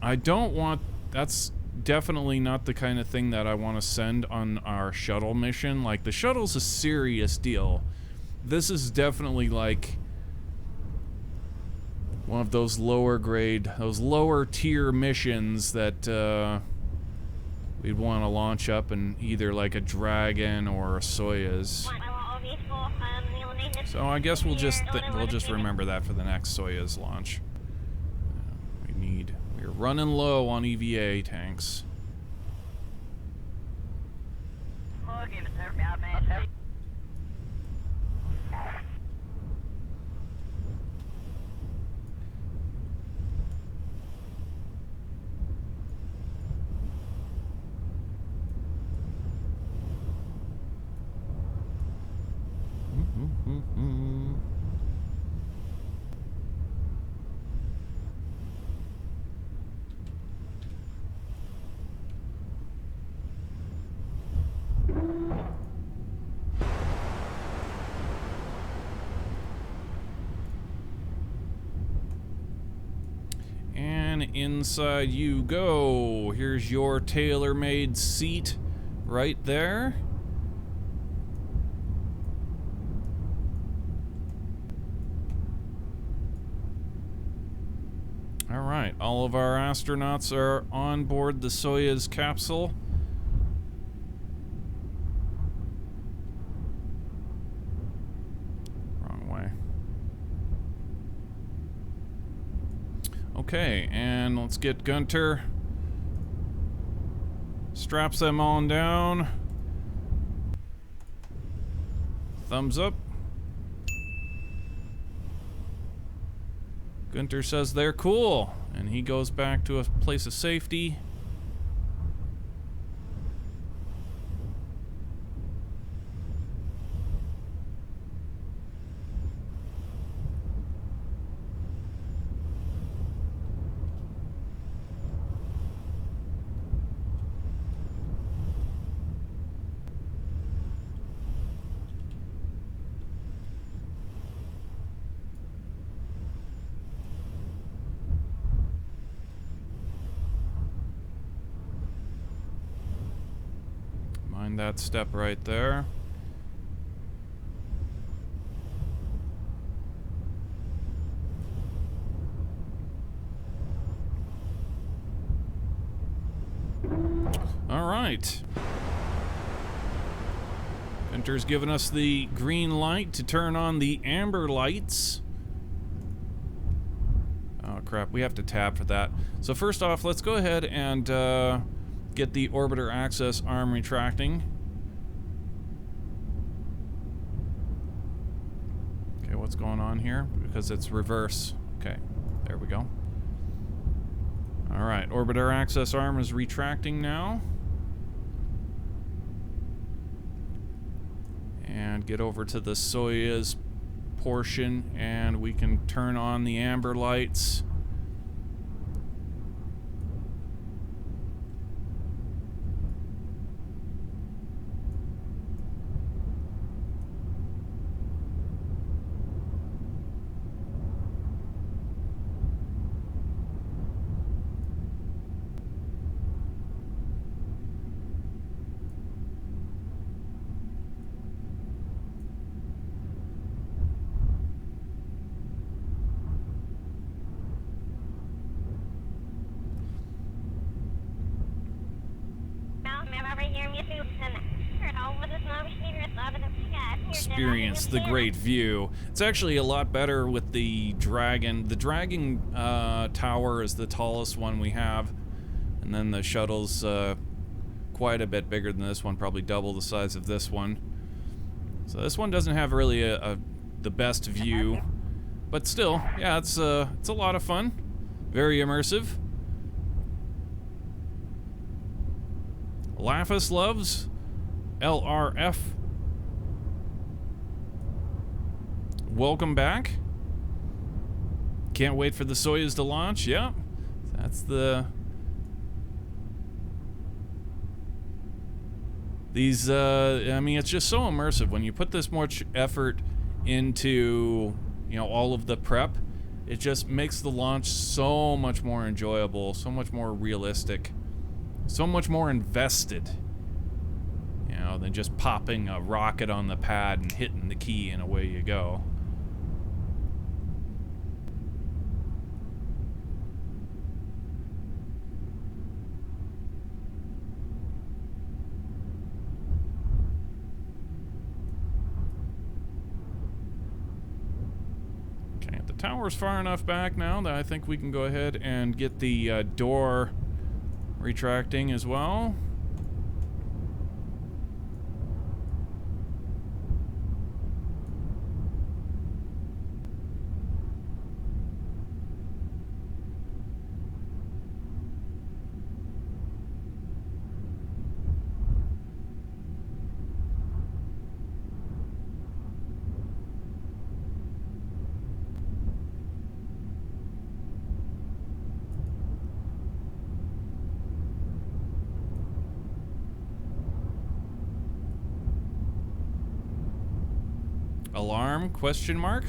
Speaker 1: I don't want... That's definitely not the kind of thing that I want to send on our shuttle mission. Like, the shuttle's a serious deal. This is definitely like one of those lower grade, those lower tier missions that we'd want to launch up in either like a Dragon or a Soyuz. So I guess we'll just remember that for the next Soyuz launch. We're running low on EVA tanks. And inside you go. Here's your tailor-made seat right there. All right, all of our astronauts are on board the Soyuz capsule. Wrong way. Okay, and let's get Gunter. Straps them on down. Thumbs up. Gunter says they're cool, and he goes back to a place of safety. That step right there. All right. Gunter's given us the green light to turn on the amber lights. Oh crap, we have to tab for that. So first off, let's go ahead and get the orbiter access arm retracting. Okay, what's going on here? Because it's reverse. Okay, there we go. All right, orbiter access arm is retracting now. And get over to the Soyuz portion, and we can turn on the amber lights. experience the great view. It's actually a lot better with the Dragon. The Dragon tower is the tallest one we have, and then the shuttle's quite a bit bigger than this one, probably double the size of this one. So this one doesn't have really the best view, but still, yeah, it's a lot of fun, very immersive. Laphis loves LRF. Welcome back. Can't wait for the Soyuz to launch. Yep, that's these. I mean, it's just so immersive when you put this much effort into, you know, all of the prep. It just makes the launch so much more enjoyable, so much more realistic, so much more invested, you know, than just popping a rocket on the pad and hitting the key and away you go. Okay, the tower's far enough back now that I think we can go ahead and get the door retracting as well. Alarm? Question mark?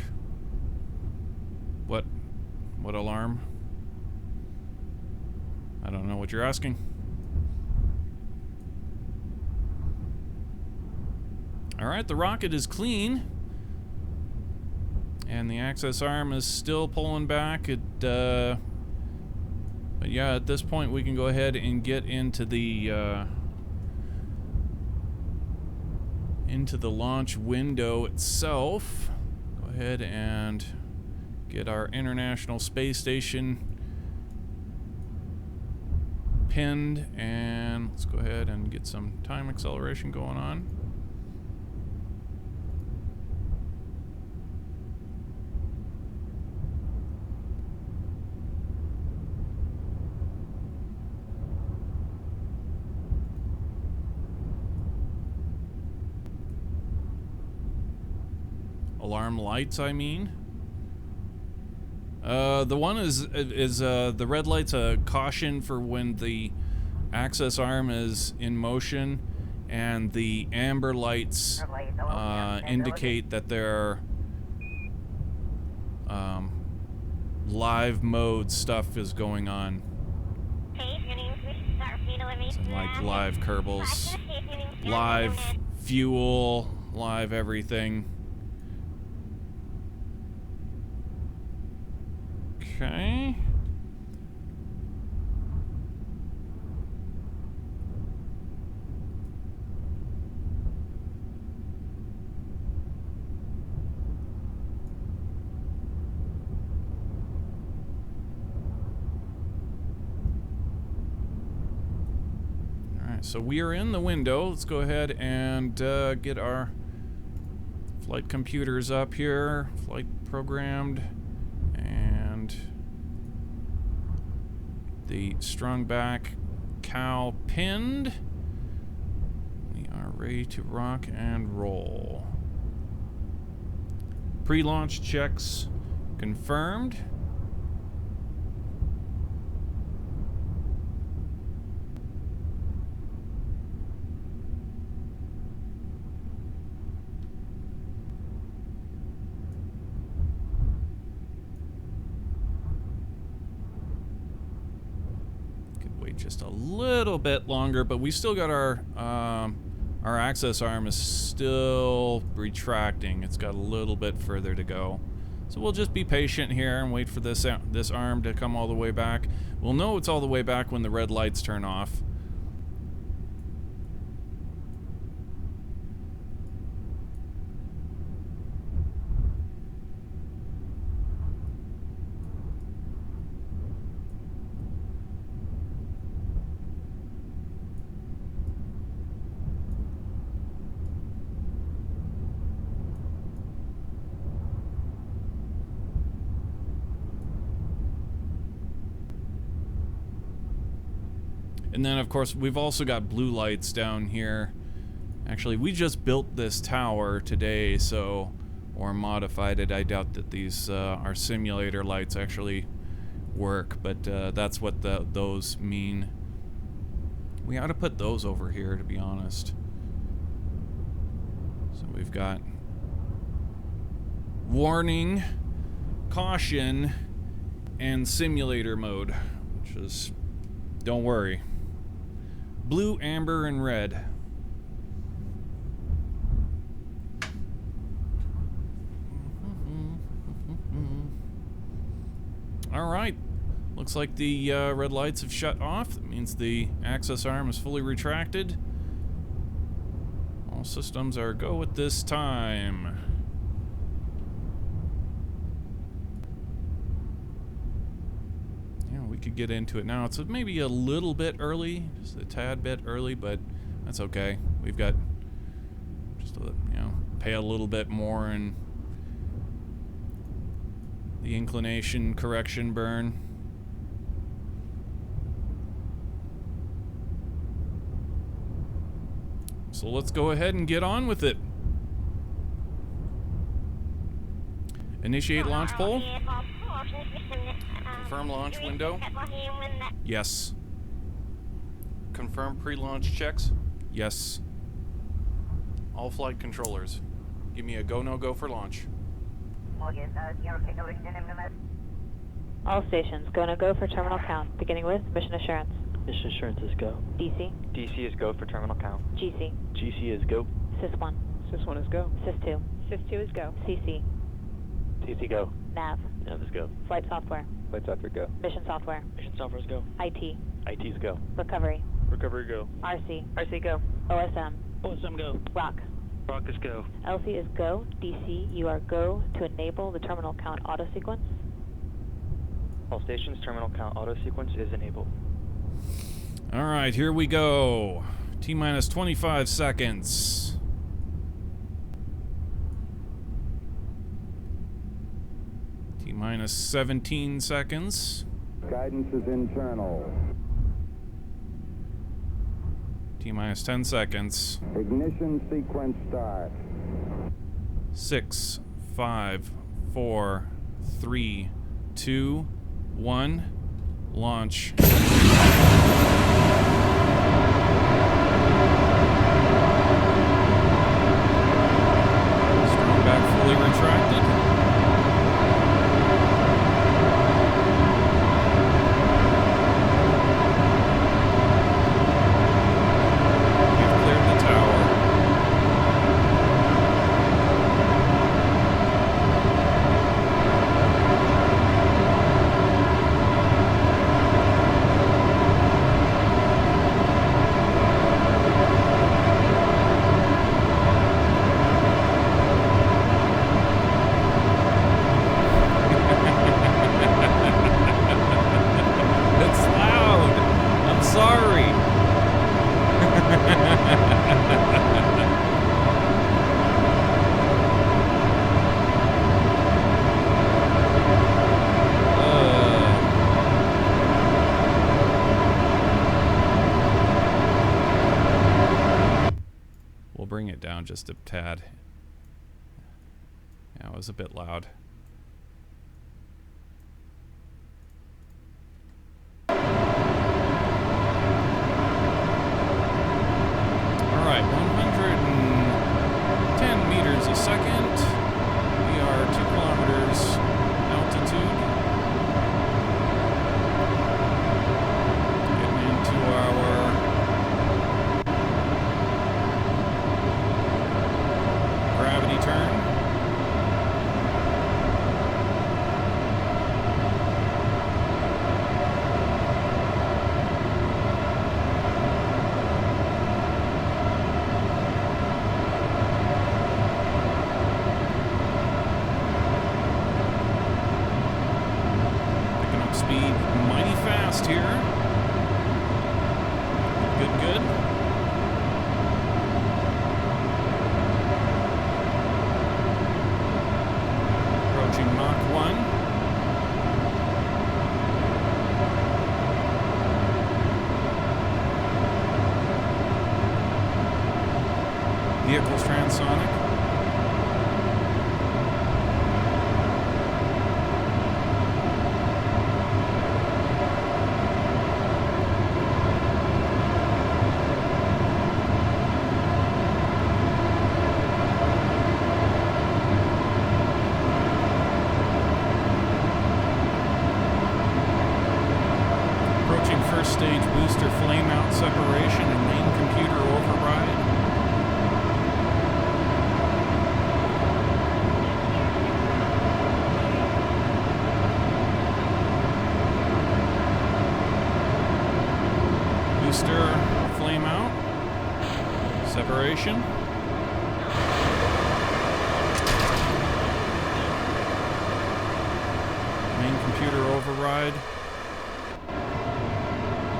Speaker 1: What alarm? I don't know what you're asking. Alright, the rocket is clean. And the access arm is still pulling back. But yeah, at this point we can go ahead and get into the launch window itself. Go ahead and get our International Space Station pinned, and let's go ahead and get some time acceleration going on. Alarm lights, I mean. The one is the red light's a caution for when the access arm is in motion, and the amber lights indicate that there are live mode stuff is going on. So like live Kerbals, live fuel, live everything. Okay. Alright, so we are in the window. Let's go ahead and get our flight computers up here, flight programmed, and the strung back cow pinned. We are ready to rock and roll. Pre-launch checks confirmed. Just a little bit longer, but we still got our access arm is still retracting. It's got a little bit further to go, so we'll just be patient here and wait for this arm to come all the way back. We'll know it's all the way back when the red lights turn off. And then, of course, we've also got blue lights down here. Actually, we just built this tower today, so, or modified it. I doubt that these, our simulator lights actually work, but that's what those mean. We ought to put those over here, to be honest. So we've got warning, caution, and simulator mode, which is, don't worry. Blue, amber, and red. Alright. Looks like the red lights have shut off. That means the access arm is fully retracted. All systems are go at this time. Yeah, we could get into it now. It's maybe a little bit early, just a tad bit early, but that's okay. We've got just a, pay a little bit more and the inclination correction burn. So let's go ahead and get on with it. Initiate launch poll. Confirm launch window. Yes. Confirm pre-launch checks. Yes. All flight controllers. Give me a go, no-go for launch.
Speaker 3: All stations, go no go for terminal count, beginning with mission assurance.
Speaker 4: Mission assurance is go.
Speaker 3: DC,
Speaker 4: DC is go for terminal count.
Speaker 3: GC,
Speaker 4: GC is go.
Speaker 3: SIS-1,
Speaker 4: SIS-1 is go.
Speaker 3: SIS-2,
Speaker 9: SIS-2 is go.
Speaker 3: CC,
Speaker 4: TC go.
Speaker 3: NAV,
Speaker 4: Nav is go.
Speaker 3: flight software,
Speaker 4: Flight software go.
Speaker 3: mission software,
Speaker 4: Mission software is go.
Speaker 3: IT,
Speaker 4: IT is go.
Speaker 3: recovery,
Speaker 4: Recovery go.
Speaker 3: RC,
Speaker 9: RC go.
Speaker 3: OSM,
Speaker 4: OSM go.
Speaker 3: ROC.
Speaker 4: Rock is go.
Speaker 3: LC is go. DC, you are go to enable the terminal count auto sequence.
Speaker 4: All stations, terminal count auto sequence is enabled.
Speaker 1: Alright, here we go. T-minus 25 seconds. T-minus 17 seconds.
Speaker 6: Guidance is internal.
Speaker 1: T-minus 10 seconds.
Speaker 6: Ignition sequence start.
Speaker 1: 6, 5, 4, 3, 2, 1. Launch. Strong back fully retracted. We've cleared the tower. It's loud. I'm sorry. We'll bring it down just a tad. Yeah, it was a bit loud. Alright, 110 meters a second. We are 2 kilometers altitude. Getting into our gravity turn. Vehicles transonic. Approaching first stage booster flame out separation and main computer override. Booster flame out separation. Main computer override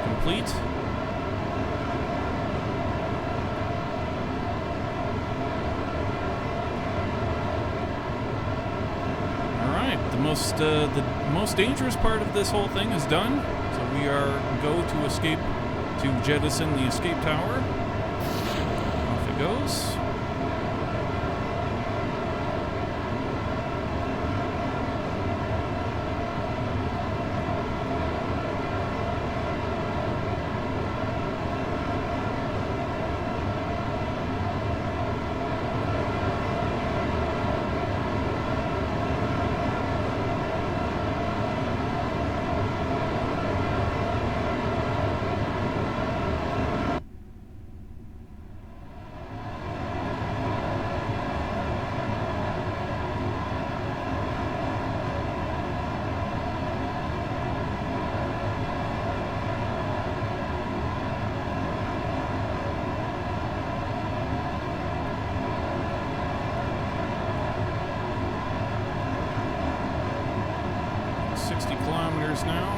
Speaker 1: complete. Alright, the most dangerous part of this whole thing is done. So we are go to escape, to jettison the escape tower. Off it goes. Now.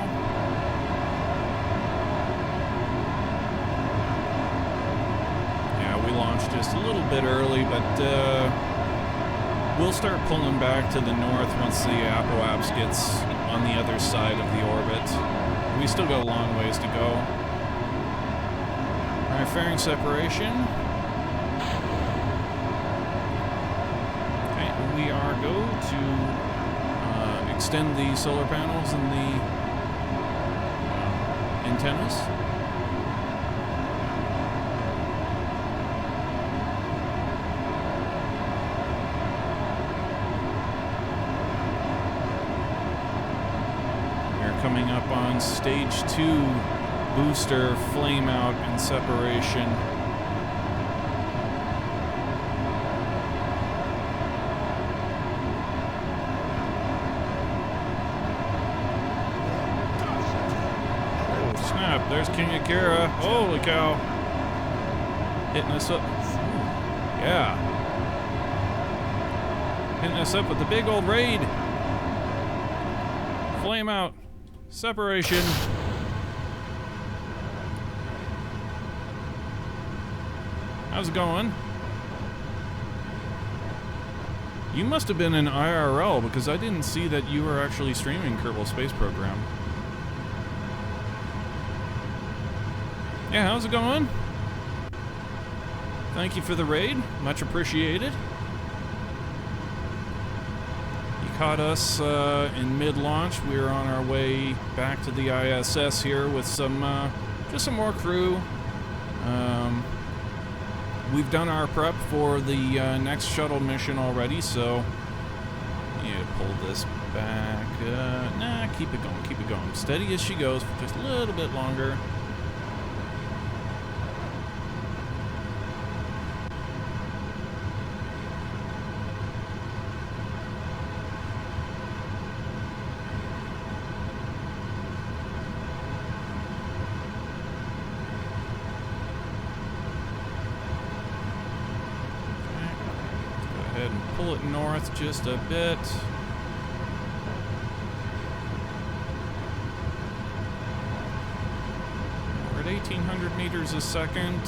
Speaker 1: Yeah, we launched just a little bit early, but we'll start pulling back to the north once the Apoapс gets on the other side of the orbit. We still got a long ways to go. Alright, fairing separation. Okay, we are go to extend the solar panels and the antennas. We're coming up on stage 2 booster flame out and separation. There's King Akira. Holy cow. Hitting us up. Yeah. Hitting us up with the big old raid. Flame out. Separation. How's it going? You must have been in IRL because I didn't see that you were actually streaming Kerbal Space Program. Yeah, how's it going? Thank you for the raid. Much appreciated. You caught us in mid-launch. We were on our way back to the ISS here with some, just some more crew. We've done our prep for the next shuttle mission already, so yeah, pull this back. Nah, keep it going. Steady as she goes for just a little bit longer. Pull it north just a bit. We're at 1,800 meters a second.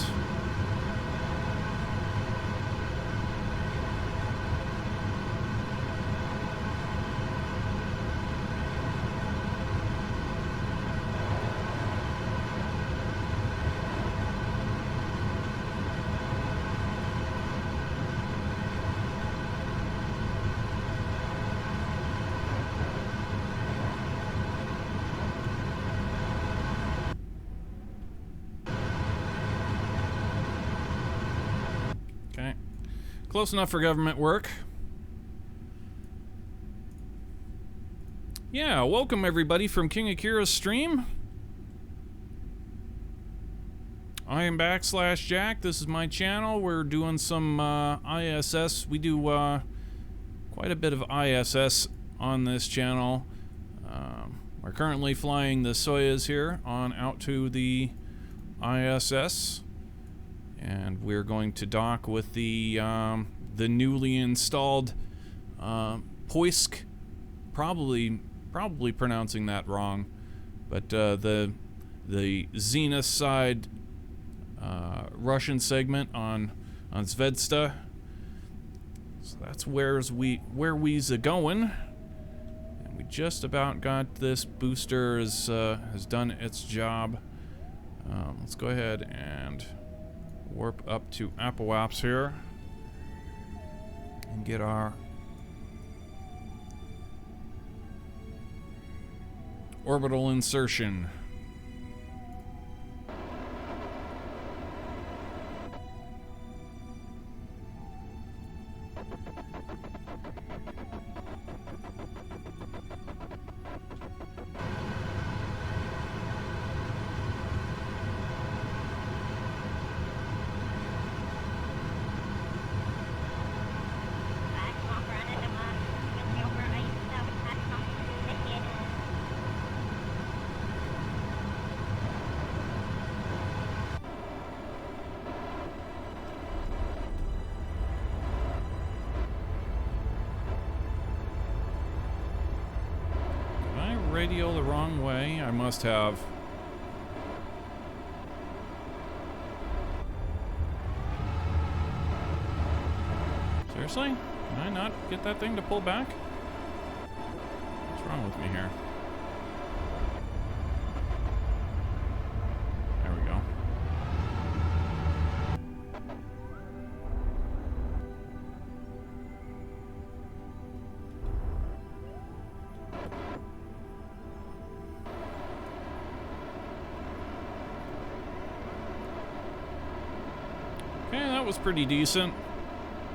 Speaker 1: Close enough for government work. Yeah, welcome everybody from King Akira's stream. I am /Jack. This is my channel. We're doing some ISS. We do quite a bit of ISS on this channel. We're currently flying the Soyuz here on out to the ISS, and we're going to dock with the newly installed Poisk. Probably pronouncing that wrong, but the Zenith side Russian segment on Zvezda. So that's where we's going. We just about got this booster has done its job. Let's go ahead and warp up to Apoaps here and get our orbital insertion. Radio the wrong way. I must have. Seriously? Can I not get that thing to pull back? What's wrong with me here? There we go. Okay, that was pretty decent.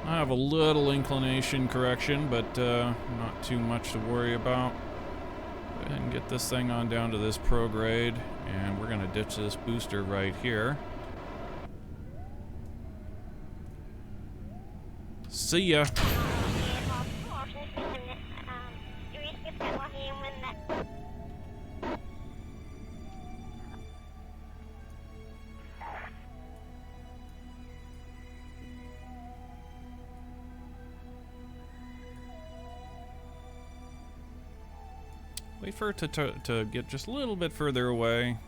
Speaker 1: I have a little inclination correction, but not too much to worry about. Go ahead and get this thing on down to this prograde, and we're going to ditch this booster right here. See ya. Wait for it to get just a little bit further away.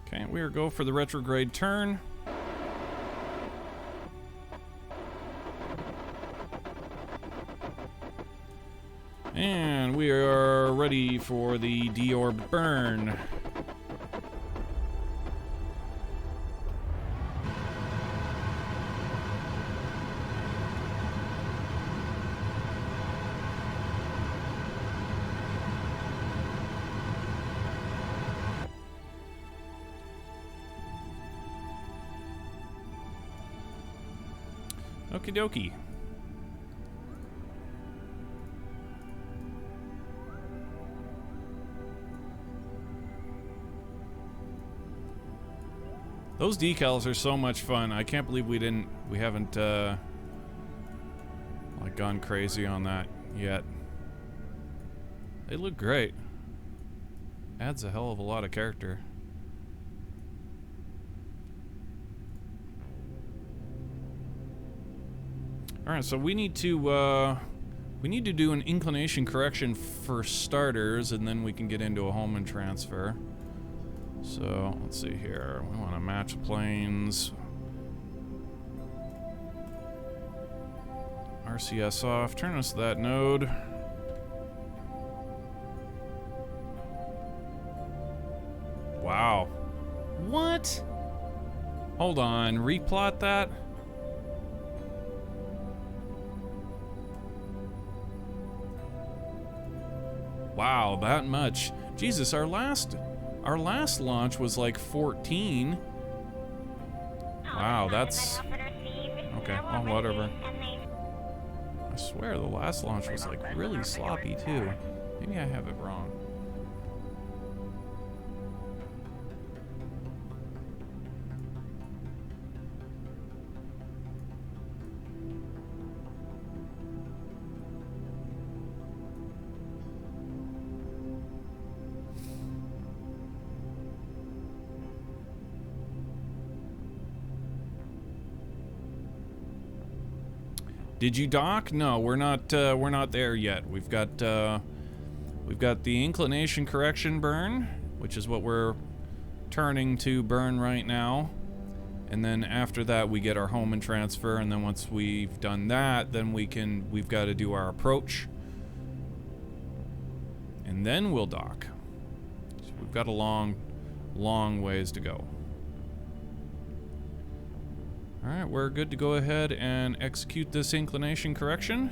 Speaker 1: Okay, we are go for the retrograde turn. And we are ready for the deorb burn. Okie dokie. Those decals are so much fun. I can't believe we haven't like gone crazy on that yet. They look great. Adds a hell of a lot of character. Alright, so we need to do an inclination correction for starters, and then we can get into a Hohmann transfer. So, let's see here. We want to match planes. RCS off. Turn us to that node. Wow. What? Hold on. Replot that? Wow, that much. Jesus, our last launch was like 14. Wow, that's okay. Well, whatever. I swear the last launch was like really sloppy too. Maybe I have it wrong. Did you dock? No, we're not there yet. We've got the inclination correction burn, which is what we're turning to burn right now. And then after that we get our home and transfer, and then once we've done that, then we've got to do our approach. And then we'll dock. So we've got a long ways to go. Alright, we're good to go ahead and execute this inclination correction.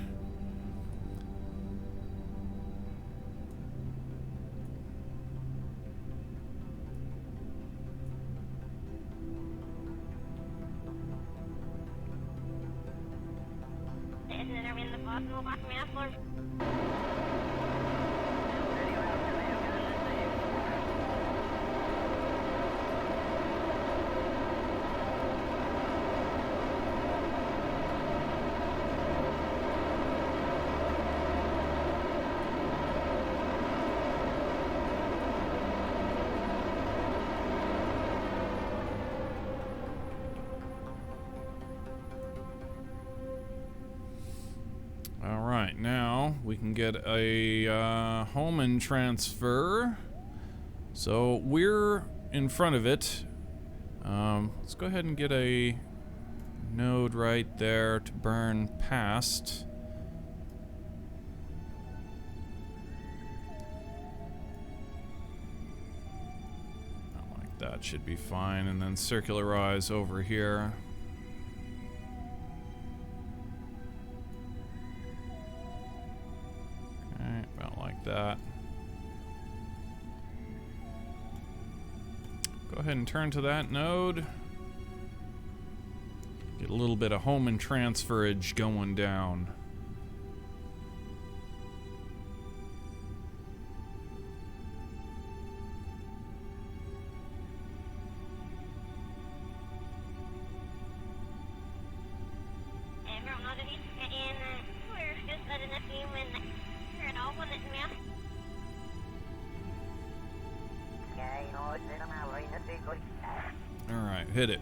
Speaker 1: Alright, now we can get a home and transfer. So we're in front of it. Let's go ahead and get a node right there to burn past. Like that should be fine, and then circularize over here. Okay, about like that. Go ahead and turn to that node. Get a little bit of home and transferage going down. Alright, hit it.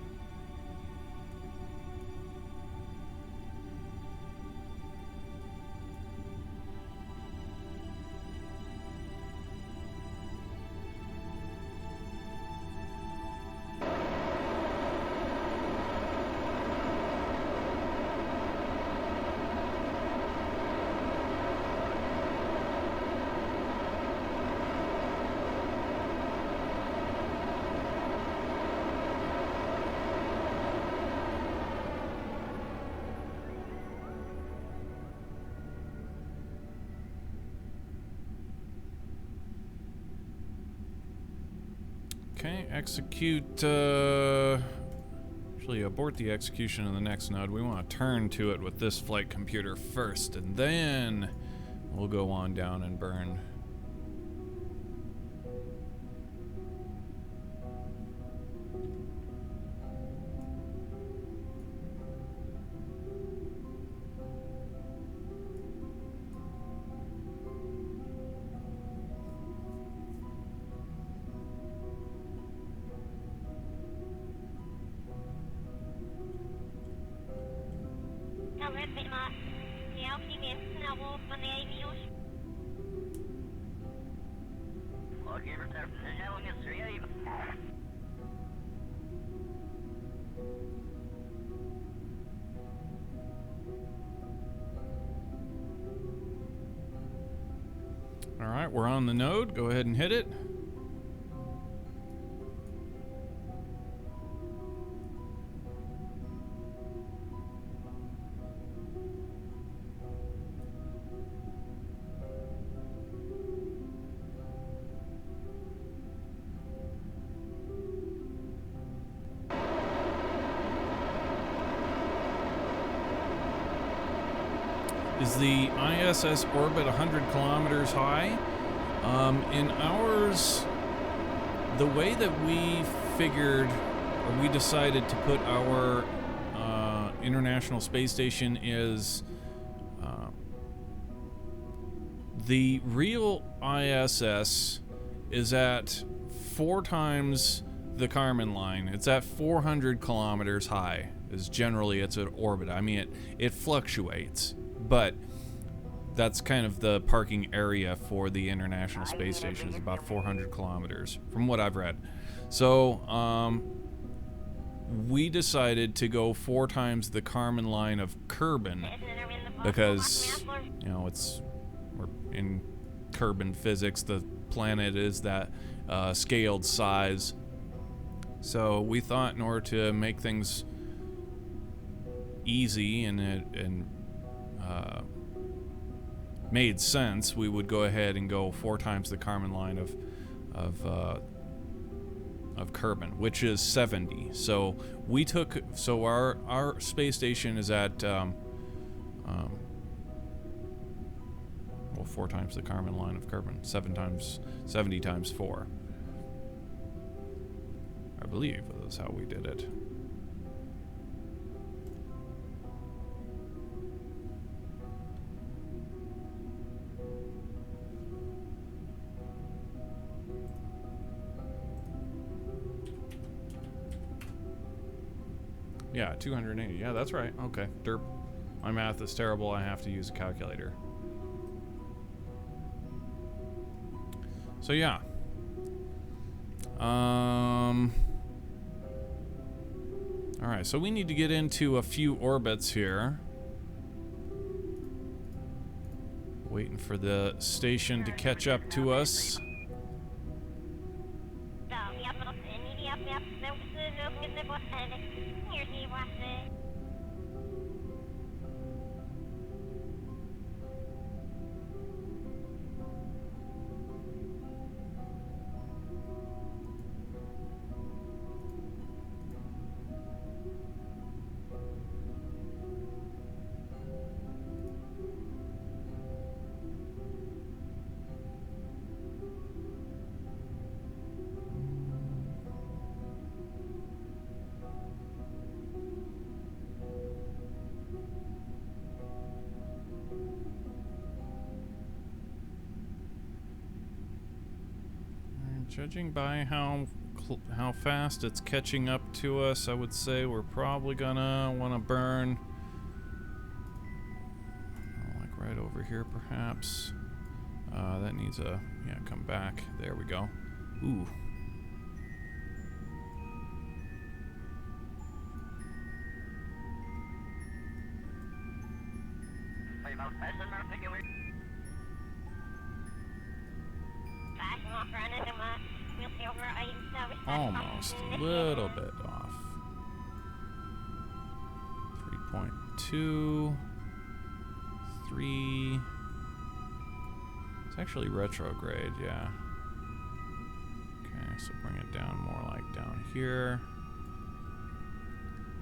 Speaker 1: Okay, execute, actually abort the execution of the next node. We want to turn to it with this flight computer first, and then we'll go on down and burn. Alright, we're on the node. Go ahead and hit it. is the ISS orbit 100 kilometers high? In ours, the way that we figured, or we decided to put our International Space Station is the real ISS is at 4 times the Kármán line. It's at 400 kilometers high, is generally its orbit. I mean, it fluctuates, but that's kind of the parking area for the International Space Station, is about 400 kilometers, from what I've read. So, we decided to go 4 times the Kármán line of Kerbin, because, you know, we're in Kerbin physics, the planet is that scaled size. So we thought in order to make things easy and made sense, we would go ahead and go 4 times the Kármán line of Kerbin, which is 70. So we took, so our space station is at well, 4 times the Kármán line of Kerbin, 70 times 4. I believe that's how we did it. Yeah, 280. Yeah, that's right. Okay. Derp. My math is terrible. I have to use a calculator. So yeah. Alright, so we need to get into a few orbits here. Waiting for the station to catch up to us. Judging by how fast it's catching up to us, I would say we're probably gonna want to burn, like right over here, perhaps. That needs a, yeah, come back. There we go. Ooh. Almost a little bit off. 3.2, 3. It's actually retrograde, yeah. Okay, so bring it down more like down here.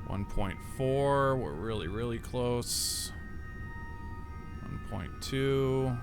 Speaker 1: 1.4, we're really, really close. 1.2.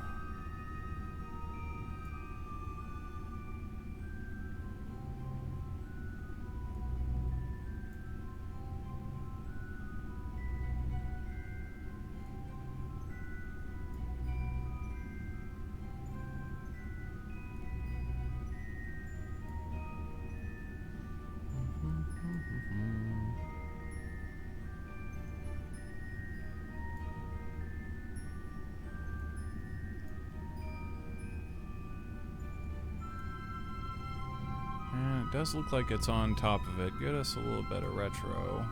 Speaker 1: It does look like it's on top of it. Get us a little bit of retro.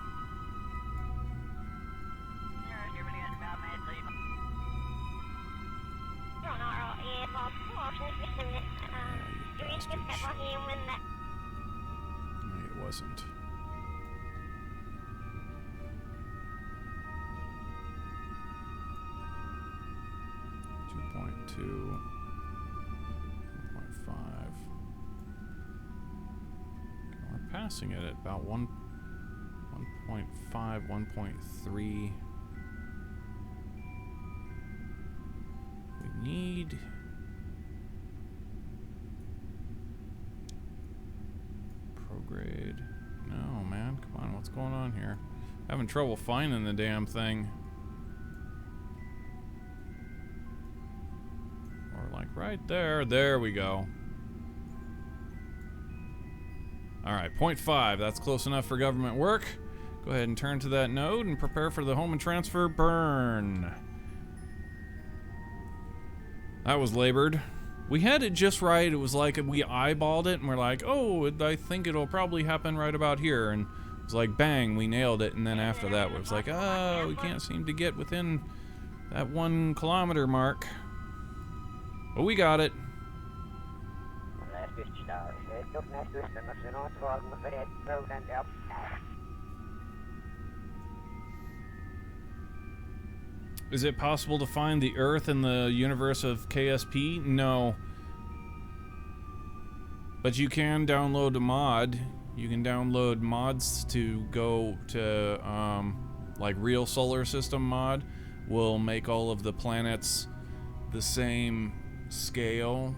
Speaker 1: It wasn't. .2, 1.5. We're passing it at about 1.5, 1.3. speed. Prograde. No, man. Come on. What's going on here? Having trouble finding the damn thing. Or like right there. There we go. Alright, 0.5. That's close enough for government work. Go ahead and turn to that node and prepare for the home and transfer burn. That was labored. We had it just right. It was like we eyeballed it and we're like, oh, I think it'll probably happen right about here. And it was like, bang, we nailed it. And then after that, it was like, oh, we can't seem to get within that 1 kilometer mark. But we got it. Is it possible to find the Earth in the universe of KSP? No. But you can download a mod. You can download mods to go to, like Real Solar System mod will make all of the planets the same scale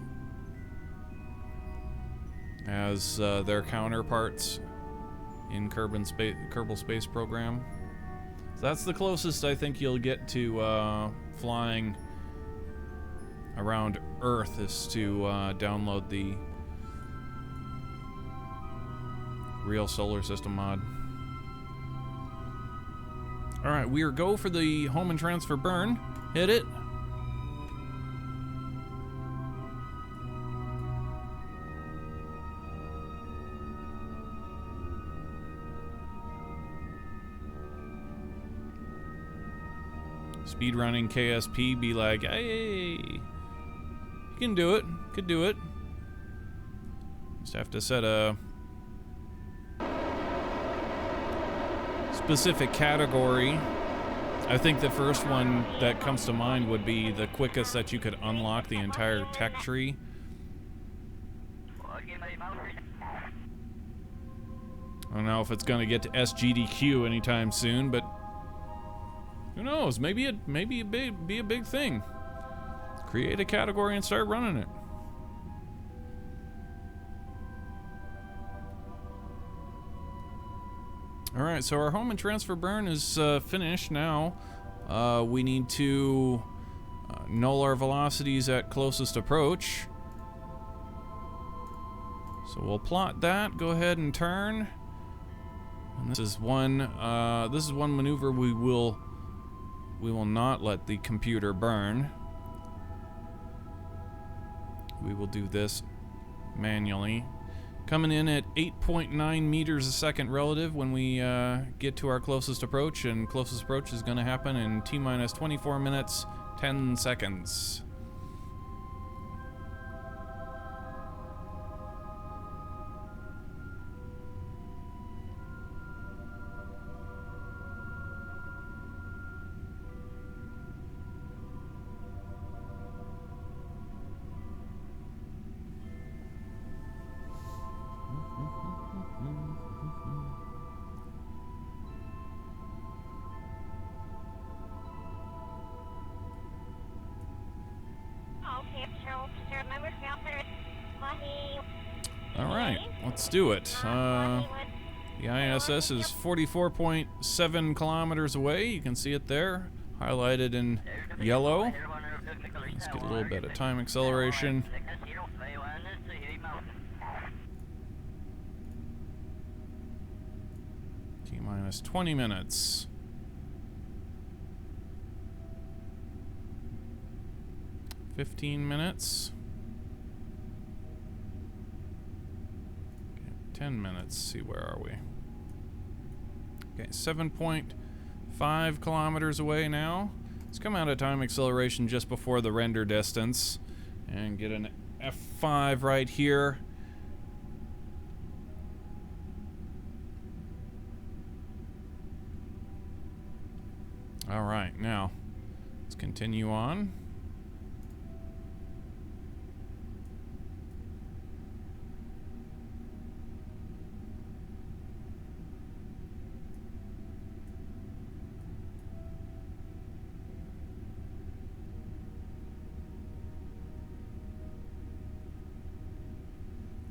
Speaker 1: as their counterparts in Kerbal Space Program. So that's the closest I think you'll get to flying around Earth is to download the Real Solar System mod. Alright, we are go for the home and transfer burn. Hit it. Speedrunning KSP be like, hey, you can do it. Could do it. Just have to set a specific category. I think the first one that comes to mind would be the quickest that you could unlock the entire tech tree. I don't know if it's going to get to SGDQ anytime soon, but who knows? Maybe it be a big thing. Create a category and start running it. Alright, so our home and transfer burn is finished now. We need to null our velocities at closest approach. So we'll plot that, go ahead and turn. And this is one maneuver we will not let the computer burn. We will do this manually. Coming in at 8.9 meters a second relative when we get to our closest approach, and closest approach is going to happen in T-minus 24 minutes, 10 seconds. Alright, let's do it. The ISS is 44.7 kilometers away. You can see it there, highlighted in yellow. Let's get a little bit of time acceleration. T-minus 20 minutes. (15 minutes). 10 minutes. See, where are we? Okay, 7.5 kilometers away now. Let's come out of time acceleration just before the render distance and get an F5 right here. All right, now let's continue on.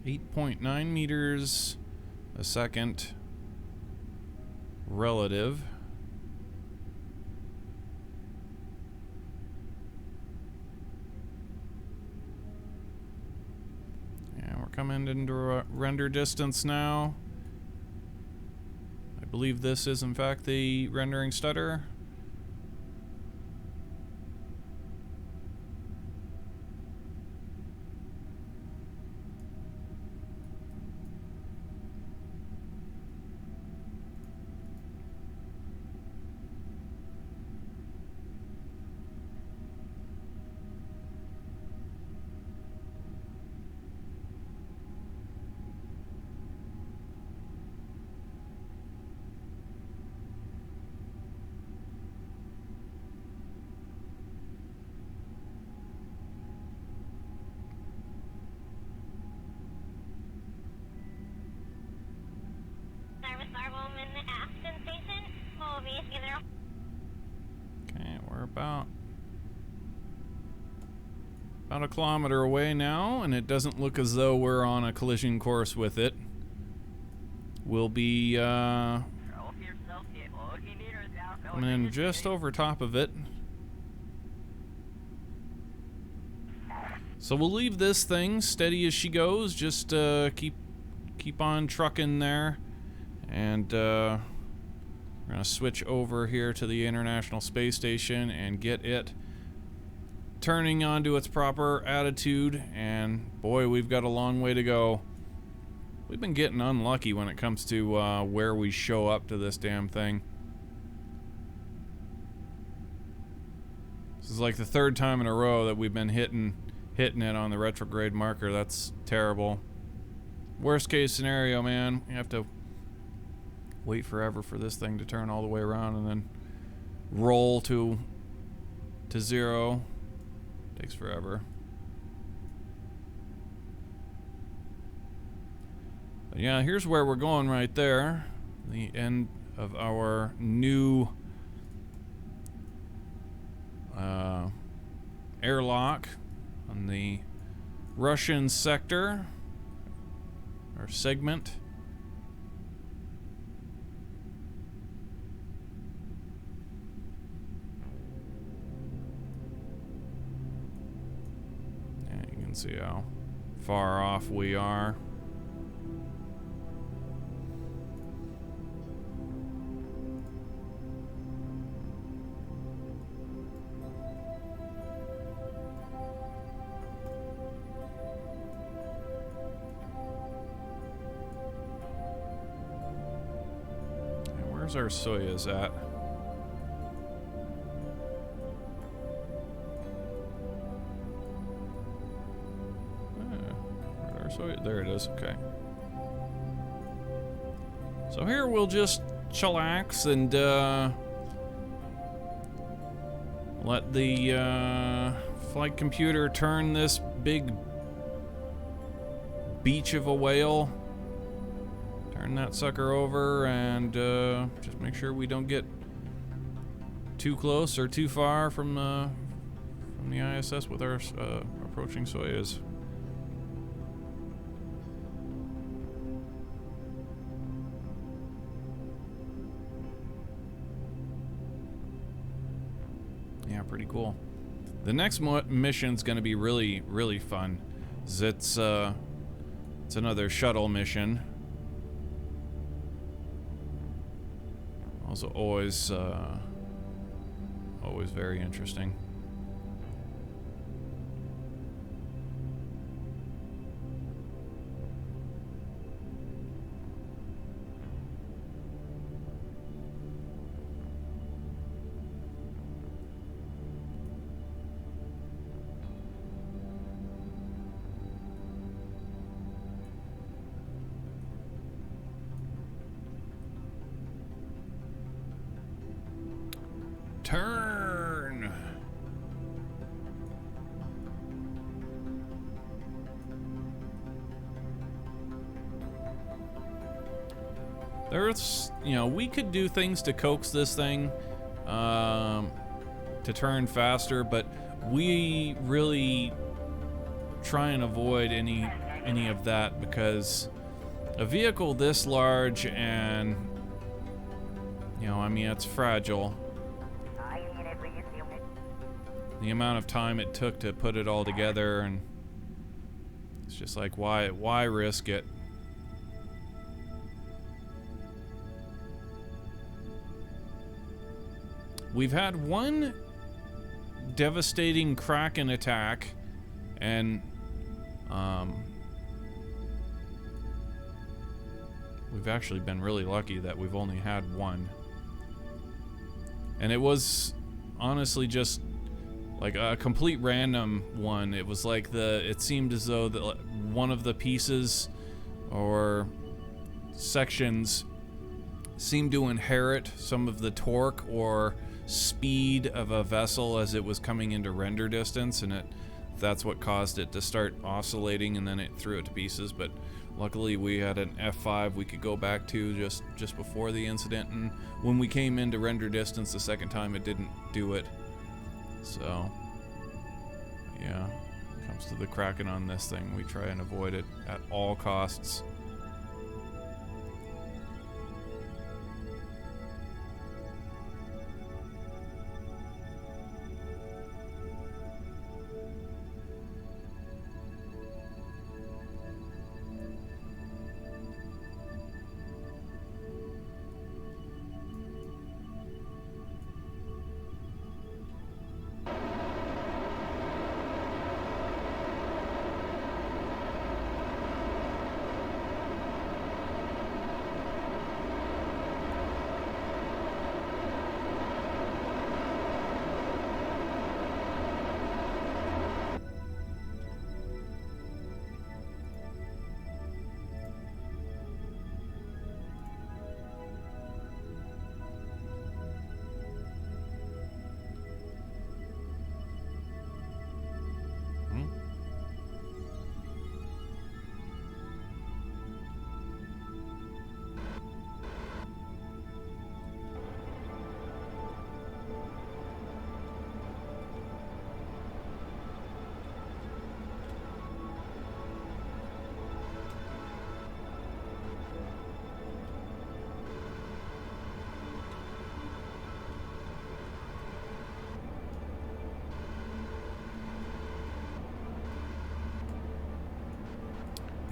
Speaker 1: 8.9 meters a second relative. And we're coming into render distance now. I believe this is in fact the rendering stutter.
Speaker 8: Service our woman in the Aston station. Will be together.
Speaker 1: Okay, we're about a kilometer away now, and it doesn't look as though we're on a collision course with it. We'll be coming in just over top of it. So we'll leave this thing steady as she goes. Just keep on trucking there, and we're gonna switch over here to the International Space Station and get it turning onto its proper attitude. And boy, we've got a long way to go. We've been getting unlucky when it comes to where we show up to this damn thing. This is like the third time in a row that we've been hitting it on the retrograde marker. That's terrible. Worst case scenario, man, we have to wait forever for this thing to turn all the way around and then roll to zero. Takes forever. But yeah, here's where we're going right there. The end of our new airlock on the Russian sector, or segment. And you can see how far off we are. Where's our Soyuz at? Where'd our Soyuz? There it is. Okay. So here we'll just chillax and let the flight computer turn this big beach of a whale. Turn that sucker over and just make sure we don't get too close or too far from the ISS with our approaching Soyuz. Yeah, pretty cool. The next mission's going to be really, really fun. It's another shuttle mission. Also, always very interesting. Turn! There's, we could do things to coax this thing to turn faster, but we really try and avoid any any of that, because a vehicle this large and, you know, I mean, it's fragile. The amount of time it took to put it all together, and it's just like, why risk it? We've had one devastating Kraken attack, and we've actually been really lucky that we've only had one. And it was honestly just like a complete random one. It was like it seemed as though that one of the pieces or sections seemed to inherit some of the torque or speed of a vessel as it was coming into render distance, and that's what caused it to start oscillating, and then it threw it to pieces. But luckily we had an F5 we could go back to just before the incident, and when we came into render distance the second time, it didn't do it. So yeah, when it comes to the Kraken on this thing, we try and avoid it at all costs.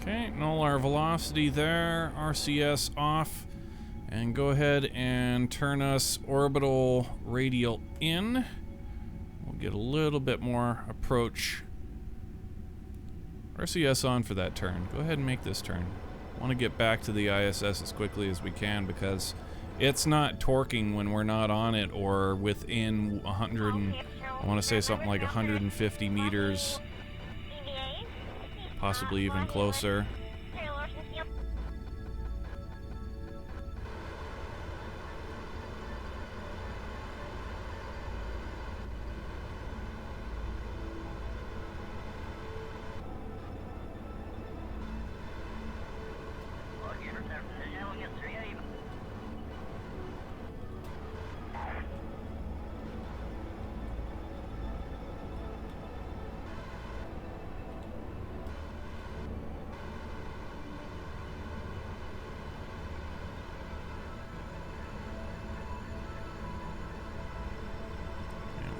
Speaker 1: Okay, null our velocity there, RCS off, and go ahead and turn us orbital radial in. We'll get a little bit more approach. RCS on for that turn. Go ahead and make this turn. I want to get back to the ISS as quickly as we can, because it's not torquing when we're not on it or within 100 and, I want to say something like 150 meters. Possibly even closer.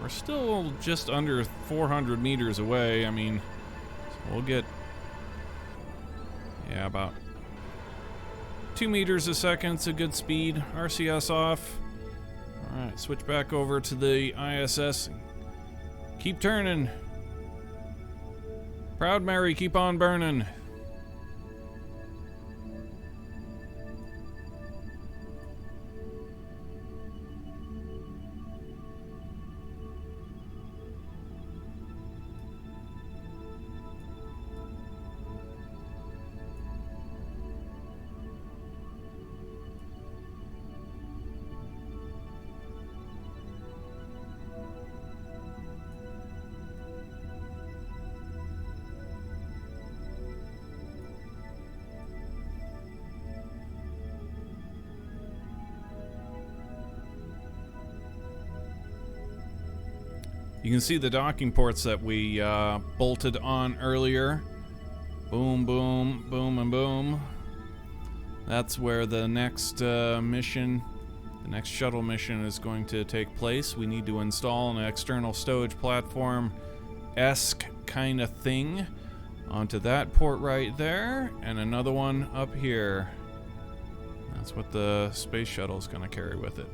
Speaker 1: We're still just under 400 meters away. I mean, so we'll get, yeah, about 2 meters a second's a good speed. RCS off. All right, switch back over to the ISS. Keep turning. Proud Mary, keep on burning. You can see the docking ports that we bolted on earlier Boom, boom, boom, and boom. That's where the next mission, the next shuttle mission is going to take place. We need to install an external stowage platform-esque kind of thing onto that port right there, and another one up here. That's what the space shuttle is going to carry with it.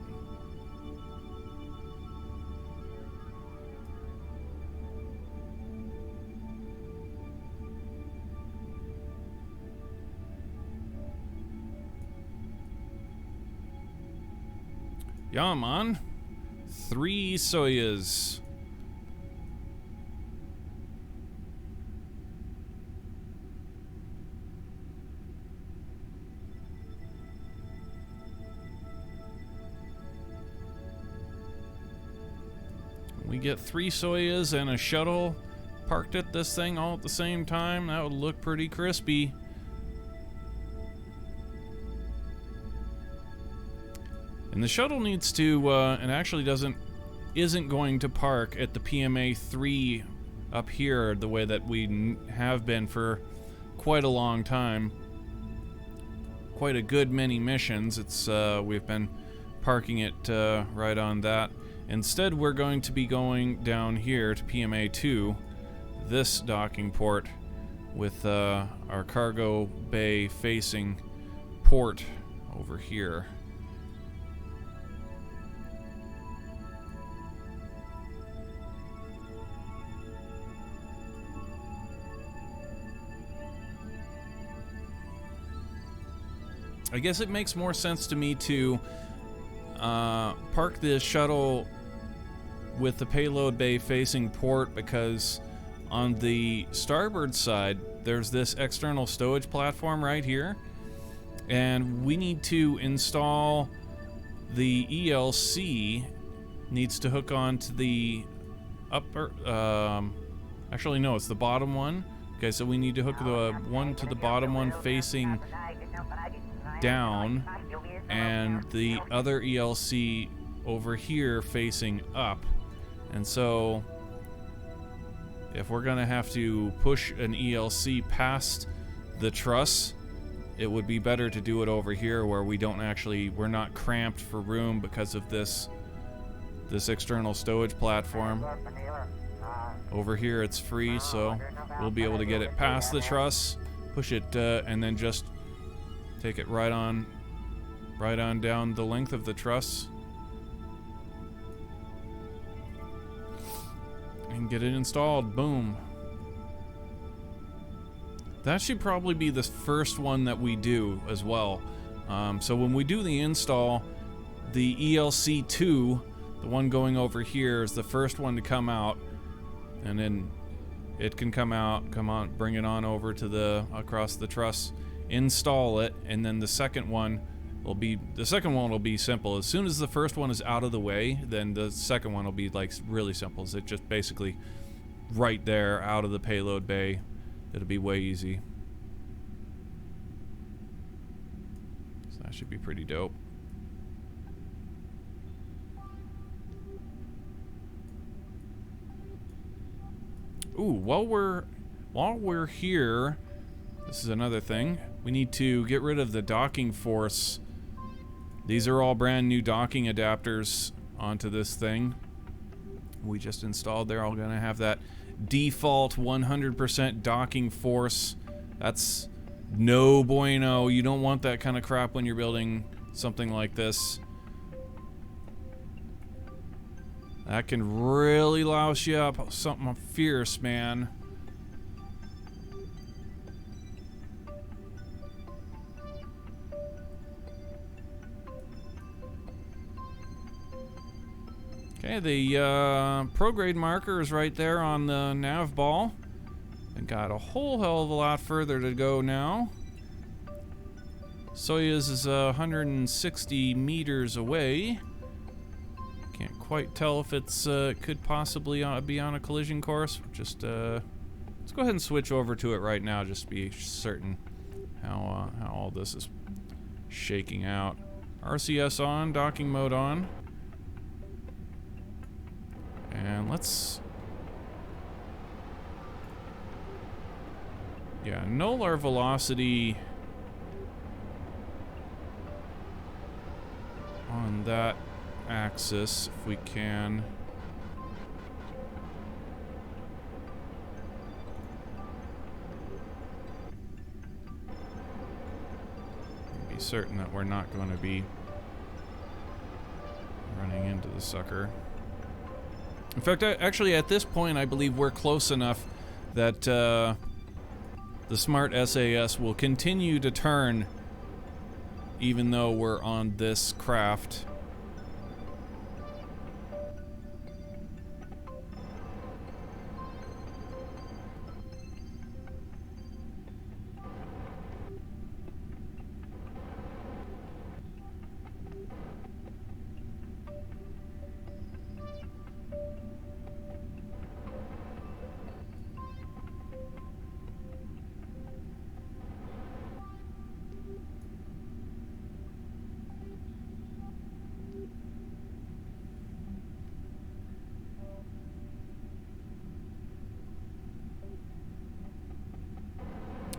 Speaker 1: Yeah, man. 3 Soyuz. We get 3 Soyuz and a shuttle parked at this thing all at the same time. That would look pretty crispy. And the shuttle needs to, and actually isn't going to park at the PMA 3 up here the way that we have been for quite a long time. Quite a good many missions. It's we've been parking it right on that. Instead, we're going to be going down here to PMA 2, this docking port, with our cargo bay facing port over here. I guess it makes more sense to me to park this shuttle with the payload bay facing port, because on the starboard side there's this external stowage platform right here, and we need to install the ELC. Needs to hook on to the upper, actually no, it's the bottom one. Okay, so we need to hook the one to the bottom one facing down, and the other ELC over here facing up. And so if we're gonna have to push an ELC past the truss, it would be better to do it over here where we're not cramped for room because of this external stowage platform. Over here it's free, so we'll be able to get it past the truss, push it, and then just take it right on down the length of the truss and get it installed. Boom. That should probably be the first one that we do as well. So when we do the install, the ELC2, the one going over here, is the first one to come out, and then it can come on, bring it on over to across the truss, install it, and then the second one will be simple. As soon as the first one is out of the way, then the second one will be like really simple. It's just basically right there out of the payload bay. It'll be way easy. So that should be pretty dope. Ooh, while we're here, this is another thing. We need to get rid of the docking force. These are all brand new docking adapters onto this thing. We just installed. They're all gonna have that default 100% docking force. That's no bueno. You don't want that kind of crap when you're building something like this. That can really louse you up. Something fierce, man. Okay, the prograde marker is right there on the nav ball. And got a whole hell of a lot further to go now. Soyuz is 160 meters away. Can't quite tell if it's could possibly be on a collision course. Just let's go ahead and switch over to it right now, just to be certain how all this is shaking out. RCS on, docking mode on. And let's... Yeah, null our velocity on that axis if we can. Be certain that we're not going to be running into the sucker. In fact, actually at this point I believe we're close enough that the smart SAS will continue to turn even though we're on this craft.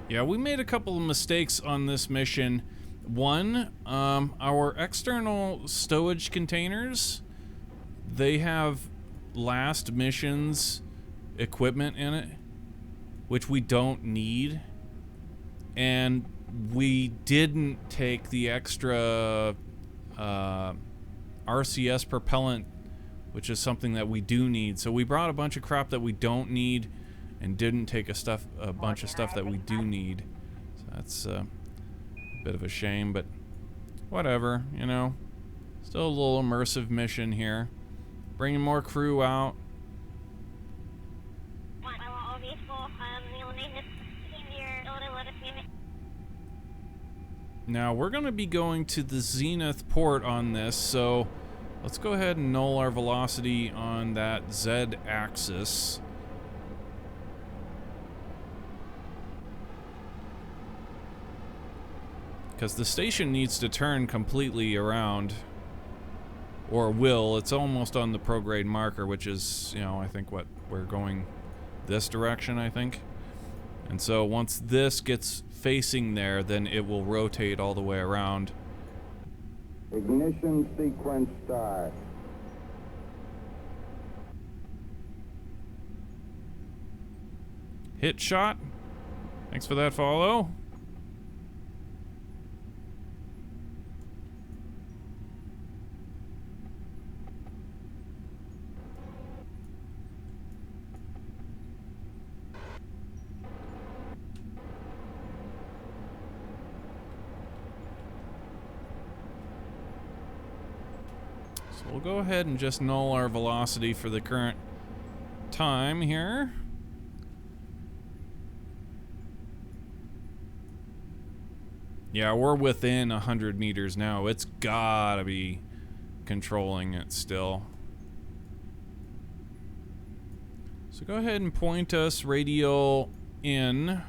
Speaker 1: Yeah, we made a couple of mistakes on this mission. One, our external stowage containers, they have last mission's equipment in it, which we don't need. And we didn't take the extra RCS propellant, which is something that we do need. So we brought a bunch of crap that we don't need and didn't take a bunch of stuff that we do need. So that's a bit of a shame, but whatever, you know. Still a little immersive mission here. Bringing more crew out. Now we're going to be going to the Zenith port on this, so let's go ahead and null our velocity on that Z axis. Because the station needs to turn completely around. Or will. It's almost on the prograde marker, which is, you know, I think what we're going this direction, I think. And so once this gets facing there, then it will rotate all the way around.
Speaker 6: Ignition sequence start.
Speaker 1: Hit shot. Thanks for that follow. So we'll go ahead and just null our velocity for the current time here. Yeah, we're within 100 meters now. It's gotta be controlling it still. So go ahead and point us radial in.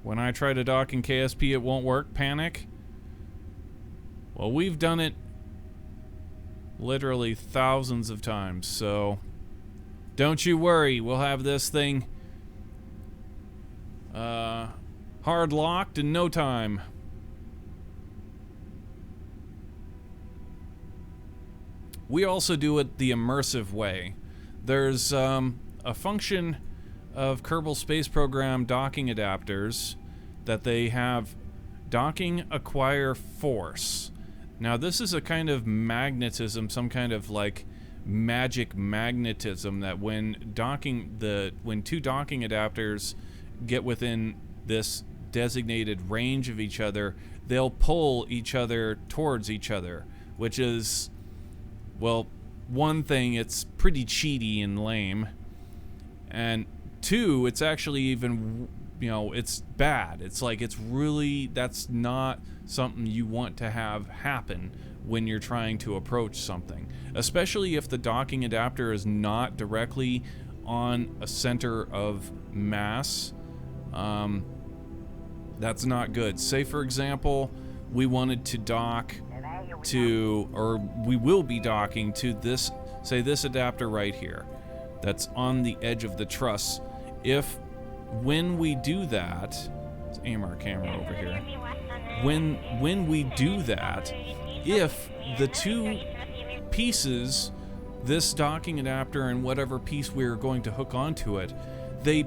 Speaker 1: When I try to dock in KSP, it won't work. Panic. Well, we've done it literally thousands of times, so don't you worry. We'll have this thing hard locked in no time. We also do it the immersive way. There's a function of Kerbal Space Program docking adapters that they have docking acquire force. Now this is a kind of magnetism, some kind of like magic magnetism that when two docking adapters get within this designated range of each other, they'll pull each other towards each other, which is, well, one thing, it's pretty cheaty and lame, and two, it's actually even, you know, it's bad. It's like, it's really, that's not something you want to have happen when you're trying to approach something, especially if the docking adapter is not directly on a center of mass. That's not good. Say, for example, we wanted to dock to, or we will be docking to this, say this adapter right here, that's on the edge of the truss. When we do that, let's aim our camera over here. When we do that, if the two pieces, this docking adapter and whatever piece we're going to hook onto it, they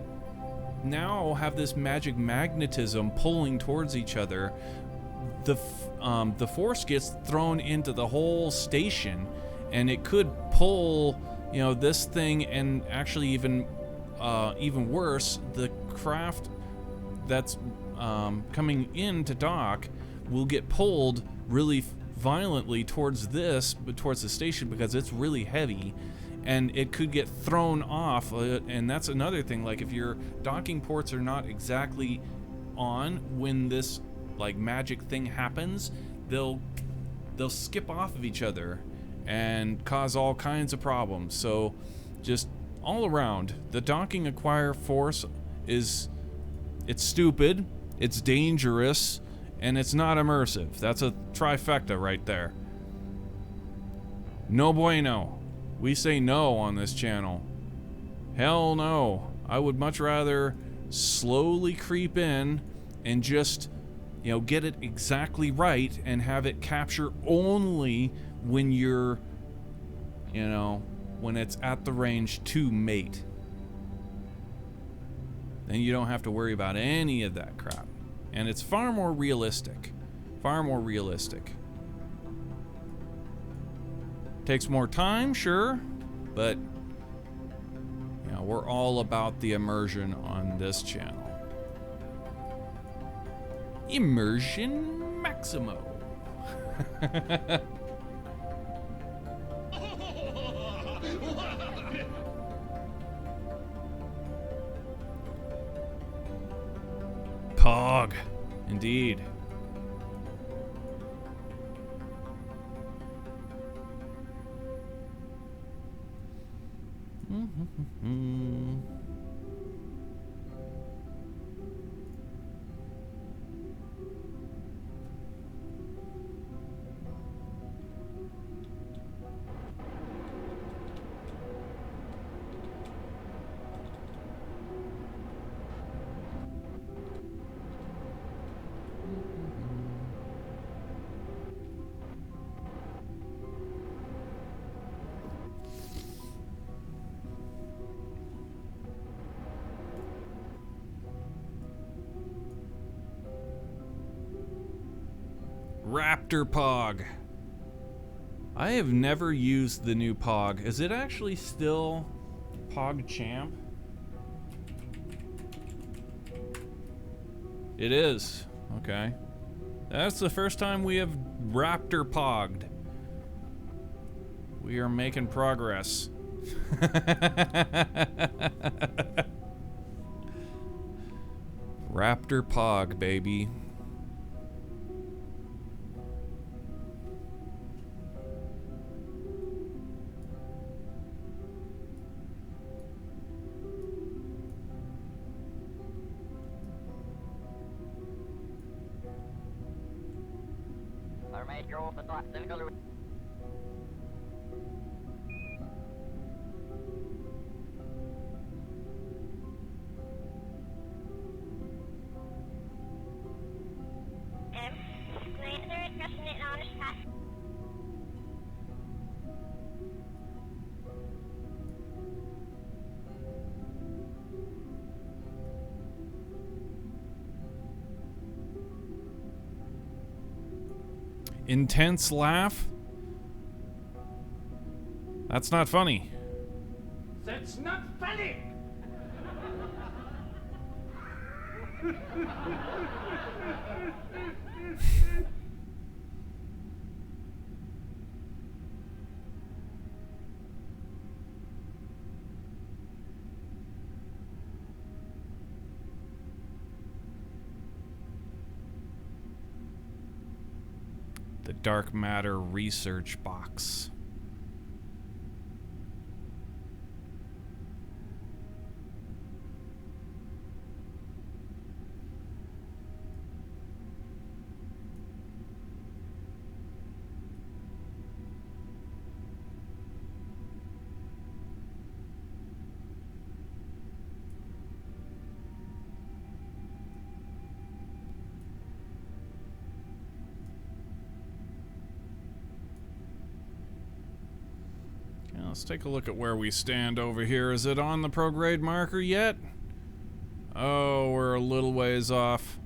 Speaker 1: now have this magic magnetism pulling towards each other. The force gets thrown into the whole station, and it could pull, this thing, and actually even worse, the craft that's coming in to dock will get pulled really violently towards the station because it's really heavy, and it could get thrown off. And that's another thing. Like, if your docking ports are not exactly on when this like magic thing happens, they'll skip off of each other and cause all kinds of problems. So just all around, the docking acquire force it's stupid, it's dangerous, and it's not immersive. That's a trifecta right there. No bueno. We say no on this channel. Hell no. I would much rather slowly creep in and just, get it exactly right and have it capture only when you're, when it's at the range to mate. Then you don't have to worry about any of that crap. And it's far more realistic. Far more realistic. Takes more time, sure, but we're all about the immersion on this channel. Immersion Maximo. Pog, indeed. Raptor Pog. I have never used the new Pog. Is it actually still Pog Champ? It is. Okay. That's the first time we have Raptor Pogged. We are making progress. Raptor Pog, baby. Intense laugh? That's not funny.
Speaker 5: That's not funny!
Speaker 1: The dark matter research box. Let's take a look at where we stand over here. Is it on the prograde marker yet? Oh, we're a little ways off.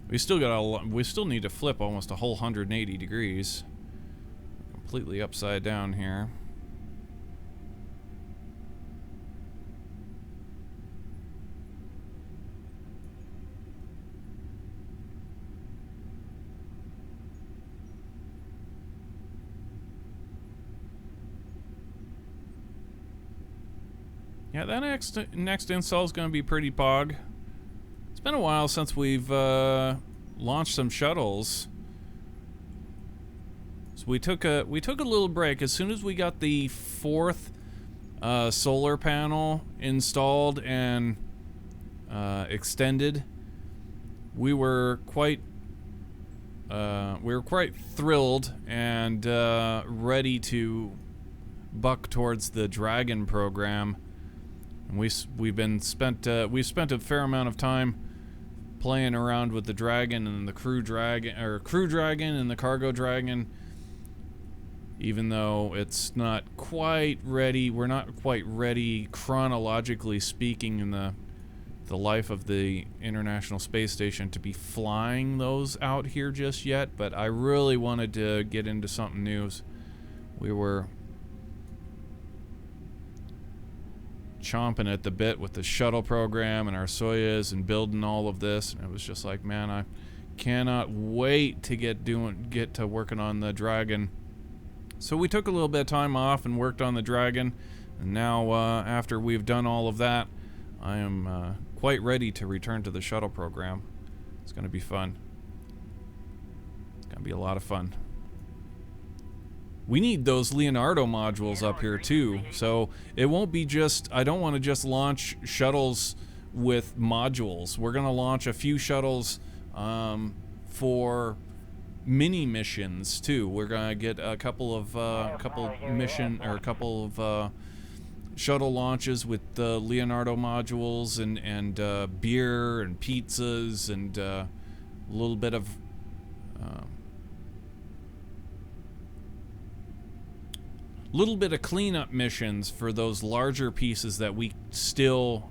Speaker 1: We still need to flip almost a whole 180 degrees. Completely upside down here. Yeah, that next install is going to be pretty pog. It's been a while since we've launched some shuttles. So we took a little break as soon as we got the 4th solar panel installed and extended. We were quite thrilled and ready to buck towards the Dragon program. And we've spent a fair amount of time playing around with the Dragon and the Crew Dragon and the Cargo Dragon. Even though it's not quite ready, we're not quite ready chronologically speaking in the life of the International Space Station to be flying those out here just yet. But I really wanted to get into something new. We were chomping at the bit with the shuttle program and our Soyuz and building all of this, and it was just like, man, I cannot wait to get to working on the Dragon. So we took a little bit of time off and worked on the Dragon, and now after we've done all of that, I am quite ready to return to the shuttle program. It's going to be fun. It's going to be a lot of fun. We need those Leonardo modules up here too, so it won't be just, I don't want to just launch shuttles with modules. We're going to launch a few shuttles for mini missions too. We're going to get a couple of shuttle launches with the Leonardo modules and beer and pizzas and a little bit of cleanup missions for those larger pieces that we still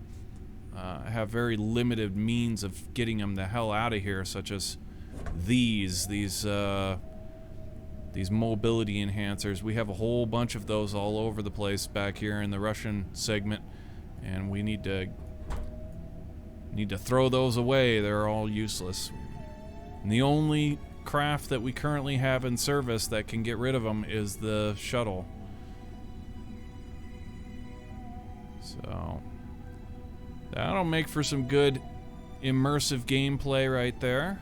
Speaker 1: have very limited means of getting them the hell out of here, such as these mobility enhancers. We have a whole bunch of those all over the place back here in the Russian segment, and we need to throw those away. They're all useless. And the only craft that we currently have in service that can get rid of them is the shuttle. So that'll make for some good immersive gameplay right there.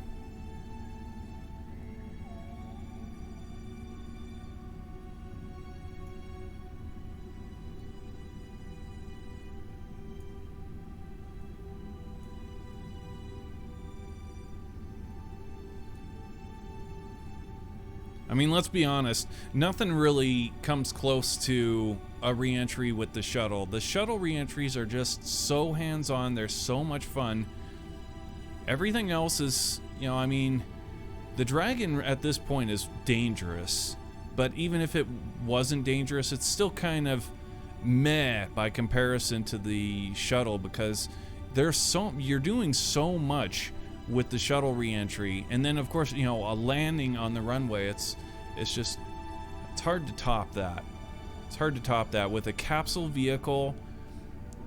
Speaker 1: I mean, let's be honest, nothing really comes close to a re-entry with the shuttle. The shuttle re-entries are just so hands-on, they're so much fun. Everything else is, you know, I mean, the Dragon at this point is dangerous, but even if it wasn't dangerous, it's still kind of meh by comparison to the shuttle, because you're doing so much with the shuttle re-entry, and then of course, you know, a landing on the runway, it's hard to top that. It's hard to top that with a capsule vehicle,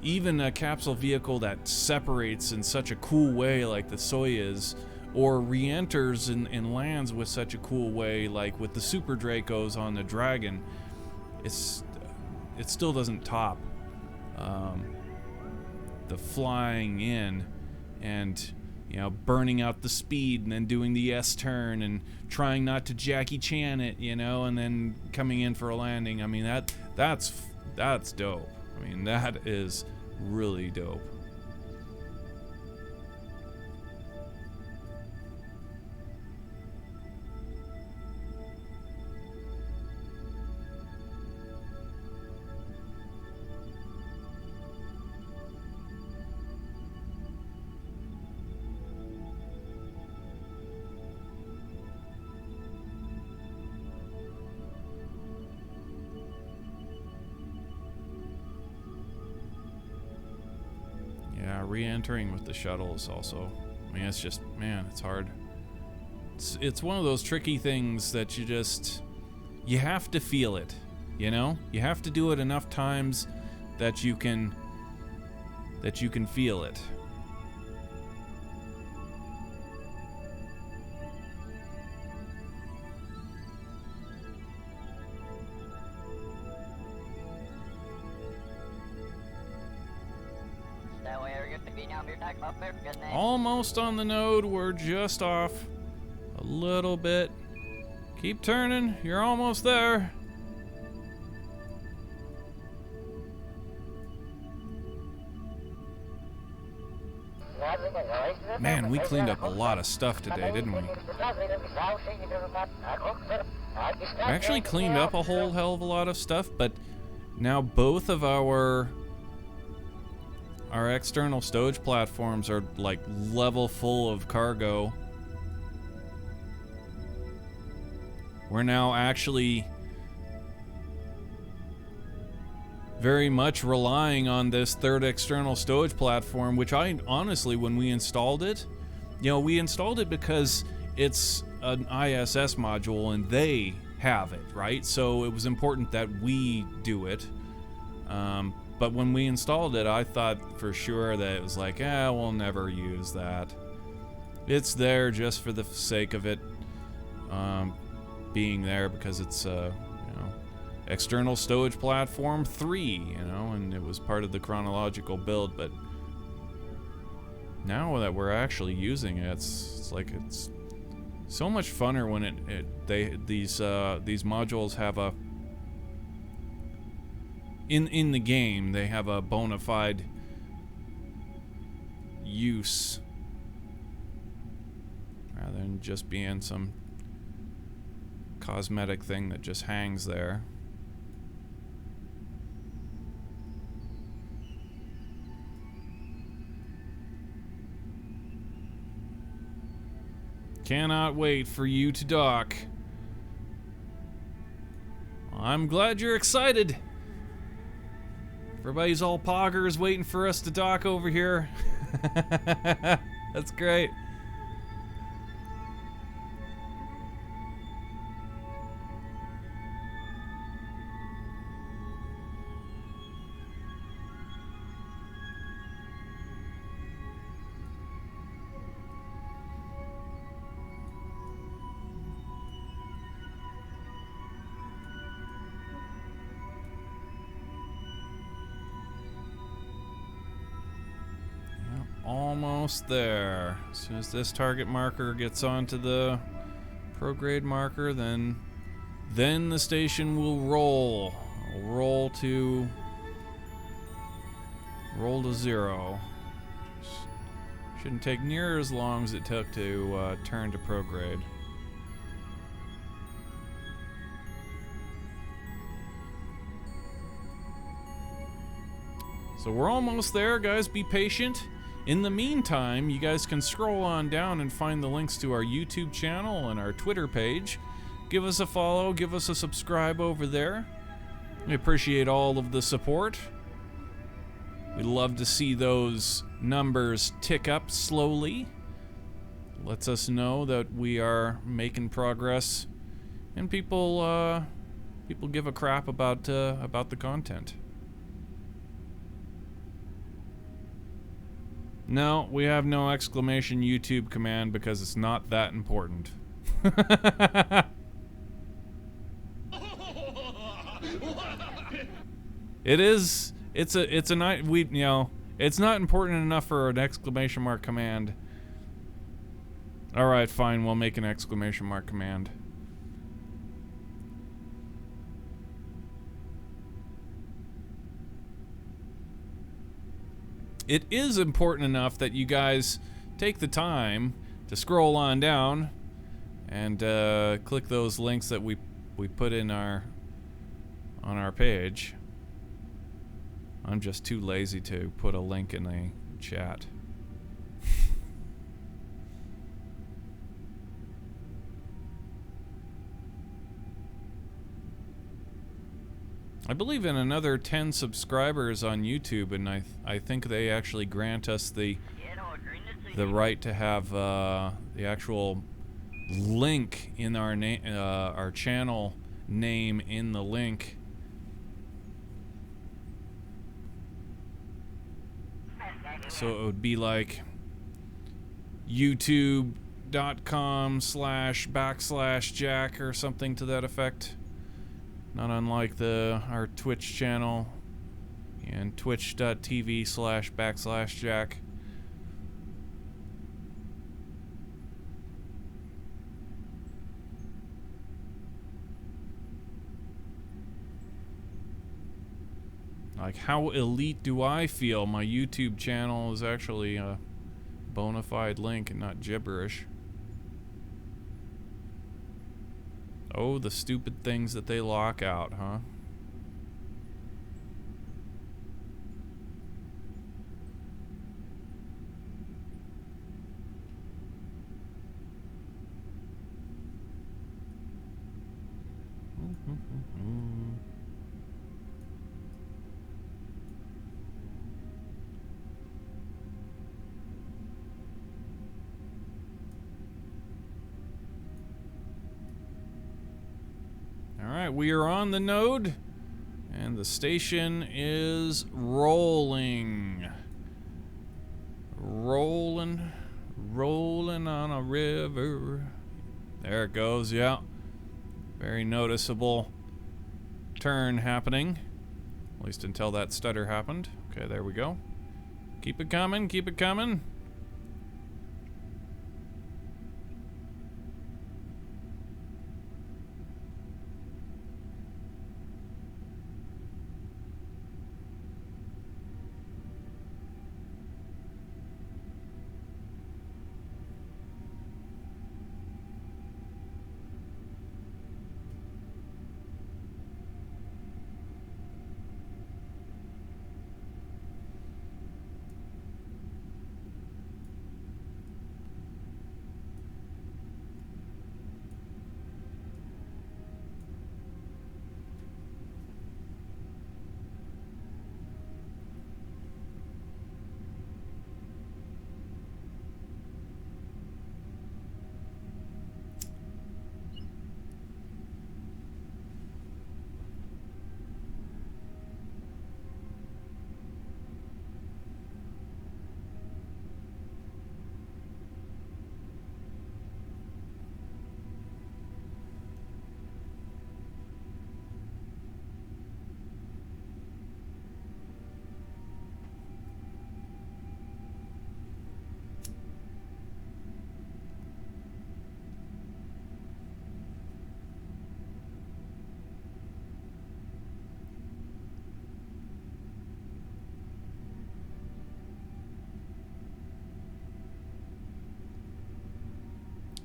Speaker 1: even a capsule vehicle that separates in such a cool way like the Soyuz, or re-enters and lands with such a cool way like with the Super Dracos on the Dragon. It still doesn't top the flying in and, you know, burning out the speed and then doing the S-turn and trying not to Jackie Chan it, you know, and then coming in for a landing. I mean, that's dope. I mean, that is really dope. re-entering with the shuttle is also, I mean, it's just, man, it's hard. It's one of those tricky things that you have to feel it, you know? You have to do it enough times that you can feel it. Almost on the node, we're just off a little bit. Keep turning, you're almost there. Man, we cleaned up a lot of stuff today, didn't we? We actually cleaned up a whole hell of a lot of stuff, but now both of our external stowage platforms are like level full of cargo. We're now actually very much relying on this third external stowage platform, which I honestly, when we installed it, you know, we installed it because it's an ISS module and they have it, right? So it was important that we do it. But when we installed it, I thought for sure that it was like, we'll never use that. It's there just for the sake of it being there because it's, external stowage platform 3, and it was part of the chronological build. But now that we're actually using it, it's like it's so much funner when these modules have a in the game, they have a bona fide use rather than just being some cosmetic thing that just hangs there. Cannot wait for you to dock. I'm glad you're excited. Everybody's all poggers waiting for us to dock over here. That's great. Almost there. As soon as this target marker gets onto the prograde marker, then the station will roll. Roll to 0. Shouldn't take near as long as it took to turn to prograde. So we're almost there, guys. Be patient. In the meantime, you guys can scroll on down and find the links to our YouTube channel and our Twitter page. Give us a follow, give us a subscribe over there. We appreciate all of the support. We love to see those numbers tick up slowly. Lets us know that we are making progress, and people give a crap about the content. No, we have no exclamation YouTube command because it's not that important. It is. It's a night. It's not important enough for an exclamation mark command. All right, fine. We'll make an exclamation mark command. It is important enough that you guys take the time to scroll on down and click those links that we put in on our page. I'm just too lazy to put a link in the chat. I believe in another 10 subscribers on YouTube, and I think they actually grant us the right to have the actual link in our channel name in the link. So it would be like youtube.com//Jack or something to that effect. Not unlike our Twitch channel and twitch.tv//Jack. Like, how elite do I feel? My YouTube channel is actually a bona fide link and not gibberish. Oh, the stupid things that they lock out, huh? Alright, we are on the node, and the station is rolling. Rolling on a river. There it goes, yeah. Very noticeable turn happening. At least until that stutter happened. Okay, there we go. Keep it coming, keep it coming.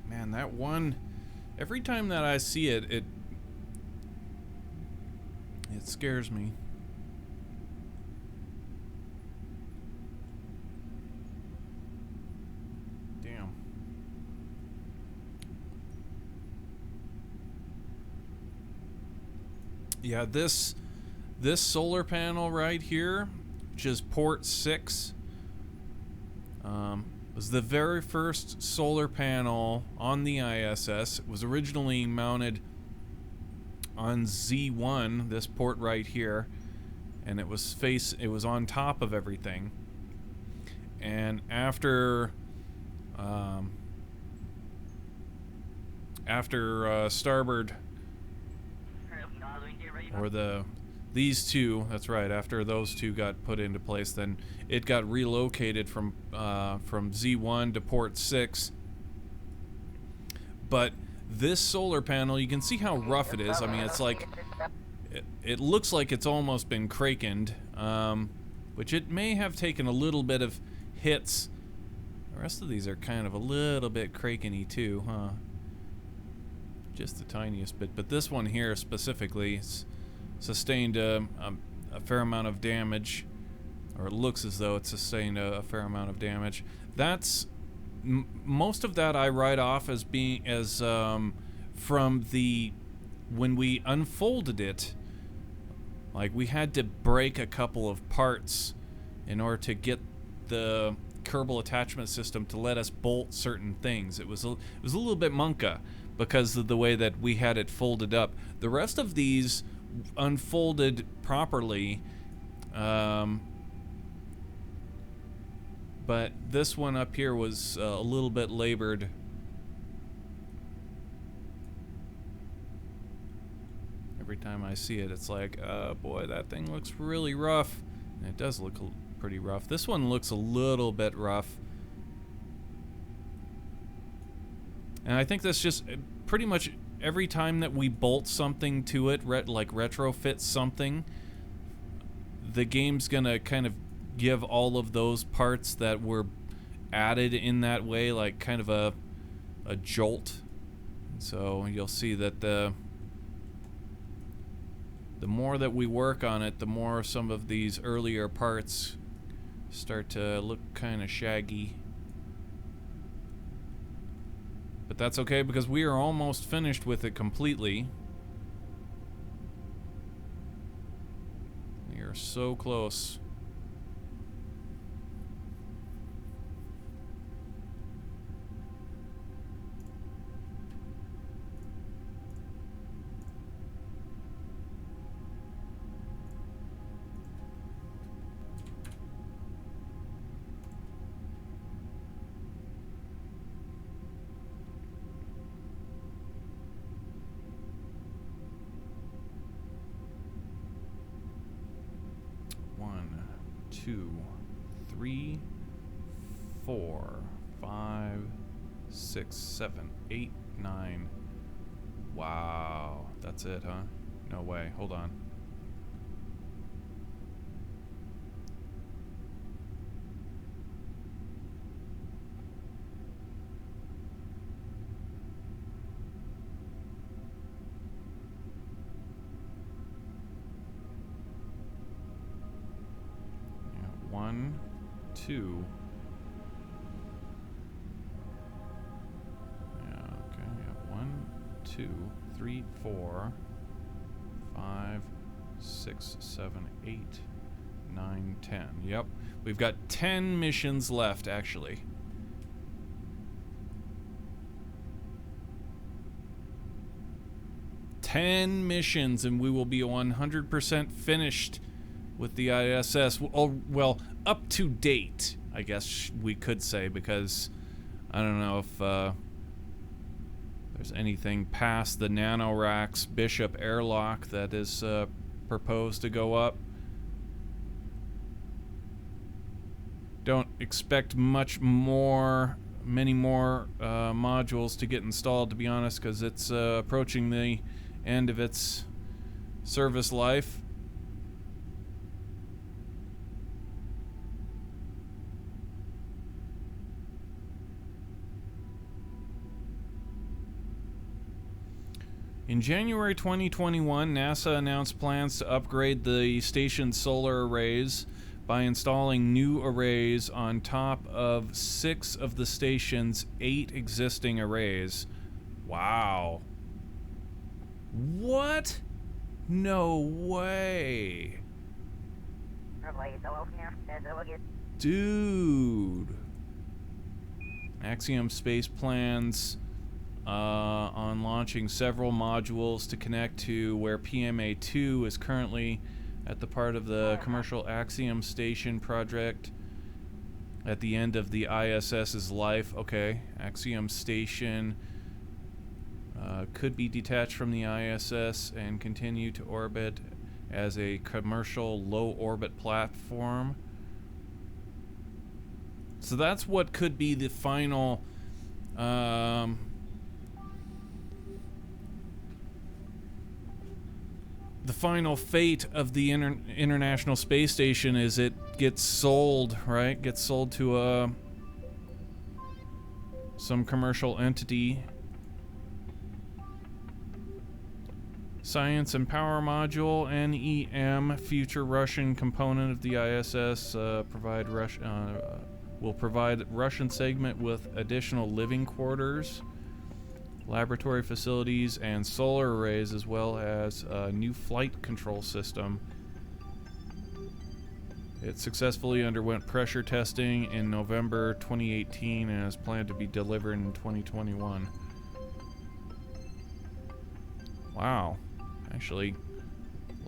Speaker 1: Man, that one, every time that I see it, it scares me. Damn. Yeah, this solar panel right here, which is port 6, was the very first solar panel on the ISS. It was originally mounted on Z1, this port right here, and it was on top of everything. And after starboard, or these two, that's right, after those two got put into place, then it got relocated from Z1 to port 6. But this solar panel, you can see how rough it is. I mean, it's like, it looks like it's almost been krakened, which it may have taken a little bit of hits. The rest of these are kind of a little bit kraken-y too, huh? Just the tiniest bit. But this one here specifically, sustained a fair amount of damage, or it looks as though it sustained a fair amount of damage. That's most of that I write off as being from when we unfolded it Like, we had to break a couple of parts in order to get the Kerbal attachment system to let us bolt certain things. It was a little bit monka because of the way that we had it folded up. The rest of these unfolded properly, but this one up here was a little bit labored. Every time I see it, it's like, boy, that thing looks really rough. And it does look pretty rough. This one looks a little bit rough. And I think that's just pretty much every time that we bolt something to it, like retrofit something, the game's gonna kind of give all of those parts that were added in that way, like kind of a jolt. So you'll see that the more that we work on it, the more some of these earlier parts start to look kind of shaggy. But that's okay because we are almost finished with it completely. We are so close. One, 2, 3, 4, 5, 6, 7, 8, 9. Wow, that's it, huh? No way. Hold on. Yeah, 1, 2. Yeah, okay. Yeah, 1, 2, 3, 4, 5, 6, 7, 8, 9, 10. Yep. We've got 10 missions left, actually. Ten missions, and we will be 100% finished with the ISS. Well, up to date, I guess we could say, because I don't know if there's anything past the Nanoracks Bishop airlock that is proposed to go up. Don't expect many more modules to get installed, to be honest, because it's approaching the end of its service life. In January 2021, NASA announced plans to upgrade the station's solar arrays by installing new arrays on top of 6 of the station's 8 existing arrays. Wow. What? No way. Dude. Axiom Space plans on launching several modules to connect to where PMA-2 is currently at the part of the commercial Axiom Station project at the end of the ISS's life. Okay, Axiom Station could be detached from the ISS and continue to orbit as a commercial low-orbit platform. So that's what could be the final fate of the International Space Station is it gets sold, right? Gets sold to some commercial entity. Science and Power Module, NEM, future Russian component of the ISS, will provide Russian segment with additional living quarters, laboratory facilities, and solar arrays, as well as a new flight control system It successfully underwent pressure testing in November 2018 and is planned to be delivered in 2021. Wow. Actually,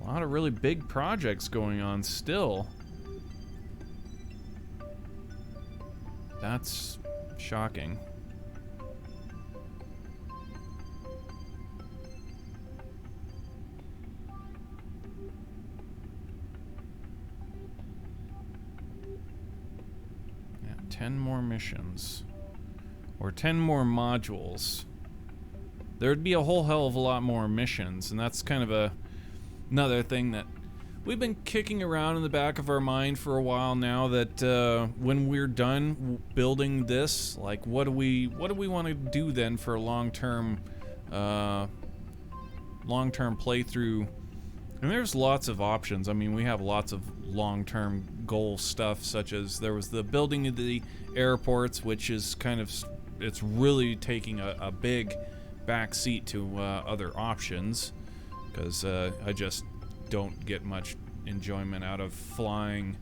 Speaker 1: a lot of really big projects going on still. That's shocking. Yeah, 10 more missions. Or 10 more modules. There'd be a whole hell of a lot more missions, and that's kind of another thing that we've been kicking around in the back of our mind for a while now, that when we're done building this, like, what do we want to do then for a long-term playthrough? And there's lots of options. I mean, we have lots of long-term goal stuff, such as there was the building of the airports, which is kind of, it's really taking a big back seat to other options, because I just don't get much enjoyment out of flying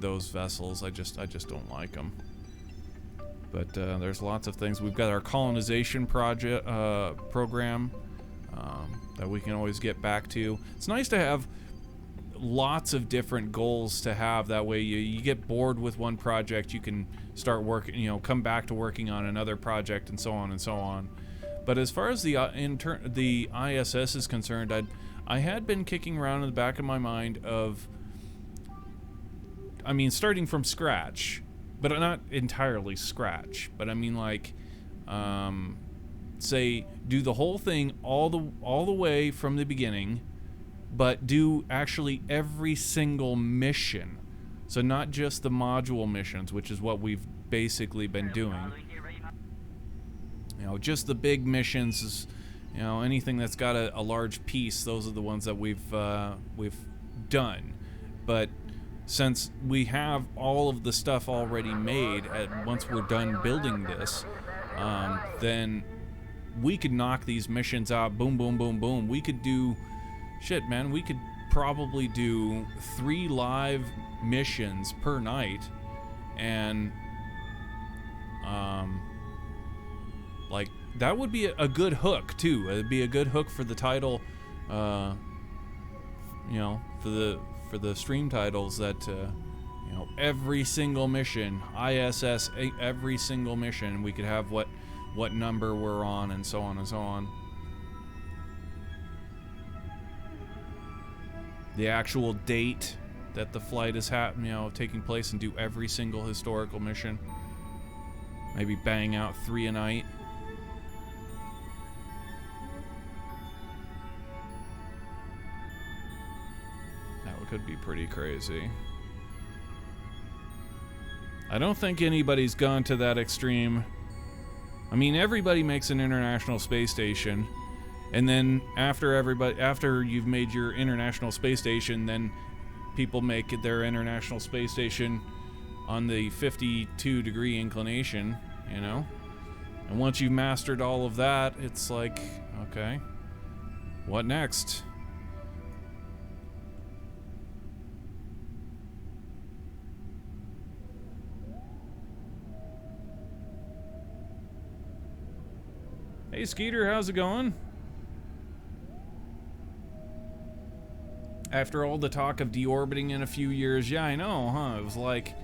Speaker 1: those vessels. I just don't like them. But there's lots of things. We've got our colonization project program that we can always get back to. It's nice to have lots of different goals to have. That way you get bored with one project, you can start working, you know, come back to working on another project, and so on and so on. But as far as the ISS is concerned, I had been kicking around in the back of my mind of, I mean, starting from scratch, but not entirely scratch, but I mean, like, say, do the whole thing all the way from the beginning, but do actually every single mission. So not just the module missions, which is what we've basically been doing. You know, just the big missions, is, you know, anything that's got a large piece, those are the ones that we've done. But since we have all of the stuff already made, once we're done building this, then we could knock these missions out, boom, boom, boom, boom. We could do, shit, man, we could probably do 3 live missions per night, and like, that would be a good hook too. It'd be a good hook for the title, you know, for the stream titles, that you know, every single mission, ISS, every single mission, we could have what number we're on, and so on and so on. The actual date that the flight is taking place, and do every single historical mission. Maybe bang out 3 a night. That could be pretty crazy. I don't think anybody's gone to that extreme. I mean, everybody makes an International Space Station, and then after you've made your International Space Station, then people make their International Space Station on the 52-degree inclination, you know? And once you've mastered all of that, it's like, okay, what next? Hey Skeeter, how's it going? After all the talk of deorbiting in a few years, yeah, I know, huh? It was like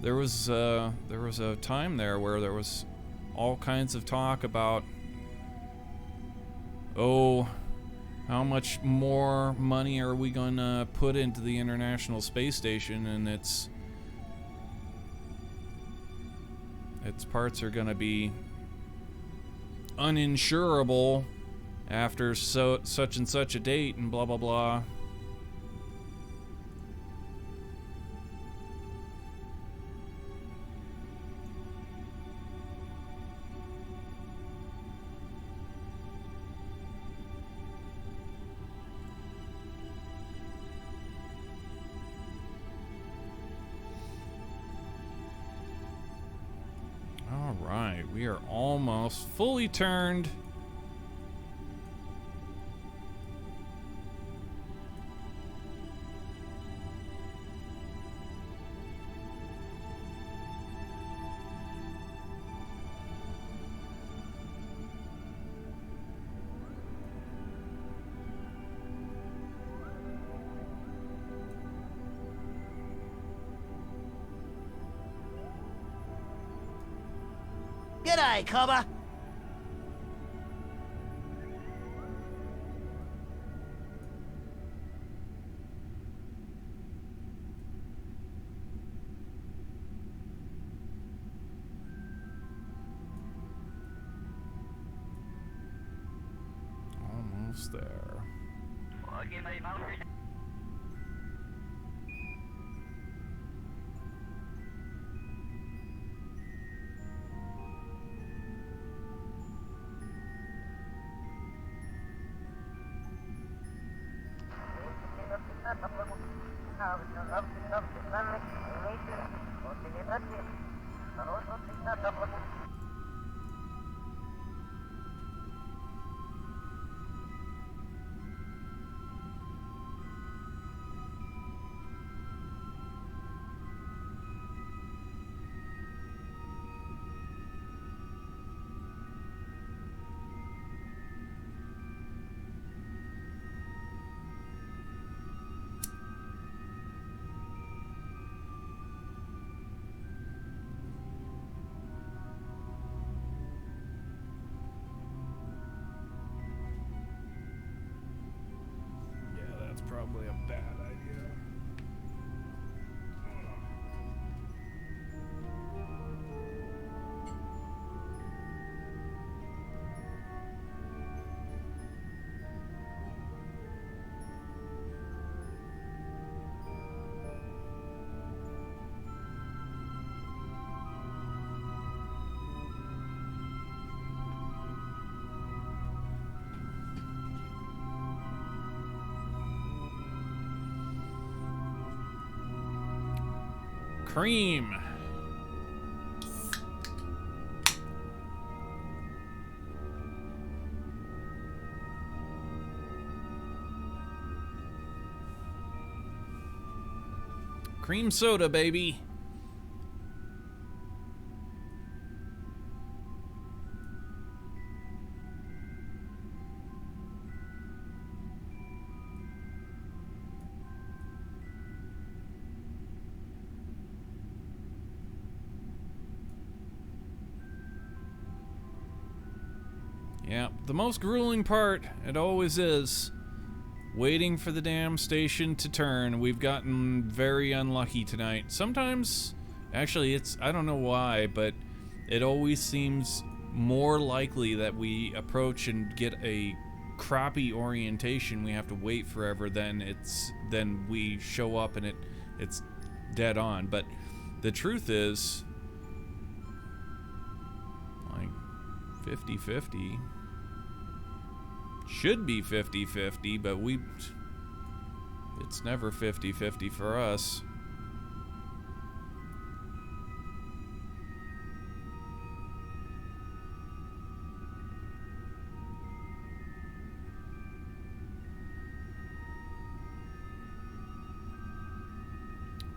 Speaker 1: there was a time there where there was all kinds of talk about, oh, how much more money are we gonna put into the International Space Station, and its parts are gonna be uninsurable after such and such a date, and blah blah blah. All right, we are almost fully turned.
Speaker 9: G'day, cobber.
Speaker 1: Almost there. Yeah, that's probably a bad idea. Cream. Cream soda, baby. Yeah, the most grueling part, it always is, waiting for the damn station to turn. We've gotten very unlucky tonight. Sometimes, actually, I don't know why, but it always seems more likely that we approach and get a crappy orientation, we have to wait forever, than we show up and it's dead on. But the truth is, like, 50-50. Should be 50-50, but it's never 50-50 for us.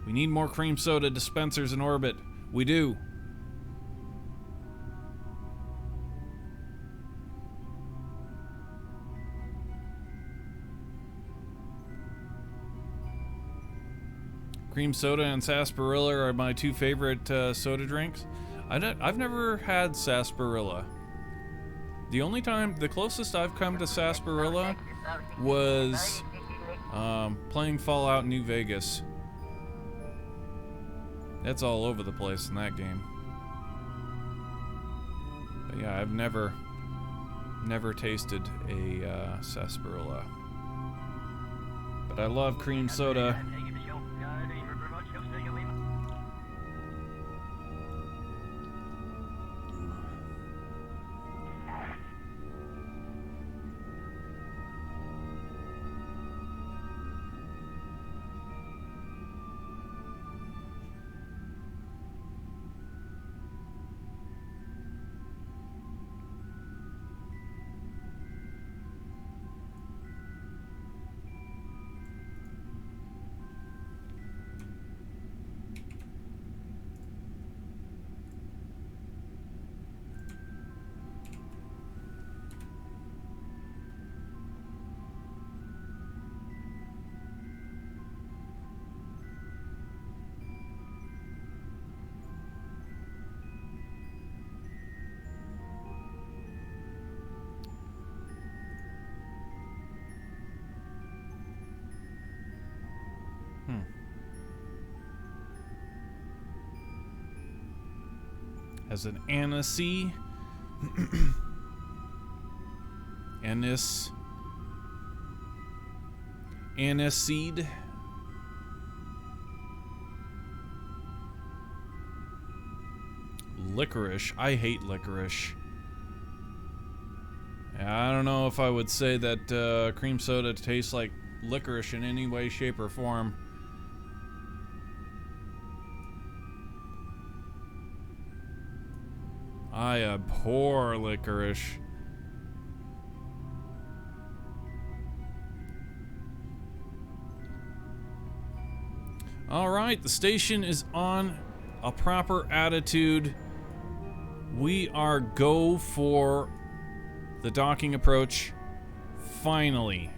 Speaker 1: We need more cream soda dispensers in orbit. We do. Cream soda and sarsaparilla are my two favorite soda drinks. I've never had sarsaparilla. The closest I've come to sarsaparilla was playing Fallout New Vegas. That's all over the place in that game. But yeah, I've never tasted a sarsaparilla. But I love cream soda. Has an aniseed. Aniseed. Licorice. I hate licorice. I don't know if I would say that cream soda tastes like licorice in any way, shape, or form. I abhor licorice. Alright, the station is on a proper attitude. We are go for the docking approach. Finally.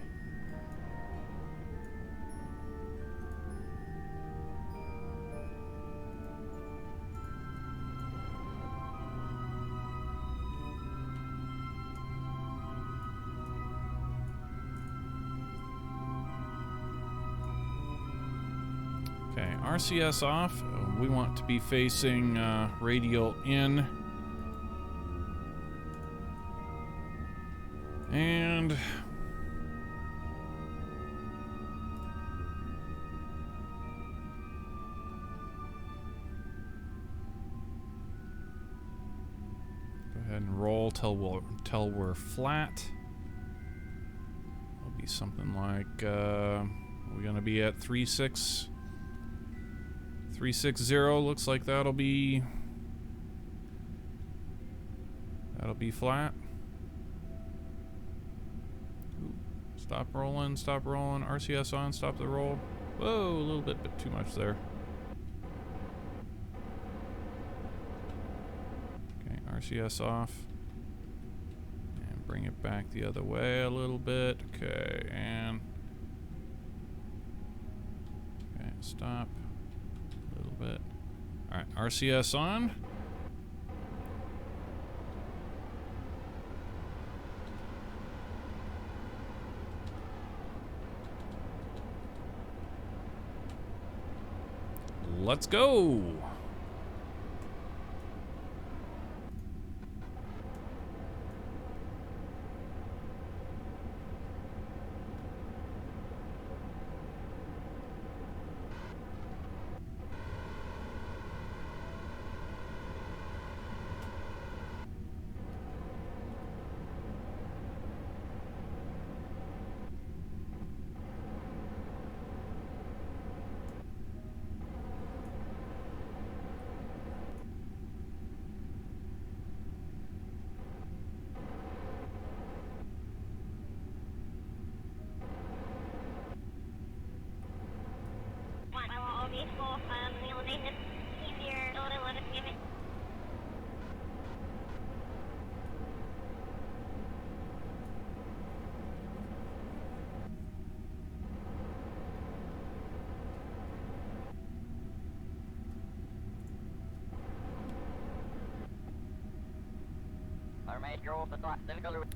Speaker 1: Okay, RCS off. We want to be facing radial in. And go ahead and roll till we're flat. It'll be something like we're gonna be at 360. Looks like that'll be flat. Stop rolling, RCS on, stop the roll. Whoa, a little bit too much there. Okay, RCS off. And bring it back the other way a little bit. Okay, and... Okay, stop. A little bit. Alright, RCS on. Let's go.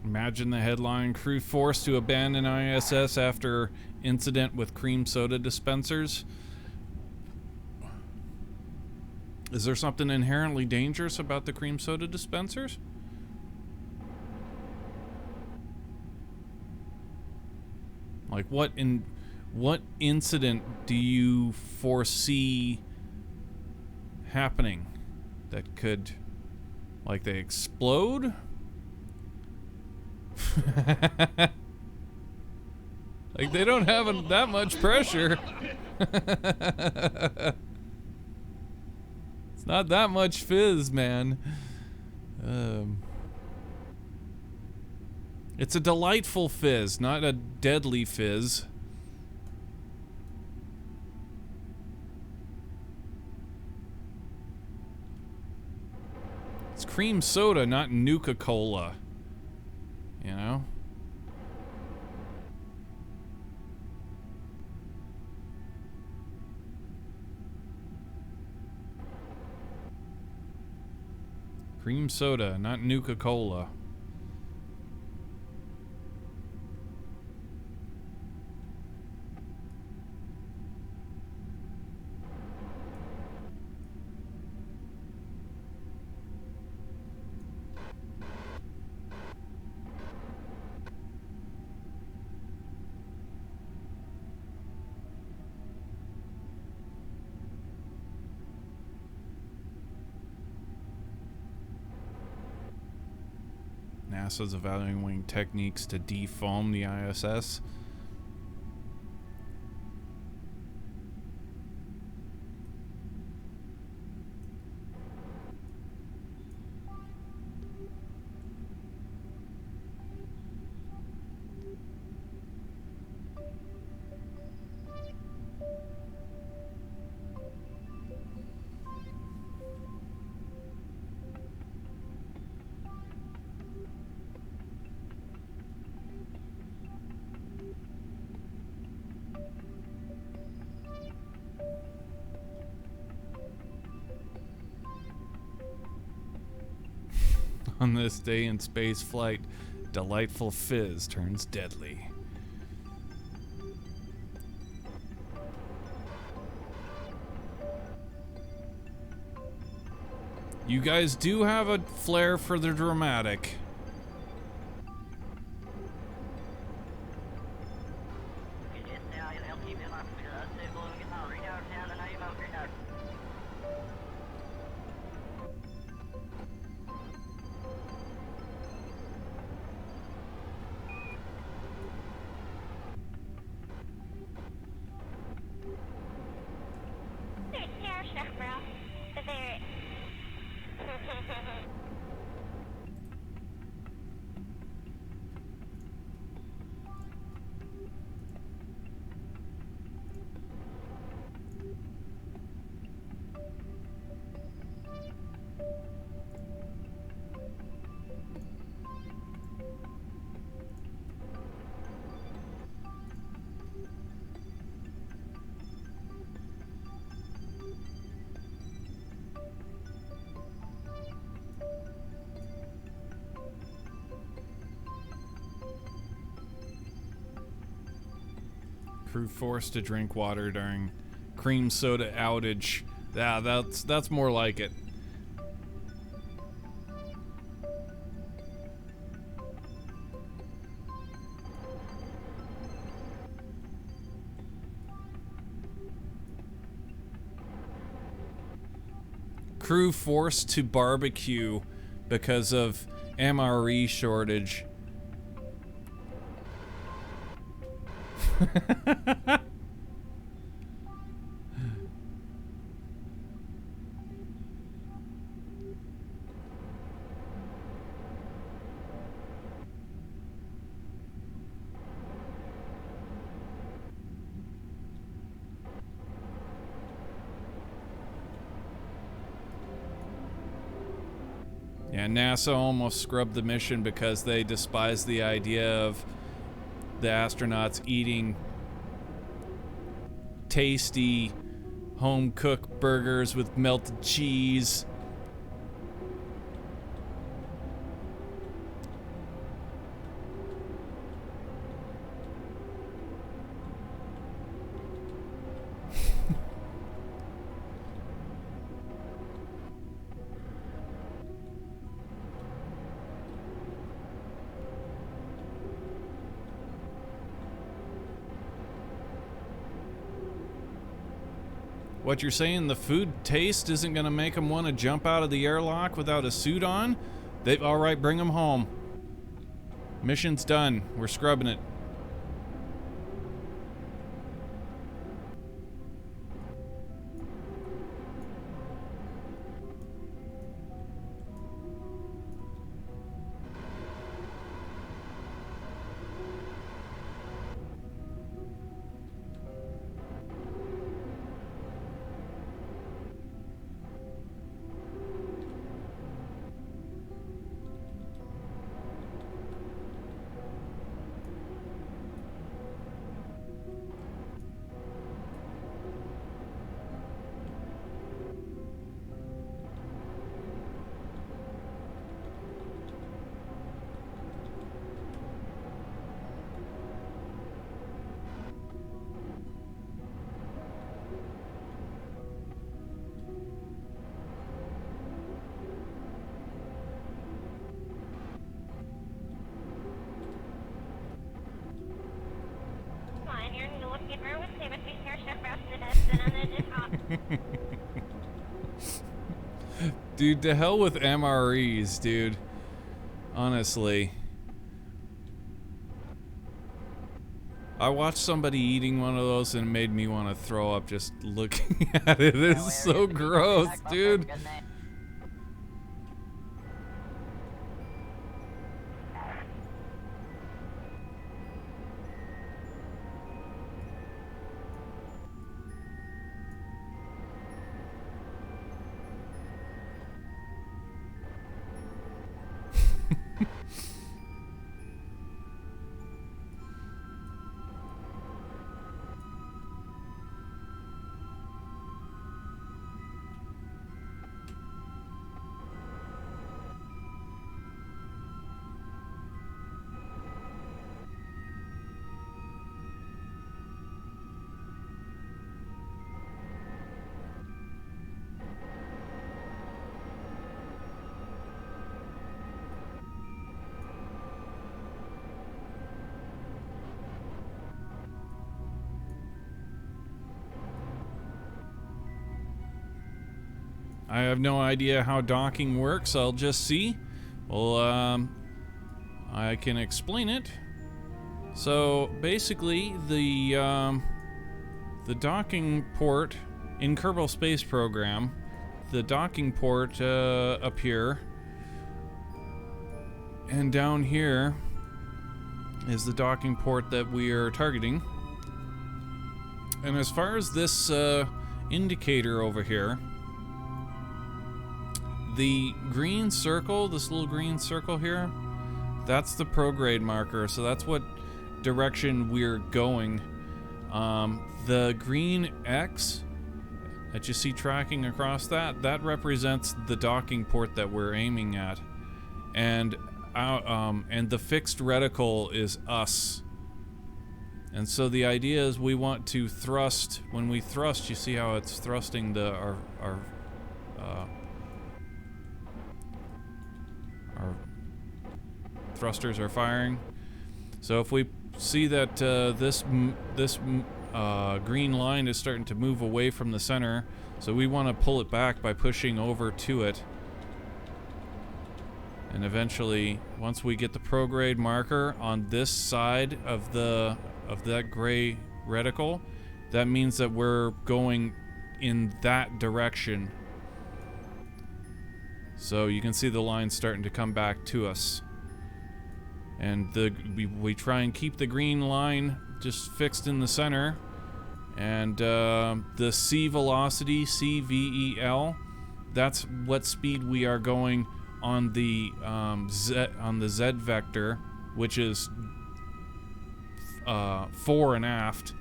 Speaker 1: Imagine the headline: crew forced to abandon ISS after incident with cream soda dispensers. Is there something inherently dangerous about the cream soda dispensers? Like what incident do you foresee happening that could, like, they explode? Like, they don't have that much pressure. It's not that much fizz, man. It's a delightful fizz, not a deadly fizz. It's cream soda, not Nuka-Cola. You know? Cream soda, not Nuka-Cola. NASA's evaluating techniques to defoam the ISS. On this day in space flight, delightful fizz turns deadly. You guys do have a flair for the dramatic.
Speaker 8: There's Sarah Chef, bro. There.
Speaker 1: Crew forced to drink water during cream soda outage. Yeah, that's more like it. Crew forced to barbecue because of MRE shortage. Yeah, NASA almost scrubbed the mission because they despise the idea of the astronauts eating tasty home-cooked burgers with melted cheese. What you're saying, the food taste isn't gonna make them want to jump out of the airlock without a suit on? All right, bring them home. Mission's done. We're scrubbing it. Dude, to hell with MREs, dude. Honestly. I watched somebody eating one of those and it made me want to throw up just looking at it. It's so gross, dude. I have no idea how docking works. I'll just see. Well, I can explain it. So basically, the docking port in Kerbal Space Program, the docking port up here, and down here is the docking port that we are targeting. And as far as this indicator over here, the green circle, this little green circle here, that's the prograde marker, so that's what direction we're going. The green X that you see tracking across that represents the docking port that we're aiming at. And the fixed reticle is us. And so the idea is we want to thrust. When we thrust, you see how it's thrusting our thrusters are firing. So if we see that this green line is starting to move away from the center, so we want to pull it back by pushing over to it. And eventually, once we get the prograde marker on this side of that gray reticle, that means that we're going in that direction. So you can see the line starting to come back to us. And we try and keep the green line just fixed in the center. And the C velocity, CVEL, that's what speed we are going on the Z vector, which is fore and aft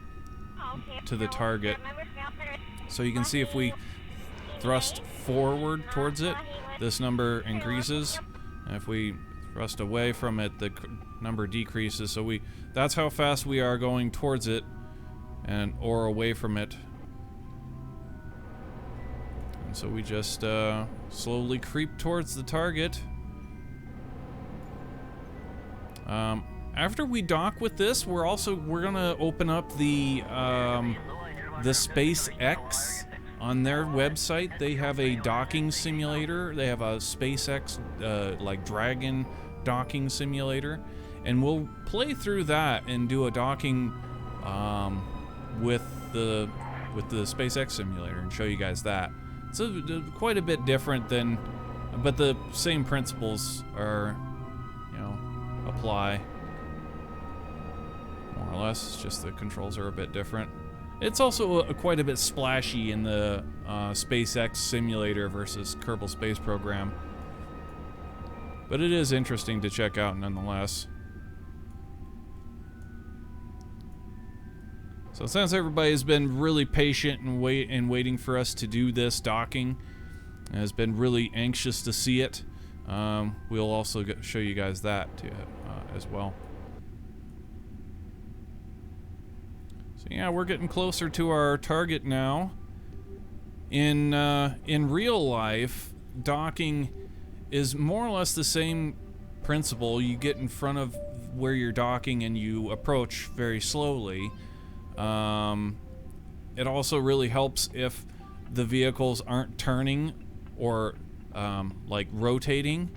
Speaker 1: to the target. So you can see if we thrust forward towards it, this number increases, and if we thrust away from it, the number decreases. So that's how fast we are going towards it or away from it. And so we just slowly creep towards the target. After we dock with this, we're gonna open up the SpaceX. On their website, they have a docking simulator. They have a SpaceX like Dragon docking simulator, and we'll play through that and do a docking with the SpaceX simulator and show you guys that. It's quite a bit different but the same principles are, apply more or less. It's just the controls are a bit different. It's also quite a bit splashy in the SpaceX simulator versus Kerbal Space Program. But it is interesting to check out nonetheless. So since everybody's been really patient and waiting for us to do this docking, and has been really anxious to see it, we'll also show you guys that too, as well. So yeah, we're getting closer to our target now. In real life, docking is more or less the same principle. You get in front of where you're docking and you approach very slowly. It also really helps if the vehicles aren't turning or like rotating.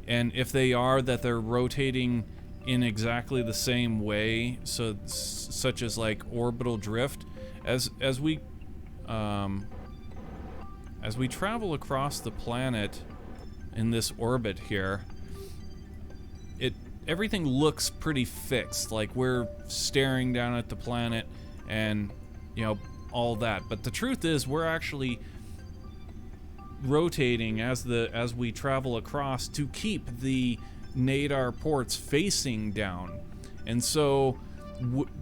Speaker 1: and if they are, that they're rotating in exactly the same way, so such as like orbital drift. As we travel across the planet in this orbit here, everything looks pretty fixed, like we're staring down at the planet and, you know, all that. But the truth is, we're actually rotating as we travel across to keep the nadar ports facing down. And so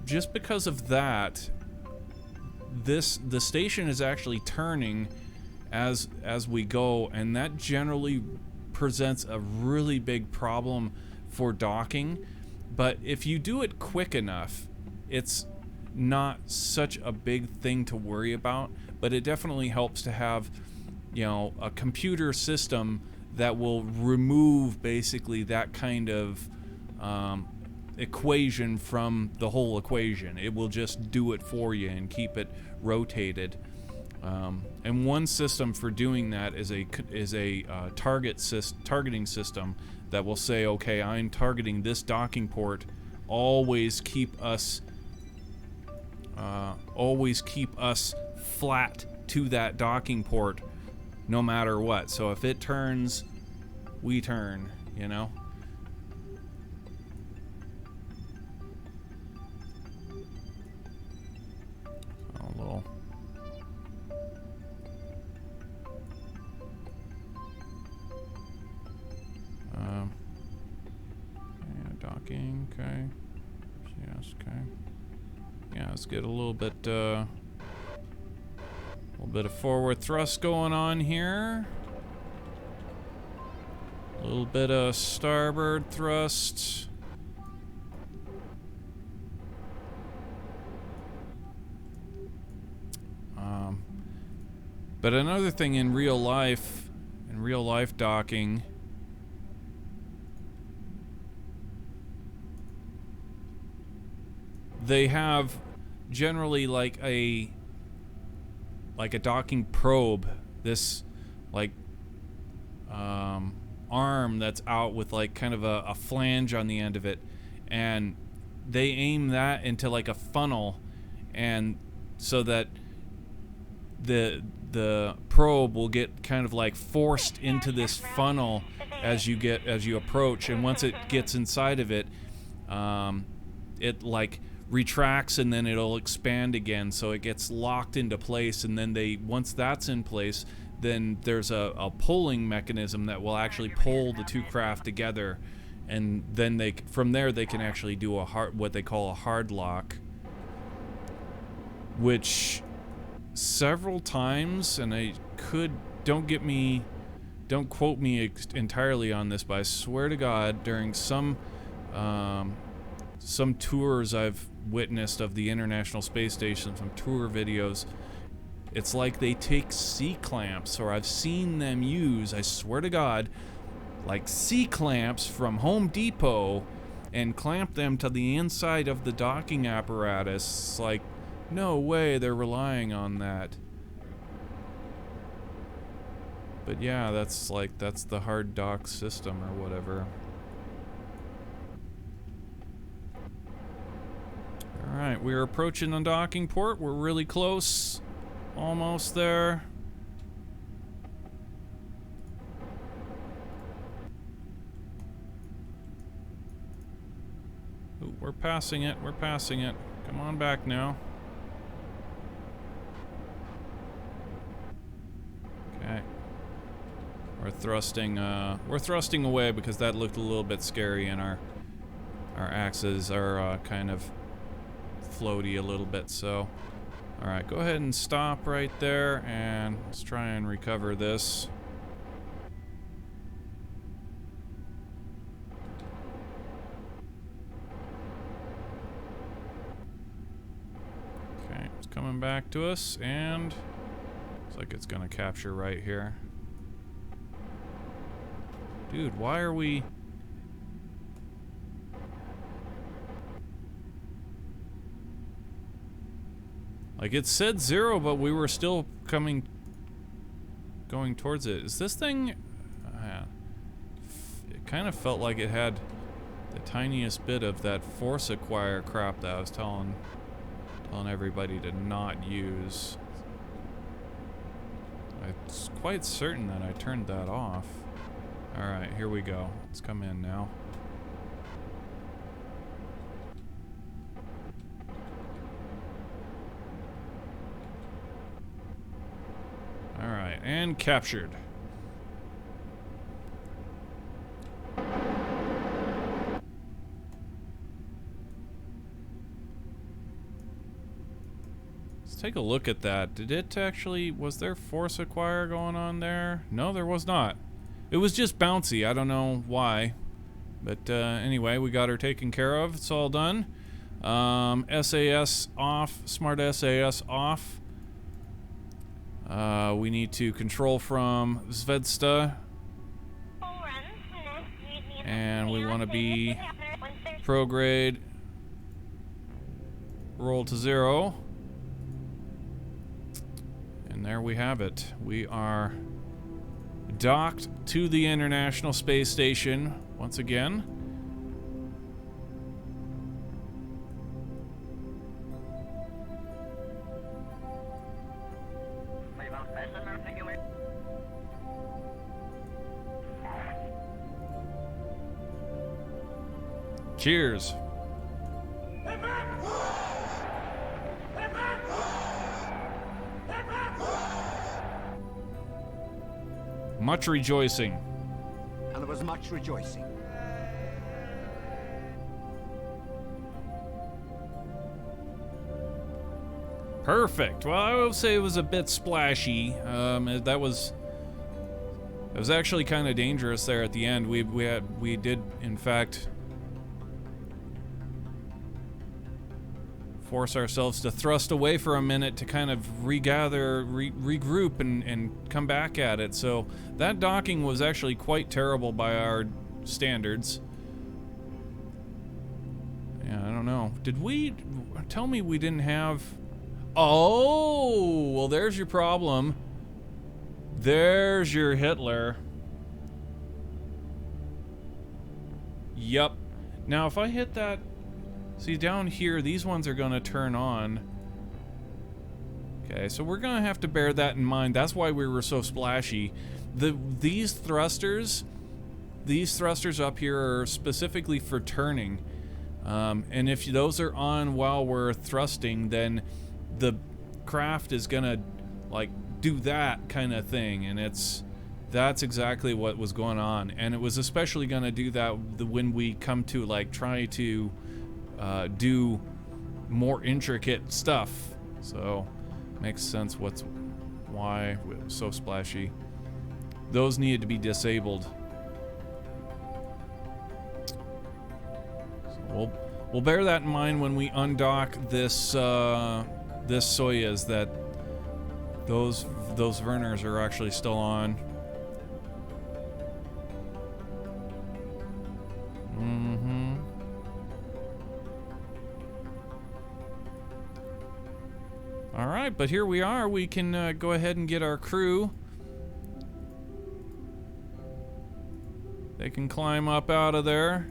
Speaker 1: just because of that, the station is actually turning as we go, and that generally presents a really big problem for docking. But if you do it quick enough, it's not such a big thing to worry about. But it definitely helps to have, you know, a computer system that will remove basically that kind of equation from the whole equation. It will just do it for you and keep it rotated. And one system for doing that is a targeting system that will say, okay, I'm targeting this docking port. Always keep us flat to that docking port, no matter what. So if it turns, we turn, you know. A little. Yeah, docking, okay. Yes, okay. Yeah, let's get a little bit of forward thrust going on here. A little bit of starboard thrust. But another thing in real life docking, they have generally like a docking probe, this like arm that's out with like kind of a flange on the end of it, and they aim that into like a funnel, and so that the probe will get kind of like forced into this funnel as you approach, and once it gets inside of it, it like retracts and then it'll expand again, so it gets locked into place. And then once that's in place, then there's a pulling mechanism that will actually pull the two craft together, and then from there they can actually do what they call a hard lock, which several times, and don't quote me entirely on this, but I swear to God, during some tours I've witnessed of the International Space Station, some tour videos, it's like they take C-clamps, or I've seen them use, I swear to God, like C-clamps from Home Depot, and clamp them to the inside of the docking apparatus. It's like, no way they're relying on that. But yeah, that's the hard dock system or whatever. Alright, we're approaching the docking port. We're really close. Almost there. Ooh, we're passing it. We're passing it. Come on back now. Okay. We're thrusting away because that looked a little bit scary, and our axes are kind of floaty a little bit. So, all right, go ahead and stop right there, and let's try and recover this. Okay, it's coming back to us, and looks like it's gonna capture right here. Dude, why are we... Like, it said 0, but we were still going towards it. Is this thing... kind of felt like it had the tiniest bit of that force acquire crap that I was telling everybody to not use. I'm quite certain that I turned that off. Alright, here we go. Let's come in now. Alright, and captured. Let's take a look at that. Did it actually... was there force acquire going on there? No, there was not. It was just bouncy. I don't know why. But anyway, we got her taken care of. It's all done. SAS off. Smart SAS off. We need to control from Zvezda. And we want to be prograde. Roll to 0. And there we have it. We are docked to the International Space Station once again. Cheers. Much rejoicing.
Speaker 9: And there was much rejoicing.
Speaker 1: Perfect. Well, I will say it was a bit splashy. That was actually kind of dangerous there at the end. We did in fact force ourselves to thrust away for a minute to kind of regather, regroup, and come back at it. So that docking was actually quite terrible by our standards. Yeah, I don't know. Did we... tell me we didn't have... Oh! Well, there's your problem. There's your Hitler. Yup. Now, if I hit that... see, down here, these ones are going to turn on. Okay, so we're going to have to bear that in mind. That's why we were so splashy. These thrusters up here are specifically for turning. And if those are on while we're thrusting, then the craft is going to, like, do that kind of thing. And that's exactly what was going on. And it was especially going to do that when we come to, like, try to... do more intricate stuff. So makes sense why it was so splashy. Those needed to be disabled. So we'll bear that in mind when we undock this this Soyuz, that those Verners are actually still on. Alright, but here we are. We can go ahead and get our crew. They can climb up out of there.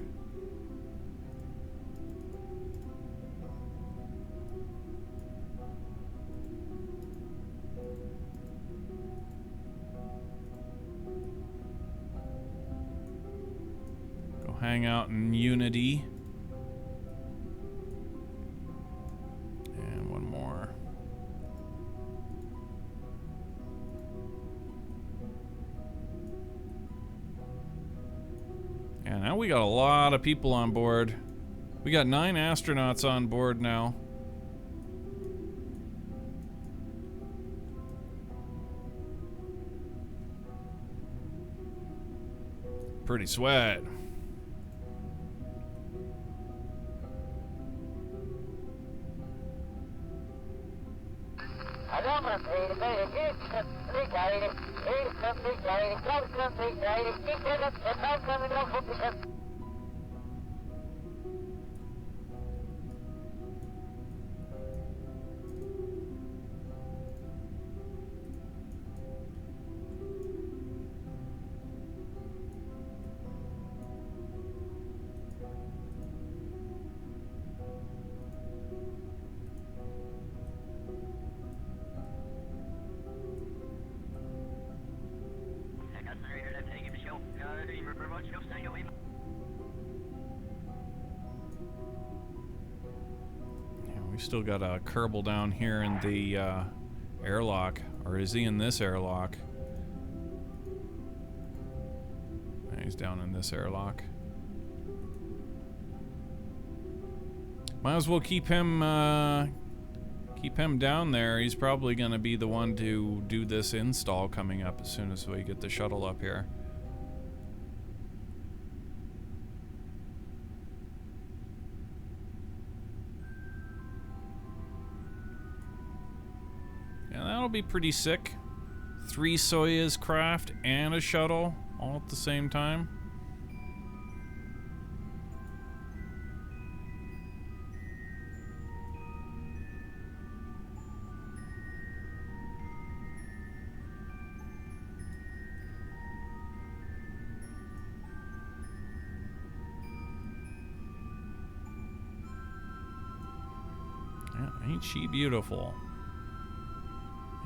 Speaker 1: Go hang out in Unity. And one more. Yeah, now we got a lot of people on board. We got 9 astronauts on board now. Pretty sweat. Yeah, we still got a Kerbal down here in the airlock. Or is he in this airlock? Yeah, he's down in this airlock. Might as well keep him down there. He's probably going to be the one to do this install coming up as soon as we get the shuttle up here. Yeah, that'll be pretty sick. 3 Soyuz craft and a shuttle all at the same time. Yeah, ain't she beautiful?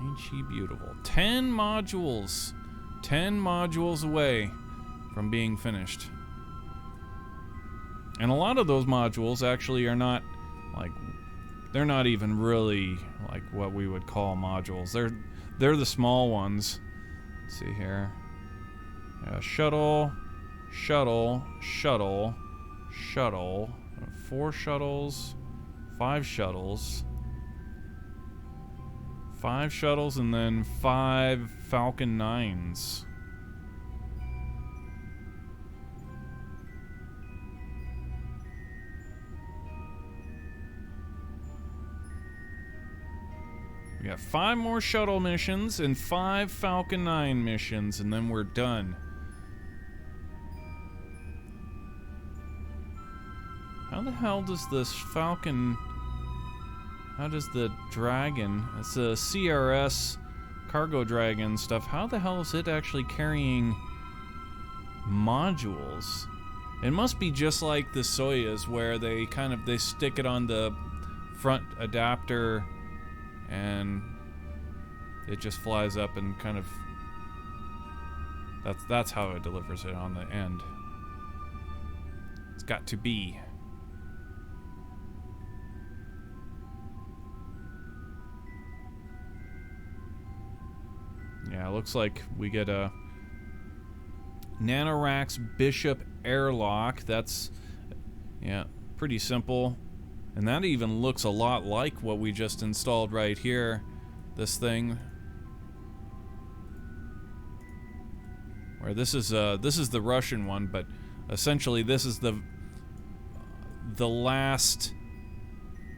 Speaker 1: Ain't she beautiful? 10 modules. 10 modules away from being finished. And a lot of those modules actually are not, like, they're not even really, like, what we would call modules. They're the small ones. Let's see here. Shuttle, shuttle, shuttle, shuttle. 4 shuttles. 5 shuttles. 5 shuttles and then 5 Falcon 9s. We got 5 more shuttle missions and 5 Falcon 9 missions, and then we're done. How the hell does this Falcon... How does the Dragon... It's a CRS cargo Dragon stuff. How the hell is it actually carrying modules? It must be just like the Soyuz, where they stick it on the front adapter and it just flies up and kind of... That's how it delivers it on the end. It's got to be. Yeah, it looks like we get a Nanoracks Bishop airlock. That's, yeah, pretty simple. And that even looks a lot like what we just installed right here. This thing. Where this is the Russian one, but essentially this is the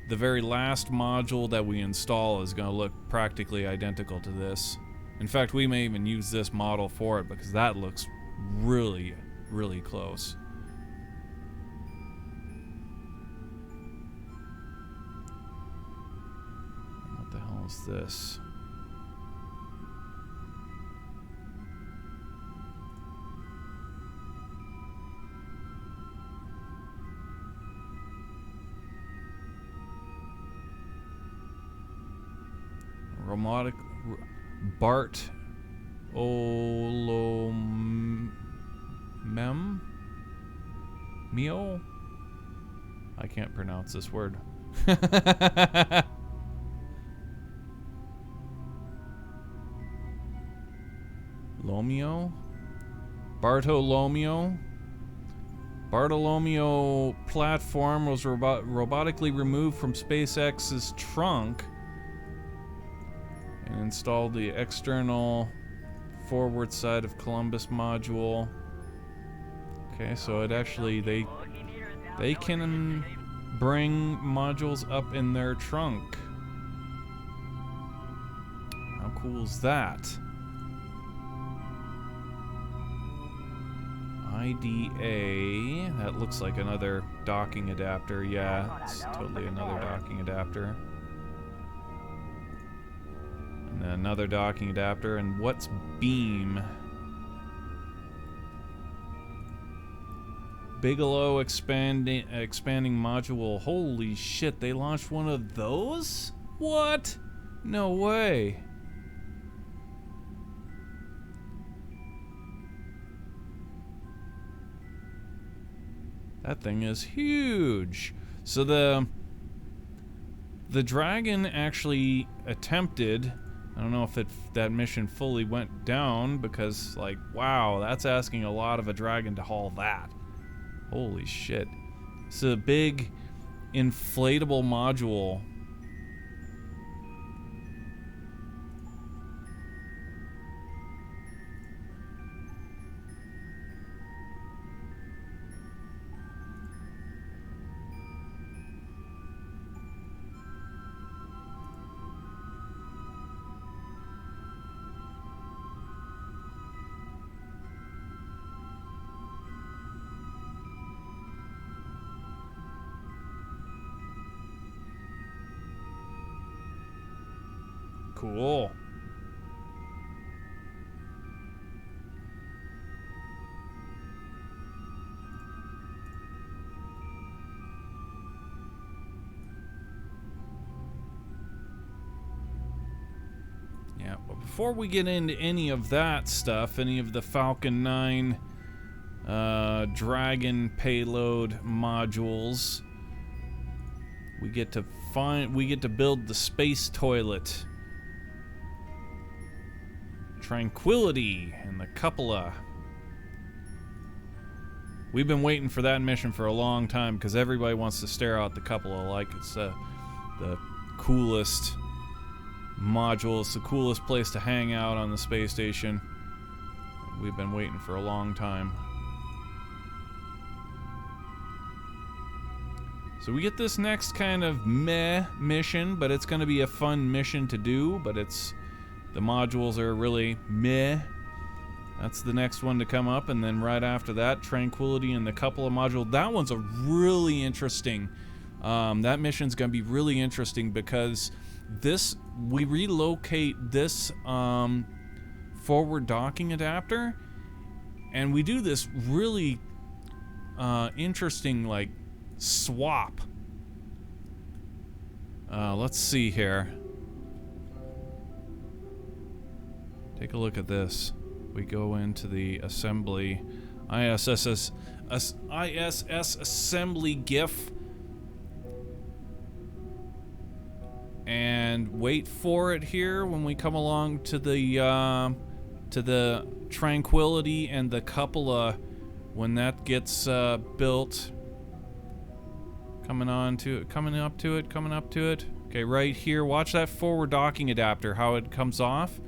Speaker 1: very last module that we install is going to look practically identical to this. In fact, we may even use this model for it because that looks really, really close. What the hell is this? Robotic Bart Olomem Mio? I can't pronounce this word. Lomio? Bartolomeo? Bartolomeo platform was robotically removed from SpaceX's trunk and installed the external forward side of Columbus module. Okay, so it actually, they can bring modules up in their trunk. How cool is that? IDA, that looks like another docking adapter. Yeah, it's totally another docking adapter. And then another docking adapter. And what's beam? Bigelow expanding module. Holy shit, they launched one of those? What? No way. That thing is huge. So the Dragon actually attempted, I don't know if that mission fully went down, because, like, wow, that's asking a lot of a Dragon to haul that. Holy shit. It's a big inflatable module. Cool. Yeah, but before we get into any of that stuff, any of the Falcon 9 Dragon payload modules, we get to build the space toilet. Tranquility and the cupola. We've been waiting for that mission for a long time because everybody wants to stare out the cupola like it's the coolest module. It's the coolest place to hang out on the space station. We've been waiting for a long time. So we get this next kind of meh mission, but it's going to be a fun mission to do, but the modules are really meh. That's the next one to come up, and then right after that, Tranquility and the Cupola module. That one's a really interesting. That mission's going to be really interesting because we relocate this forward docking adapter, and we do this really interesting, like, swap. Let's see here. Take a look at this. We go into the assembly, ISS assembly GIF, and wait for it here when we come along to the Tranquility and the Cupola. When that gets built, coming up to it. Okay, right here. Watch that forward docking adapter, how it comes off.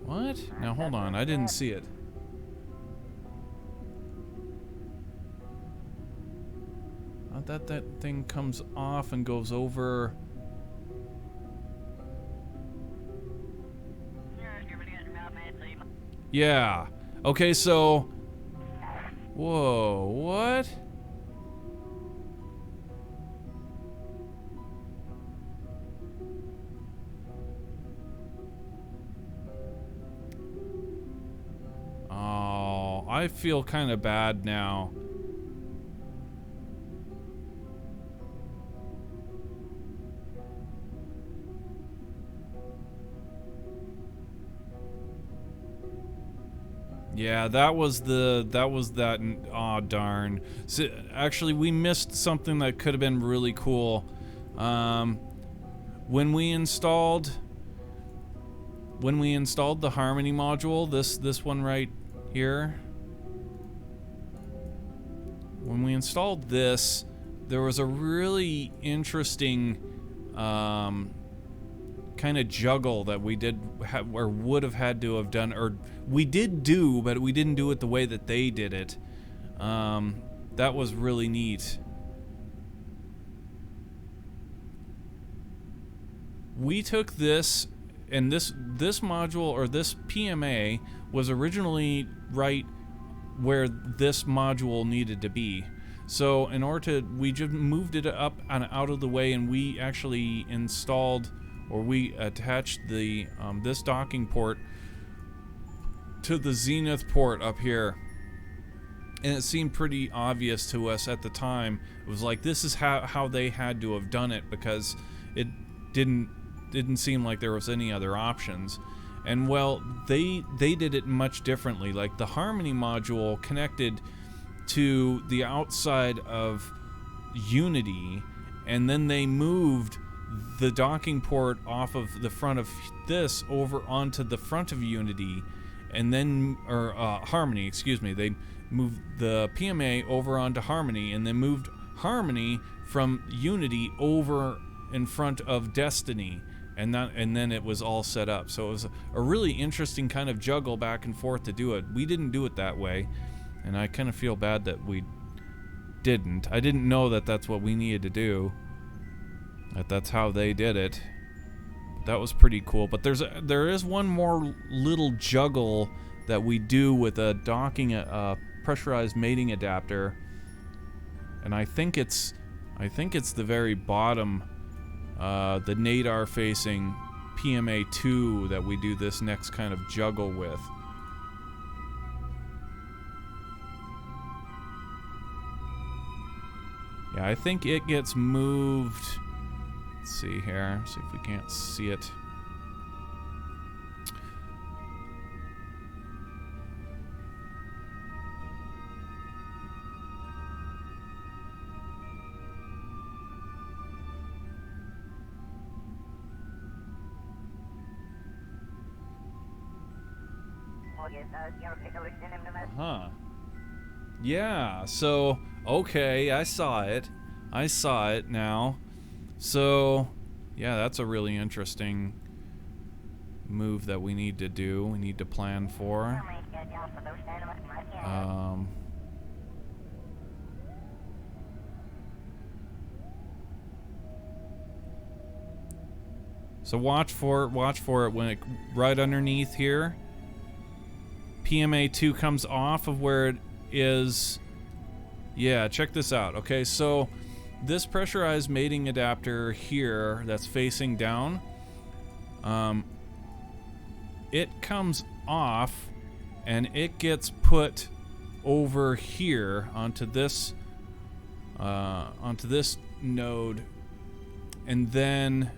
Speaker 1: What? Now hold on, I didn't see it. That thing comes off and goes over. Yeah. Okay, so. Whoa, what? Oh, I feel kind of bad now. Yeah, that was that. Aw, darn. So, actually, we missed something that could have been really cool. When we installed the Harmony module, this one right here. When we installed this, there was a really interesting kind of juggle that we did or would have had to have done, or we did do, but we didn't do it the way that they did it. That was really neat. We took this, and this module, or this PMA, was originally right where this module needed to be. So in order to, we just moved it up and out of the way, and we actually installed, or we attached the this docking port to the Zenith port up here. And it seemed pretty obvious to us at the time. It was like, this is how they had to have done it, because it didn't seem like there was any other options. And well, they did it much differently. Like the Harmony module connected to the outside of Unity, and then they moved the docking port off of the front of this over onto the front of Unity, and then Harmony, excuse me. They moved the PMA over onto Harmony, and then moved Harmony from Unity over in front of Destiny, and then it was all set up. So it was a really interesting kind of juggle back and forth to do it. We didn't do it that way, and I kind of feel bad that we didn't. I didn't know that that's what we needed to do. That's how they did it. That was pretty cool. But there is one more little juggle that we do with a docking pressurized mating adapter, and I think it's the very bottom, the nadar facing PMA2 that we do this next kind of juggle with. Yeah, I think it gets moved. Let's see here. See if we can't see it. Uh-huh. Yeah, so, okay, I saw it. I saw it now. So, yeah, that's a really interesting move that we need to do. We need to plan for. So watch for it when it right underneath here. PMA2 comes off of where it is. Yeah, check this out. Okay, so this pressurized mating adapter here that's facing down, it comes off and it gets put over here onto this node, and then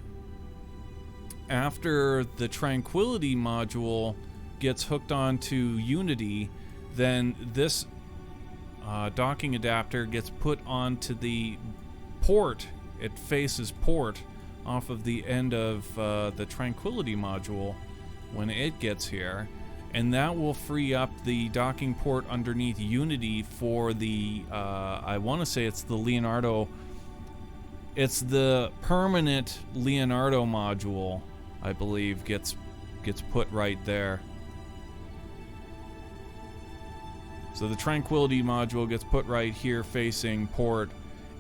Speaker 1: after the Tranquility module gets hooked onto Unity, then this docking adapter gets put onto the port. It faces port off of the end of the Tranquility module when it gets here, and that will free up the docking port underneath Unity for the I want to say it's the Leonardo. It's the permanent Leonardo module, I believe, gets put right there. So the Tranquility module gets put right here facing port,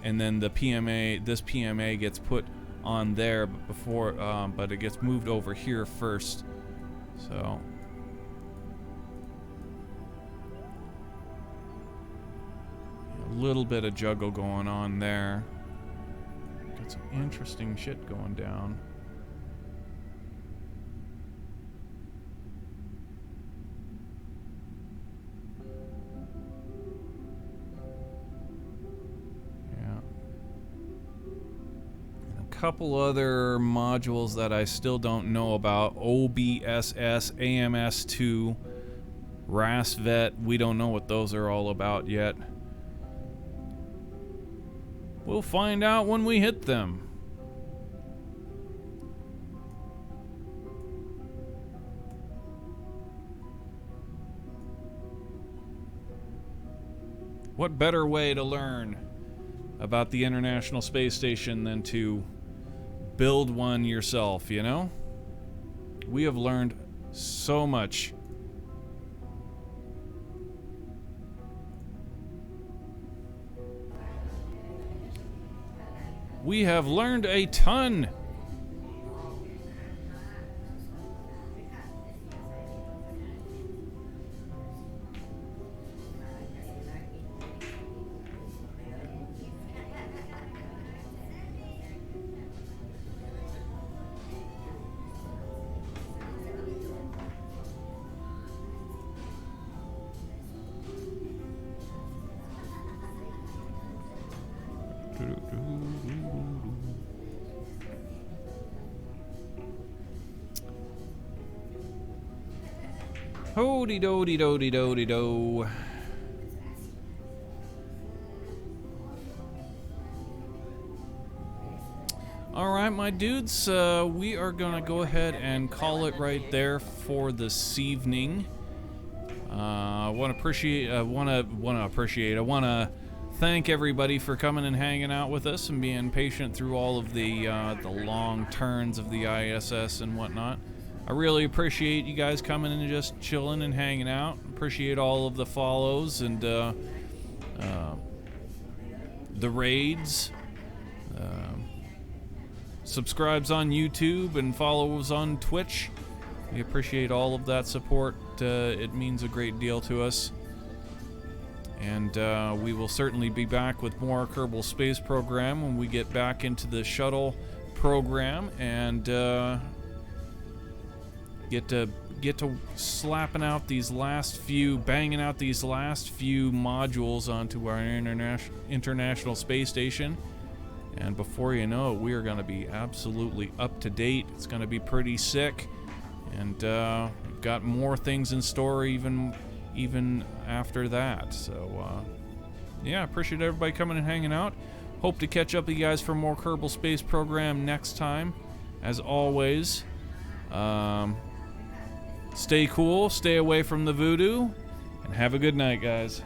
Speaker 1: and then the PMA, this PMA gets put on there before, but it gets moved over here first. So a little bit of juggle going on there. Got some interesting shit going down. Couple other modules that I still don't know about. OBSS, AMS2, RASVET. We don't know what those are all about yet. We'll find out when we hit them. What better way to learn about the International Space Station than to build one yourself, you know? We have learned so much. We have learned a ton. Hody dody dody dody do. Alright, my dudes, we are gonna go ahead and call it right there for this evening. I want to thank everybody for coming and hanging out with us and being patient through all of the long turns of the ISS and whatnot. I really appreciate you guys coming and just chilling and hanging out. Appreciate all of the follows and the raids. Subscribes on YouTube and follows on Twitch. We appreciate all of that support. It means a great deal to us. And we will certainly be back with more Kerbal Space Program when we get back into the shuttle program and get to slapping out these last few, banging out these last few modules onto our International Space Station. And before you know it, we are going to be absolutely up to date. It's going to be pretty sick. And we've got more things in store even after that. So, yeah, appreciate everybody coming and hanging out. Hope to catch up with you guys for more Kerbal Space Program next time. As always, stay cool, stay away from the voodoo, and have a good night, guys.